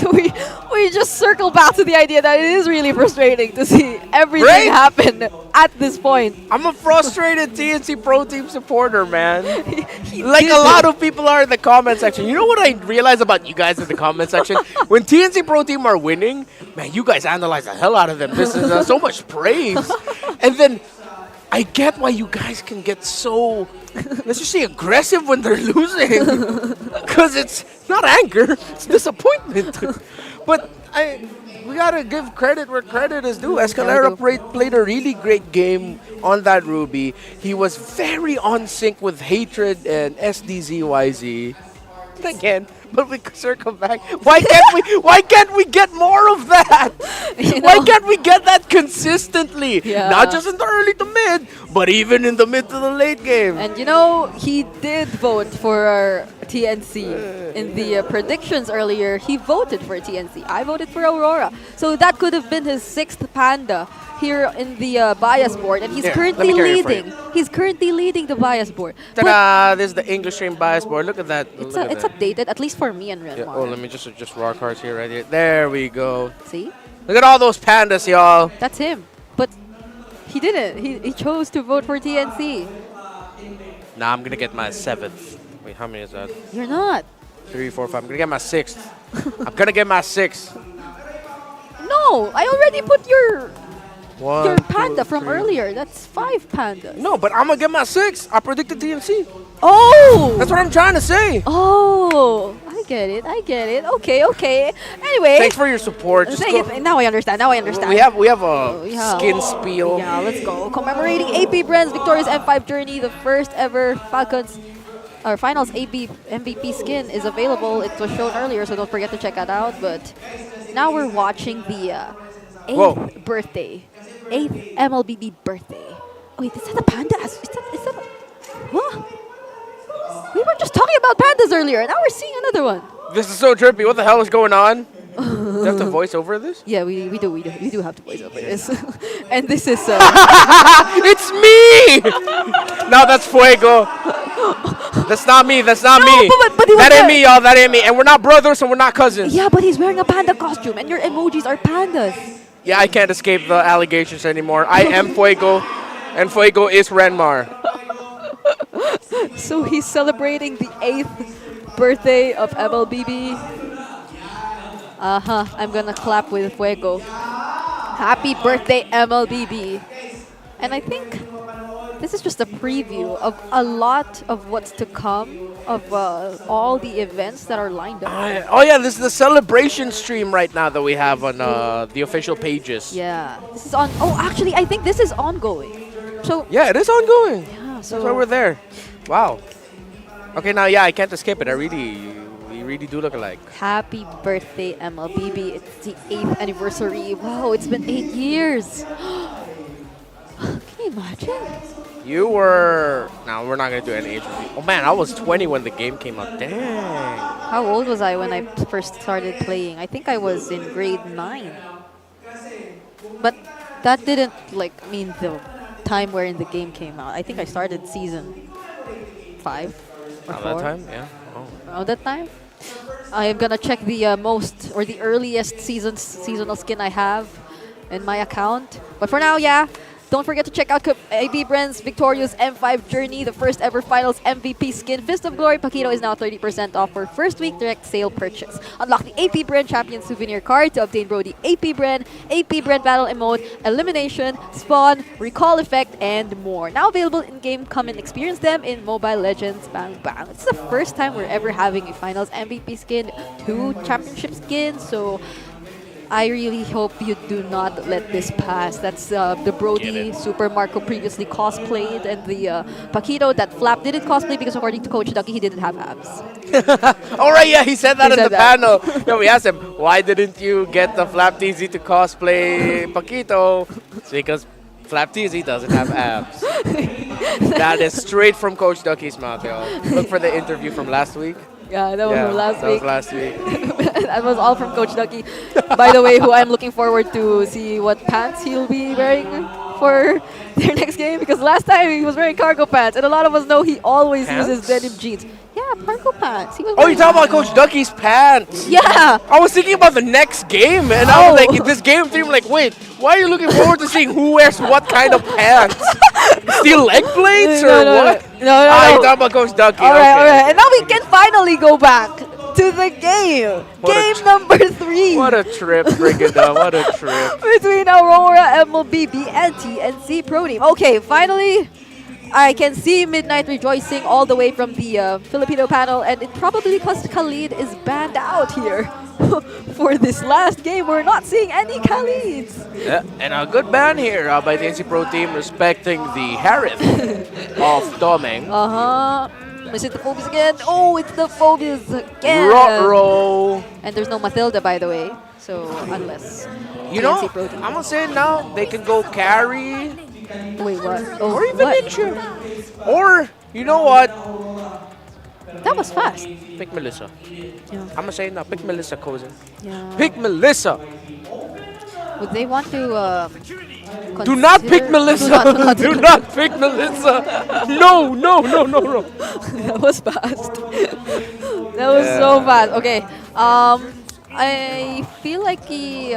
J: So we just circle back to the idea that it is really frustrating to see everything happen at this point.
K: I'm a frustrated TNC Pro Team supporter, man. Like a lot of people are in the comment section. You know what I realize about you guys in the comment section? When TNC Pro Team are winning, man, you guys analyze the hell out of them. This is so much praise. And then I get why you guys can get so, let's just say, aggressive when they're losing. Because it's not anger, it's disappointment. But we gotta give credit where credit is due. Escalera played a really great game on that Ruby. He was very on sync with Hatred and SDZYZ. Again, but we circle back. Why can't we get more of that? Why can't we get that consistently? Not just in the early to mid, but even in the mid to the late game.
J: And you know, he did vote for our TNC in the predictions earlier. He voted for TNC. I voted for Aurora. So that could have been his 6th Panda here in the bias board, and he's currently leading. He's currently leading the bias board.
K: Ta-da! This is the English stream bias board. Look at that.
J: It's updated, at least for me and Renmar.
K: Oh, let me just adjust raw cards here, right here. There we go.
J: See?
K: Look at all those pandas, y'all.
J: That's him. But he didn't. He chose to vote for TNC.
K: Nah, I'm gonna get my 7th. Wait, how many is that?
J: You're not.
K: 3, 4, 5. I'm gonna get my 6th. I'm gonna get my 6th.
J: No, I already put your panda
K: 2,
J: from
K: 3.
J: earlier. That's 5 pandas.
K: No, but I'm gonna get my 6th. I predicted TNC.
J: Oh!
K: That's what I'm trying to say.
J: Oh, I get it. Okay. Anyway.
K: Thanks for your support.
J: Now I understand.
K: We have a skin spiel.
J: Yeah, let's go. Commemorating AP Brand's victorious M5 journey, the first ever Falcons our finals MVP skin is available. It was shown earlier, so don't forget to check that out. But now we're watching the 8th birthday. 8th MLBB birthday. Wait, is that a panda? Is that a... What? We were just talking about pandas earlier, and now we're seeing another one.
K: This is so trippy. What the hell is going on? Do you have to voice over this?
J: Yeah, we do have to voice over this. And this is...
K: It's me! No, that's Fuego. That's not me. But that ain't me, y'all. That ain't me. And we're not brothers and we're not cousins.
J: Yeah, but he's wearing a panda costume, and your emojis are pandas.
K: Yeah, I can't escape the allegations anymore. I am Fuego, and Fuego is Renmar.
J: So he's celebrating the 8th birthday of MLBB. I'm gonna clap with Fuego. Happy birthday, MLBB. And I think this is just a preview of a lot of what's to come, of all the events that are lined up.
K: Oh yeah, this is the celebration stream right now that we have on the official pages.
J: Yeah, this is on. Oh, actually, I think this is ongoing. So
K: yeah, it is ongoing.
J: Yeah, so
K: that's why we're there. Wow. Okay, now yeah, I can't escape it. We really do look alike.
J: Happy birthday, MLBB. It's the 8th anniversary. Wow, it's been 8 years. Can you imagine?
K: You were... No, we're not going to do any age review. Oh man, I was 20 when the game came out. Dang.
J: How old was I when I first started playing? I think I was in grade 9. But that didn't mean the time wherein the game came out. I think I started season 5 or 4.
K: That time? Yeah.
J: Around that time? I am gonna check the most or the earliest seasonal skin I have in my account. But for now, yeah. Don't forget to check out AB Brand's victorious M5 journey, the first ever finals MVP skin. Fist of Glory Paquito is now 30% off for first week direct sale purchase. Unlock the AP Brand Champion souvenir card to obtain Brody AP Brand Battle Emote, Elimination, Spawn, Recall Effect, and more. Now available in-game. Come and experience them in Mobile Legends Bang Bang. It's the first time we're ever having a finals MVP skin, 2 championship skins, so I really hope you do not let this pass. That's the Brody Super Marco previously cosplayed, and the Paquito that Flap didn't cosplay because according to Coach Ducky, he didn't have abs.
K: All right, yeah, he said that
J: He
K: in
J: said
K: the
J: that.
K: panel. No, we asked him, why didn't you get the Flap TZ to cosplay Paquito? It's because Flap TZ doesn't have abs. That is straight from Coach Ducky's mouth, y'all. Look for the interview from last week.
J: Yeah, that was from last
K: that
J: week.
K: was last week.
J: That was all from Coach Ducky. By the way, who I'm looking forward to see what pants he'll be wearing for their next game, because last time he was wearing cargo pants, and a lot of us know he always uses denim jeans. Yeah, cargo pants. He was
K: Oh, you're talking about Coach Ducky's pants?
J: Yeah.
K: I was thinking about the next game, and I was like, in this game theme, like, wait, why are you looking forward to seeing who wears what kind of pants? Steel leg plates or what?
J: No.
K: You're talking about Coach Ducky.
J: All right,
K: okay.
J: all right. And now we can finally go back to the game. Game number 3.
K: What a trip, Brigada. What a trip.
J: Between Aurora MLBB and TNC Pro Team. Okay, finally, I can see Midnight rejoicing all the way from the Filipino panel, and it probably because Khalid is banned out here. For this last game, we're not seeing any Khalids.
K: Yeah, and a good ban here by TNC Pro Team, respecting the Harith of Domeng.
J: Is it the Phobias again? Oh, it's the Phobias again.
K: Ruh-roh.
J: And there's no Matilda, by the way. So, unless
K: You know,
J: TNC Pro Team.
K: I'm gonna say it now, they can go carry.
J: Wait, what? Oh,
K: Or even
J: what?
K: Ninja. Or, you know what?
J: That was fast.
K: Pick Melissa.
J: Yeah.
K: I'm gonna say it now, pick Melissa, cousin.
J: Yeah.
K: Pick Melissa.
J: Would they want to
K: Do not pick
J: consider-
K: Melissa. Do not pick Melissa. No.
J: That was fast. That was so fast. Okay. I feel like the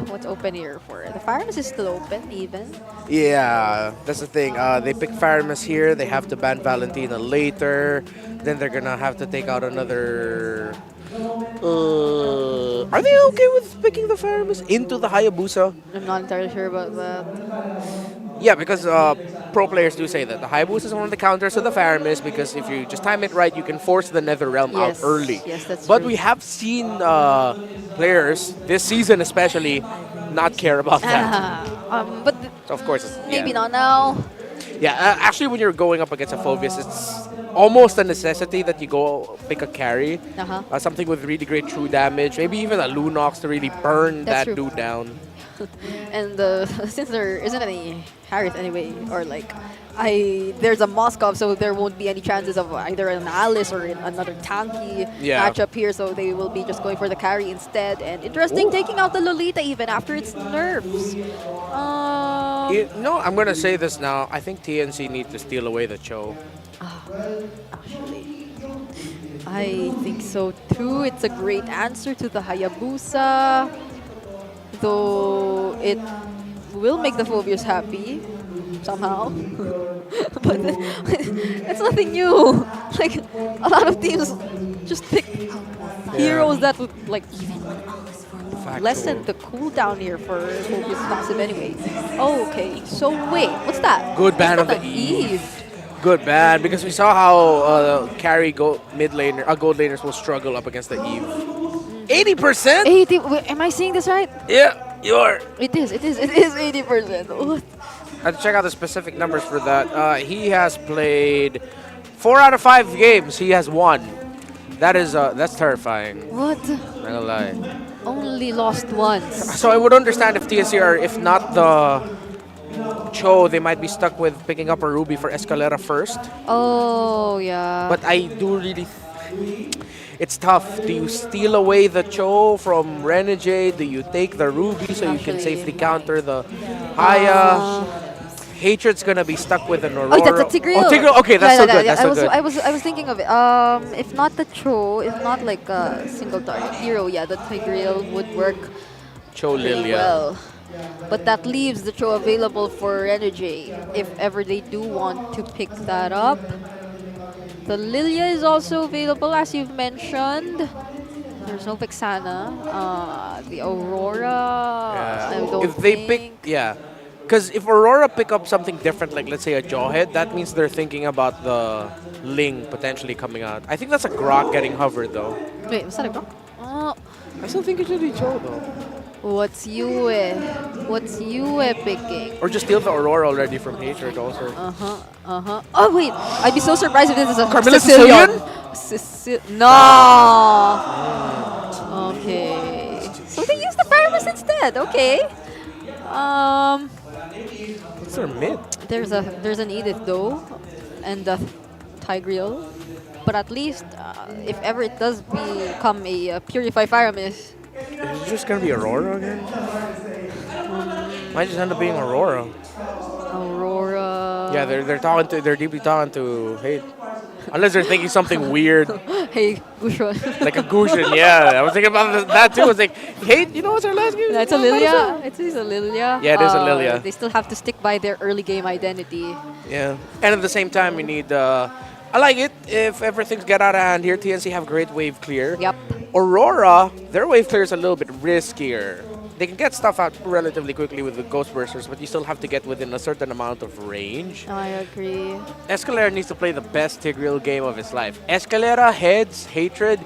J: what's open here for the Firemas is still open even.
K: Yeah, that's the thing. They pick Faramus here. They have to ban Valentina later. Then they're gonna have to take out another. Are they okay with picking the Faramus into the Hayabusa?
J: I'm not entirely sure about that.
K: Yeah, because pro players do say that the Hayabusa is one of the counters to the Faramis, because if you just time it right, you can force the Nether Realm out early.
J: Yes, that's
K: But
J: true.
K: we have seen players this season especially not care about that.
J: But
K: So of course,
J: maybe not now.
K: Yeah, actually, when you're going up against a Phobius, it's almost a necessity that you go pick a carry. Something with really great true damage. Maybe even a Lunox to really burn
J: That's
K: that
J: true.
K: dude down.
J: And since there isn't any Harith anyway, or like there's a Moskov, so there won't be any chances of either an Alice or another tanky matchup here, so they will be just going for the carry instead. And interesting, taking out the Lolita even after its nerfs.
K: No, I'm gonna say this now. I think TNC need to steal away the Cho.
J: Actually, I think so too. It's a great answer to the Hayabusa, though it will make the Phobias happy somehow. But it's nothing new. Like a lot of teams just pick heroes that would like lessen the cooldown here for Phobias passive anyway. Oh, okay, so wait, what's that?
K: Good ban of
J: What's
K: the
J: that,
K: Eve. Good ban, because we saw how carry gold laners will struggle up against the Eve. 80%?
J: 80. Wait, am I seeing this right?
K: Yeah, you are.
J: It is 80%. What?
K: I have to check out the specific numbers for that. He has played 4 out of 5 games. He has won. That's terrifying.
J: What?
K: Not gonna lie.
J: Only lost once.
K: So I would understand if TNC are, if not the Cho, they might be stuck with picking up a Ruby for Escalera first.
J: Oh, yeah.
K: But I do really... It's tough. Do you steal away the Cho from Renegade? Do you take the Ruby so you can safely counter the Haya? Hatred's gonna be stuck with an Aurora.
J: Oh, that's a Tigreal.
K: Oh, Tigreal. Okay, that's so good. That's so good.
J: I was thinking of it. If not the Cho, if not like a single target hero, yeah, the Tigreal would work
K: Cho
J: pretty
K: Lilia.
J: well. But that leaves the Cho available for Renegade if ever they do want to pick that up. The Lilia is also available, as you've mentioned. There's no Vexana. The Aurora. I don't
K: If they pick, because if Aurora pick up something different, like let's say a Jawhead, that means they're thinking about the Ling potentially coming out. I think that's a Grok getting hovered though.
J: Wait, was that a Grok?
K: I still think it should be Cho though.
J: What's Yue? What's Yue picking?
K: Or just steal the Aurora already from Hatred also.
J: Oh wait, I'd be so surprised if this is a
K: Carmilla
J: Sicilian.
K: Sicilian?
J: No. Okay. So they use the Pyramus instead. Okay.
K: These are mid.
J: There's an Edith though, and the Tigreal. But at least, if ever it does become a Purify Pyramus,
K: Is it just gonna be Aurora again? Might just end up being Aurora.
J: Aurora.
K: Yeah, they're deeply talking to Hate. Unless they're thinking something weird.
J: Hey, Gushron.
K: Like a Gushin, yeah. I was thinking about that too. I was like, Hate, you know what's our last game?
J: That's a Lilia. It is a Lilia.
K: Yeah, it is a Lilia.
J: They still have to stick by their early game identity.
K: Yeah. And at the same time, we need... I like it if ever things get out of hand here. TNC have great wave clear.
J: Yep.
K: Aurora, their wave clear is a little bit riskier. They can get stuff out relatively quickly with the Ghost Bursters, but you still have to get within a certain amount of range.
J: I agree.
K: Escalera needs to play the best Tigreal game of his life. Escalera, Heads, Hatred...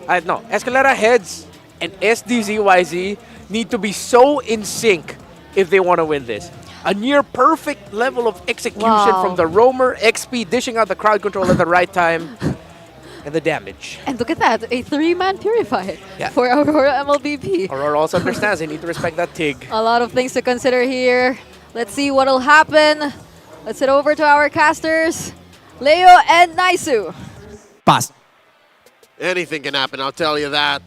K: Escalera, Heads, and SDZYZ need to be so in sync if they want to win this. A near perfect level of execution from the Roamer, XP dishing out the crowd control at the right time, and the damage.
J: And look at that, a 3-man Purify for Aurora MLBB.
K: Aurora also understands they need to respect that Tig.
J: A lot of things to consider here. Let's see what'll happen. Let's head over to our casters, Leo and Naisu.
N: Pass.
H: Anything can happen, I'll tell you that.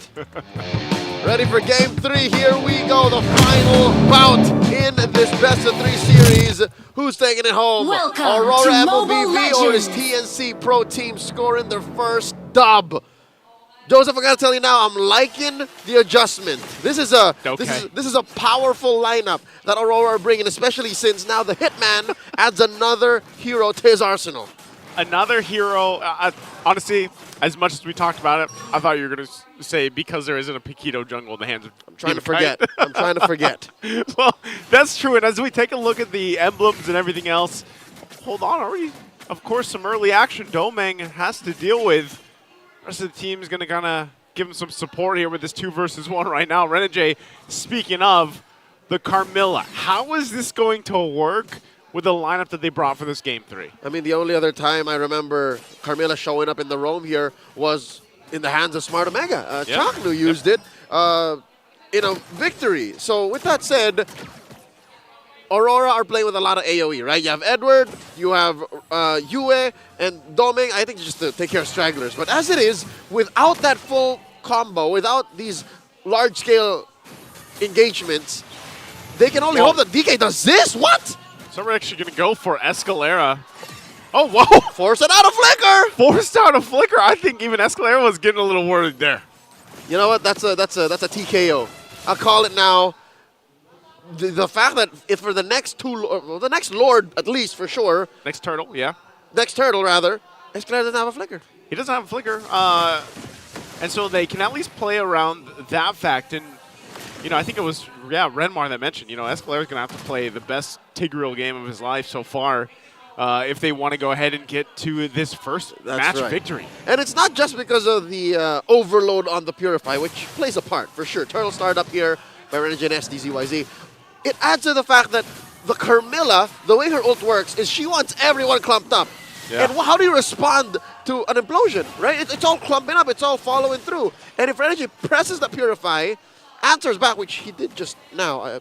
H: Ready for game 3, here we go, the final bout in this best-of-3 series. Who's taking it home?
R: Welcome
H: Aurora
R: to Mobile
H: MLBB or is
R: Legends.
H: TNC Pro Team scoring their first dub? Joseph, I gotta tell you now, I'm liking the adjustment. This is a this is a powerful lineup that Aurora are bringing, especially since now the Hitman adds another hero to his arsenal.
I: Another hero, honestly, as much as we talked about it, I thought you were going to say because there isn't a Paquito jungle in the hands of
H: I'm trying to forget. I'm trying to forget.
I: Well, that's true. And as we take a look at the emblems and everything else, hold on, already, of course, some early action Domeng has to deal with. The rest of the team is going to kind of give him some support here with this 2 versus 1 right now. Renegade, speaking of the Carmilla, how is this going to work with the lineup that they brought for this game 3?
H: I mean, the only other time I remember Carmilla showing up in the roam here was in the hands of Smart Omega. Chaknu used it in a victory. So with that said, Aurora are playing with a lot of AoE, right? You have Edward, you have Yue, and Domeng, I think just to take care of stragglers. But as it is, without that full combo, without these large-scale engagements, they can only hope that DK does this? What?
I: So we're actually going to go for Escalera. Oh, whoa!
H: Force it out of Flicker!
I: Forced out of Flicker. I think even Escalera was getting a little worried there.
H: You know what? That's a TKO. I'll call it now. The fact that if for the next the next Lord at least for sure.
I: Next turtle, yeah.
H: Next turtle rather. Escalera doesn't have a Flicker.
I: He doesn't have a Flicker, and so they can at least play around that fact. And you know, I think it was Renmar that mentioned. You know, Escalera's gonna have to play the best Tigreal game of his life so far. If they want to go ahead and get to this first match victory.
H: And it's not just because of the overload on the Purify, which plays a part, for sure. Turtle started up here by Renegade SDZYZ. It adds to the fact that the Carmilla, the way her ult works, is she wants everyone clumped up. Yeah. And how do you respond to an implosion, right? It's all clumping up, it's all following through. And if Renegade presses the Purify, answers back, which he did just now.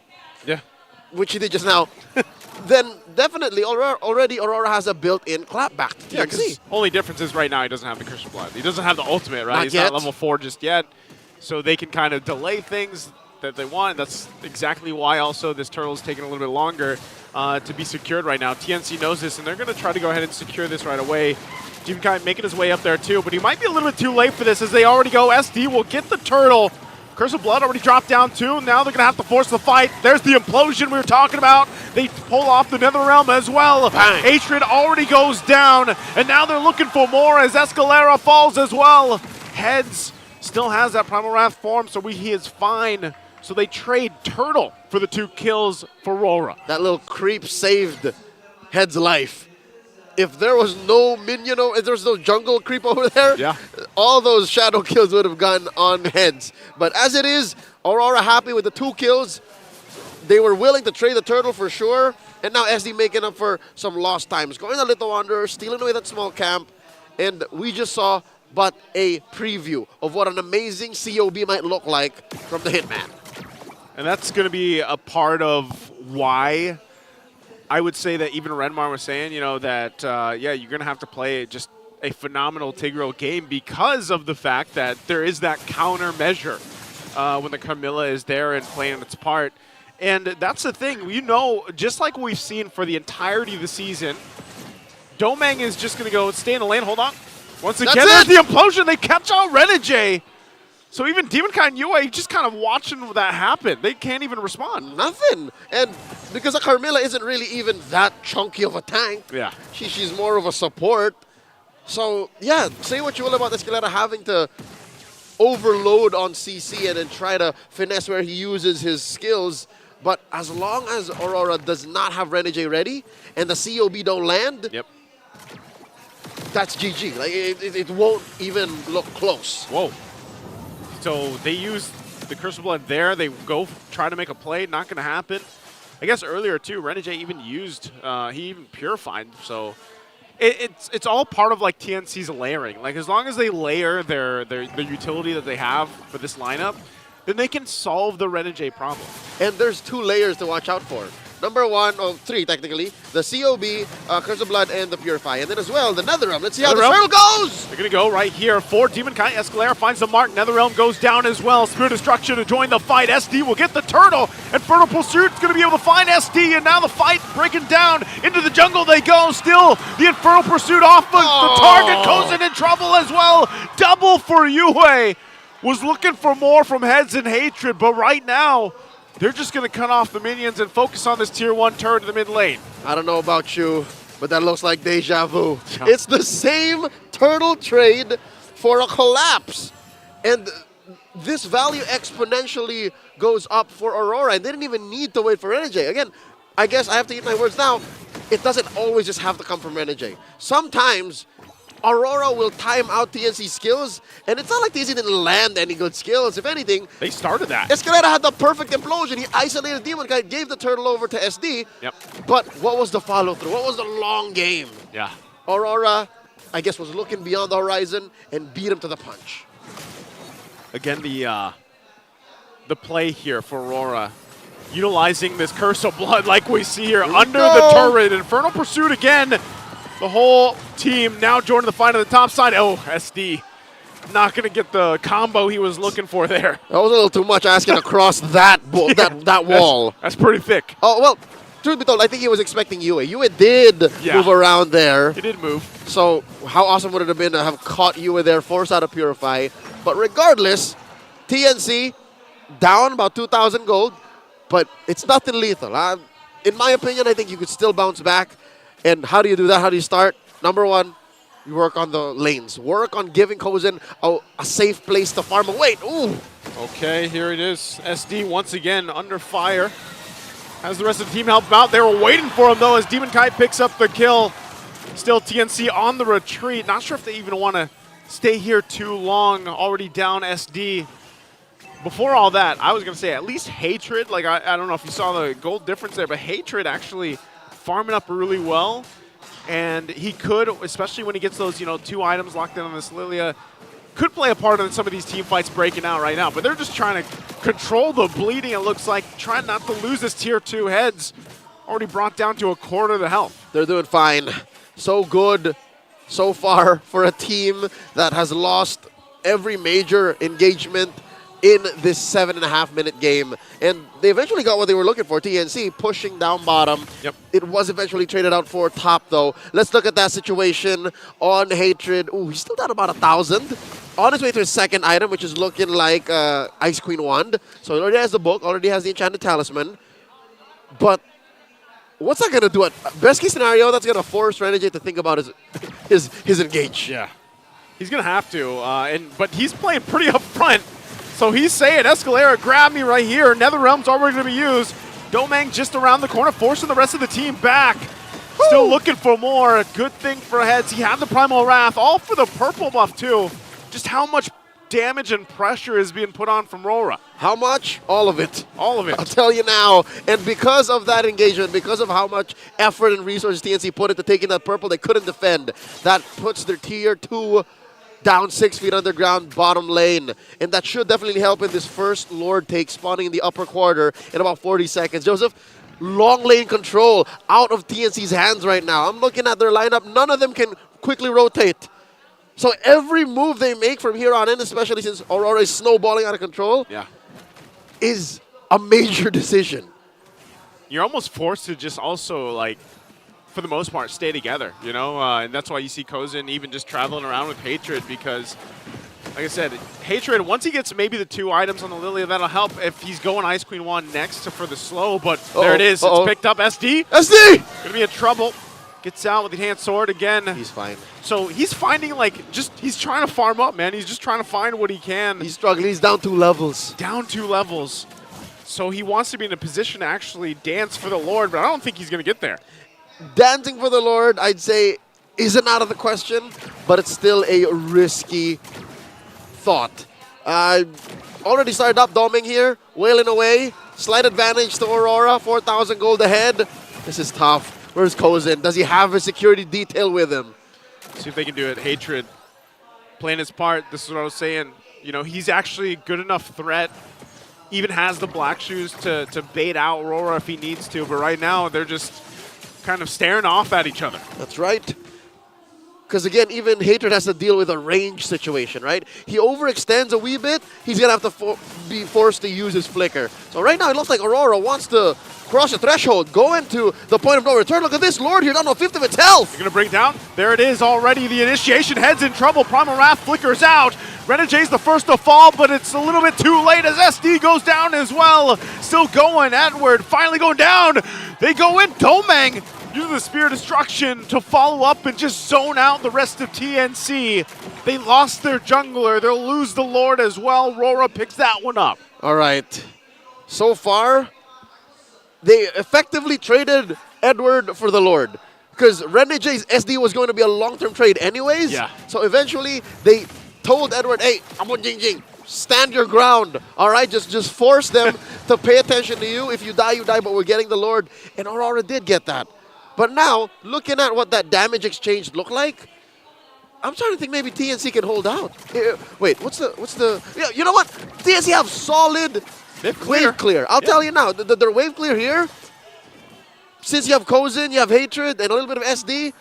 H: Then definitely already Aurora has a built-in clapback to TNC.
I: Yeah, because only difference is right now he doesn't have the Christian Blood. He doesn't have the ultimate, right?
H: Not
I: He's
H: yet.
I: not level 4 just yet. So they can kind of delay things that they want. That's exactly why also this turtle is taking a little bit longer to be secured right now. TNC knows this, and they're going to try to go ahead and secure this right away. Jim Kai making his way up there too, but he might be a little bit too late for this as they already go. SD will get the turtle. Curse of Blood already dropped down too. Now they're going to have to force the fight. There's the implosion we were talking about. They pull off the Nether Realm as well. Hatred already goes down, and now they're looking for more as Escalera falls as well. Heads still has that Primal Wrath form, so he is fine. So they trade Turtle for the 2 kills for RORA.
H: That little creep saved Head's life. If there was no minion, if there was no jungle creep over there, all those shadow kills would have gone on heads. But as it is, Aurora happy with the 2 kills. They were willing to trade the turtle for sure. And now SD making up for some lost times. Going to Little Wanderer, stealing away that small camp. And we just saw but a preview of what an amazing COB might look like from the Hitman.
I: And that's going to be a part of why I would say that even Renmar was saying, you know, that, yeah, you're going to have to play just a phenomenal Tigreal game because of the fact that there is that countermeasure when the Carmilla is there and playing its part. And that's the thing, you know, just like we've seen for the entirety of the season, Domang is just going to go stay in the lane, hold on. Once again, there's the implosion. They catch out Renegade. So even Demonkai and Yue just kind of watching that happen. They can't even respond.
H: Nothing. And because the Carmilla isn't really even that chunky of a tank.
I: Yeah.
H: She's more of a support. So, yeah, say what you will about Escalera having to overload on CC and then try to finesse where he uses his skills. But as long as Aurora does not have Renegade ready and the COB don't land, that's GG. Like it won't even look close.
I: Whoa. So they use the Curse of Blood there. They go try to make a play. Not going to happen. I guess earlier, too, Renegade even used, he even purified. So it's all part of, like, TNC's layering. Like, as long as they layer their utility that they have for this lineup, then they can solve the Renegade problem.
H: And there's 2 layers to watch out for. Number 1, or 3 technically, the COB, Curse of Blood, and the Purify. And then as well, the Netherrealm. Let's see how the turtle goes!
I: They're going to go right here for Demonkai. Escalera finds the mark. Netherrealm goes down as well. Spirit Destruction to join the fight. SD will get the turtle. Infernal Pursuit's going to be able to find SD. And now the fight breaking down. Into the jungle they go. Still, the Infernal Pursuit off of the target. Goes in trouble as well. Double for Yue. Was looking for more from Heads and Hatred. But right now, they're just going to cut off the minions and focus on this Tier 1 turret in the mid lane.
H: I don't know about you, but that looks like deja vu. It's the same turtle trade for a collapse. And this value exponentially goes up for Aurora, and they didn't even need to wait for Renegade. Again, I guess I have to eat my words now. It doesn't always just have to come from Renegade. Sometimes Aurora will time out TNC skills, and it's not like TNC didn't land any good skills. If anything,
I: they started that.
H: Escalera had the perfect implosion. He isolated Demonkai, gave the turtle over to SD. But what was the follow-through? What was the long game?
I: Yeah.
H: Aurora, I guess, was looking beyond the horizon and beat him to the punch.
I: Again, the play here for Aurora, utilizing this Curse of Blood like we see here under the turret. Infernal Pursuit again. The whole team now joining the fight on the top side. Oh, SD not going to get the combo he was looking for there.
H: That was a little too much asking across that that wall.
I: That's pretty thick.
H: Oh, well, truth be told, I think he was expecting Yue. Yue did move around there.
I: He did move.
H: So how awesome would it have been to have caught Yue there, force out a Purify. But regardless, TNC down about 2,000 gold, but it's nothing lethal. In my opinion, I think you could still bounce back. And how do you do that? How do you start? Number 1, you work on the lanes. Work on giving Kozen a safe place to farm away. Ooh.
I: Okay, here it is. SD once again under fire. Has the rest of the team help him out. They were waiting for him, though, as Demonkai picks up the kill. Still TNC on the retreat. Not sure if they even want to stay here too long. Already down SD. Before all that, I was going to say at least Hatred. Like, I don't know if you saw the gold difference there, but Hatred actually farming up really well, and he could, especially when he gets those 2 items locked in on this Lilia, could play a part in some of these team fights breaking out right now. But they're just trying to control the bleeding, it looks like, trying not to lose this Tier 2 Heads. Already brought down to a quarter of the health.
H: They're doing fine. So good so far for a team that has lost every major engagement in this 7.5-minute game. And they eventually got what they were looking for. TNC pushing down bottom. It was eventually traded out for top, though. Let's look at that situation on Hatred. Ooh, he's still down about 1,000. On his way to his second item, which is looking like Ice Queen Wand. So he already has the book, already has the Enchanted Talisman. But what's that going to do? Best case scenario, that's going to force Renegade to think about his engage.
I: Yeah. He's going to have to. But he's playing pretty upfront. So he's saying, Escalera, grab me right here. Netherrealm's already going to be used. Domang just around the corner, forcing the rest of the team back. Woo! Still looking for more. A good thing for Heads. He had the Primal Wrath, all for the purple buff, too. just how much damage and pressure is being put on from RORA.
H: How much? All of it.
I: All of it.
H: I'll tell you now. And because of that engagement, because of how much effort and resources TNC put into taking that purple, they couldn't defend. That puts their tier 2 down 6 feet underground, bottom lane. And that should definitely help in this first Lord take, spawning in the upper quarter in about 40 seconds. Joseph, long lane control out of TNC's hands right now. I'm looking at their lineup. None of them can quickly rotate. So every move they make from here on in, especially since Aurora is snowballing out of control, is a major decision.
I: You're almost forced to just also, like, for the most part, stay together, you know? And that's why you see Kozin even just traveling around with Hatred because, like I said, Hatred, once he gets maybe the 2 items on the Lily, that'll help if he's going Ice Queen 1 next for the slow, but there it is. It's picked up. SD!
H: SD!
I: Gonna be in trouble. Gets out with the hand sword again.
H: He's fine.
I: So he's finding, like, he's trying to farm up, man. He's just trying to find what he can.
H: He's struggling. He's down 2 levels.
I: Down 2 levels. So he wants to be in a position to actually dance for the Lord, but I don't think he's going to get there.
H: Dancing for the Lord, I'd say, isn't out of the question, but it's still a risky thought. Already started up doming here, wailing away. Slight advantage to Aurora, 4,000 gold ahead. This is tough. Where's Kozin? Does he have a security detail with him?
I: See if they can do it. Hatred playing his part. This is what I was saying. You know, he's actually a good enough threat. Even has the black shoes to bait out Aurora if he needs to. But right now, they're just kind of staring off at each other.
H: That's right. Because again, even Hatred has to deal with a range situation, right? He overextends a wee bit, he's going to have to be forced to use his flicker. So right now, it looks like Aurora wants to cross the threshold, go into the point of no return. Look at this, Lord here, down to a fifth of its health.
I: You're going to bring down. There it is already. The initiation heads in trouble. Primal Wrath flickers out. Renejade's the first to fall, but it's a little bit too late as SD goes down as well. Still going. Edward finally going down. They go in. Domang using the Spear of Destruction to follow up and just zone out the rest of TNC. They lost their jungler. They'll lose the Lord as well. RORA picks that one up.
H: All right. So far, they effectively traded Edward for the Lord. Because Renejade's SD was going to be a long-term trade anyways.
I: Yeah.
H: So eventually, they told Edward, hey, I'm on Jing Jing. Stand your ground. All right, just force them to pay attention to you. If you die, but we're getting the Lord. And Aurora did get that. But now, looking at what that damage exchange looked like, I'm starting to think maybe TNC can hold out. Wait, what's the? Yeah, you know what? TNC have solid wave clear. I'll tell you now, their wave clear here. Since you have Kozin, you have Hatred, and a little bit of SD,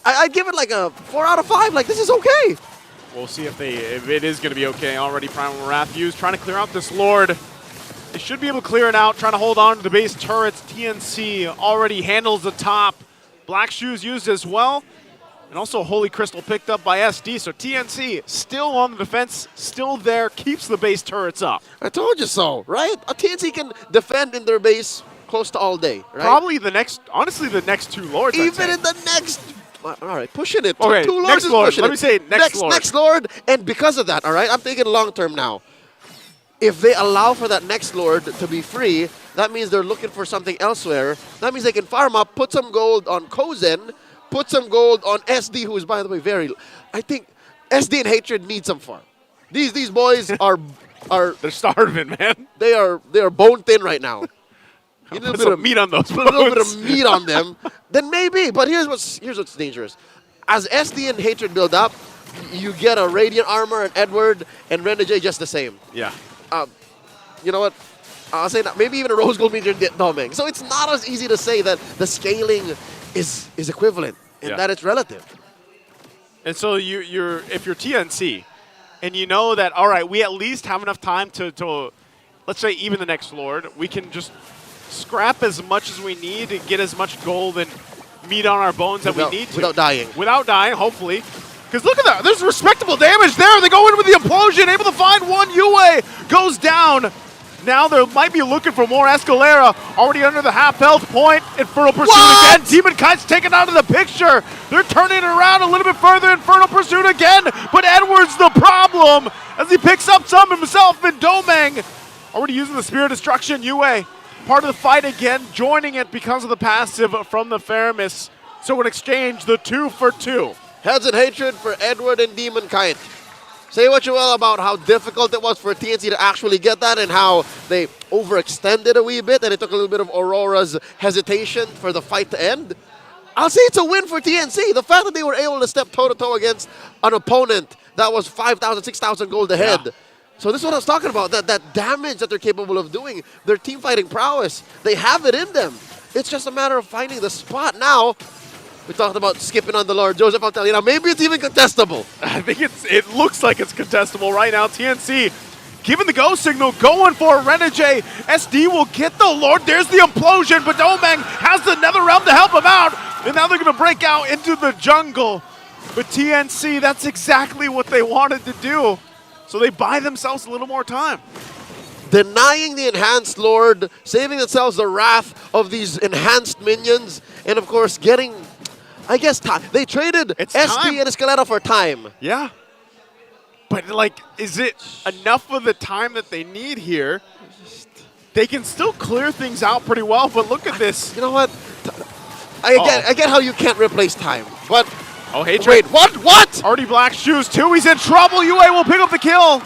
H: I'd give it like a 4 out of 5. Like, this is okay.
I: We'll see if it is going to be okay. Already Primal Wrath used, trying to clear out this Lord. They should be able to clear it out, trying to hold on to the base turrets. TNC already handles the top. Black Shoes used as well. And also Holy Crystal picked up by SD. So TNC still on the defense, still there, keeps the base turrets up.
H: I told you so, right? A TNC can defend in their base close to all day, right?
I: Probably the next, honestly, the next 2 Lords.
H: Even in the next, all right, pushing it.
I: Okay,
H: two Lords
I: next
H: is
I: Lord.
H: pushing
I: Let
H: it.
I: me say next Lord.
H: Next Lord, and because of that, all right, I'm thinking long term now. If they allow for that next Lord to be free, that means they're looking for something elsewhere. That means they can farm up, put some gold on Kozin, put some gold on SD, who is, by the way, I think SD and Hatred need some farm. These boys are
I: they're starving, man.
H: They are bone thin right now. You need
I: put some meat on those
H: bones. Put a little bit of meat on them, then maybe. But here's what's dangerous. As SD and Hatred build up, you get a Radiant Armor and Edward and Renegade just the same.
I: Yeah.
H: You know what? I'll say that. Maybe even a Rose Gold Meteor Doming. So it's not as easy to say that the scaling is equivalent and that it's relative.
I: And so if you're TNC and you know that, all right, we at least have enough time to let's say even the next Lord, we can just scrap as much as we need to get as much gold and meat on our bones that we need to.
H: Without dying.
I: Without dying, hopefully. Because look at that, there's respectable damage there. They go in with the implosion, able to find one. Yue goes down. Now they might be looking for more. Escalera already under the half health point. Infernal Pursuit again. Demon Kite's taken out of the picture. They're turning it around a little bit further. Infernal Pursuit again, but Edward's the problem as he picks up some himself. And Domang already using the Spear of Destruction. Yue part of the fight again, joining it because of the passive from the Faramis. So in exchange, the 2 for 2.
H: Heads and Hatred for Edward and Demon Kite. Say what you will about how difficult it was for TNC to actually get that and how they overextended a wee bit and it took a little bit of Aurora's hesitation for the fight to end. I'll say it's a win for TNC. The fact that they were able to step toe-to-toe against an opponent that was 5,000, 6,000 gold ahead. Yeah. So this is what I was talking about, that damage that they're capable of doing, their team fighting prowess, they have it in them. It's just a matter of finding the spot now. We talked about skipping on the Lord Joseph. I'll tell you now, maybe it's even contestable.
I: I think it looks like it's contestable right now. TNC giving the go signal, going for Renegade. SD will get the Lord. There's the implosion, but Domeng has the Nether Realm to help him out. And now they're going to break out into the jungle. But TNC, that's exactly what they wanted to do. So they buy themselves a little more time.
H: Denying the enhanced Lord, saving themselves the wrath of these enhanced minions, and of course getting, I guess, time. They traded SD and Escalera for time.
I: Yeah. But, like, is it enough of the time that they need here? They can still clear things out pretty well, but look at this.
H: You know what? I get how you can't replace time, but...
I: Oh, Hatred.
H: Wait, what?
I: Already Black Shoes, too. He's in trouble. UA will pick up the kill.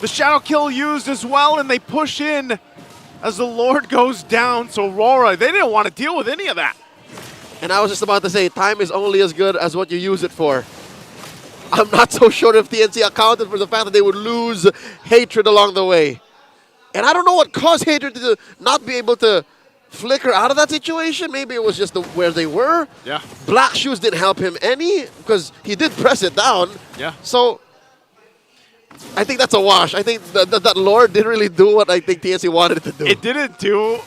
I: The Shadow Kill used as well, and they push in as the Lord goes down. So RORA, they didn't want to deal with any of that.
H: And I was just about to say, time is only as good as what you use it for. I'm not so sure if TNC accounted for the fact that they would lose Hatred along the way. And I don't know what caused Hatred to not be able to flicker out of that situation. Maybe it was just where they were.
I: Yeah.
H: Black Shoes didn't help him any because he did press it down.
I: Yeah.
H: So I think that's a wash. I think that Lord didn't really do what I think TNC wanted it to do.
I: It didn't do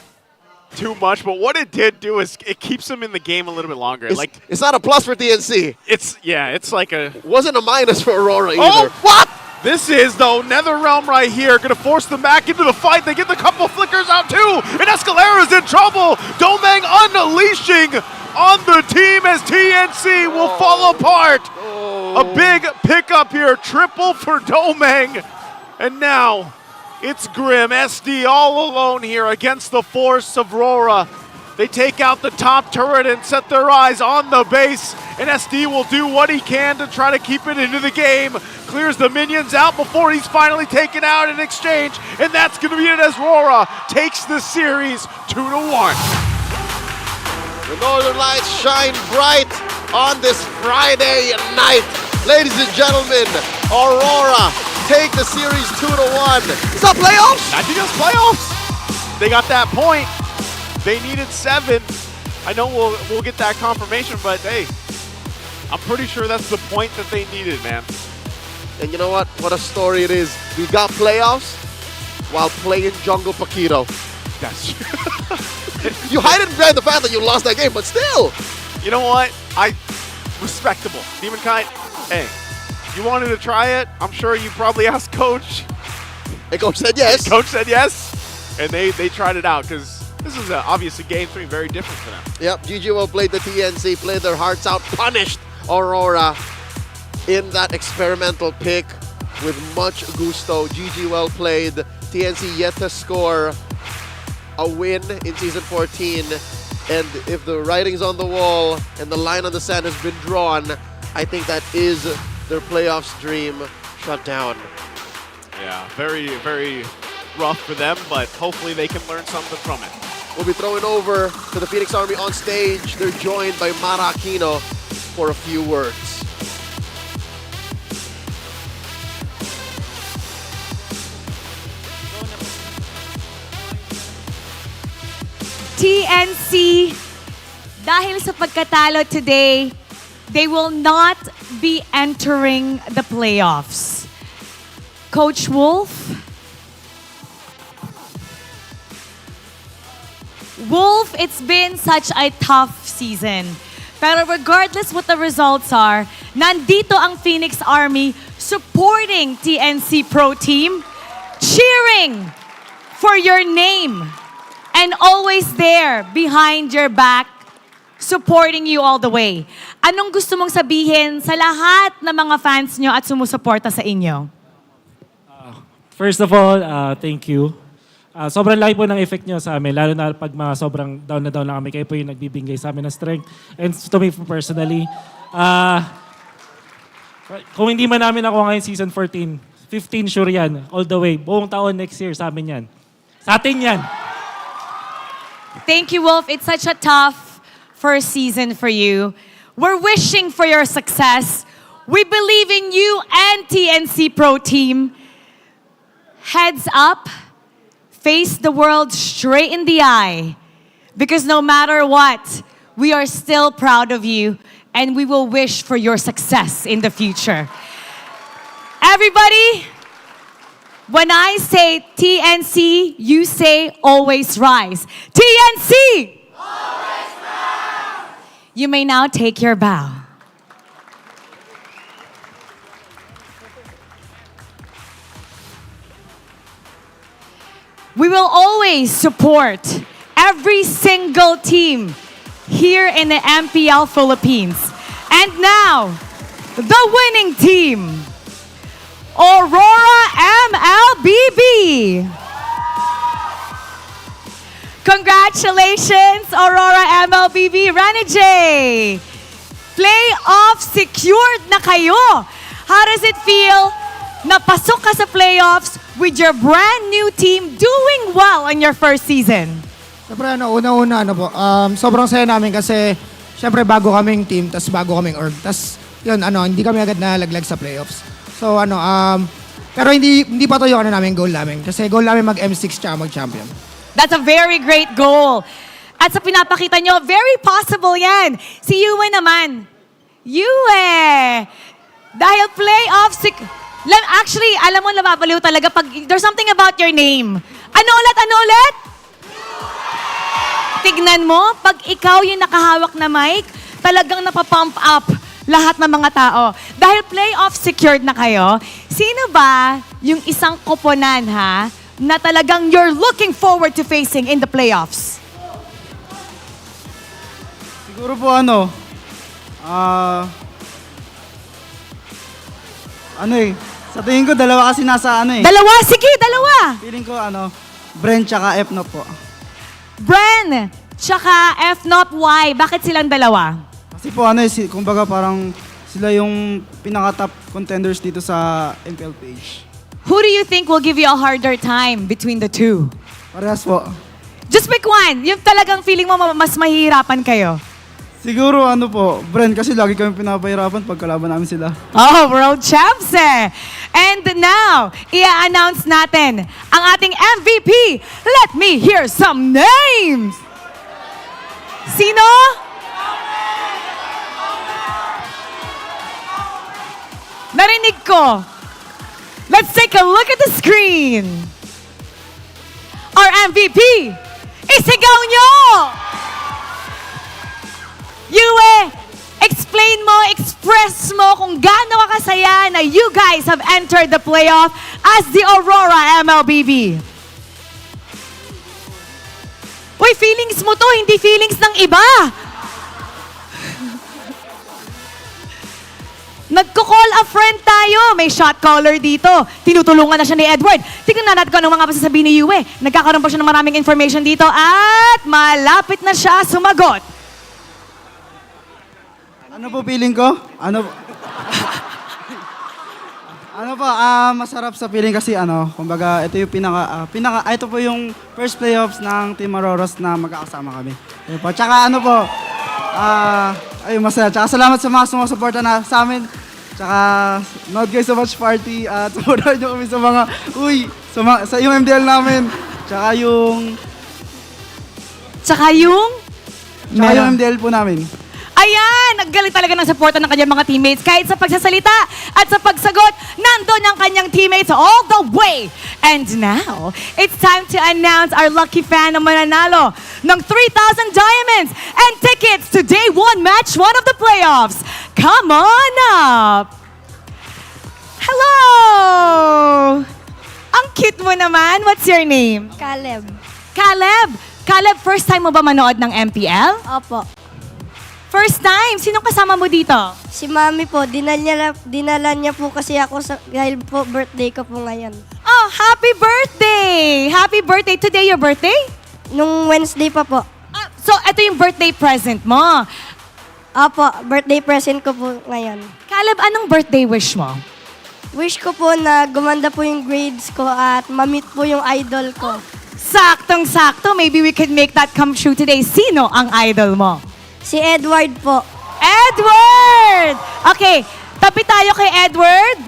I: too much, but what it did do is it keeps them in the game a little bit longer.
H: It's not a plus for TNC.
I: It's like a...
H: Wasn't a minus for Aurora either.
I: Oh, what? This is, though, Nether Realm right here. Going to force them back into the fight. They get the couple flickers out, too. And Escalera's in trouble. Domeng unleashing on the team as TNC will fall apart. A big pickup here. Triple for Domeng. And now it's Grim. SD all alone here against the force of RORA. They take out the top turret and set their eyes on the base. And SD will do what he can to try to keep it into the game. Clears the minions out before he's finally taken out in exchange. And that's going to be it as RORA takes the series 2-1.
H: The Northern Lights shine bright on this Friday night. Ladies and gentlemen, Aurora take the series 2-1. Is that playoffs?
I: I think it's playoffs. They got that point. They needed 7. I know we'll get that confirmation, but hey, I'm pretty sure that's the point that they needed, man.
H: And you know what? What a story it is. We got playoffs while playing Jungle Paquito.
I: That's
H: You hide it behind the fact that you lost that game, but still.
I: You know what? Respectable. Demonkind, hey, you wanted to try it? I'm sure you probably asked Coach.
H: And Coach said yes.
I: Coach said yes. And they tried it out because this is obviously game 3, very different for them.
H: Yep, GGWO played the TNC, played their hearts out, punished Aurora in that experimental pick with much gusto. GG well played. TNC yet to score a win in Season 14. And if the writing's on the wall and the line on the sand has been drawn, I think that is their playoffs dream shut down.
I: Yeah, very, very rough for them, but hopefully they can learn something from it.
H: We'll be throwing over to the Phoenix Army on stage. They're joined by Mara Aquino for a few words.
G: TNC, dahil sa pagkatalo today, they will not be entering the playoffs. Coach Wolf? Wolf, it's been such a tough season. Pero regardless what the results are, nandito ang Phoenix Army supporting TNC Pro Team, cheering for your name, and always there behind your back, supporting you all the way. Anong gusto mong sabihin sa lahat ng mga fans nyo at sumusuporta sa inyo?
C: First of all, thank you. Sobrang laki po ng effect nyo sa amin, lalo na pag mga sobrang down na down na kami. Kayo po yung nagbibigay sa amin ng strength. And to me personally, Kung hindi man namin nakuha ngayon season 14, 15 sure yan. All the way. Buong taon next year sa amin yan. Sa atin yan.
G: Thank you, Wolf. It's such a tough first season for you. We're wishing for your success. We believe in you and TNC Pro Team. Heads up, face the world straight in the eye. Because no matter what, we are still proud of you and we will wish for your success in the future. Everybody, when I say TNC, you say always rise. TNC! Always rise! You may now take your bow. We will always support every single team here in the MPL Philippines. And now, the winning team, Aurora MLBB. Congratulations, Aurora MLBB. Rani J. Playoff secured na kayo. How does it feel na pasok ka sa playoffs with your brand new team doing well in your first season?
A: Siyempre, una-una, sobrang saya namin kasi siyempre bago kaming team, tas bago kaming org. Tas yun, hindi kami agad nalaglag sa playoffs. So, pero hindi pa to yung namin goal namin. Kasi goal namin mag-M6 tsaka mag-champion.
G: That's a very great goal. At sa pinapakita nyo, very possible yan. Si Yue naman. Yue! Dahil playoffs, actually, alam mo, nababaliw talaga pag there's something about your name. Ano ulit? Tignan mo, pag ikaw yung nakahawak na mic, talagang napapump up lahat ng mga tao. Dahil playoff secured na kayo, sino ba yung isang koponan na talagang you're looking forward to facing in the playoffs?
Q: Siguro po sa tingin ko dalawa kasi nasa
G: Dalawa? Sige, dalawa!
Q: Feeling ko Bren tsaka F no po.
G: Bren, tsaka F not Y. Bakit silang dalawa?
Q: Kasi po kumbaga parang sila yung pinaka-top contenders dito sa TLPH.
G: Who do you think will give you a harder time between the two?
Q: Parehas po.
G: Just pick one. Yung talagang feeling mo mas mahihirapan kayo.
Q: Siguro Bren kasi lagi kami pinapahirapan pag kalaban namin sila.
G: Oh, world champs eh. And now, i-announce natin ang ating MVP. Let me hear some names. Sino? Narinig ko. Let's take a look at the screen. Our MVP, isigaw nyo! Yue, express mo kung gaano ka kasaya na you guys have entered the playoff as the Aurora MLBB. Uy, feelings mo to, hindi feelings ng iba. Nagko-call a friend tayo. May shot caller dito. Tinutulungan na siya ni Edward. Tingnan na natin kung anong mga masasabi ni Yue. Nagkakaroon pa siya ng maraming information dito at malapit na siya sumagot.
Q: Ano po feeling ko? Masarap sa feeling kasi kumbaga ito yung ito po yung first playoffs ng Team Auroras na magkakasama kami. Ayun po. Tsaka masaya. Tsaka salamat sa mga sumusuporta na sa amin. Tsaka not guys so much party at supportan nyo kami sa mga sa yung MPL namin. Tsaka yung MPL po namin.
G: Ayan! Naggaling talaga ng suporta ng kanyang mga teammates. Kahit sa pagsasalita at sa pagsagot, nandun ang kanyang teammates all the way. And now, it's time to announce our lucky fan na mananalo ng 3,000 diamonds and tickets to Day 1 Match 1 of the playoffs. Come on up! Hello! Ang cute mo naman. What's your name?
T: Caleb.
G: Caleb, first time mo ba manood ng MPL?
T: Opo.
G: First time? Sinong kasama mo dito?
T: Si Mami po, dinala niya po kasi ako dahil po birthday ko po ngayon.
G: Oh, happy birthday! Happy birthday! Today your birthday?
T: Nung Wednesday pa po.
G: So, ito yung birthday present mo.
T: Opo, birthday present ko po ngayon.
G: Caleb, anong birthday wish mo?
T: Wish ko po na gumanda po yung grades ko at ma-meet po yung idol ko.
G: Saktong-sakto. Maybe we could make that come true today. Sino ang idol mo?
T: Si Edward po.
G: Edward! Okay, tabi tayo kay Edward.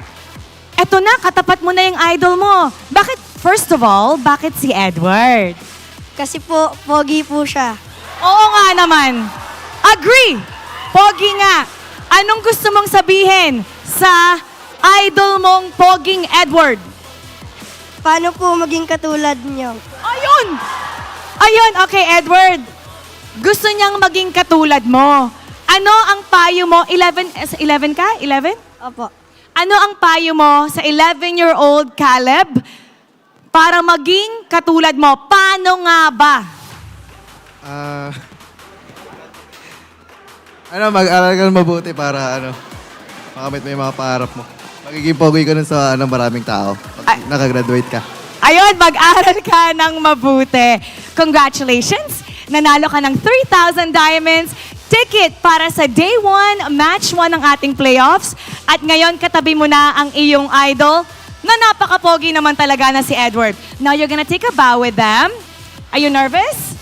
G: Eto na, katapat mo na yung idol mo. Bakit, first of all, bakit si Edward?
T: Kasi po, pogi po siya.
G: Oo nga naman. Agree! Pogi nga. Anong gusto mong sabihin sa idol mong poging Edward?
T: Paano po maging katulad niyo?
G: Ayun! Ayun, okay, Edward. Gusto niyang maging katulad mo. Ano ang payo mo? 11 ka? 11?
T: Opo.
G: Ano ang payo mo sa 11-year-old Caleb para maging katulad mo? Paano nga ba?
Q: Mag-aral ka ng mabuti para makamit mo yung mga pangarap mo. Magiging pogi ka nun sa maraming tao pag nakagraduate ka.
G: Ayun, mag-aral ka ng mabuti. Congratulations! Nanalo ka ng 3,000 diamonds, ticket para sa Day 1, Match 1 ng ating playoffs. At ngayon, katabi mo na ang iyong idol na napaka-pogi naman talaga na si Edward. Now, you're gonna take a bow with them. Are you nervous?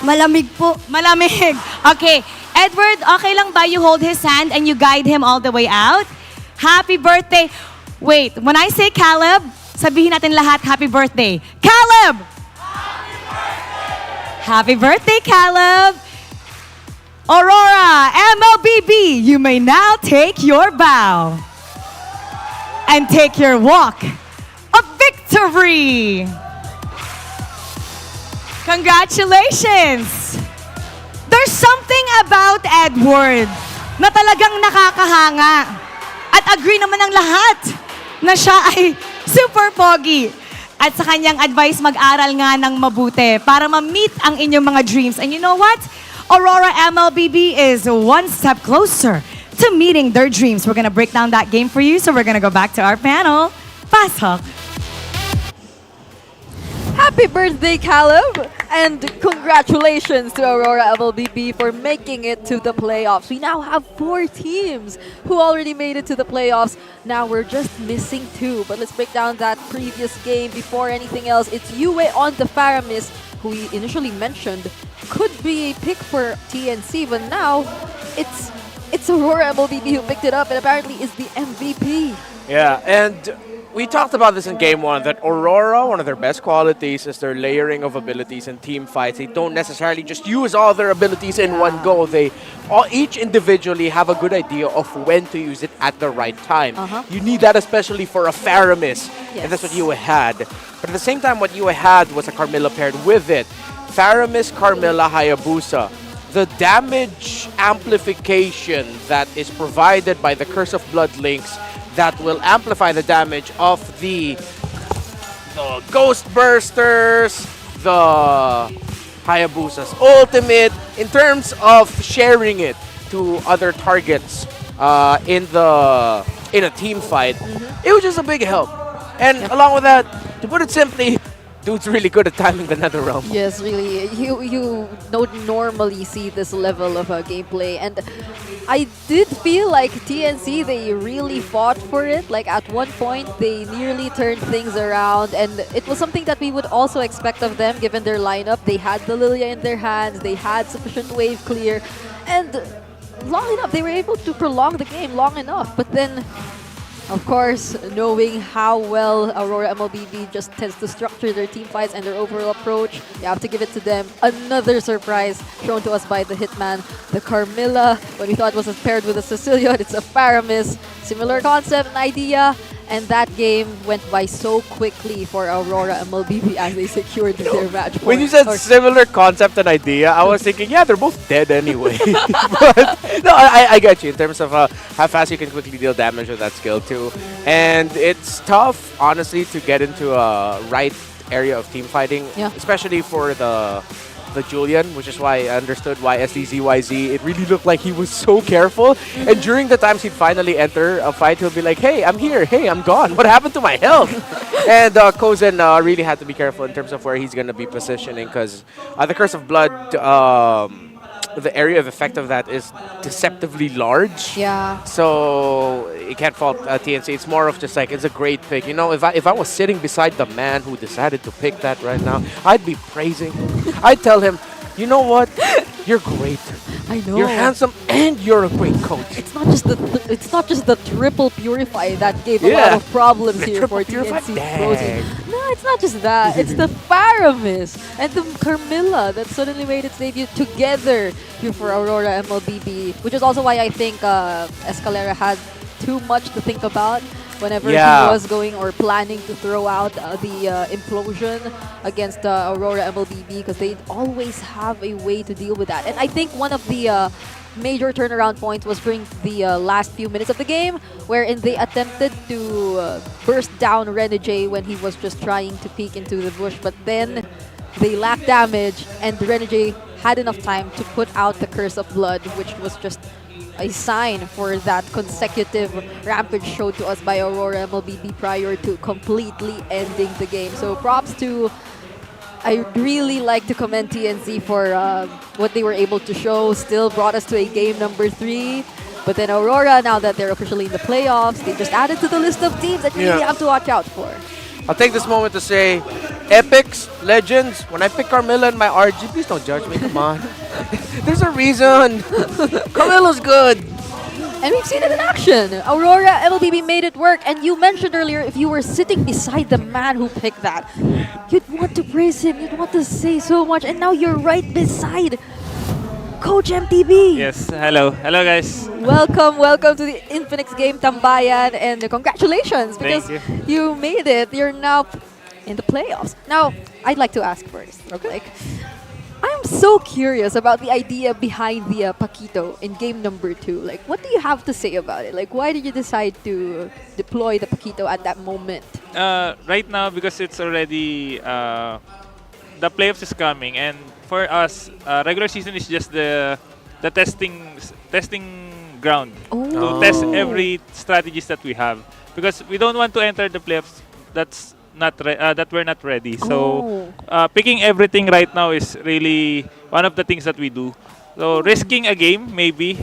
T: Malamig po.
G: Malamig. Okay. Edward, okay lang ba you hold his hand and you guide him all the way out? Happy birthday. Wait, when I say Caleb, sabihin natin lahat, happy birthday. Caleb! Happy birthday, Caleb! Aurora MLBB, you may now take your bow and take your walk of victory. Congratulations! There's something about Edward na talagang nakakahanga. At agree naman ang lahat na siya ay super pogi. At sa kanyang advice, mag-aral nga ng mabuti para ma-meet ang inyong mga dreams. And you know what? Aurora MLBB is one step closer to meeting their dreams. We're gonna break down that game for you, so we're gonna go back to our panel. Pasok!
J: Happy birthday, Caleb! And congratulations to Aurora MLBB for making it to the playoffs. We now have 4 teams who already made it to the playoffs. Now we're just missing 2. But let's break down that previous game. Before anything else, it's Yue on the Faramis, who we initially mentioned could be a pick for TNC, but now it's Aurora MLBB who picked it up and apparently is the MVP.
K: Yeah, and we talked about this in Game 1, that Aurora, one of their best qualities is their layering of abilities in team fights. They don't necessarily just use all their abilities in one go. They each individually have a good idea of when to use it at the right time. You need that especially for a Faramis, and that's what Yue had. But at the same time, what Yue had was a Carmilla paired with it. Faramis, Carmilla, Hayabusa. The damage amplification that is provided by the Curse of Blood links that will amplify the damage of the Ghost Bursters, the Hayabusa's ultimate, in terms of sharing it to other targets in a team fight. It was just a big help. And along with that, to put it simply, dude's really good at timing the Nether Realm.
J: Yes, really. You don't normally see this level of gameplay, and I did feel like TNC, they really fought for it. Like at one point, they nearly turned things around, and it was something that we would also expect of them given their lineup. They had the Lilia in their hands, they had sufficient wave clear, and long enough, they were able to prolong the game long enough. But then, of course, knowing how well Aurora MLBB just tends to structure their team fights and their overall approach, you have to give it to them. Another surprise shown to us by the Hitman, the Carmilla. When we thought it was paired with a Sicilian, it's a Faramis. Similar concept and idea. And that game went by so quickly for Aurora MLBB as they secured their match point.
K: When you said similar concept and idea, I was thinking, yeah, they're both dead anyway. But no, I get you in terms of how fast you can quickly deal damage with that skill too. And it's tough, honestly, to get into a right area of team fighting, especially for the Julian, which is why I understood why SDZYZ, it really looked like he was so careful. And during the times he'd finally enter a fight, he'll be like, hey, I'm here. Hey, I'm gone. What happened to my health? And Kozen really had to be careful in terms of where he's going to be positioning, because the Curse of Blood the area of effect of that is deceptively large.
J: Yeah.
K: So you can't fault TNC. It's more of just like it's a great pick. You know, if I was sitting beside the man who decided to pick that right now, I'd be praising. I'd tell him, you know what? You're great.
J: I know.
K: You're handsome and you're a great coach.
J: It's not just the triple purify that gave a lot
K: Yeah.
J: of problems
K: The
J: here
K: triple
J: for
K: purify?
J: TNC Pro Team.
K: Dang.
J: No, it's not just that. It's the Paramis and the Carmilla that suddenly made its debut together here for Aurora MLBB, which is also why I think Escalera had too much to think about whenever he was going or planning to throw out the implosion against Aurora MLBB, because they always have a way to deal with that. And I think one of the major turnaround points was during the last few minutes of the game, wherein they attempted to burst down Renegade when he was just trying to peek into the bush, but then they lacked damage, and Renegade had enough time to put out the Curse of Blood, which was just a sign for that consecutive rampage showed to us by Aurora MLBB prior to completely ending the game. So props to, I really like to commend TNC for what they were able to show. Still brought us to a game number 3. But then Aurora, now that they're officially in the playoffs, they just added to the list of teams that you really have to watch out for.
K: I'll take this moment to say, Epics, Legends, when I pick Carmilla in my RG, please don't judge me, come on. There's a reason. Carmilla's good.
J: And we've seen it in action. Aurora MLBB made it work. And you mentioned earlier, if you were sitting beside the man who picked that, you'd want to praise him, you'd want to say so much. And now you're right beside Coach MTB.
D: Yes, hello. Hello, guys.
J: Welcome to the Infinix Game Tambayan, and congratulations because
D: Thank
J: you made it. You're now in the playoffs. Now, I'd like to ask first. Okay. Like, I'm so curious about the idea behind the Paquito in game number 2. Like, what do you have to say about it? Like, why did you decide to deploy the Paquito at that moment?
D: Right now, because it's already the playoffs is coming, and for us, regular season is just the testing ground to test every strategies that we have, because we don't want to enter the playoffs that we're not ready. So picking everything right now is really one of the things that we do. So risking a game, maybe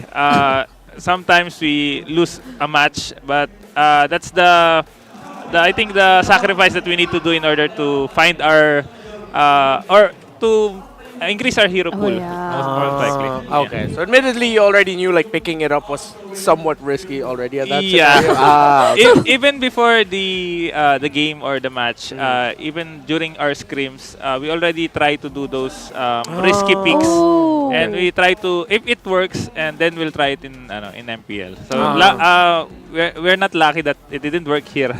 D: sometimes we lose a match, but that's I think the sacrifice that we need to do in order to find our or to increase our hero pool. Most likely.
K: Okay, so admittedly, you already knew like picking it up was somewhat risky already at that
D: Yeah.
K: scenario.
D: Even before the game or the match, even during our scrims, we already try to do those risky picks, and we try to, if it works, and then we'll try it in MPL. So we're not lucky that it didn't work here.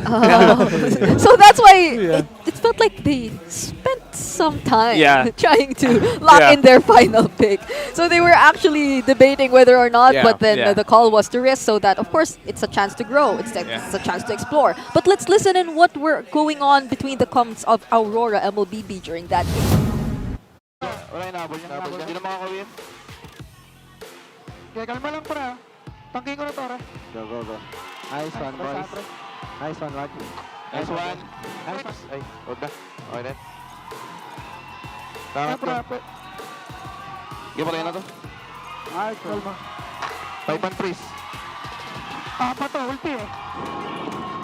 J: So that's why it felt like they spent some time trying to lock in their final pick. So they were actually debating whether or not, but then the call was to risk, so that of course it's a chance to grow, it's a chance to explore. But let's listen in what were going on between the comments of Aurora MLBB during that game.
L: Wala yung nabol niya. Hindi na makakawin. Kaya kalma lang para. Tangking ko na to, Ra. Go. Nice one, boys. Nice one, Rod. Nice one. Nice one. Ay, huwag na. Okay na. Tama ko. Sige, patay na to. Ay, kalma. 5-1 freeze. Pa to, ulti eh.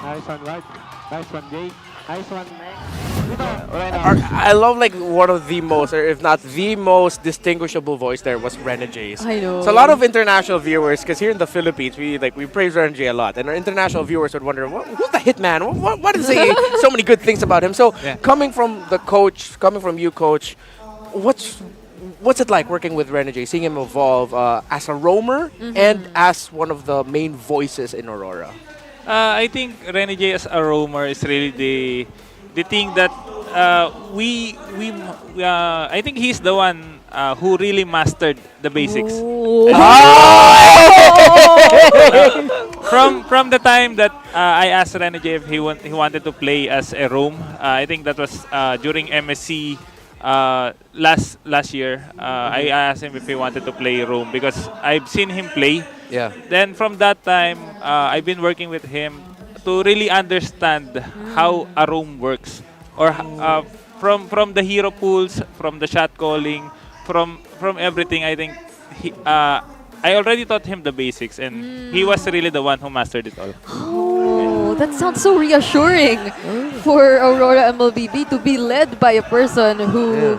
L: Nice one, Rod. Nice one, Jay. Nice one, Meg.
K: I love like one of the most, or if not the most distinguishable voice there was Renegade's.
J: I know.
K: So a lot of international viewers, because here in the Philippines we praise Renegade a lot, and our international viewers would wonder, who's the hitman? What is he? So many good things about him. So coming from you, coach, what's it like working with Renegade, seeing him evolve as a roamer and as one of the main voices in Aurora?
D: I think Renegade as a roamer is really the thing that I think he's the one who really mastered the basics. From the time that I asked Renegade if he wanted to play as a roam, I think that was during MSC last year. I asked him if he wanted to play roam because I've seen him play.
K: Yeah.
D: Then from that time, I've been working with him to really understand how a roam works, or from the hero pools, from the shot calling, from everything. I think I already taught him the basics, and he was really the one who mastered it all.
J: Oh, that sounds so reassuring for Aurora MLBB to be led by a person who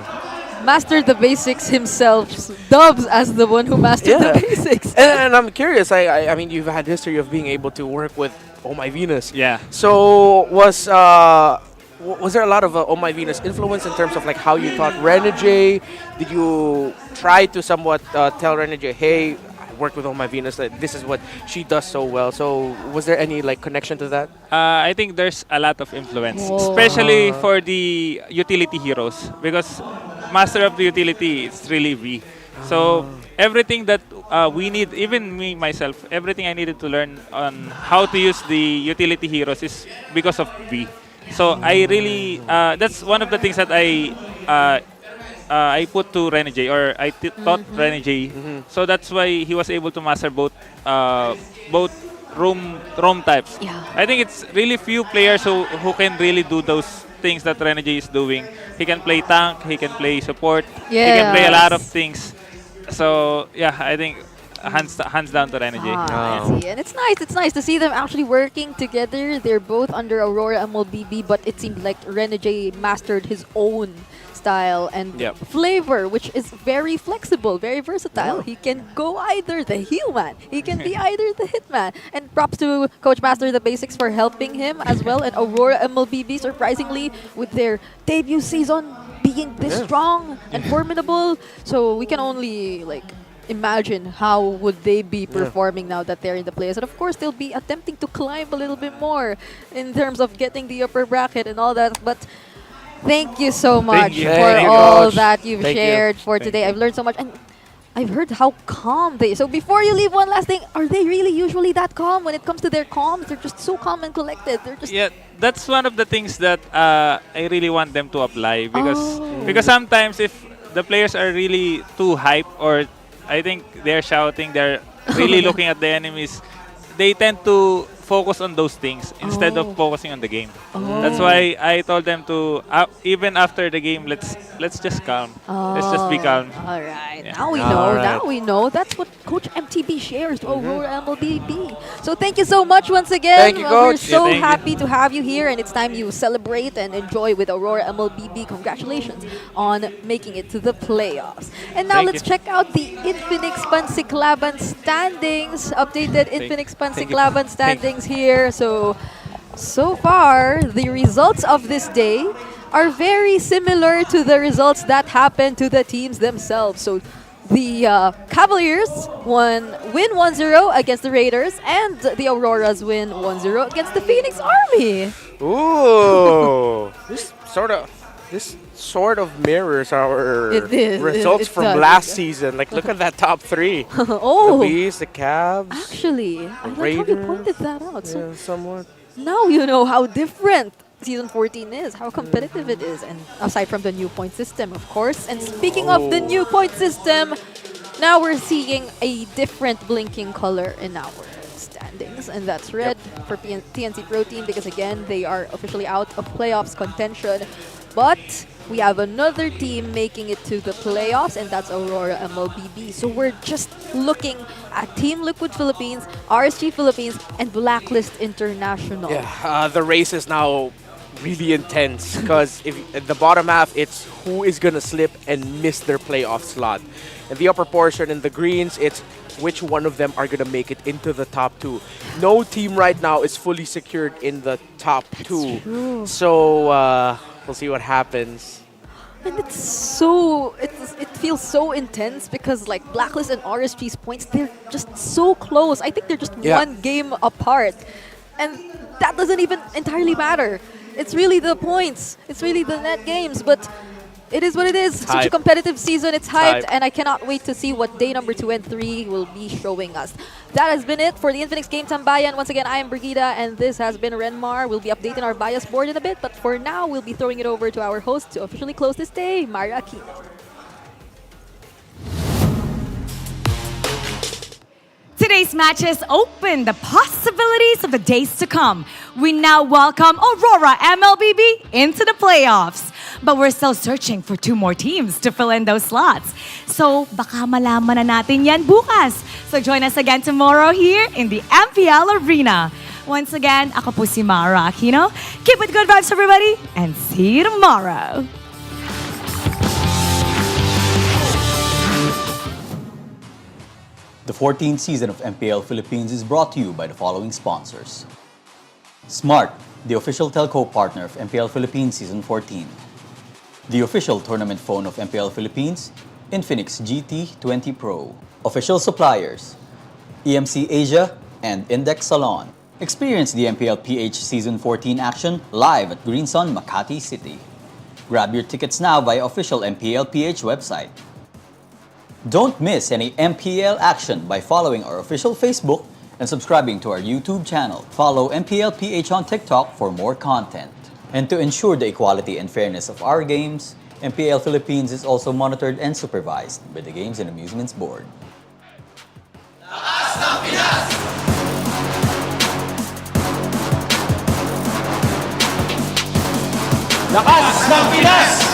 J: mastered the basics himself, dubs as the one who mastered the basics.
K: And I'm curious, I mean, you've had history of being able to work with Oh My Venus.
D: Yeah.
K: So was there a lot of Oh My Venus influence in terms of like how you taught Renegade? Did you try to somewhat tell Renegade, hey, I worked with Oh My Venus, this is what she does so well? So was there any like connection to that?
D: I think there's a lot of influence, especially for the utility heroes, because master of the utility is really V. So everything that we need, even me myself, everything I needed to learn on how to use the utility heroes is because of V. So I really, that's one of the things that I put to Renegade, or I taught Renegade. So that's why he was able to master both roam types. I think it's really few players who can really do those things that Renegade is doing. He can play tank, he can play support, he can play a lot of things. So yeah, I think hands down to Renegade.
J: I see. And it's nice to see them actually working together. They're both under Aurora MLBB, but it seemed like Renegade mastered his own style and flavor, which is very flexible, very versatile. He can go either the heel man, he can be either the hitman. And props to Coach Master the Basics for helping him as well. And Aurora MLBB, surprisingly, with their debut season being this strong and formidable. So we can only like imagine how would they be performing now that they're in the playoffs. And of course, they'll be attempting to climb a little bit more in terms of getting the upper bracket and all that. But thank you so much for all that you've shared for today. I've learned so much. And I've heard how calm they are. So before you leave, one last thing. Are they really usually that calm when it comes to their comms? They're just so calm and collected. They're just...
D: Yeah, that's one of the things that I really want them to apply, because sometimes if the players are really too hype, or I think they're shouting, they're really looking at the enemies, they tend to focus on those things instead of focusing on the game. That's why I told them to, even after the game, let's just calm. Let's just be calm.
J: All right. Now we know. Now we know. That's what Coach MTB shares to Aurora MLBB. So thank you so much once again.
K: Thank you, Coach.
J: We're so happy to have you here, and it's time you celebrate and enjoy with Aurora MLBB. Congratulations on making it to the playoffs. And now let's check out the Infinix Pansiklaban standings. Updated Infinix Pansiklaban standings here. So far, the results of this day are very similar to the results that happened to the teams themselves. So the Cavaliers win 1-0 against the Raiders, and the Auroras win 1-0 against the Phoenix Army.
K: Ooh, this sort of mirrors our results from last season. Like, look at that top three. The Bees, the Cavs.
J: Actually, I like how you pointed that out. So
K: somewhat.
J: Now you know how different Season 14 is, how competitive it is, and aside from the new point system, of course. And speaking of the new point system, now we're seeing a different blinking color in our standings, and that's red for TNC Pro Team, because again, they are officially out of playoffs contention. But we have another team making it to the playoffs, and that's Aurora MLBB. So we're just looking at Team Liquid Philippines, RSG Philippines, and Blacklist International.
K: Yeah, the race is now really intense, because if at the bottom half, it's who is gonna slip and miss their playoff slot. And the upper portion in the greens, it's which one of them are gonna make it into the top two. No team right now is fully secured in the top two.
J: True.
K: So we'll see what happens.
J: And it's so, it feels so intense, because like Blacklist and RSG's points, they're just so close. I think they're just one game apart. And that doesn't even entirely matter. It's really the points. It's really the net games. But it is what it is. It's such a competitive season. It's hyped. And I cannot wait to see what day number 2 and 3 will be showing us. That has been it for the Infinix Game Tambayan. Once again, I am Brigida, and this has been Renmar. We'll be updating our bias board in a bit. But for now, we'll be throwing it over to our host to officially close this day, Mara Aquino.
G: Today's matches open the possibilities of the days to come. We now welcome Aurora MLBB into the playoffs. But we're still searching for 2 more teams to fill in those slots. So baka malaman na natin yan bukas. So join us again tomorrow here in the MPL Arena. Once again, ako po si Mara Aquino. Keep it good vibes, everybody, and see you tomorrow.
F: The 14th season of MPL Philippines is brought to you by the following sponsors. Smart, the official telco partner of MPL Philippines Season 14. The official tournament phone of MPL Philippines, Infinix GT20 Pro. Official suppliers, EMC Asia and Index Salon. Experience the TLPH Season 14 action live at Green Sun, Makati City. Grab your tickets now via official MPLPH website. Don't miss any MPL action by following our official Facebook and subscribing to our YouTube channel. Follow MPLPH on TikTok for more content. And to ensure the equality and fairness of our games, MPL Philippines is also monitored and supervised by the Games and Amusements Board.
S: Lakas ng Pinas!